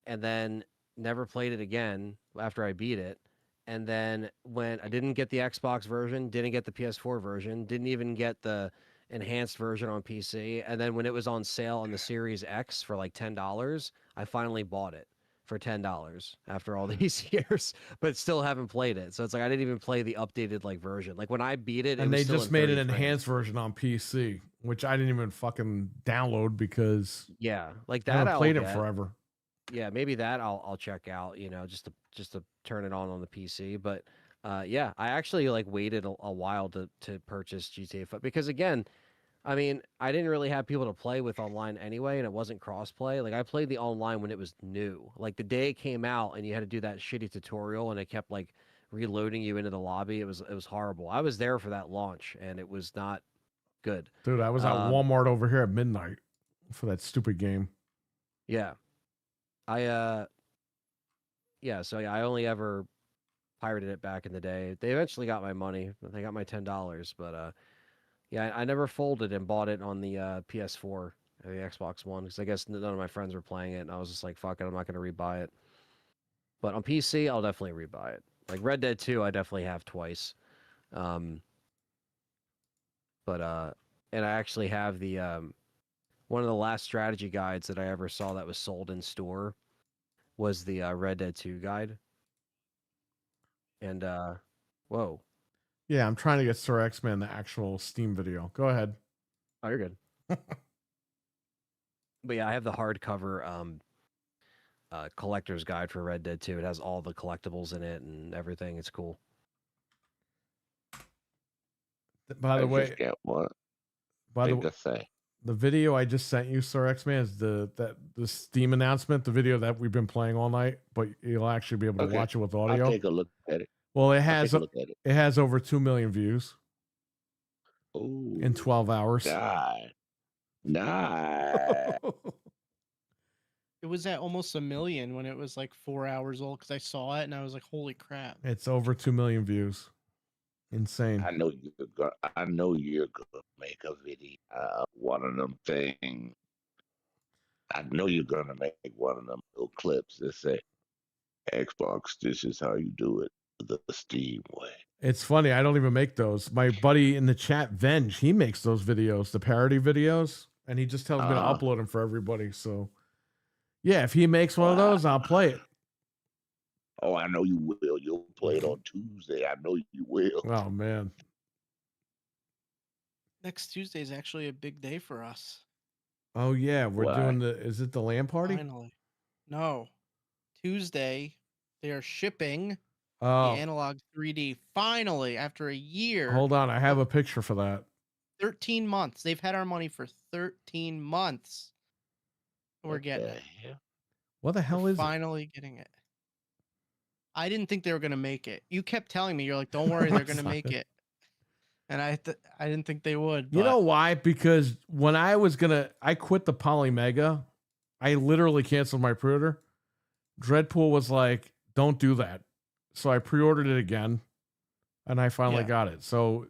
and then never played it again after I beat it. And then when I didn't get the Xbox version, didn't get the PS4 version, didn't even get the enhanced version on PC. And then when it was on sale on the Series X for like $10, I finally bought it for $10 after all these years, but still haven't played it. So it's like I didn't even play the updated like version. Like when I beat it, And it was they still just in made 30 an frames. enhanced version on PC, which I didn't even fucking download because Yeah, like I that. haven't I'll played it get. forever. Yeah, maybe that I'll check out, you know, just to turn it on the PC. But yeah, I actually like waited a while to purchase GTA 5 because again, I mean, I didn't really have people to play with online anyway, and it wasn't crossplay. Like I played the online when it was new, like the day it came out, and you had to do that shitty tutorial, and it kept like reloading you into the lobby. It was horrible. I was there for that launch, and it was not good. Dude, I was at Walmart over here at midnight for that stupid game. Yeah. So I only ever pirated it back in the day. They eventually got my money. They got my $10, but yeah, I never folded and bought it on the PS4 or the Xbox One because I guess none of my friends were playing it, and I was just like, fuck it, I'm not gonna rebuy it. But on PC, I'll definitely rebuy it. Like Red Dead 2, I definitely have twice. And I actually have the one of the last strategy guides that I ever saw that was sold in store was the Red Dead 2 guide. And whoa. Yeah, I'm trying to get Sir X-Man the actual Steam video. Go ahead. Oh, you're good. But yeah, I have the hardcover collector's guide for Red Dead 2. It has all the collectibles in it and everything. It's cool. By the way, just get what? by the Thing way, to say. the video I just sent you, Sir X-Man, is the Steam announcement, the video that we've been playing all night, but you'll actually be able to Okay. watch it with I'll audio. take a look at it. Well, it I'll has take a look at it. it has over 2 million views Ooh, in 12 hours. nice. Nice. It was at almost 1 million when it was like 4 hours old because I saw it and I was like, holy crap. It's over 2 million views. Insane. I know you're gonna make a video, one of them things. I know you're gonna make one of them little clips that say, "Xbox, this is how you do it the Steam way." It's funny. I don't even make those. My buddy in the chat, Venge, he makes those videos, the parody videos, and he just tells me to upload them for everybody. So, yeah, if he makes one of those, I'll play it. Oh, I know you will. You'll play it on Tuesday. I know you will. Oh man, Next Tuesday is actually a big day for us. oh yeah, we're Why? doing the. Is it the LAN party? Finally. No. Tuesday, they are shipping Oh, the Analog 3D finally after a year. hold on, I have a picture for that. 13 months. They've had our money for 13 months. We're getting it. What the hell We're is it? finally getting it. I didn't think they were going to make it. You kept telling me, you're like, don't worry, they're going to make it. And I didn't think they would. You know but why? Because when I quit the Polymega. I literally canceled my pre-order. Dreadpool was like, "Don't do that," so I pre-ordered it again, and I finally Yeah. got it. So,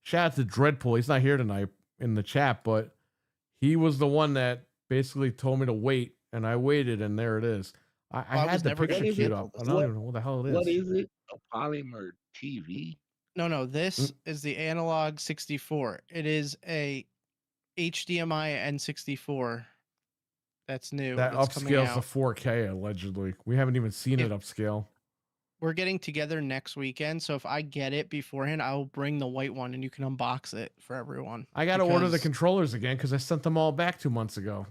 shout out to Dreadpool. He's not here tonight in the chat, but he was the one that basically told me to wait, and I waited, and there it is. I I had was the never picture gonna queued get up. I it. don't even know what the hell it is. What is it? A Polymer TV? No, this is the Analog 64. It is a HDMI N64. That's new. That that's coming upscales to out. 4K allegedly. We haven't even seen it upscale. We're getting together next weekend, so if I get it beforehand, I'll bring the white one and you can unbox it for everyone. I got to order the because controllers again because I sent them all back 2 months ago.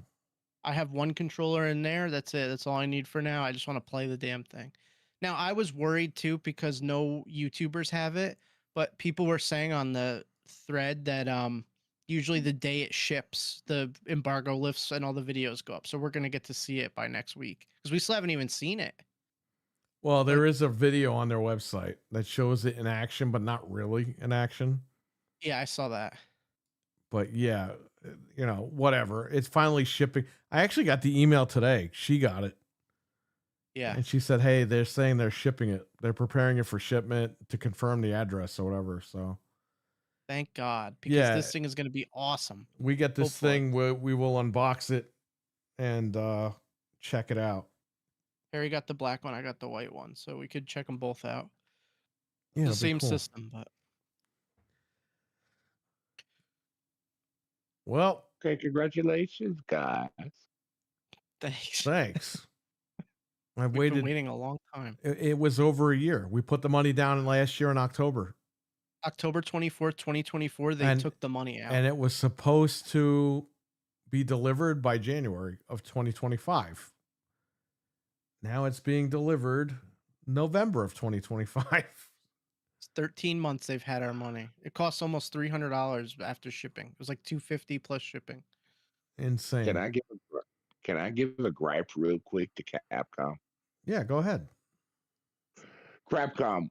I have one controller in there. That's it. That's all I need for now. I just want to play the damn thing. Now, I was worried too because no YouTubers have it, but people were saying on the thread that usually the day it ships, the embargo lifts and all the videos go up. So we're going to get to see it by next week because we still haven't even seen it. Well, there is a video on their website that shows it in action, but not really in action. Yeah, I saw that. But yeah, you know, whatever. It's finally shipping. I actually got the email today. She got it. Yeah. And she said, "Hey, they're saying they're shipping it. They're preparing it for shipment to confirm the address or whatever." So Thank God, because Yeah. this thing is going to be awesome. we get this Hopefully. thing where we will unbox it and check it out. Harry got the black one. I got the white one. So we could check them both out. Yeah, The it'll be same cool. system, but Well, Okay, congratulations, guys. thanks. thanks. I We've been waited. waiting a long time. It was over a year. We put the money down last year in October. October 24th, 2024, they And- took the money out. And it was supposed to be delivered by January of 2025. Now it's being delivered November of 2025. It's 13 months they've had our money. It costs almost $300 after shipping. It was like $250 plus shipping. Insane. Can I give a gripe real quick to Capcom? Yeah, go ahead. Crapcom.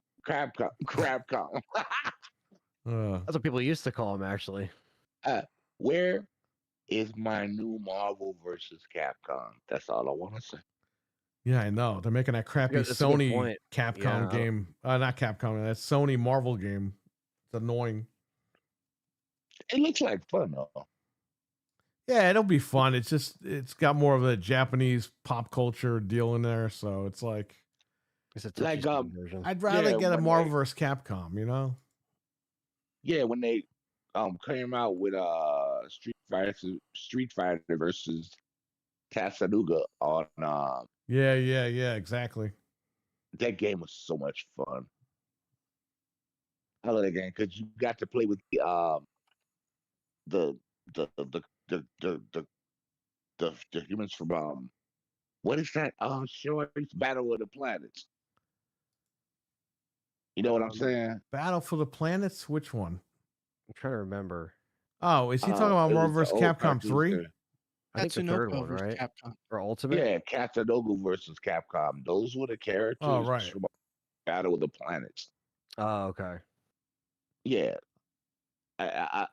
That's what people used to call him, actually. Where is my new Marvel versus Capcom? That's all I want to say. Yeah, I know. They're making that crappy That's a good Sony point. Capcom Yeah. game. Not Capcom, that Sony Marvel game. It's annoying. It looks like fun though. Yeah, it'll be fun. It's got more of a Japanese pop culture deal in there, so it's like It's a Like, touchy version. I'd rather Yeah, get a when Marvel they- vs. Capcom, you know? Yeah, when they came out with Street Fighter versus Tasanuga on Yeah, exactly. that game was so much fun. I love that game because you got to play with the the the the the the, the humans from what is that? Oh, sure, it's Battle of the Planets. You know what I'm saying? Battle for the Planets. Which one? I'm trying to remember. Oh, is he talking about It Marvel was the vs. old Capcom cartoon 3? series. I think the third Tatsunoko one, versus right? Capcom. Or Ultimate? Yeah, Katsunogo versus Capcom. Those were the characters Oh, right. from Battle of the Planets. Oh, okay. Yeah, I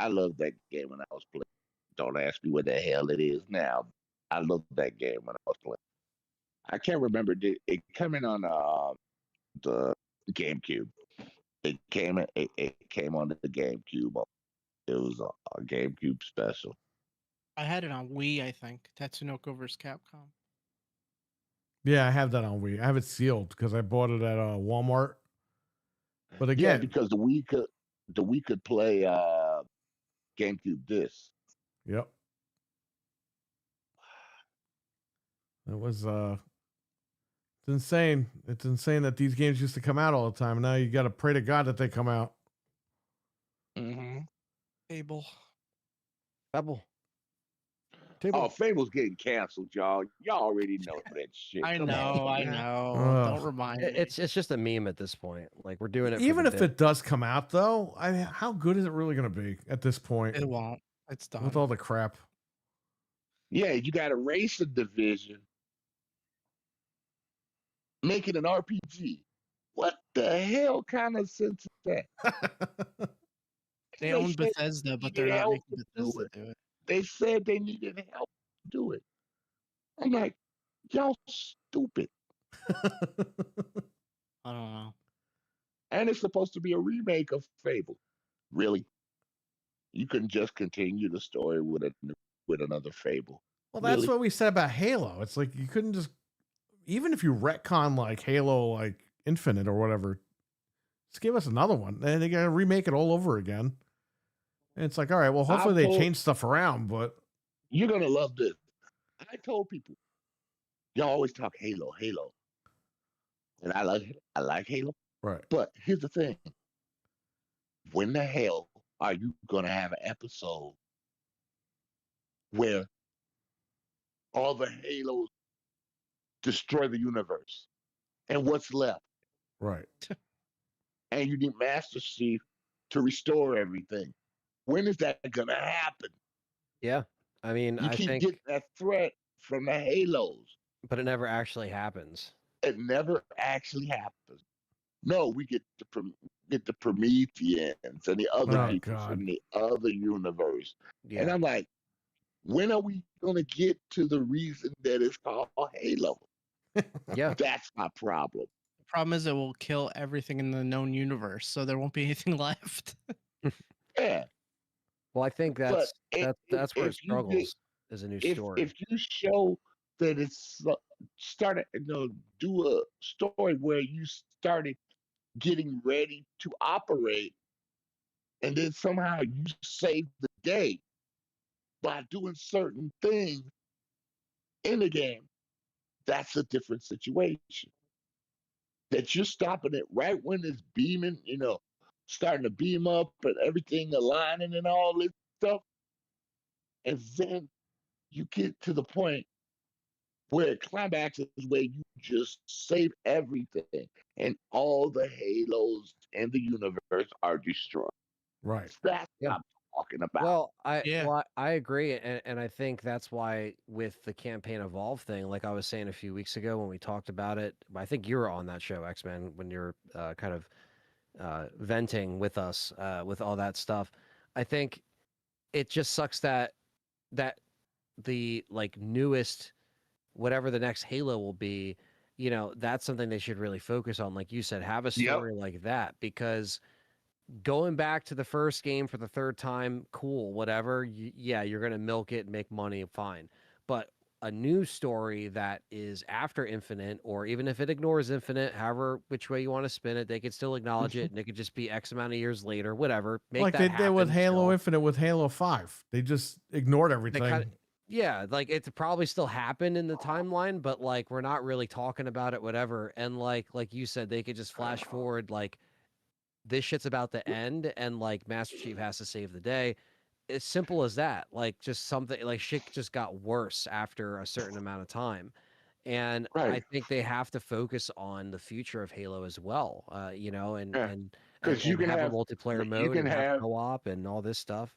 love that game when I was playing. Don't ask me what the hell it is now. I loved that game when I was playing. I can't remember. Did it coming on the GameCube? It came. It came on the GameCube. It was a GameCube special. I had it on Wii, I think. Tatsunoko vs. Capcom. Yeah, I have that on Wii. I have it sealed because I bought it at Walmart. But Yeah, again, because the Wii could play GameCube discs. yep. It was it's insane. It's insane that these games used to come out all the time. Now you got to pray to God that they come out. Mm-hmm. Fable. Pebble. Oh, Fable's getting canceled, y'all. Y'all already know that shit. I Come on, know, I man. know. Ugh. Don't remind me. It's just a meme at this point. Like we're doing it. Even for if the it does come out, though, I mean, how good is it really going to be at this point It won't. It's done. with all the crap? Yeah, you got to race a division, make it an RPG. What the hell kind of sense is that? They They own said Bethesda, but they're needed not help making to do Bethesda it. do it. They said they needed help to do it. I'm like, y'all stupid. I don't know. And it's supposed to be a remake of Fable. Really? You couldn't just continue the story with another Fable. Well, that's Really? what we said about Halo. It's like you couldn't just, even if you retcon like Halo, like Infinite or whatever, just give us another one. And they got to remake it all over again. And it's like, all right, well, hopefully they change stuff around, but You're gonna love this. I told people, y'all always talk Halo, and I like Halo. right. But here's the thing: when the hell are you gonna have an episode where all the Halos destroy the universe, and what's left? Right. And you need Master Chief to restore everything. When is that gonna happen? Yeah, I mean, You I keep think, getting that threat from the Halos. but it never actually happens. It never actually happens. No, we get the Prometheans and the other Oh, people God. from the other universe. Yeah. And I'm like, when are we gonna get to the reason that it's called Halo? Yeah. That's my problem. The problem is it will kill everything in the known universe, so there won't be anything left. Yeah. Well, I think But that's where it if you get- struggles is a new story. If you show that it's started, do a story where you started getting ready to operate, and then somehow you save the day by doing certain things in the game, that's a different situation. That you're stopping it right when it's beaming, starting to beam up and everything aligning and all this stuff. And then you get to the point where it climaxes where you just save everything and all the Halos in the universe are destroyed. Right. That's what I'm talking about. Well, Yeah. I agree, and I think that's why with the campaign evolve thing, like I was saying a few weeks ago when we talked about it, I think you were on that show, X-Men, when you're kind of venting with us with all that stuff. I think it just sucks that the like newest whatever the next Halo will be, that's something they should really focus on. Like you said, have a story like that, because going back to the first game for the third time, cool, whatever. Yeah, you're going to milk it and make money, fine. But a new story that is after Infinite, or even if it ignores Infinite, however, which way you want to spin it, they could still acknowledge it, and it could just be X amount of years later, whatever. Make Like that they did with happen Halo still. Infinite with Halo 5. They just ignored everything. Yeah, like it probably still happened in the timeline, but like we're not really talking about it, whatever. And like you said, they could just flash forward like this shit's about to end, and like Master Chief has to save the day. As simple as that. Like just something like shit just got worse after a certain amount of time. And I Right. think they have to focus on the future of Halo as well. You know, Yeah. and 'Cause you can have a have multiplayer you mode can and have have co-op and all this stuff.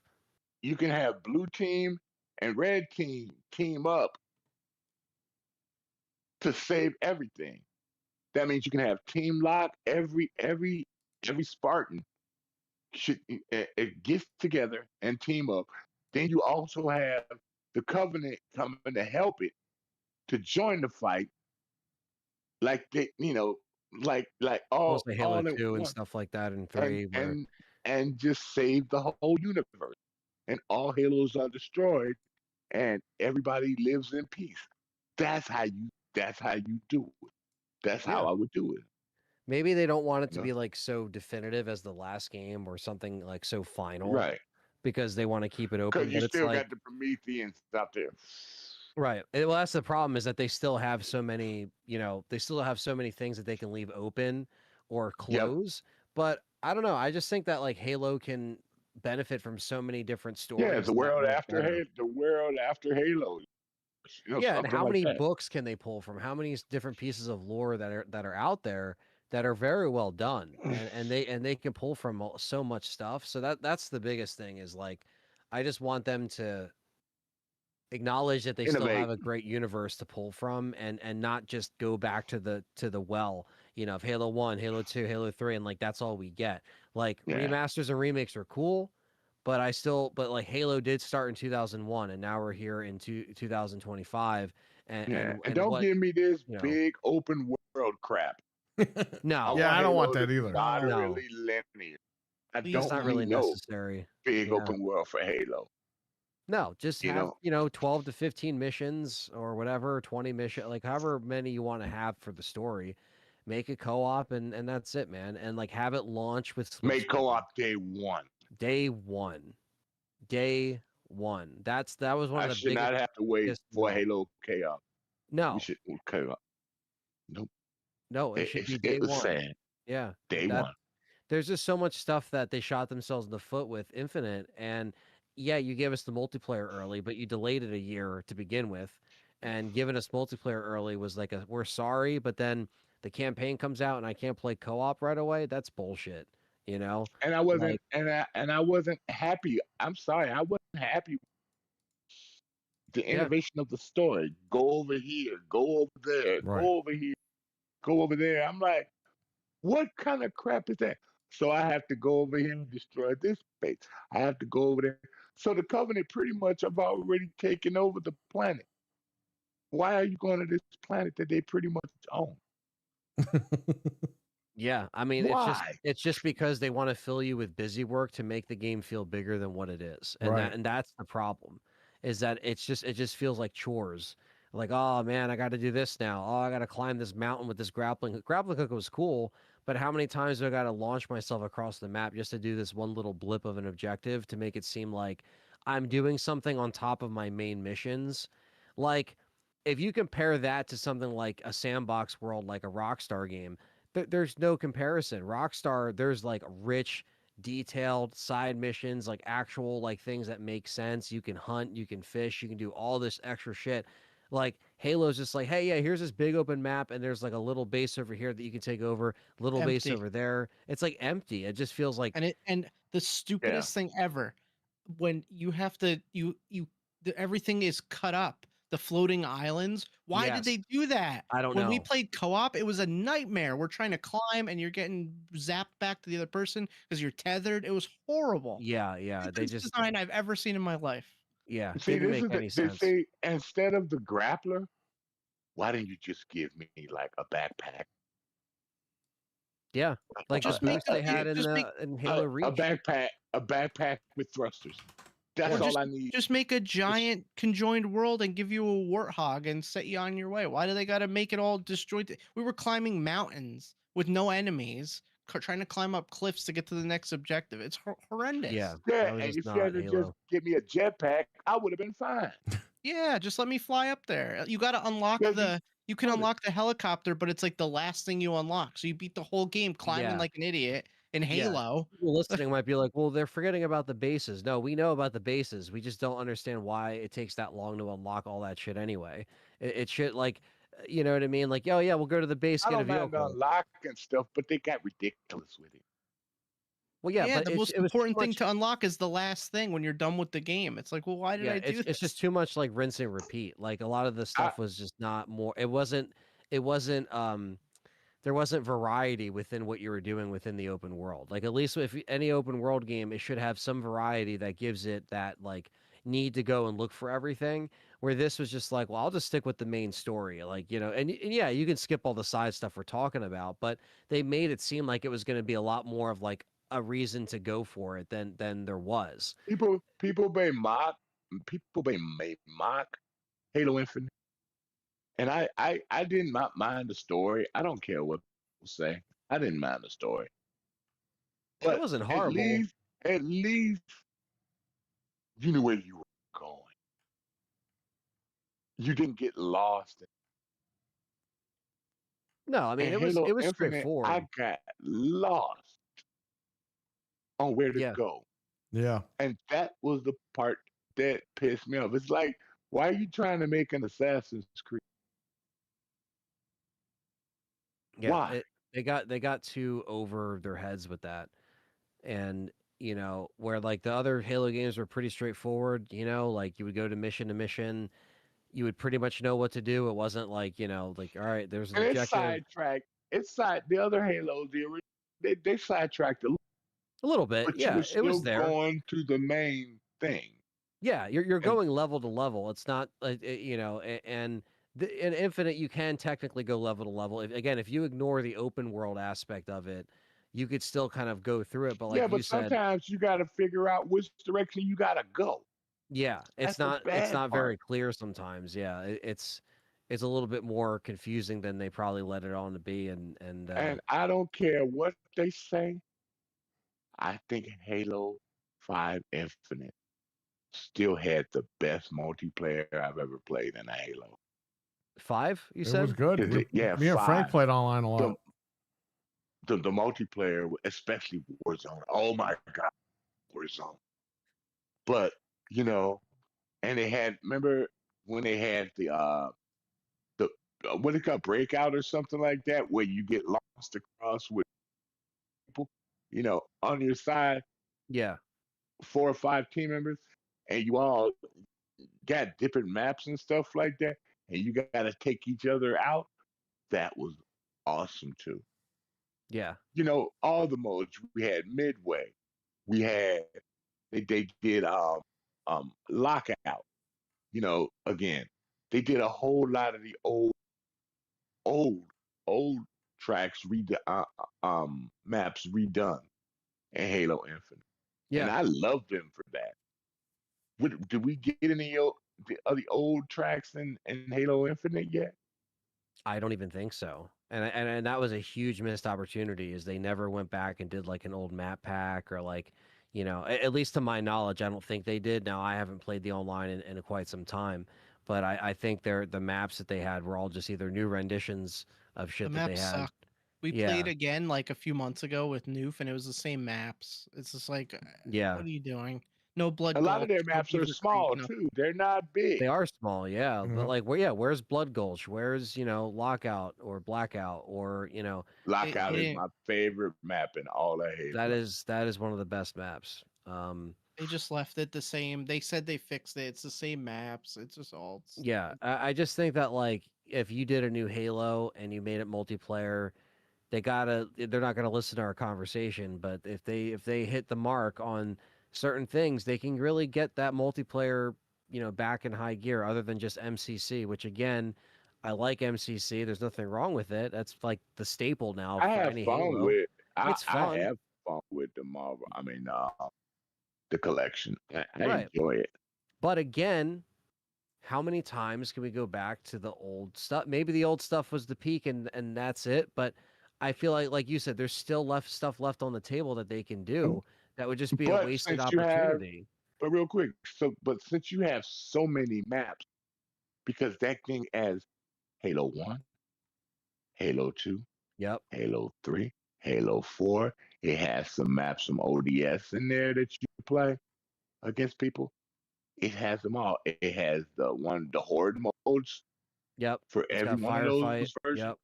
you can have blue team and red team up to save everything. That means you can have team lock. Every Spartan should it gets together and team up. Then you also have the Covenant coming to help it to join the fight, like they, like Almost like Halo all at 2 and once, stuff like that, and and 3, where and just save the whole universe, and all Halos are destroyed, and everybody lives in peace. That's how you. That's how you do it. That's how Yeah. I would do it. maybe they don't want it to You know? be like so definitive as the last game or something like so final, Right. because they want to keep it open. Because you But it's still like, got the Prometheans out there. right. Well, that's the problem, is that they still have so many, they still have so many things that they can leave open or Yep. close. But I don't know. I just think that like Halo can benefit from so many different stories. Yeah, the that world work after better. the world after Halo. Yeah, and something how like many that. books can they pull from? How many different pieces of lore that are out there that are very well done, and they can pull from so much stuff. So that's the biggest thing, is like, I just want them to acknowledge that they still have Innovate. a great universe to pull from, and not just go back to the well, of Halo 1, Halo 2, Halo 3, and like that's all we get. Like Yeah. remasters and remakes are cool, but like Halo did start in 2001, and now we're here in 2025, and Yeah. and, And don't what, give me this you know, big open world crap. no, Yeah, I don't want Halo that to be either. moderately linear. I Please that's don't not need really no necessary. big Yeah. open world for Halo. No, just You have, know? 12 to 15 missions or whatever, 20 mission, like however many you want to have for the story. Make a co-op, and that's it, man. And like have it launch with split Make screen. co-op day one. Day one. Day one. That was one I of the should not biggest. have to wait biggest for no. Halo chaos. No, We should co-op. Nope. no, it should be It day was one. sad. Yeah, Day one. there's just so much stuff that they shot themselves in the foot with Infinite, and yeah, you gave us the multiplayer early, but you delayed it a year to begin with, and giving us multiplayer early was like we're sorry, but then the campaign comes out and I can't play co-op right away. That's bullshit, And I wasn't Like, and I wasn't happy. I'm sorry, I wasn't happy with the Yeah. innovation of the story. Go over here, go over there, Right. go over here, go over there. I'm like, what kind of crap is that? So I have to go over here and destroy this base. I have to go over there. So the Covenant pretty much have already taken over the planet. Why are you going to this planet that they pretty much own? Yeah, I mean, Why? it's just because they want to fill you with busy work to make the game feel bigger than what it is, and Right. that's the problem, is that it just feels like chores. Like, oh man, I got to do this now. Oh, I got to climb this mountain with this grappling hook. Grappling hook was cool, but how many times do I got to launch myself across the map just to do this one little blip of an objective to make it seem like I'm doing something on top of my main missions? Like, if you compare that to something like a sandbox world, like a Rockstar game, there's no comparison. Rockstar, there's like rich, detailed side missions, like actual like things that make sense. You can hunt, you can fish, you can do all this extra shit. Like Halo's just like, hey, yeah, here's this big open map, and there's like a little base over here that you can take over, little base Empty. over there. It's like empty. It just feels like And the stupidest thing ever, when you have to everything is cut up. The floating islands. Why did they do that? I don't When we know. played co-op, it was a nightmare. We're trying to climb and you're getting zapped back to the other person because you're tethered. It was horrible. Yeah, they Stupidest just design I've ever seen in my life. yeah, See, didn't this make is any they sense. say instead of the grappler, why didn't you just give me like a backpack? Yeah, like the just make boost they a- had just make in Halo Reach. A backpack with thrusters. That's Or all I need. Just make a giant conjoined world and give you a warthog and set you on your way. Why do they got to make it all disjointed? We were climbing mountains with no enemies, trying to climb up cliffs to get to the next objective. It's horrendous. Yeah, Yeah, that was and just if you not had to just Halo. give me a jetpack, I would have been fine. Yeah, just let me fly up there. You got to unlock Yeah, you can unlock the helicopter, but it's like the last thing you unlock. So you beat the whole game climbing Yeah. like an idiot. in Halo. People listening might be like, well, they're forgetting about the bases. No, we know about the bases. We just don't understand why it takes that long to unlock all that shit anyway. It should, like, you know what I mean? Like, oh, yeah, we'll go to the base, I get a don't mind vehicle. unlocking stuff, but they got ridiculous with it. Well, yeah, but the most it was too important thing much. to unlock is the last thing when you're done with the game. It's like, well, why did I do this? It's just too much like rinse and repeat. Like a lot of the stuff was just not more. It wasn't. There wasn't variety within what you were doing within the open world. Like at least if any open world game, it should have some variety that gives it that like need to go and look for everything. Where this was just like, well, I'll just stick with the main story, like, you know, and yeah, you can skip all the side stuff we're talking about, but they made it seem like it was going to be a lot more of like a reason to go for it than there was. People may mock Halo Infinite, and I did not mind the story. I don't care what people say. I didn't mind the story. But it wasn't horrible. At least you knew where you were going. You didn't get lost. No, I mean, In it was Infinite, straightforward. I got lost on where to go. Yeah. And that was the part that pissed me off. It's like, why are you trying to make an Assassin's Creed? Yeah, Why? They got too over their heads with that. And, you know, where like the other Halo games were pretty straightforward, you know, like you would go to mission, you would pretty much know what to do. It wasn't like, you know, like, all right, there's an And objective. it's sidetracked. The other Halos, they sidetracked a little bit. But Yeah, you were still it was there. going to the main thing. Yeah, you're going level to level. It's not like you know, and in Infinite you can technically go level to level. If you ignore the open world aspect of it, you could still kind of go through it. But like you said, sometimes you got to figure out which direction you got to go. Yeah, it's That's the not bad very part. clear sometimes. Yeah, it's a little bit more confusing than they probably let it on to be. And I don't care what they say. I think Halo 5 Infinite still had the best multiplayer I've ever played in a Halo. 5, you It said? was good. Me and Frank 5. played online a lot. The multiplayer, especially Warzone. Oh my God, Warzone. But, you know, and they had, remember when they had the what it called, Breakout or something like that, where you get lost across with people, you know, on your side. Yeah. 4 or 5 team members, and you all got different maps and stuff like that, and you got to take each other out. That was awesome too. Yeah. You know, all the modes. We had Midway. We had they did Lockout. You know, again, they did a whole lot of the old tracks maps redone in Halo Infinite. Yeah. And I loved them for that. Did we get any of the old tracks in Halo Infinite yet? I don't even think so. And that was a huge missed opportunity, is they never went back and did like an old map pack, or like, you know, at least to my knowledge, I don't think they did. Now, I haven't played the online in quite some time, but I think the maps that they had were all just either new renditions of shit The that they maps had. sucked. We played again like a few months ago with Noof, and it was the same maps. It's just like, Yeah. what are you doing? No blood. A lot of Gulch, their no maps are Beaver Creek, small no- too. They're not big. They are small, yeah. Mhm. But like, where's Blood Gulch? Where's, you know, Lockout or Blackout, or, you know, Lockout is my favorite map in all of Halo. that is one of the best maps. They just left it the same. They said they fixed it. It's the same maps. It's just all. Yeah, I just think that like if you did a new Halo and you made it multiplayer, they're not gonna listen to our conversation. But if they hit the mark on certain things, they can really get that multiplayer, you know, back in high gear, other than just MCC, which again, I like MCC. There's nothing wrong with it. That's like the staple now I for have any fun Halo. with. It's fun. I have fun with the Marvel. I mean, the collection. I Right. enjoy it. But again, how many times can we go back to the old stuff? Maybe the old stuff was the peak and that's it. But I feel like you said, there's still stuff left on the table that they can do that would just be a But wasted since you have- opportunity. But real quick, but since you have so many maps, because that thing as Halo 1, Halo 2, Yep. Halo 3, Halo 4, It has some maps, some ODS in there that you can play against people. It has them all. It has the horde modes Yep. for It's every got one of firefight. those versions. Yep.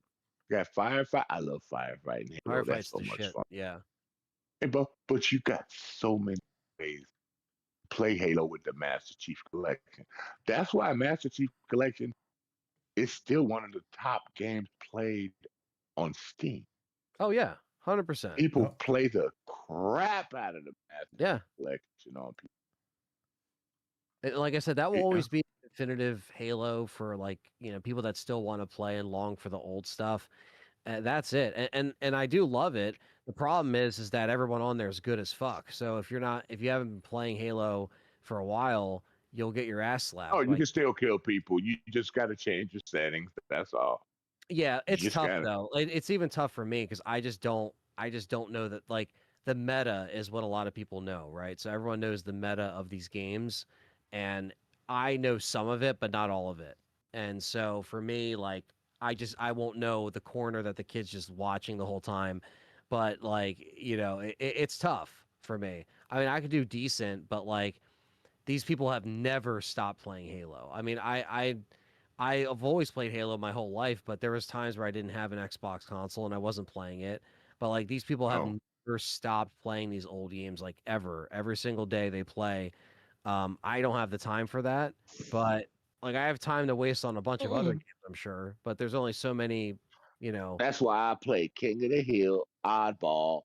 You got firefight. I love firefight in Halo. That's Firefight's so the much shit. fun. Yeah. And, but you got so many ways to play Halo with the Master Chief Collection. That's why Master Chief Collection is still one of the top games played on Steam. Oh yeah, 100%. People play the crap out of the Master Yeah. Chief Collection on people. And like I said, that will Yeah. always be a definitive Halo for like, people that still want to play and long for the old stuff. That's it. And I do love it. The problem is that everyone on there is good as fuck. So if you haven't been playing Halo for a while, you'll get your ass slapped. Oh, you can still kill people. You just got to change your settings. That's all. Yeah, it's just tough gotta- though. It's even tough for me because I just don't know that like the meta is what a lot of people know, right? So everyone knows the meta of these games, and I know some of it, but not all of it. And so for me, like I won't know the corner that the kid's just watching the whole time. But like, it's tough for me. I mean, I could do decent, but like these people have never stopped playing Halo. I mean, I've always played Halo my whole life, but there was times where I didn't have an Xbox console and I wasn't playing it. But like these people have never stopped playing these old games, like ever. Every single day they play. I don't have the time for that, but like I have time to waste on a bunch of other games, I'm sure. But there's only so many, That's why I play King of the Hill, Oddball,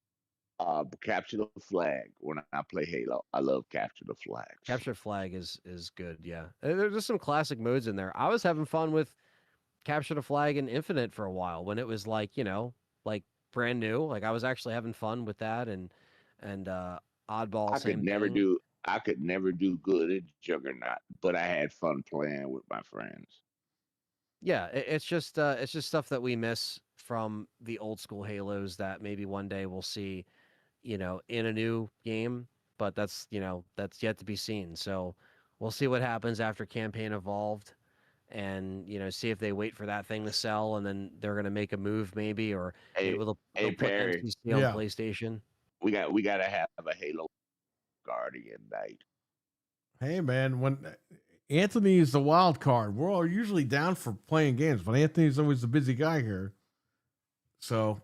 Capture the Flag when I play Halo. I love Capture the Flag. Capture Flag is good, yeah. There's just some classic modes in there. I was having fun with Capture the Flag in Infinite for a while when it was like, like brand new. Like I was actually having fun with that and Oddball. I could never do good at Juggernaut, but I had fun playing with my friends. Yeah, it's just stuff that we miss from the old school Halos that maybe one day we'll see, in a new game, but that's yet to be seen. So we'll see what happens after Campaign Evolved and, see if they wait for that thing to sell and then they're going to make a move maybe, or maybe they'll put Perry, NCC on PlayStation. We got to have a Halo Guardian night. Hey man, when Anthony is the wild card, we're all usually down for playing games, but Anthony's always the busy guy here. So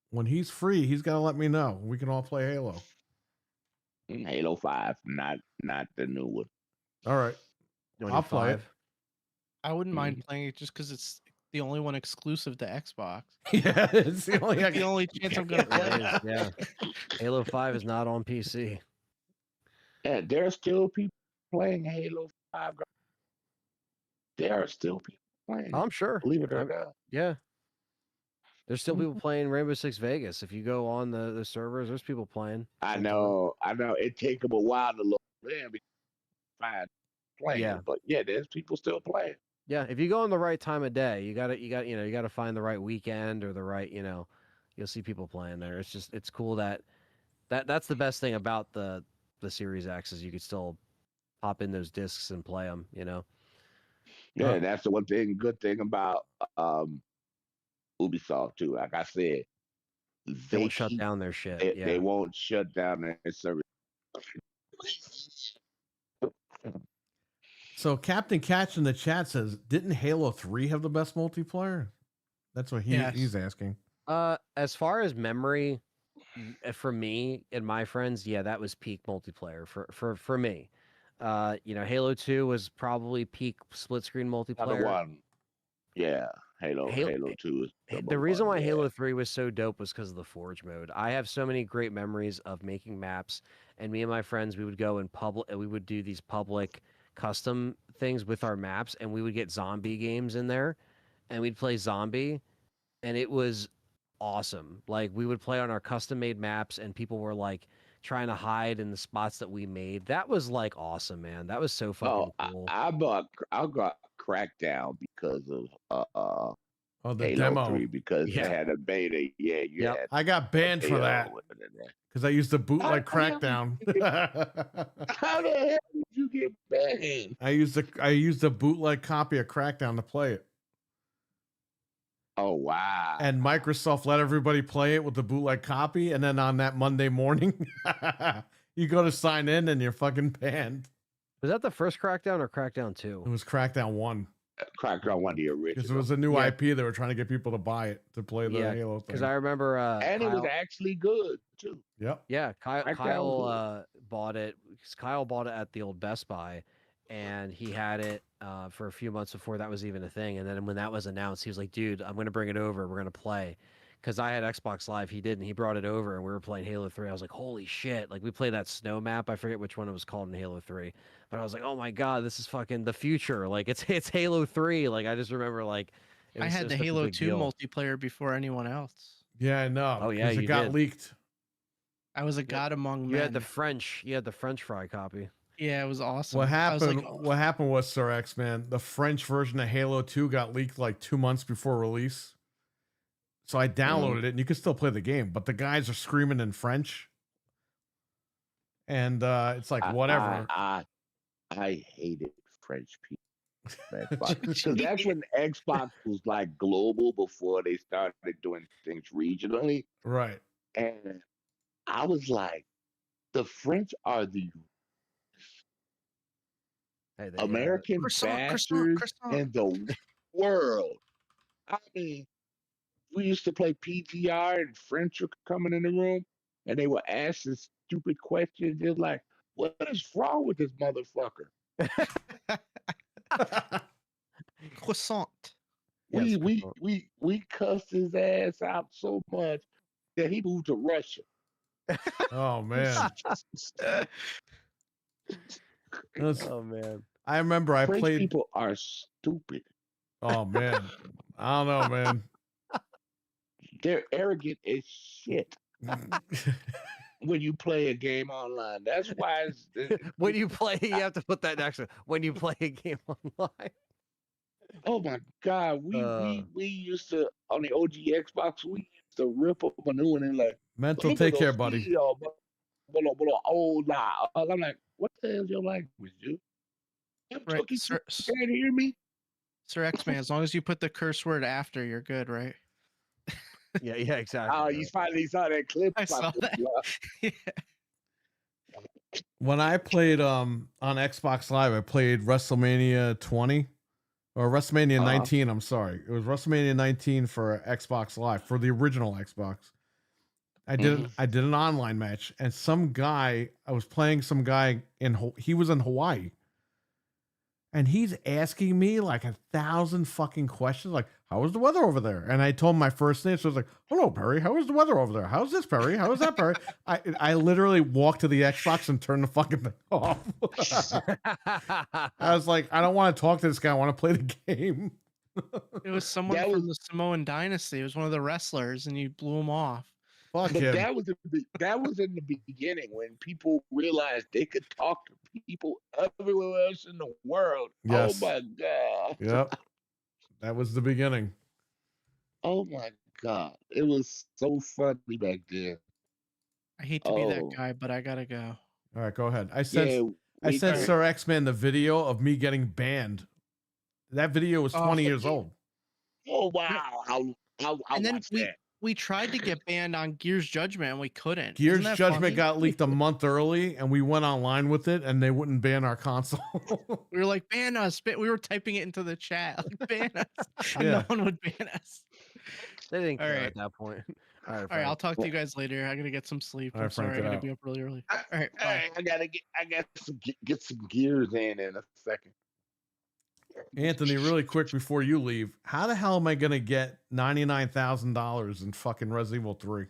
when he's free, he's got to let me know. We can all play Halo. Halo 5, not the new one. All right. I'll play it. I wouldn't mind playing it just because it's the only one exclusive to Xbox. Yeah, it's the only the only chance I'm gonna play it. Yeah. Halo 5 is not on PC. Yeah, there are still people playing Halo 5. There are still people playing. I'm sure. Believe it or not. Yeah. There's still people playing Rainbow Six Vegas. If you go on the servers, there's people playing. I know. It take them a while to load in because find playing. Yeah. But yeah, there's people still playing. Yeah, if you go on the right time of day, you got to find the right weekend or the right, you'll see people playing there. It's cool that's the best thing about the Series X is you could still pop in those discs and play them, Yeah, that's the good thing about Ubisoft too. Like I said, they won't shut down their shit. They won't shut down their service. So Captain Catch in the chat says, didn't Halo 3 have the best multiplayer? That's what he's asking. As far as memory, for me and my friends, yeah, that was peak multiplayer for me. Halo 2 was probably peak split screen multiplayer. Another one. Yeah, Halo 2 is the reason why Halo 3 was so dope was because of the Forge mode. I have so many great memories of making maps, and me and my friends, we would go in public, and we would do these public custom things with our maps, and we would get zombie games in there, and we'd play zombie, and it was awesome. Like we would play on our custom made maps, and people were like trying to hide in the spots that we made. That was like awesome, man. That was so fucking cool. I got Crackdown because of the Halo demo 3 because they had a beta. Yeah, had I got banned for that because I used the bootleg Crackdown. How the hell did you get banned? I used the bootleg copy of Crackdown to play it. Oh wow. And Microsoft let everybody play it with the bootleg copy, and then on that Monday morning, you go to sign in and you're fucking banned. Was that the first Crackdown or Crackdown 2? It was Crackdown 1. Crackdown 1, the original. Because it was a new Yeah. IP, they were trying to get people to buy it to play the Yeah, Halo thing. because I remember And it was Kyle- actually good too. Yep. Yeah, Crackdown Kyle was bought it. 'Cause Kyle bought it at the old Best Buy, and he had it for a few months before that was even a thing. And then when that was announced, he was like, "Dude, I'm gonna bring it over. We're gonna play." Because I had Xbox Live, he didn't. He brought it over, and we were playing Halo 3. I was like, "Holy shit!" Like we played that snow map. I forget which one it was called in Halo 3, but I was like, "Oh my god, this is fucking the future!" Like it's Halo 3. Like I just remember like it I was had the such a Halo big 2 deal. multiplayer before anyone else. Yeah, I know. Oh, yeah, 'cause it you got did. leaked. I was a god among You men. had the French. You had the French fry copy. Yeah, it was awesome. What I was happened? like, What happened was, Sir X, man, the French version of Halo 2 got leaked like 2 months before release. So I downloaded it, and you can still play the game, but the guys are screaming in French, and it's like whatever. I hated French people. Because that's when Xbox was like global before they started doing things regionally. Right. And I was like, the French are the Hey, they, American bastards in the world. I mean, we used to play PGR and French were coming in the room and they would ask this stupid question, just like, what is wrong with this motherfucker? croissant. We cussed his ass out so much that he moved to Russia. Oh man. That's- Oh man. I remember I French played. people are stupid. Oh man. I don't know, man. They're arrogant as shit when you play a game online. That's why When you play, you have to put that next to when you play a game online. oh my god, we used to on the OG Xbox, we used to rip up a new one and like Mental, "Look at take care, those buddy. videos, oh nah. I'm like, what the hell's your language, dude? Right, You Sir, can't hear me? Sir X-Man, as long as you put the curse word after, you're good, right? Yeah, exactly. Oh, you finally saw that clip. I saw that. When I played on Xbox Live, I played WrestleMania 20 or WrestleMania 19. I'm sorry, it was WrestleMania 19 for Xbox Live for the original Xbox. I did an online match, and I was playing some guy he was in Hawaii, and he's asking me like 1,000 fucking questions, like, how is the weather over there? And I told him my first name, so I was like, hello, Perry, how is the weather over there? How's this, Perry? How is that, Perry? I literally walked to the Xbox and turned the fucking thing off. I was like, I don't want to talk to this guy. I want to play the game. It was someone from the Samoan dynasty. It was one of the wrestlers, and you blew him off. Fuck But him. that was in the beginning when people realized they could talk to people everywhere else in the world. Yes. Oh my god. Yep. That was the beginning. Oh my god. It was so funny back then. I hate to be that guy, but I gotta go. All right, go ahead. I sent Sir X-Man the video of me getting banned. That video was 20 years old. Oh wow. I'll And then watch that. we tried to get banned on Gears Judgment, and we couldn't. Gears Isn't that Judgment funny? got leaked a month early, and we went online with it, and they wouldn't ban our console. We were like, ban us. We were typing it into the chat. Like, ban us. Yeah. No one would ban us. They didn't All care right. at that point. All right, All right, Frank. I'll talk to you guys later. I gotta get some sleep. All I'm right, Frank, sorry, I get gotta out. be up really early. All right, bye. I got to get some gears in a second. Anthony, really quick before you leave, how the hell am I gonna get $99,000 in fucking Resident Evil 3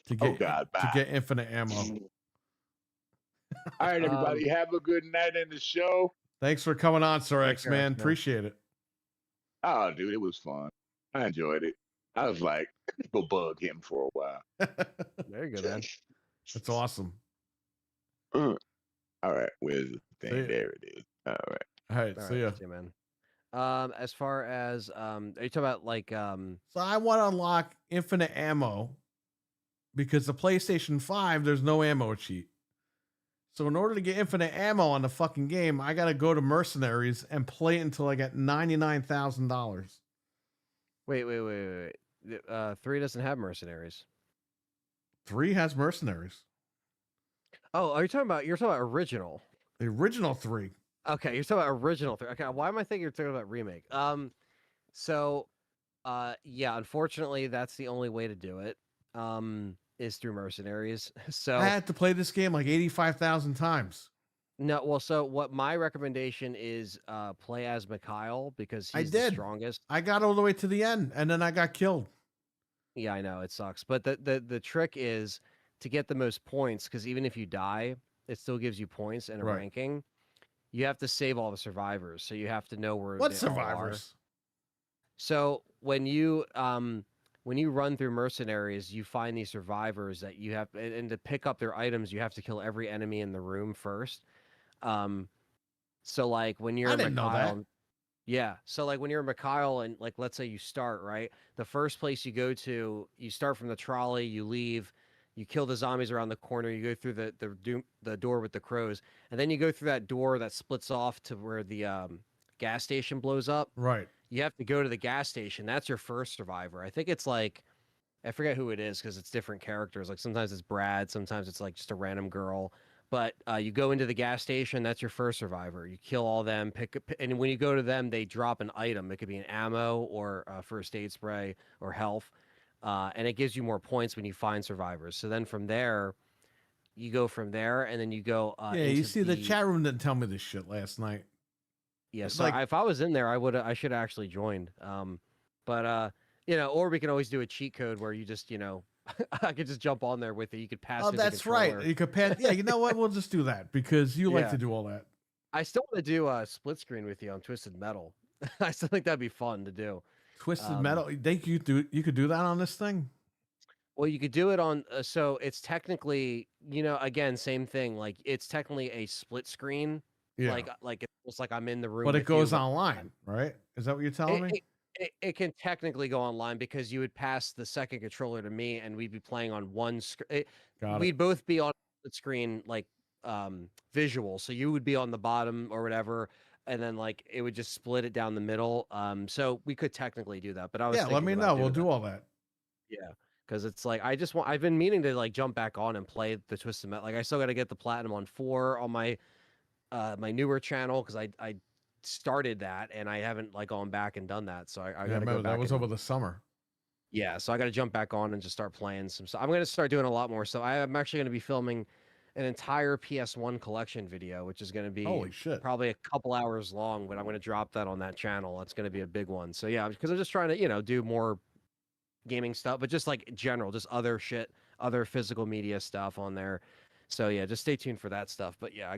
to get God, to bye. get infinite ammo? All right, everybody, have a good night in the show. Thanks for coming on, Sir X care, Man. man. Appreciate it. Oh, dude, it was fun. I enjoyed it. I was like, go bug him for a while. There you go, man. That's awesome. All right, where's the See thing? ya. There it is. All right. All right, All see ya. right, man. As far as are you talking about like So I want to unlock infinite ammo because the PlayStation 5, there's no ammo cheat. So in order to get infinite ammo on the fucking game, I got to go to Mercenaries and play it until I get $99,000. Wait. 3 doesn't have mercenaries. 3 has mercenaries. Oh, you're talking about original. The original 3. Okay, you're talking about original 3. Okay, why am I thinking you're talking about remake? Yeah, unfortunately, that's the only way to do it. Is through mercenaries. So I had to play this game like 85,000 times. no, well, so what my recommendation is, play as Mikhail because he's the strongest. I got all the way to the end, and then I got killed. Yeah, I know it sucks, but the trick is to get the most points because even if you die, it still gives you points and a Right. ranking. You have to save all the survivors, so you have to know where What they all are. survivors? So when you run through mercenaries, you find these survivors that you have, and to pick up their items, you have to kill every enemy in the room first. So like when you're I didn't know that. Mikhail, yeah. So like when you're Mikhail and like let's say you start, right? The first place you go to, you start from the trolley, you leave, you kill the zombies around the corner, you go through the door with the crows, and then you go through that door that splits off to where the gas station blows up. Right. You have to go to the gas station. That's your first survivor. I think it's like, I forget who it is because it's different characters. Like sometimes it's Brad, sometimes it's like just a random girl. But you go into the gas station. That's your first survivor. You kill all them. And when you go to them, they drop an item. It could be an ammo or a first aid spray or health, and it gives you more points when you find survivors. So then from there, you go from there, and then you go. Yeah, you see, the chat room didn't tell me this shit last night. Yeah, It's so like- if I was in there, I should have actually joined. But or we can always do a cheat code where you just, I could just jump on there with it. You could pass. Oh, through the that's right. controller. You could pass. Yeah, you know what? We'll just do that because you like Yeah. to do all that. I still want to do a split screen with you on Twisted Metal. I still think that'd be fun to do. Twisted Metal. You could do that on this thing. Well, you could do it on. So it's technically, again, same thing. Like it's technically a split screen. Yeah. Like it's almost like I'm in the room. But it with goes you. online, right? Is that what you're telling me? It can technically go online because you would pass the second controller to me, and we'd be playing on one screen. Got it. We'd both be on the screen, like visual. So you would be on the bottom or whatever, and then like it would just split it down the middle. So we could technically do that. But I was Yeah, let thinking me about know. doing We'll that. do all that. Yeah, because it's like I've been meaning to like jump back on and play the Twisted Metal. Like I still got to get the platinum on 4 on my my newer channel because I started that and I haven't like gone back and done that. So I Yeah, got to go remember, back. that was and- over the summer. Yeah, so I got to jump back on and just start playing some stuff. I'm going to start doing a lot more. So I'm actually going to be filming an entire PS1 collection video, which is going to be Holy shit. probably a couple hours long, but I'm going to drop that on that channel. That's going to be a big one. So yeah, because I'm just trying to, do more gaming stuff, but just like general, just other shit, other physical media stuff on there. So yeah, just stay tuned for that stuff. But yeah,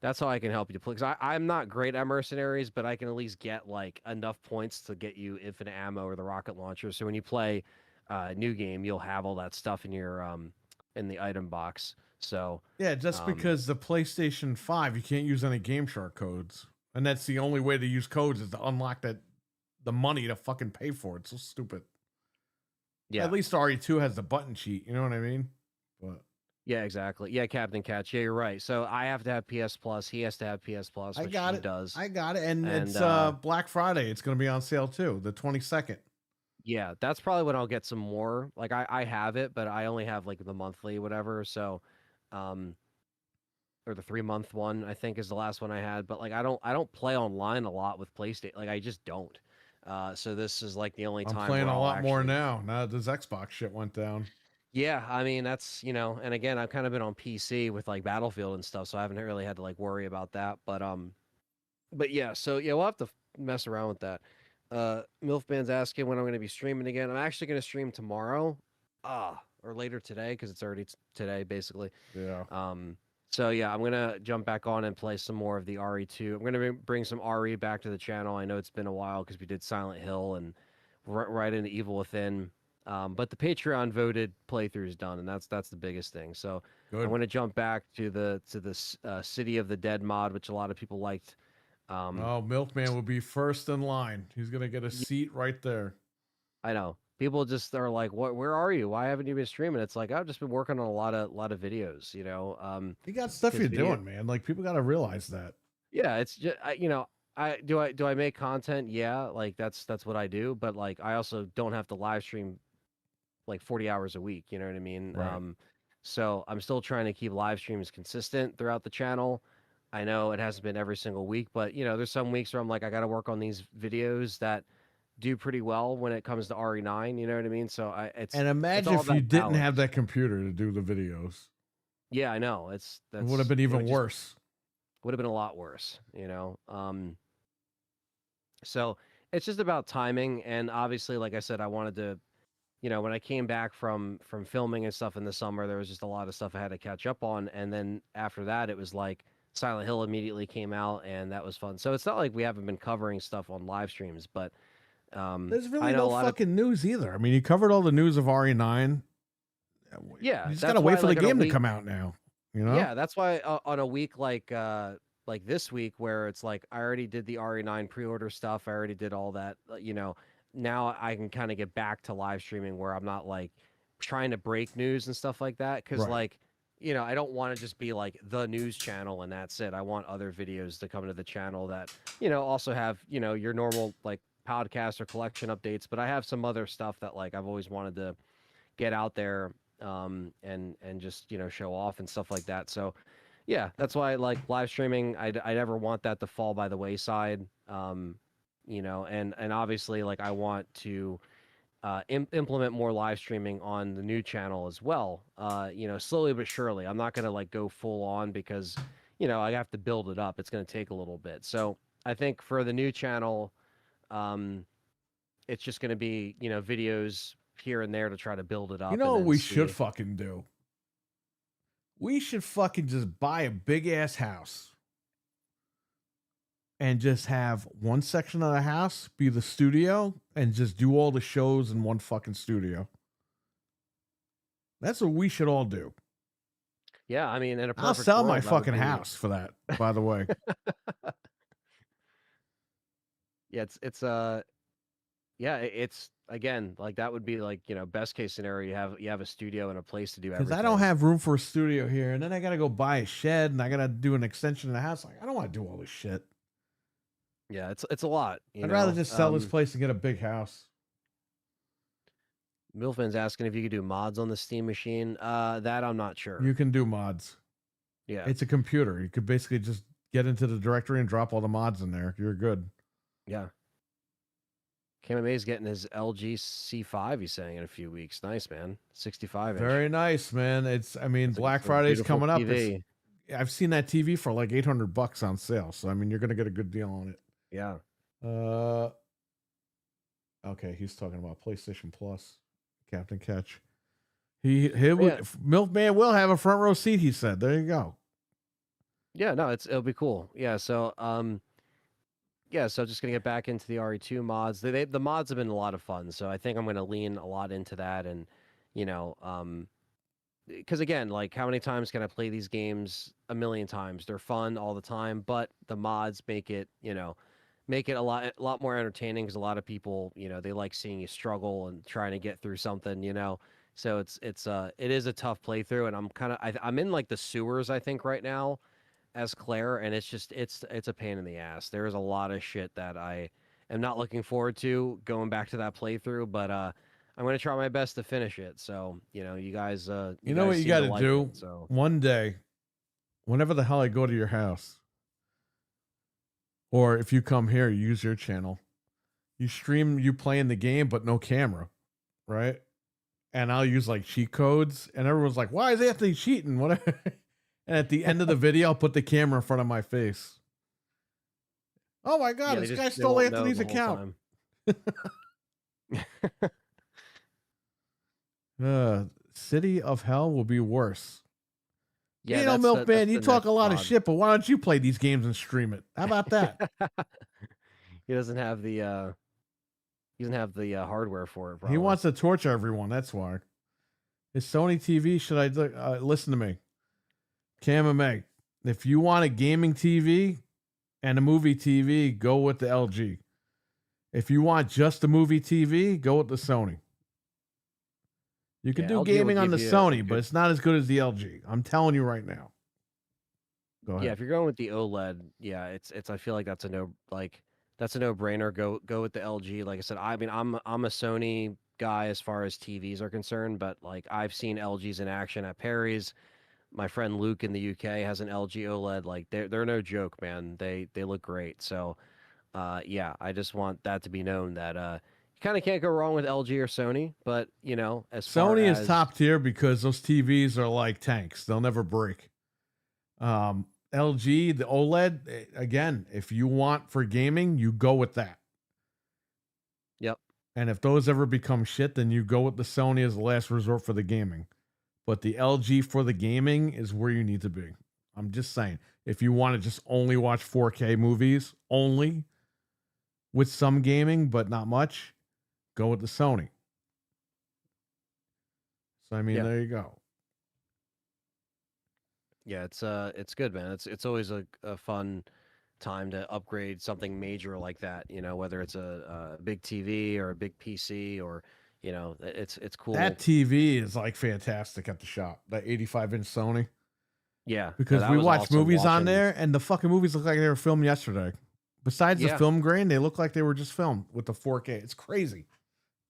that's how I can help you play. Because I'm not great at mercenaries, but I can at least get like enough points to get you infinite ammo or the rocket launcher. So when you play a new game, you'll have all that stuff in your in the item box. So Yeah, just because the PlayStation 5, you can't use any Game Shark codes. And that's the only way to use codes is to unlock the money to fucking pay for it. It's so stupid. yeah, At least RE2 has the button cheat, you know what I mean? But yeah, exactly. Yeah, Captain Catch. Yeah, you're right. So I have to have PS Plus. He has to have PS Plus. I Which got he it. Does. I got it. And it's And, Black Friday. It's going to be on sale too, the 22nd. Yeah, that's probably when I'll get some more. Like I have it, but I only have like the monthly whatever. So, or the 3-month one I think is the last one I had. But like I don't play online a lot with PlayStation. Like I just don't. So this is like the only time I'm playing where a I'll lot more actually- now. Now this Xbox shit went down. Yeah, I mean that's and again I've kind of been on PC with like Battlefield and stuff, so I haven't really had to like worry about that. But yeah, so yeah, we'll have to mess around with that. Milfman's asking when I'm going to be streaming again. I'm actually going to stream tomorrow, or later today because it's already today basically. Yeah. So yeah, I'm gonna jump back on and play some more of the RE2. I'm gonna bring some RE back to the channel. I know it's been a while because we did Silent Hill and right into Evil Within. But the Patreon voted playthrough is done, and that's the biggest thing. So Good. I'm gonna jump back to the City of the Dead mod, which a lot of people liked. Oh, Milkman will be first in line. He's going to get a seat right there. I know. People just are like, "What? Where are you? Why haven't you been streaming?" It's like I've just been working on a lot of videos. You You got stuff 'cause you're video- doing, man. Like people got to realize that. Yeah, it's just do I make content? Yeah, like that's what I do. But like I also don't have to live stream like 40 hours a week. You know what I mean? Right. So I'm still trying to keep live streams consistent throughout the channel. I know it hasn't been every single week, but there's some weeks where I'm like, I got to work on these videos that do pretty well when it comes to RE9. You know what I mean? So it's And imagine all if you about didn't have balance. that computer to do the videos. Yeah, I know. It would have been even worse. Would have been a lot worse. So it's just about timing, and obviously, like I said, I wanted to. When I came back from filming and stuff in the summer, there was just a lot of stuff I had to catch up on, and then after that, it was like Silent Hill immediately came out, and that was fun. So it's not like we haven't been covering stuff on live streams, but There's I really know no a lot of fucking news either. I mean, you covered all the news of RE9. yeah. You just that's gotta why, wait for like, the on a game to week- come out now. You know? Yeah, that's why on a week like this week where it's like I already did the RE9 pre-order stuff, I already did all that. Now I can kind of get back to live streaming where I'm not like trying to break news and stuff like that because Right. like I don't want to just be like the news channel and that's it. I want other videos to come to the channel that also have your normal like podcast or collection updates, but I have some other stuff that like I've always wanted to get out there and just show off and stuff like that. So yeah, that's why like live streaming. I never want that to fall by the wayside. And obviously like I want to implement more live streaming on the new channel as well. Slowly but surely. I'm not gonna like go full on because I have to build it up. It's gonna take a little bit. So I think for the new channel, it's just gonna be videos here and there to try to build it up. You know and what then we see. should fucking do? We should fucking just buy a big ass house and just have one section of the house be the studio and just do all the shows in one fucking studio. That's what we should all do. Yeah, I mean, in a perfect I'll sell world, my that would fucking be- house for that, by the way. Yeah, it's again like that would be like best case scenario. You have a studio and a place to do Because everything. I don't have room for a studio here, and then I gotta go buy a shed and I gotta do an extension in the house. Like, I don't want to do all this shit. Yeah, it's a lot. I'd rather just sell this place and get a big house. Milfan's asking if you could do mods on the Steam machine. That I'm not sure. You can do mods. Yeah, It's a computer. You could basically just get into the directory and drop all the mods in there. You're good. yeah. KMMA's getting his LG C5. He's saying in a few weeks. Nice, man. 65 inch. Very nice, man. I mean, It's a- Black it's a Friday's beautiful coming up. TV. I've seen that TV for like $800 on sale. So, I mean, you're going to get a good deal on it. Yeah. Okay, he's talking about PlayStation Plus. Captain Catch. He Yeah. Milkman will have a front row seat, he said. There you go. Yeah, no, it'll be cool. Yeah, so so just gonna get back into the RE2 mods. The mods have been a lot of fun, so I think I'm gonna lean a lot into that, and because again, like how many times can I play these games? A million times. They're fun all the time, but the mods make it a lot more entertaining because a lot of people they like seeing you struggle and trying to get through something. So it is a tough playthrough, and I'm in like the sewers I think right now as Claire, and it's a pain in the ass. There is a lot of shit that I am not looking forward to going back to that playthrough, but I'm gonna try my best to finish it. So you guys, You know what you seem got to to like do? it, so One day, whenever the hell I go to your house, or if you come here, you use your channel, you stream you playing the game, but no camera, right? And I'll use like cheat codes, and everyone's like, "Why is Anthony cheating?" Whatever. And at the end of the video, I'll put the camera in front of my face. Oh my god, they this guy just- they stole won't know Anthony's the whole account. time. City of Hell will be worse. Yeah, you know, that's Milkman, the you talk next a lot of mod. shit, but why don't you play these games and stream it? How about that? He doesn't have the hardware for it. He Probably. wants to torture everyone. That's why. Is Sony TV? Should I listen to me? KMMA. If you want a gaming TV and a movie TV, go with the LG. If you want just a movie TV, go with the Sony. You can Yeah, do LG will gaming on the give you Sony, a but good- it's not as good as the LG. I'm telling you right now. Go ahead. Yeah, if you're going with the OLED, yeah, it's I feel like that's a no-brainer. Go with the LG. Like I said, I mean, I'm a Sony guy as far as TVs are concerned, but like I've seen LGs in action at Perry's. My friend Luke in the UK has an LG OLED. Like they're no joke, man. They look great. So, yeah, I just want that to be known that you kind of can't go wrong with LG or Sony. But you know, as far Sony as is top tier because those TVs are like tanks; they'll never break. LG, the OLED, again, if you want for gaming, you go with that. Yep. And if those ever become shit, then you go with the Sony as the last resort for the gaming. But the LG for the gaming is where you need to be. I'm just saying, if you want to just only watch 4K movies, only with some gaming, but not much, go with the Sony. So, I mean, Yeah. there you go. Yeah, it's good, man. It's always a fun time to upgrade something major like that. You know, whether it's a big TV or a big PC or you know, it's cool. That TV is like fantastic at the shop. That 85-inch Sony. Yeah, Because that we was watch awesome movies on watching- there, and the fucking movies look like they were filmed yesterday. Besides the Yeah. film grain, they look like they were just filmed with the 4K. It's crazy.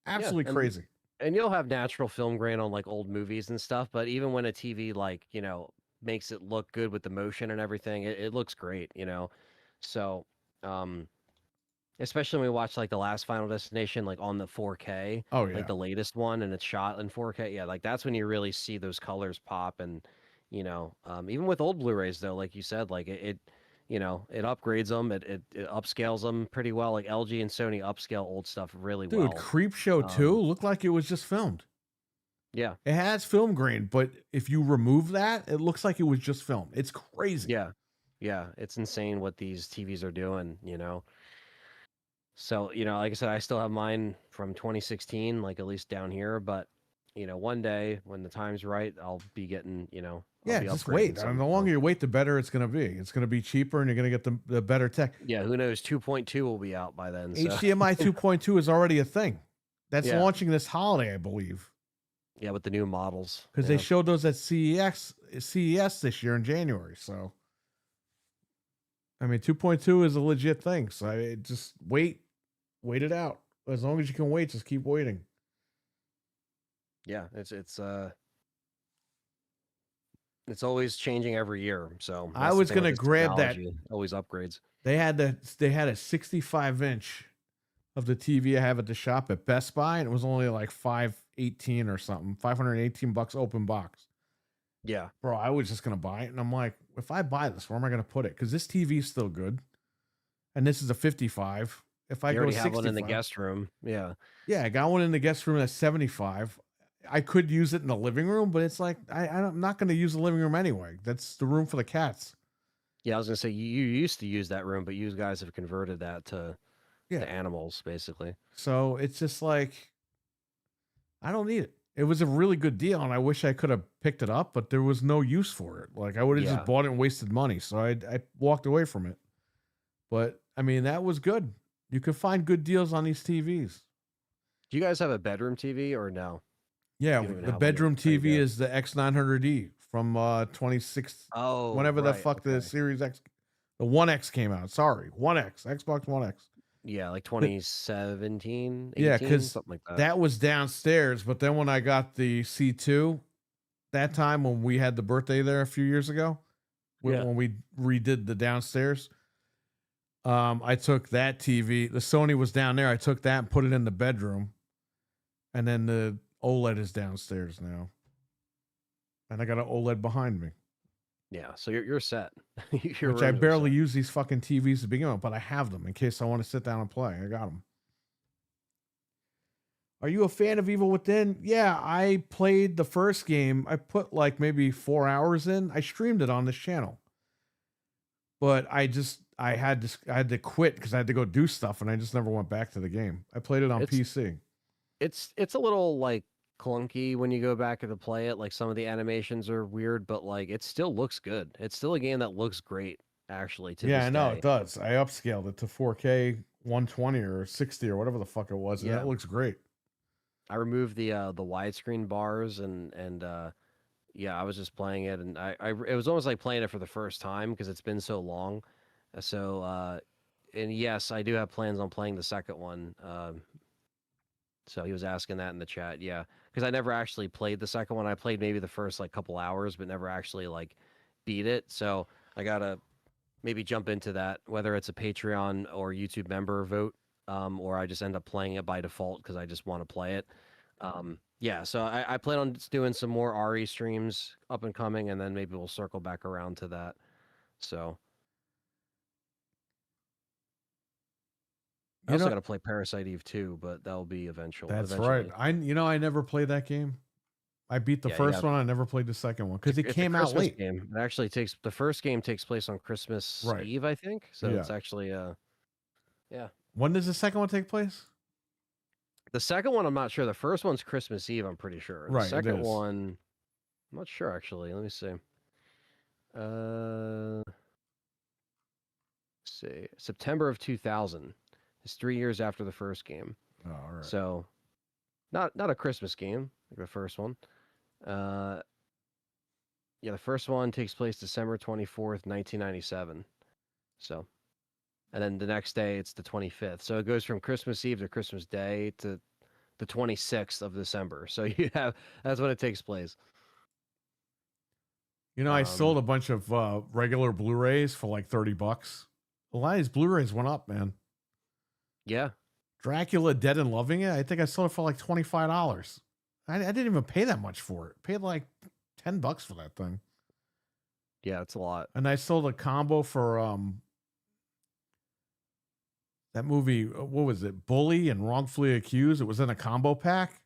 Absolutely and- crazy. And you'll have natural film grain on like old movies and stuff, but even when a TV like, you know, makes it look good with the motion and everything, it looks great, you know. So, especially when we watch like the last Final Destination like on the 4K, Oh, yeah. like the latest one and it's shot in 4K. Yeah, like that's when you really see those colors pop and you know, even with old Blu-rays though, like you said, like it you know, it upgrades them, it upscales them pretty well. Like LG and Sony upscale old stuff really Dude, well. Creep Show 2 looked like it was just filmed. Yeah. It has film grain, but if you remove that, it looks like it was just filmed. It's crazy. Yeah. Yeah, it's insane what these TVs are doing, you know. So, you know, like I said, I still have mine from 2016, like at least down here, but you know, one day when the time's right, I'll be getting, you know, I'll Yeah, be just upgrading wait. some- And the longer you wait, the better it's going to be. It's going to be cheaper and you're going to get the better tech. Yeah, who knows? 2.2 will be out by then. So. HDMI 2.2 is already a thing. That's Yeah. launching this holiday, I believe. Yeah, with the new models. Because yeah. they showed those at CES this year in January. So, I mean, 2.2 is a legit thing. So just wait it out. As long as you can wait, just keep waiting. Yeah, it's always changing every year. So I that's the was thing with gonna this grab that. technology, always upgrades. They had a 65-inch of the TV I have at the shop at Best Buy, and it was only like $518 or something, $518 open box. Yeah, Bro, I was just gonna buy it, and I'm like, if I buy this, where am I gonna put it? Because this TV is still good, and this is a 55. If I you go already 65, have one in the guest room. Yeah, yeah, I got one in the guest room at 75. I could use it in the living room, but it's like I'm not gonna use the living room anyway. That's the room for the cats. yeah. I was gonna say you used to use that room, but you guys have converted that to animals, basically. So it's just like, I don't need it. It was a really good deal, and I wish I could have picked it up, but there was no use for it. Like I would have Yeah. just bought it and wasted money. So I walked away from it. But I mean, that was good. You could find good deals on these TVs. Do you guys have a bedroom TV or no? Yeah, You don't even the have one bedroom yet. There you TV go. is the X900E from 26. Oh, whenever the right, fuck the okay. Series X, the 1X came out. Sorry, 1X, Xbox 1X. Yeah, like 2017, 18, Yeah, because something like that. that was downstairs. But then when I got the C2, that time when we had the birthday there a few years ago, when we redid the downstairs, I took that TV. The Sony was down there. I took that and put it in the bedroom, and then the OLED is downstairs now, and I got an OLED behind me. Yeah, so you're set. Your Which I rooms are barely set. use these fucking TVs to begin with, but I have them in case I want to sit down and play. I got them. Are you a fan of Evil Within? Yeah, I played the first game. I put like maybe 4 hours in. I streamed it on this channel, but I had to quit because I had to go do stuff, and I just never went back to the game. I played it on It's- PC. It's a little like clunky when you go back and to play it. Like some of the animations are weird, but like it still looks good. It's still a game that looks great, actually. To Yeah, this I know day. it does. I upscaled it to 4K 120 or 60 or whatever the fuck it was, and Yeah. that looks great. I removed the widescreen bars and yeah, I was just playing it, and it was almost like playing it for the first time because it's been so long. So, and yes, I do have plans on playing the second one. So he was asking that in the chat, yeah, because I never actually played the second one. I played maybe the first like couple hours, but never actually like beat it. So I gotta maybe jump into that, whether it's a Patreon or YouTube member vote, or I just end up playing it by default because I just want to play it. Yeah, so I plan on just doing some more RE streams up and coming, and then maybe we'll circle back around to that. So I also got to play Parasite Eve 2, but that'll be eventual. That's eventually. right. I never played that game. I beat the first one. I never played the second one because it came out late. Game. It actually the first game takes place on Christmas Eve, I think. So it's actually yeah. When does the second one take place? The second one, I'm not sure. The first one's Christmas Eve, I'm pretty sure. The second one, I'm not sure actually. Let me see. See, September of 2000. It's 3 years after the first game. Oh, all right. So, not a Christmas game like the first one. Yeah, the first one takes place December 24th, 1997. So, and then the next day it's the 25th. So it goes from Christmas Eve to Christmas Day to the 26th of December. So that's when it takes place. I sold a bunch of regular Blu-rays for like $30. A lot of these Blu-rays went up, man. Yeah. Dracula Dead and Loving It. I think I sold it for like $25. I didn't even pay that much for it. Paid like $10 for that thing. Yeah, it's a lot. And I sold a combo for that movie. What was it? Bully and Wrongfully Accused. It was in a combo pack.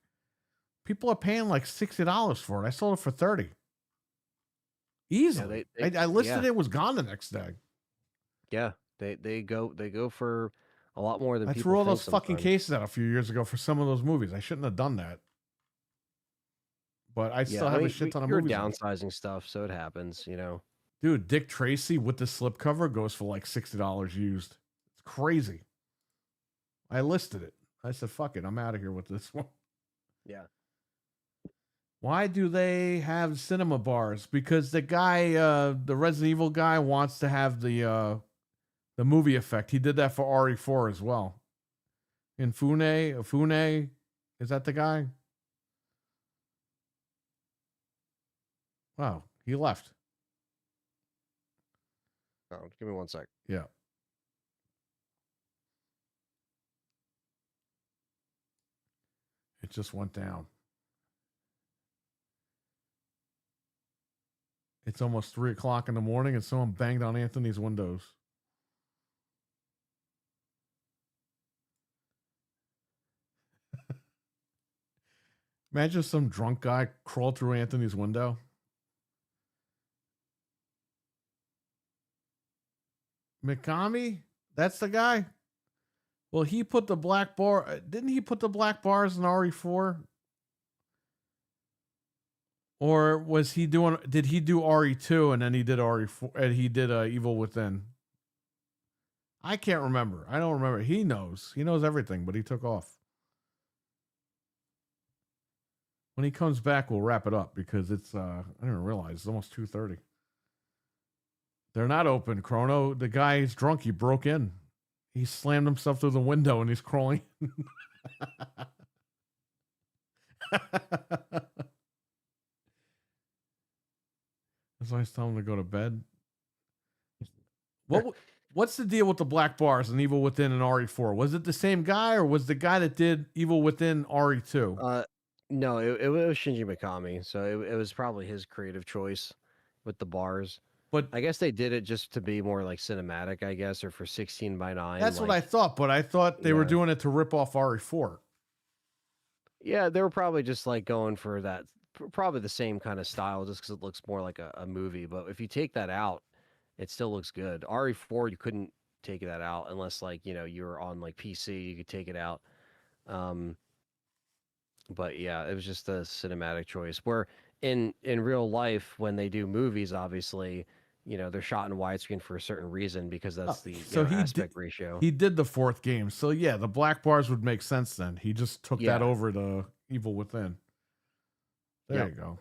People are paying like $60 for it. I sold it for $30. Easily. Yeah, I listed it. Was gone the next day. Yeah, they go for a lot more than I people threw all think those fucking cases out a few years ago for some of those movies. I shouldn't have done that. But I still have a shit ton of movies. You're downsizing stuff, so it happens, Dude, Dick Tracy with the slipcover goes for like $60 used. It's crazy. I listed it. I said, fuck it. I'm out of here with this one. Yeah. Why do they have cinema bars? Because the guy, the Resident Evil guy, wants to have the movie effect. He did that for RE4 as well. Ifune, is that the guy? Wow, he left. Oh, give me 1 sec. Yeah. It just went down. It's almost 3 o'clock in the morning and someone banged on Anthony's windows. Imagine some drunk guy crawled through Anthony's window. Mikami? That's the guy? Well, he put the black bar. Didn't he put the black bars in RE4? Or was he doing, did he do RE2 and then he did RE4 and he did Evil Within? I can't remember. I don't remember. He knows. He knows everything, but he took off. When he comes back, we'll wrap it up because it's, I didn't realize it's almost 2:30. They're not open, Chrono. The guy is drunk. He broke in. He slammed himself through the window and he's crawling. That's why I tell him to go to bed. What's the deal with the black bars and Evil Within and RE4? Was it the same guy or was the guy that did Evil Within RE2? No, it was Shinji Mikami, so it was probably his creative choice with the bars. But I guess they did it just to be more like cinematic, I guess, or for 16:9. That's what I thought, but I thought they were doing it to rip off RE4. Yeah, they were probably just like going for that, probably the same kind of style, just because it looks more like a movie. But if you take that out, it still looks good. RE4, you couldn't take that out unless like, you were on like PC, you could take it out. But yeah, it was just a cinematic choice. Where in real life, when they do movies, obviously, they're shot in widescreen for a certain reason because that's the aspect ratio. He did the fourth game. So yeah, the black bars would make sense then. He just took that over to Evil Within. There you go.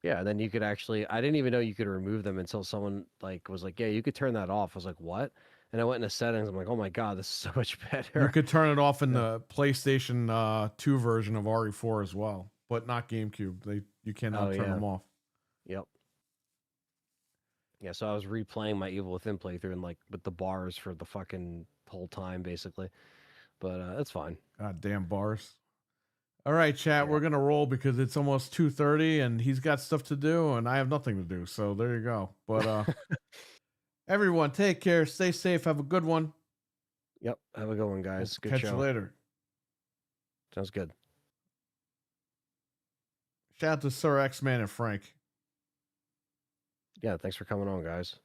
Yeah, then you could actually. I didn't even know you could remove them until someone like was like, "Yeah, you could turn that off." I was like, "What?" And I went into settings. I'm like, "Oh my god, this is so much better." You could turn it off in the PlayStation 2 version of RE4 as well, but not GameCube. You cannot turn them off. Yep. Yeah, so I was replaying my Evil Within playthrough and like with the bars for the fucking whole time, basically. But that's fine. God damn bars. All right, chat, we're gonna roll because it's almost 2:30 and he's got stuff to do and I have nothing to do. So there you go. But everyone, take care, stay safe, have a good one. Yep, have a good one, guys. Good Catch show. you later. Sounds good. Shout out to Sir X-Man and Frank. Yeah, thanks for coming on, guys.